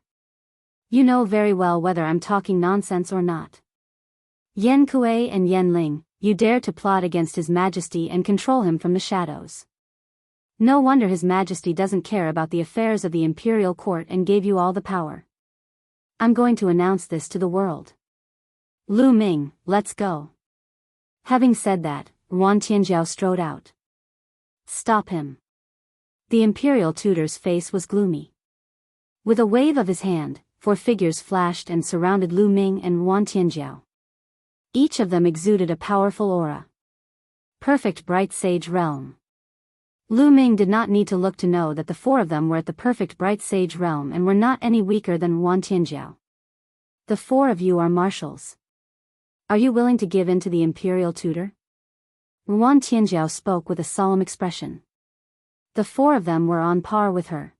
You know very well whether I'm talking nonsense or not. Yan Kuei and Yan Ling, you dare to plot against His Majesty and control him from the shadows. No wonder His Majesty doesn't care about the affairs of the imperial court and gave you all the power. I'm going to announce this to the world. Lu Ming, let's go. Having said that, Ruan Tianjiao strode out. Stop him. The imperial tutor's face was gloomy. With a wave of his hand, 4 figures flashed and surrounded Lu Ming and Ruan Tianjiao. Each of them exuded a powerful aura. Perfect Bright Sage Realm. Lu Ming did not need to look to know that the 4 of them were at the perfect Bright Sage Realm and were not any weaker than Ruan Tianjiao. The 4 of you are marshals. Are you willing to give in to the imperial tutor? Ruan Tianjiao spoke with a solemn expression. The 4 of them were on par with her.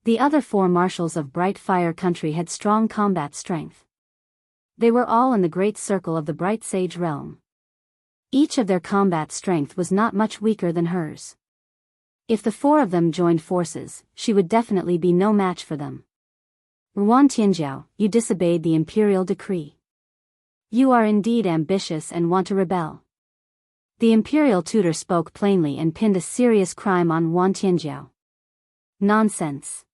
The other 4 marshals of Bright Fire Country had strong combat strength. They were all in the great circle of the Bright Sage Realm. Each of their combat strength was not much weaker than hers. If the 4 of them joined forces, she would definitely be no match for them. Ruan Tianjiao, you disobeyed the imperial decree. You are indeed ambitious and want to rebel. The imperial tutor spoke plainly and pinned a serious crime on Ruan Tianjiao. Nonsense.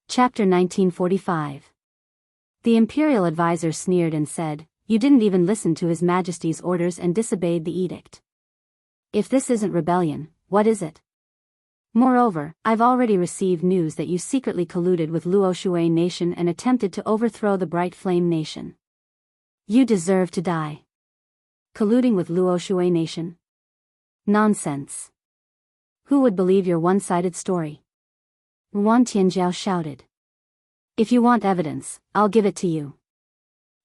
Chapter 1945. The imperial advisor sneered and said, you didn't even listen to His Majesty's orders and disobeyed the edict. If this isn't rebellion, what is it? Moreover, I've already received news that you secretly colluded with Luoshui Nation and attempted to overthrow the Bright Flame Nation. You deserve to die. Colluding with Luoshui Nation? Nonsense. Who would believe your one-sided story? Ruan Tianjiao shouted. If you want evidence, I'll give it to you.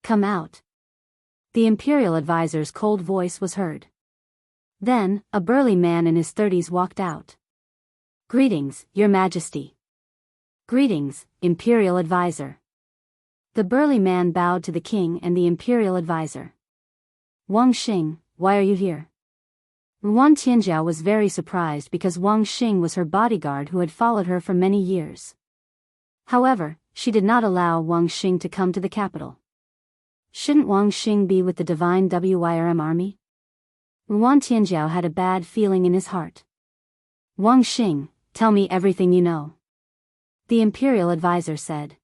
Come out. The imperial advisor's cold voice was heard. Then, a burly man in his 30s walked out. Greetings, Your Majesty. Greetings, Imperial Advisor. The burly man bowed to the king and the imperial advisor. Wang Xing, why are you here? Ruan Tianjiao was very surprised because Wang Xing was her bodyguard who had followed her for many years. However, she did not allow Wang Xing to come to the capital. Shouldn't Wang Xing be with the Divine Wyrm army? Ruan Tianjiao had a bad feeling in his heart. Wang Xing, tell me everything you know. The imperial advisor said.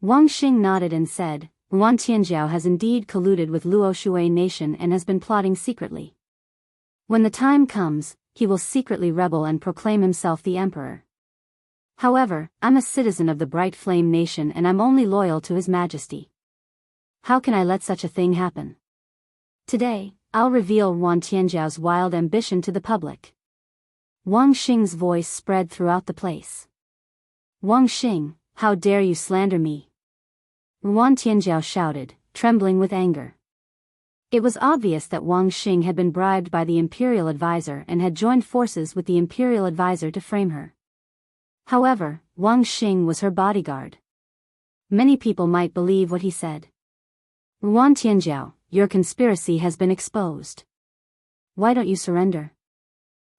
Wang Xing nodded and said, Ruan Tianjiao has indeed colluded with Luoshui Nation and has been plotting secretly. When the time comes, he will secretly rebel and proclaim himself the emperor. However, I'm a citizen of the Bright Flame Nation and I'm only loyal to His Majesty. How can I let such a thing happen? Today, I'll reveal Ruan Tianjiao's wild ambition to the public. Wang Xing's voice spread throughout the place. Wang Xing, how dare you slander me? Ruan Tianjiao shouted, trembling with anger. It was obvious that Wang Xing had been bribed by the imperial advisor and had joined forces with the imperial advisor to frame her. However, Wang Xing was her bodyguard. Many people might believe what he said. Ruan Tianjiao, your conspiracy has been exposed. Why don't you surrender?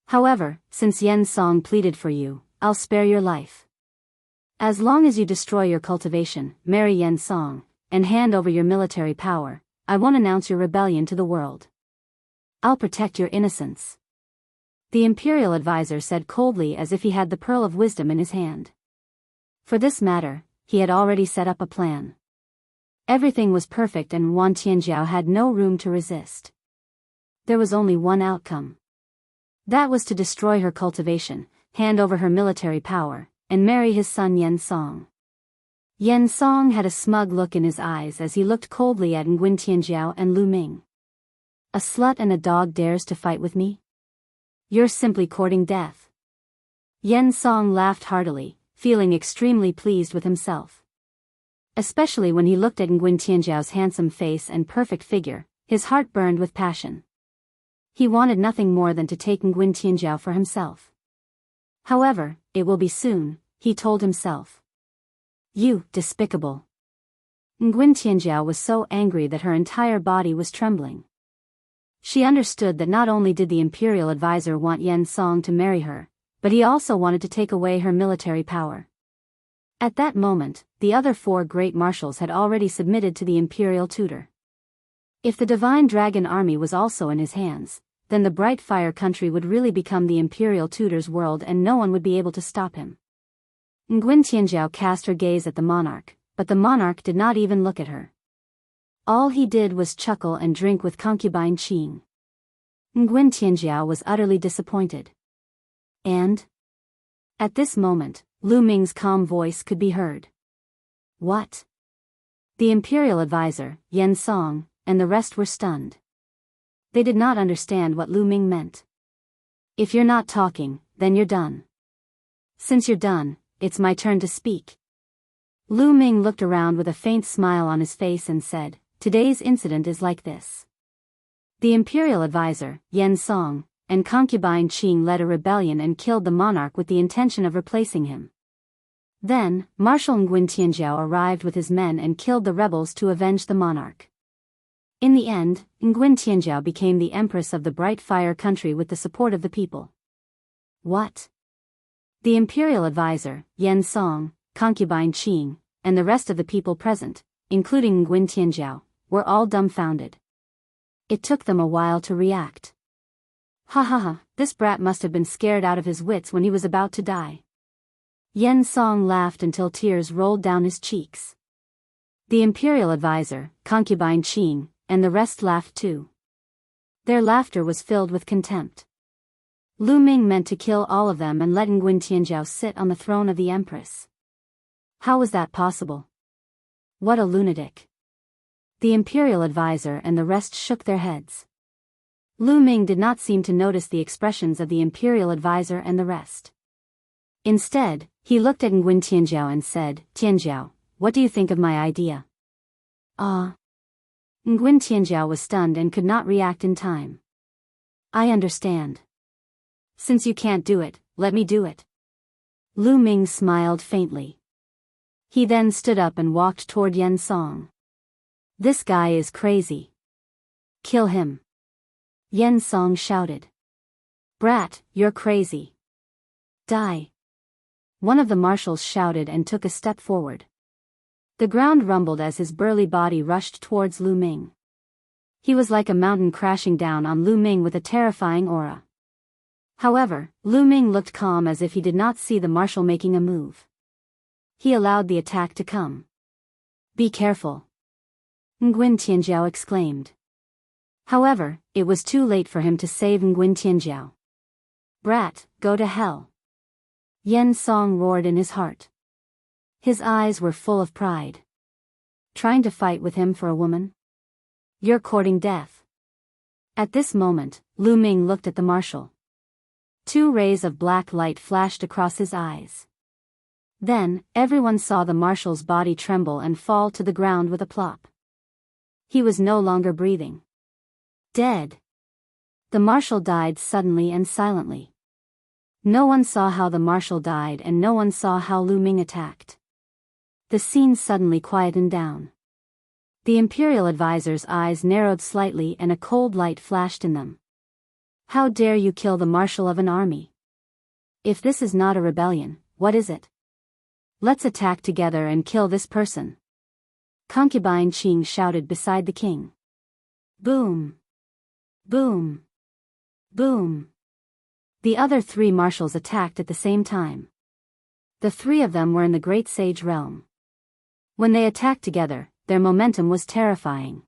However, since Yan Song pleaded for you, I'll spare your life. As long as you destroy your cultivation, marry Yan Song, and hand over your military power, I won't announce your rebellion to the world. I'll protect your innocence. The imperial advisor said coldly as if he had the pearl of wisdom in his hand. For this matter, he had already set up a plan. Everything was perfect and Wan Tianjiao had no room to resist. There was only one outcome. That was to destroy her cultivation, hand over her military power, and marry his son Yen Song. Yen Song had a smug look in his eyes as he looked coldly at Nguyen Tianjiao and Lu Ming. A slut and a dog dares to fight with me? You're simply courting death. Yen Song laughed heartily, feeling extremely pleased with himself. Especially when he looked at Nguyen Tianjiao's handsome face and perfect figure, his heart burned with passion. He wanted nothing more than to take Nguyen Tianjiao for himself. However, it will be soon, he told himself. You, despicable. Nguyen Tianjiao was so angry that her entire body was trembling. She understood that not only did the imperial advisor want Yen Song to marry her, but he also wanted to take away her military power. At that moment, the other 4 great marshals had already submitted to the imperial tutor. If the divine dragon army was also in his hands, then the bright fire country would really become the imperial tutor's world and no one would be able to stop him. Nguyen Tianjiao cast her gaze at the monarch, but the monarch did not even look at her. All he did was chuckle and drink with concubine Qing. Nguyen Tianjiao was utterly disappointed. And? At this moment, Lu Ming's calm voice could be heard. What? The imperial advisor, Yen Song, and the rest were stunned. They did not understand what Lu Ming meant. If you're not talking, then you're done. Since you're done, it's my turn to speak. Lu Ming looked around with a faint smile on his face and said, today's incident is like this. The imperial advisor, Yen Song, and concubine Qing led a rebellion and killed the monarch with the intention of replacing him. Then, Marshal Nguyen Tianjiao arrived with his men and killed the rebels to avenge the monarch. In the end, Nguyen Tianjiao became the empress of the bright fire country with the support of the people. What? The imperial advisor, Yen Song, concubine Qing, and the rest of the people present, including Nguyen Tianjiao, were all dumbfounded. It took them a while to react. Ha ha ha, this brat must have been scared out of his wits when he was about to die. Yen Song laughed until tears rolled down his cheeks. The imperial advisor, concubine Qing, and the rest laughed too. Their laughter was filled with contempt. Lu Ming meant to kill all of them and let Nguyen Tianjiao sit on the throne of the empress. How was that possible? What a lunatic. The imperial advisor and the rest shook their heads. Lu Ming did not seem to notice the expressions of the imperial advisor and the rest. Instead, he looked at Nguyen Tianjiao and said, Tianjiao, what do you think of my idea? Nguyen Tianjiao was stunned and could not react in time. I understand. Since you can't do it, let me do it. Lu Ming smiled faintly. He then stood up and walked toward Yen Song. This guy is crazy. Kill him. Yen Song shouted. Brat, you're crazy. Die. One of the marshals shouted and took a step forward. The ground rumbled as his burly body rushed towards Lu Ming. He was like a mountain crashing down on Lu Ming with a terrifying aura. However, Lu Ming looked calm as if he did not see the marshal making a move. He allowed the attack to come. Be careful. Nguyen Tianjiao exclaimed. However, it was too late for him to save Nguyen Tianjiao. Brat, go to hell. Yen Song roared in his heart. His eyes were full of pride. Trying to fight with him for a woman? You're courting death. At this moment, Lu Ming looked at the marshal. 2 rays of black light flashed across his eyes. Then, everyone saw the marshal's body tremble and fall to the ground with a plop. He was no longer breathing. Dead. The marshal died suddenly and silently. No one saw how the marshal died and no one saw how Lu Ming attacked. The scene suddenly quietened down. The imperial advisor's eyes narrowed slightly and a cold light flashed in them. How dare you kill the marshal of an army? If this is not a rebellion, what is it? Let's attack together and kill this person. Concubine Qing shouted beside the king. Boom! Boom! Boom! The other 3 marshals attacked at the same time. The three of them were in the Great Sage realm. When they attacked together, their momentum was terrifying.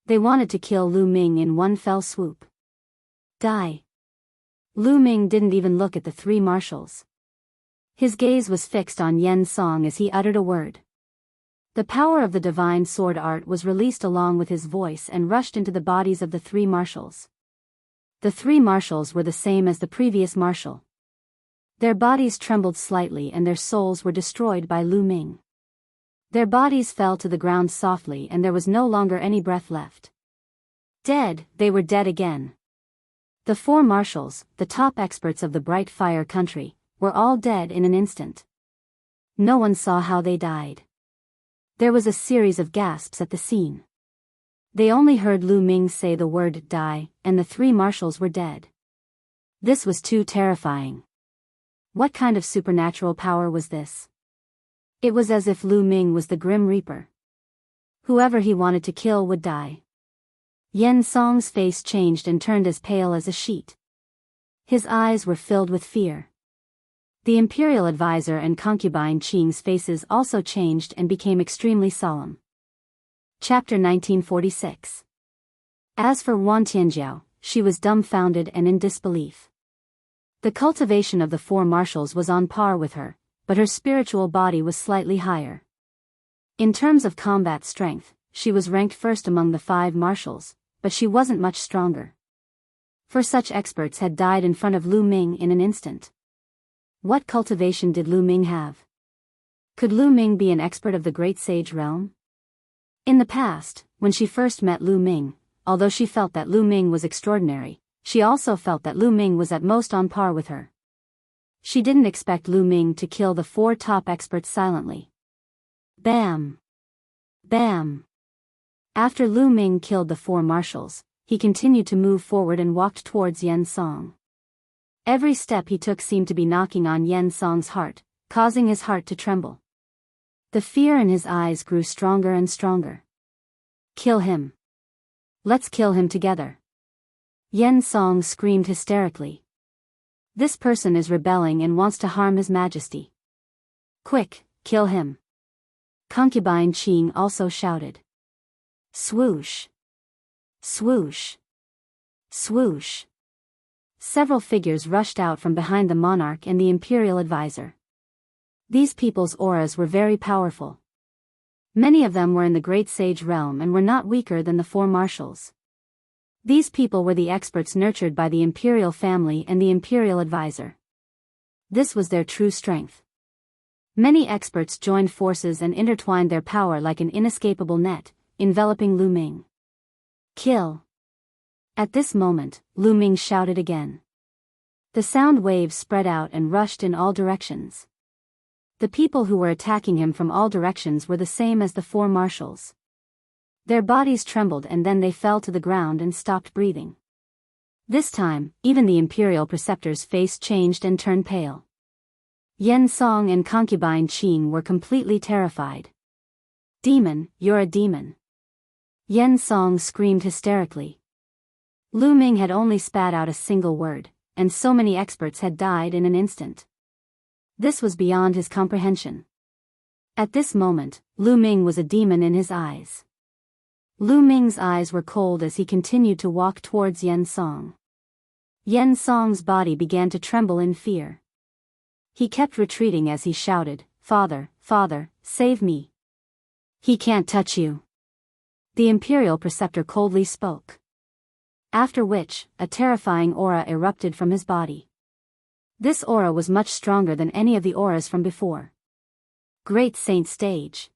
They wanted to kill Lu Ming in one fell swoop. Die. Lu Ming didn't even look at the three marshals. His gaze was fixed on Yen Song as he uttered a word. The power of the divine sword art was released along with his voice and rushed into the bodies of the three marshals. The three marshals were the same as the previous marshal. Their bodies trembled slightly and their souls were destroyed by Lu Ming. Their bodies fell to the ground softly and there was no longer any breath left. Dead, they were dead again. The four marshals, the top experts of the Bright Fire country, were all dead in an instant. No one saw how they died. There was a series of gasps at the scene. They only heard Lu Ming say the word die, and the three marshals were dead. This was too terrifying. What kind of supernatural power was this? It was as if Lu Ming was the Grim Reaper. Whoever he wanted to kill would die. Yen Song's face changed and turned as pale as a sheet. His eyes were filled with fear. The imperial advisor and concubine Qing's faces also changed and became extremely solemn. Chapter 1946. As for Wan Tianjiao, she was dumbfounded and in disbelief. The cultivation of the four marshals was on par with her, but her spiritual body was slightly higher. In terms of combat strength, she was ranked first among the 5 marshals, but she wasn't much stronger. For such experts had died in front of Lu Ming in an instant. What cultivation did Lu Ming have? Could Lu Ming be an expert of the Great Sage realm? In the past, when she first met Lu Ming, although she felt that Lu Ming was extraordinary, she also felt that Lu Ming was at most on par with her. She didn't expect Lu Ming to kill the 4 top experts silently. Bam! Bam! After Lu Ming killed the 4 marshals, he continued to move forward and walked towards Yen Song. Every step he took seemed to be knocking on Yen Song's heart, causing his heart to tremble. The fear in his eyes grew stronger and stronger. Kill him. Let's kill him together. Yen Song screamed hysterically. This person is rebelling and wants to harm His Majesty. Quick, kill him. Concubine Qing also shouted. Swoosh. Swoosh. Swoosh. Several figures rushed out from behind the monarch and the imperial advisor. These people's auras were very powerful. Many of them were in the Great Sage realm and were not weaker than the 4 marshals. These people were the experts nurtured by the imperial family and the imperial advisor. This was their true strength. Many experts joined forces and intertwined their power like an inescapable net, enveloping Lu Ming. Kill. At this moment, Lu Ming shouted again. The sound waves spread out and rushed in all directions. The people who were attacking him from all directions were the same as the 4 marshals. Their bodies trembled and then they fell to the ground and stopped breathing. This time, even the imperial preceptor's face changed and turned pale. Yen Song and concubine Qing were completely terrified. Demon, you're a demon. Yen Song screamed hysterically. Lu Ming had only spat out a single word, and so many experts had died in an instant. This was beyond his comprehension. At this moment, Lu Ming was a demon in his eyes. Lu Ming's eyes were cold as he continued to walk towards Yen Song. Yen Song's body began to tremble in fear. He kept retreating as he shouted, "Father, Father, save me. He can't touch you." The imperial preceptor coldly spoke. After which, a terrifying aura erupted from his body. This aura was much stronger than any of the auras from before. Great Saint Stage.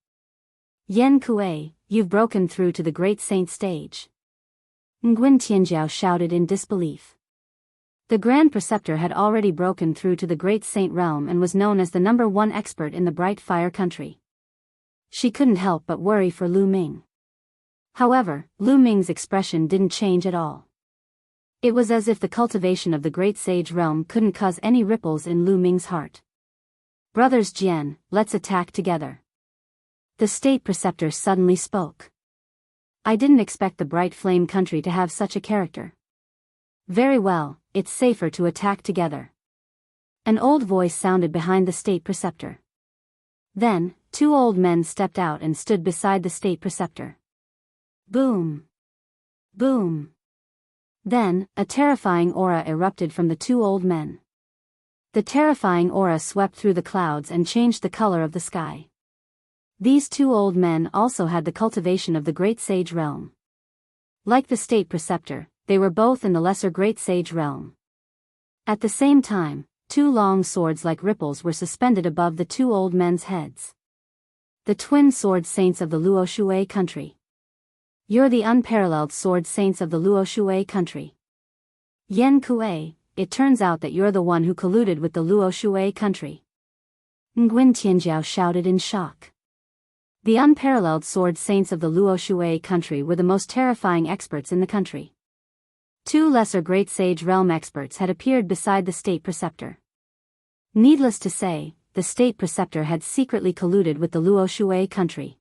Yen Kuei, you've broken through to the Great Saint Stage. Nguyen Tianjiao shouted in disbelief. The Grand Preceptor had already broken through to the Great Saint realm and was known as the #1 expert in the Bright Fire country. She couldn't help but worry for Lu Ming. However, Lu Ming's expression didn't change at all. It was as if the cultivation of the Great Sage realm couldn't cause any ripples in Lu Ming's heart. Brothers Jian, let's attack together. The State Preceptor suddenly spoke. I didn't expect the Bright Flame country to have such a character. Very well, it's safer to attack together. An old voice sounded behind the state preceptor. Then, two old men stepped out and stood beside the state preceptor. Boom! Boom! Then, a terrifying aura erupted from the two old men. The terrifying aura swept through the clouds and changed the color of the sky. These two old men also had the cultivation of the Great Sage realm. Like the state preceptor, they were both in the lesser Great Sage realm. At the same time, two long swords like ripples were suspended above the two old men's heads. The twin sword saints of the Luo Shui country. You're the unparalleled sword saints of the Luo Shui country. Yen Kuei, it turns out that you're the one who colluded with the Luo Shui country. Nguyen Tianjiao shouted in shock. The unparalleled sword saints of the Luo Shui country were the most terrifying experts in the country. Two lesser Great Sage realm experts had appeared beside the state preceptor. Needless to say, the state preceptor had secretly colluded with the Luo Shui country.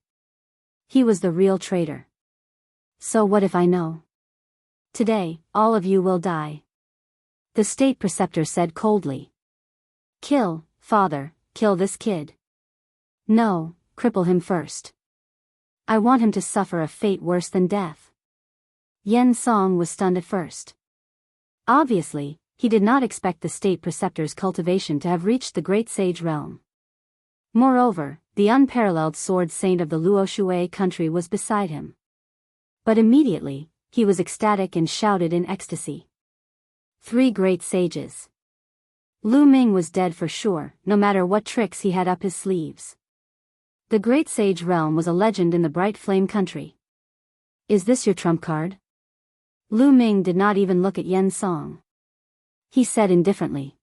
He was the real traitor. So what if I know? Today, all of you will die. The state preceptor said coldly. Kill, father, kill this kid. No, cripple him first. I want him to suffer a fate worse than death. Yen Song was stunned at first. Obviously, he did not expect the state preceptor's cultivation to have reached the Great Sage realm. Moreover, the unparalleled sword saint of the Luo Shui country was beside him. But immediately, he was ecstatic and shouted in ecstasy. 3 great sages. Lu Ming was dead for sure, no matter what tricks he had up his sleeves. The Great Sage realm was a legend in the Bright Flame country. Is this your trump card? Lu Ming did not even look at Yen Song. He said indifferently.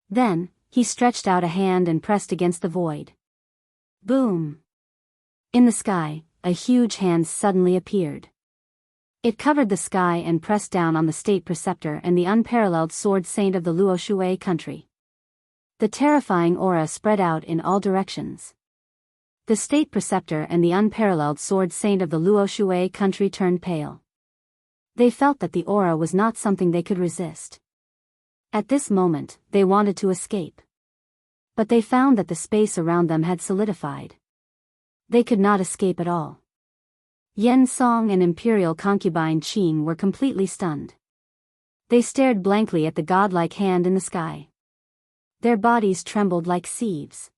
Then, he stretched out a hand and pressed against the void. Boom! In the sky, a huge hand suddenly appeared. It covered the sky and pressed down on the state preceptor and the unparalleled sword saint of the Luo Shui country. The terrifying aura spread out in all directions. The state preceptor and the unparalleled sword saint of the Luo Shui country turned pale. They felt that the aura was not something they could resist. At this moment, they wanted to escape. But they found that the space around them had solidified. They could not escape at all. Yen Song and Imperial concubine Qing were completely stunned. They stared blankly at the godlike hand in the sky. Their bodies trembled like sieves.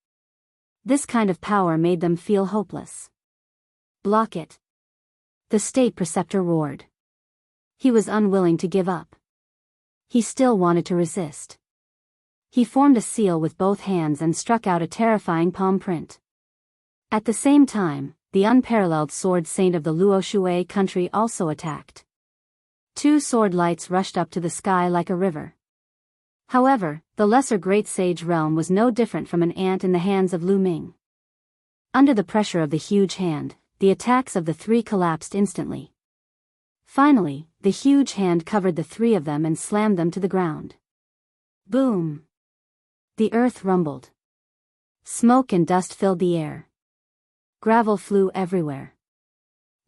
This kind of power made them feel hopeless. Block it! The state preceptor roared. He was unwilling to give up. He still wanted to resist. He formed a seal with both hands and struck out a terrifying palm print. At the same time, the unparalleled sword saint of the Luo Shui country also attacked. 2 sword lights rushed up to the sky like a river. However, the lesser Great Sage realm was no different from an ant in the hands of Lu Ming. Under the pressure of the huge hand, the attacks of the 3 collapsed instantly. Finally, the huge hand covered the 3 of them and slammed them to the ground. Boom! The earth rumbled. Smoke and dust filled the air. Gravel flew everywhere.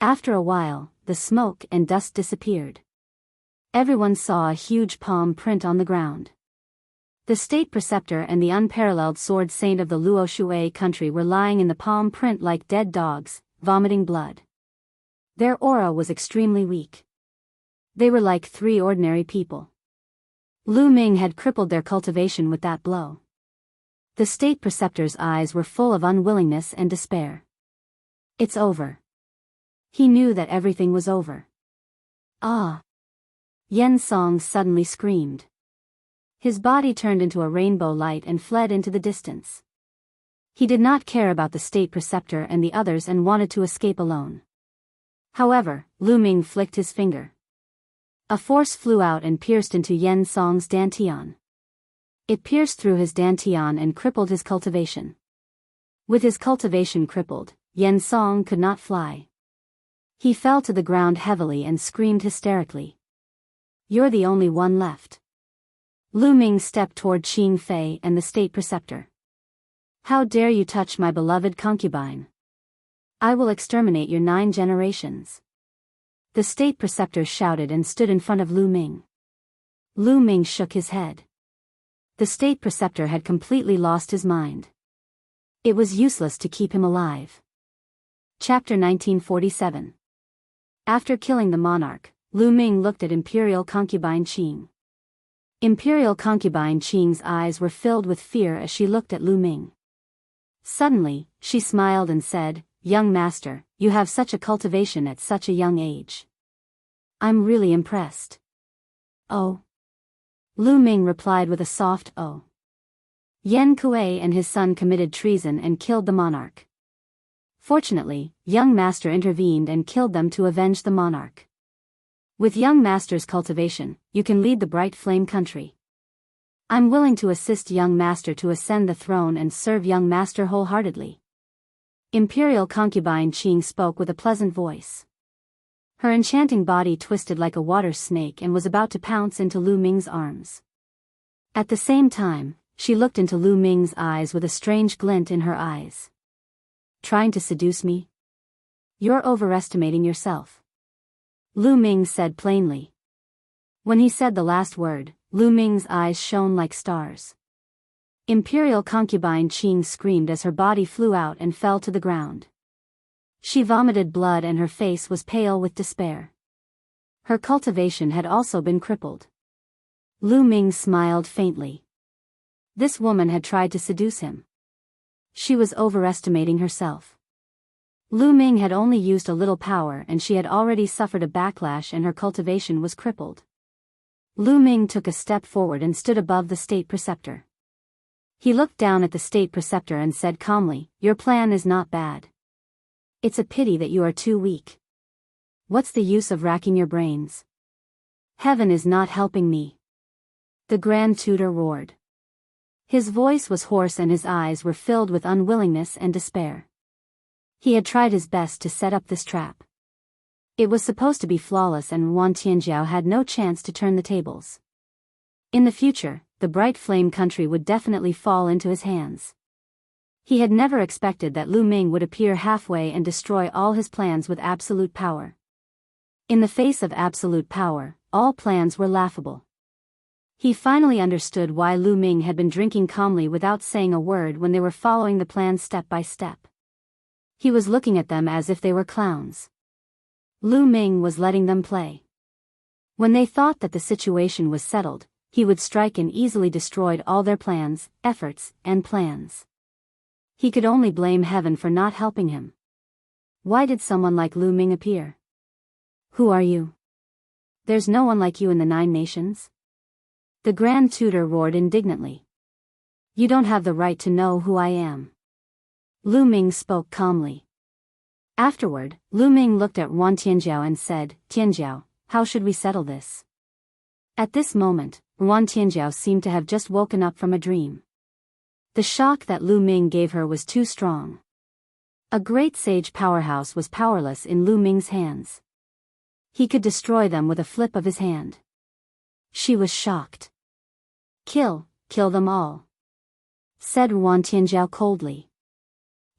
After a while, the smoke and dust disappeared. Everyone saw a huge palm print on the ground. The state preceptor and the unparalleled sword saint of the Luo Shui country were lying in the palm print like dead dogs, vomiting blood. Their aura was extremely weak. They were like 3 ordinary people. Lu Ming had crippled their cultivation with that blow. The state preceptor's eyes were full of unwillingness and despair. It's over. He knew that everything was over. Ah! Yen Song suddenly screamed. His body turned into a rainbow light and fled into the distance. He did not care about the state preceptor and the others and wanted to escape alone. However, Lu Ming flicked his finger. A force flew out and pierced into Yen Song's dantian. It pierced through his dantian and crippled his cultivation. With his cultivation crippled, Yen Song could not fly. He fell to the ground heavily and screamed hysterically. You're the only one left. Lu Ming stepped toward Qing Fei and the state preceptor. How dare you touch my beloved concubine? I will exterminate your 9 generations. The state preceptor shouted and stood in front of Lu Ming. Lu Ming shook his head. The state preceptor had completely lost his mind. It was useless to keep him alive. Chapter 1947. After killing the monarch, Lu Ming looked at Imperial concubine Qing. Imperial concubine Qing's eyes were filled with fear as she looked at Lu Ming. Suddenly, she smiled and said, "Young master, you have such a cultivation at such a young age. I'm really impressed." "Oh." Lu Ming replied with a soft "oh." Yan Kuei and his son committed treason and killed the monarch. Fortunately, young master intervened and killed them to avenge the monarch. With young master's cultivation, you can lead the bright flame country. I'm willing to assist young master to ascend the throne and serve young master wholeheartedly. Imperial concubine Qing spoke with a pleasant voice. Her enchanting body twisted like a water snake and was about to pounce into Lu Ming's arms. At the same time, she looked into Lu Ming's eyes with a strange glint in her eyes. "Trying to seduce me? You're overestimating yourself," Lu Ming said plainly. When he said the last word, Lu Ming's eyes shone like stars. Imperial concubine Qing screamed as her body flew out and fell to the ground. She vomited blood and her face was pale with despair. Her cultivation had also been crippled. Lu Ming smiled faintly. This woman had tried to seduce him. She was overestimating herself. Lu Ming had only used a little power and she had already suffered a backlash and her cultivation was crippled. Lu Ming took a step forward and stood above the state preceptor. He looked down at the state preceptor and said calmly, "Your plan is not bad. It's a pity that you are too weak. What's the use of racking your brains? Heaven is not helping me." The Grand Tutor roared. His voice was hoarse and his eyes were filled with unwillingness and despair. He had tried his best to set up this trap. It was supposed to be flawless and Yuan Tianjiao had no chance to turn the tables. In the future, the bright flame country would definitely fall into his hands. He had never expected that Lu Ming would appear halfway and destroy all his plans with absolute power. In the face of absolute power, all plans were laughable. He finally understood why Lu Ming had been drinking calmly without saying a word when they were following the plan step by step. He was looking at them as if they were clowns. Lu Ming was letting them play. When they thought that the situation was settled, he would strike and easily destroyed all their plans, efforts, and plans. He could only blame heaven for not helping him. Why did someone like Lu Ming appear? "Who are you? There's no one like you in the 9 nations?" The Grand Tutor roared indignantly. "You don't have the right to know who I am." Lu Ming spoke calmly. Afterward, Lu Ming looked at Yuan Tianjiao and said, "Tianjiao, how should we settle this?" At this moment, Yuan Tianjiao seemed to have just woken up from a dream. The shock that Lu Ming gave her was too strong. A great sage powerhouse was powerless in Lu Ming's hands. He could destroy them with a flip of his hand. She was shocked. Kill them all," said Yuan Tianjiao coldly.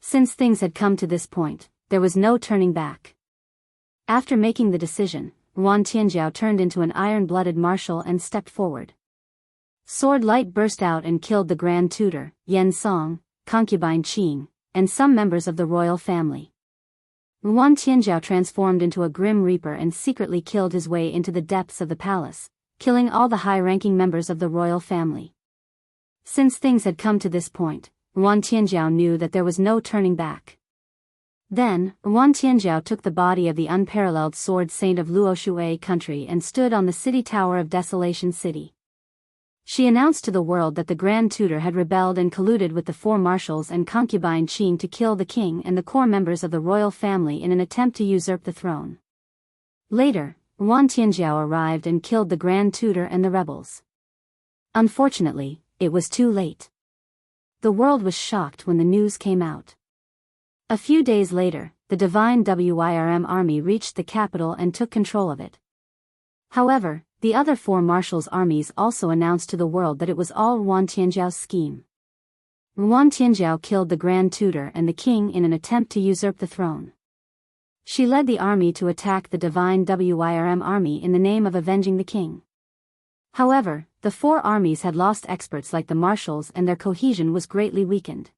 Since things had come to this point, there was no turning back. After making the decision, Yuan Tianjiao turned into an iron-blooded marshal and stepped forward. Sword light burst out and killed the Grand Tutor, Yan Song, concubine Qing, and some members of the royal family. Yuan Tianjiao transformed into a grim reaper and secretly killed his way into the depths of the palace, killing all the high-ranking members of the royal family. Since things had come to this point, Yuan Tianjiao knew that there was no turning back. Then, Yuan Tianjiao took the body of the unparalleled sword saint of Luoshui country and stood on the city tower of Desolation City. She announced to the world that the Grand Tutor had rebelled and colluded with the 4 marshals and concubine Qing to kill the king and the core members of the royal family in an attempt to usurp the throne. Later, Yuan Tianjiao arrived and killed the Grand Tutor and the rebels. Unfortunately, it was too late. The world was shocked when the news came out. A few days later, the Divine Wirm army reached the capital and took control of it. However, the other 4 marshals' armies also announced to the world that it was all Yuan Tianjiao's scheme. Yuan Tianjiao killed the Grand Tutor and the king in an attempt to usurp the throne. She led the army to attack the Divine Wirm army in the name of avenging the king. However, the four armies had lost experts like the marshals and their cohesion was greatly weakened.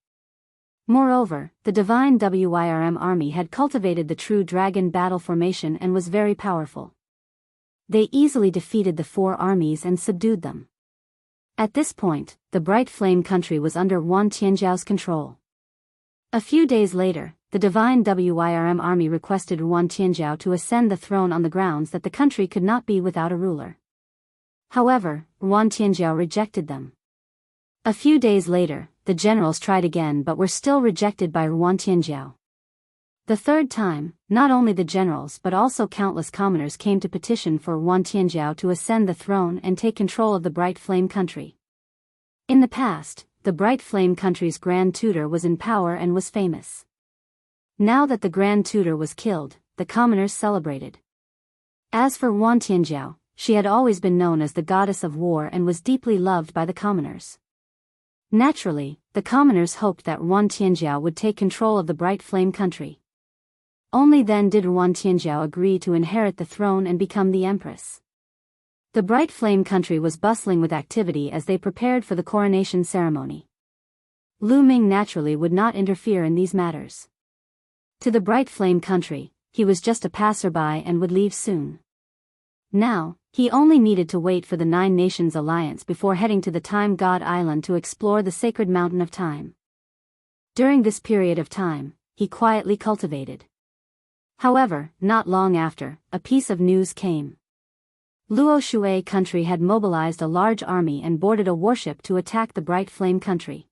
Moreover, the divine Wyrm army had cultivated the true dragon battle formation and was very powerful. They easily defeated the four armies and subdued them. At this point, the Bright Flame country was under Yuan Tianzhao's control. A few days later, the divine Wyrm army requested Yuan Tianzhao to ascend the throne on the grounds that the country could not be without a ruler. However, Yuan Tianzhao rejected them. A few days later, the generals tried again but were still rejected by Yuan Tianzhao. The third time, not only the generals but also countless commoners came to petition for Yuan Tianzhao to ascend the throne and take control of the Bright Flame country. In the past, the Bright Flame country's Grand Tutor was in power and was famous. Now that the Grand Tutor was killed, the commoners celebrated. As for Yuan Tianzhao, she had always been known as the goddess of war and was deeply loved by the commoners. Naturally, the commoners hoped that Yuan Tianzhao would take control of the Bright Flame country. Only then did Yuan Tianzhao agree to inherit the throne and become the empress. The Bright Flame country was bustling with activity as they prepared for the coronation ceremony. Lu Ming naturally would not interfere in these matters. To the Bright Flame country, he was just a passerby and would leave soon. Now, he only needed to wait for the Nine Nations Alliance before heading to the Time God Island to explore the sacred mountain of time. During this period of time, he quietly cultivated. However, not long after, a piece of news came. Luo Shui country had mobilized a large army and boarded a warship to attack the Bright Flame country.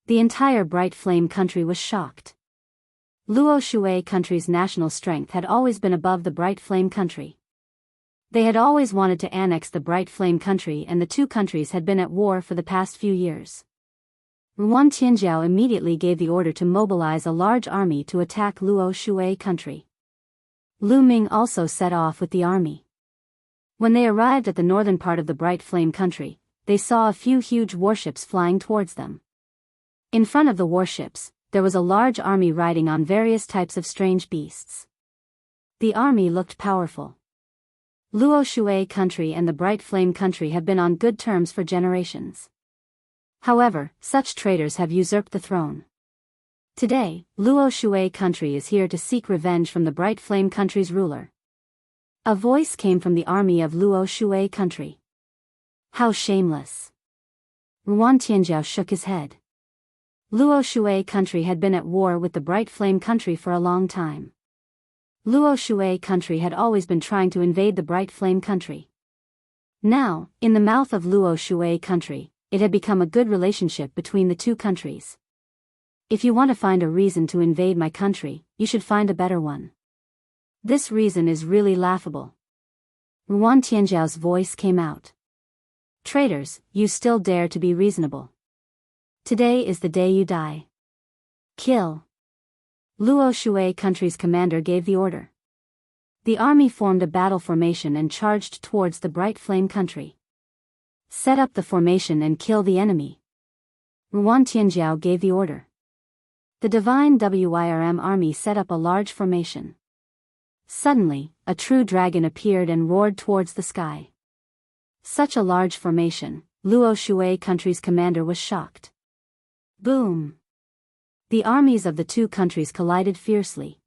The entire Bright Flame country was shocked. Luo Shui country's national strength had always been above the Bright Flame country. They had always wanted to annex the Bright Flame country and the two countries had been at war for the past few years. Yuan Tianzhao immediately gave the order to mobilize a large army to attack Luo Shui country. Lu Ming also set off with the army. When they arrived at the northern part of the Bright Flame country, they saw a few huge warships flying towards them. In front of the warships, there was a large army riding on various types of strange beasts. The army looked powerful. Luo Shui country and the Bright Flame country have been on good terms for generations. However, such traitors have usurped the throne. Today, Luo Shui country is here to seek revenge from the Bright Flame country's ruler. A voice came from the army of Luo Shui country. How shameless! Yuan Tianzhao shook his head. Luo Shui country had been at war with the Bright Flame country for a long time. Luo Shui country had always been trying to invade the Bright Flame country. Now, in the mouth of Luo Shui country, it had become a good relationship between the two countries. If you want to find a reason to invade my country, you should find a better one. This reason is really laughable. Yuan Tianzhao's voice came out. Traitors, you still dare to be reasonable. Today is the day you die. Kill. Luo Shui country's commander gave the order. The army formed a battle formation and charged towards the Bright Flame country. Set up the formation and kill the enemy. Yuan Tianzhao gave the order. The divine Wyrm army set up a large formation. Suddenly, a true dragon appeared and roared towards the sky. Such a large formation, Luo Shui country's commander was shocked. Boom! The armies of the two countries collided fiercely.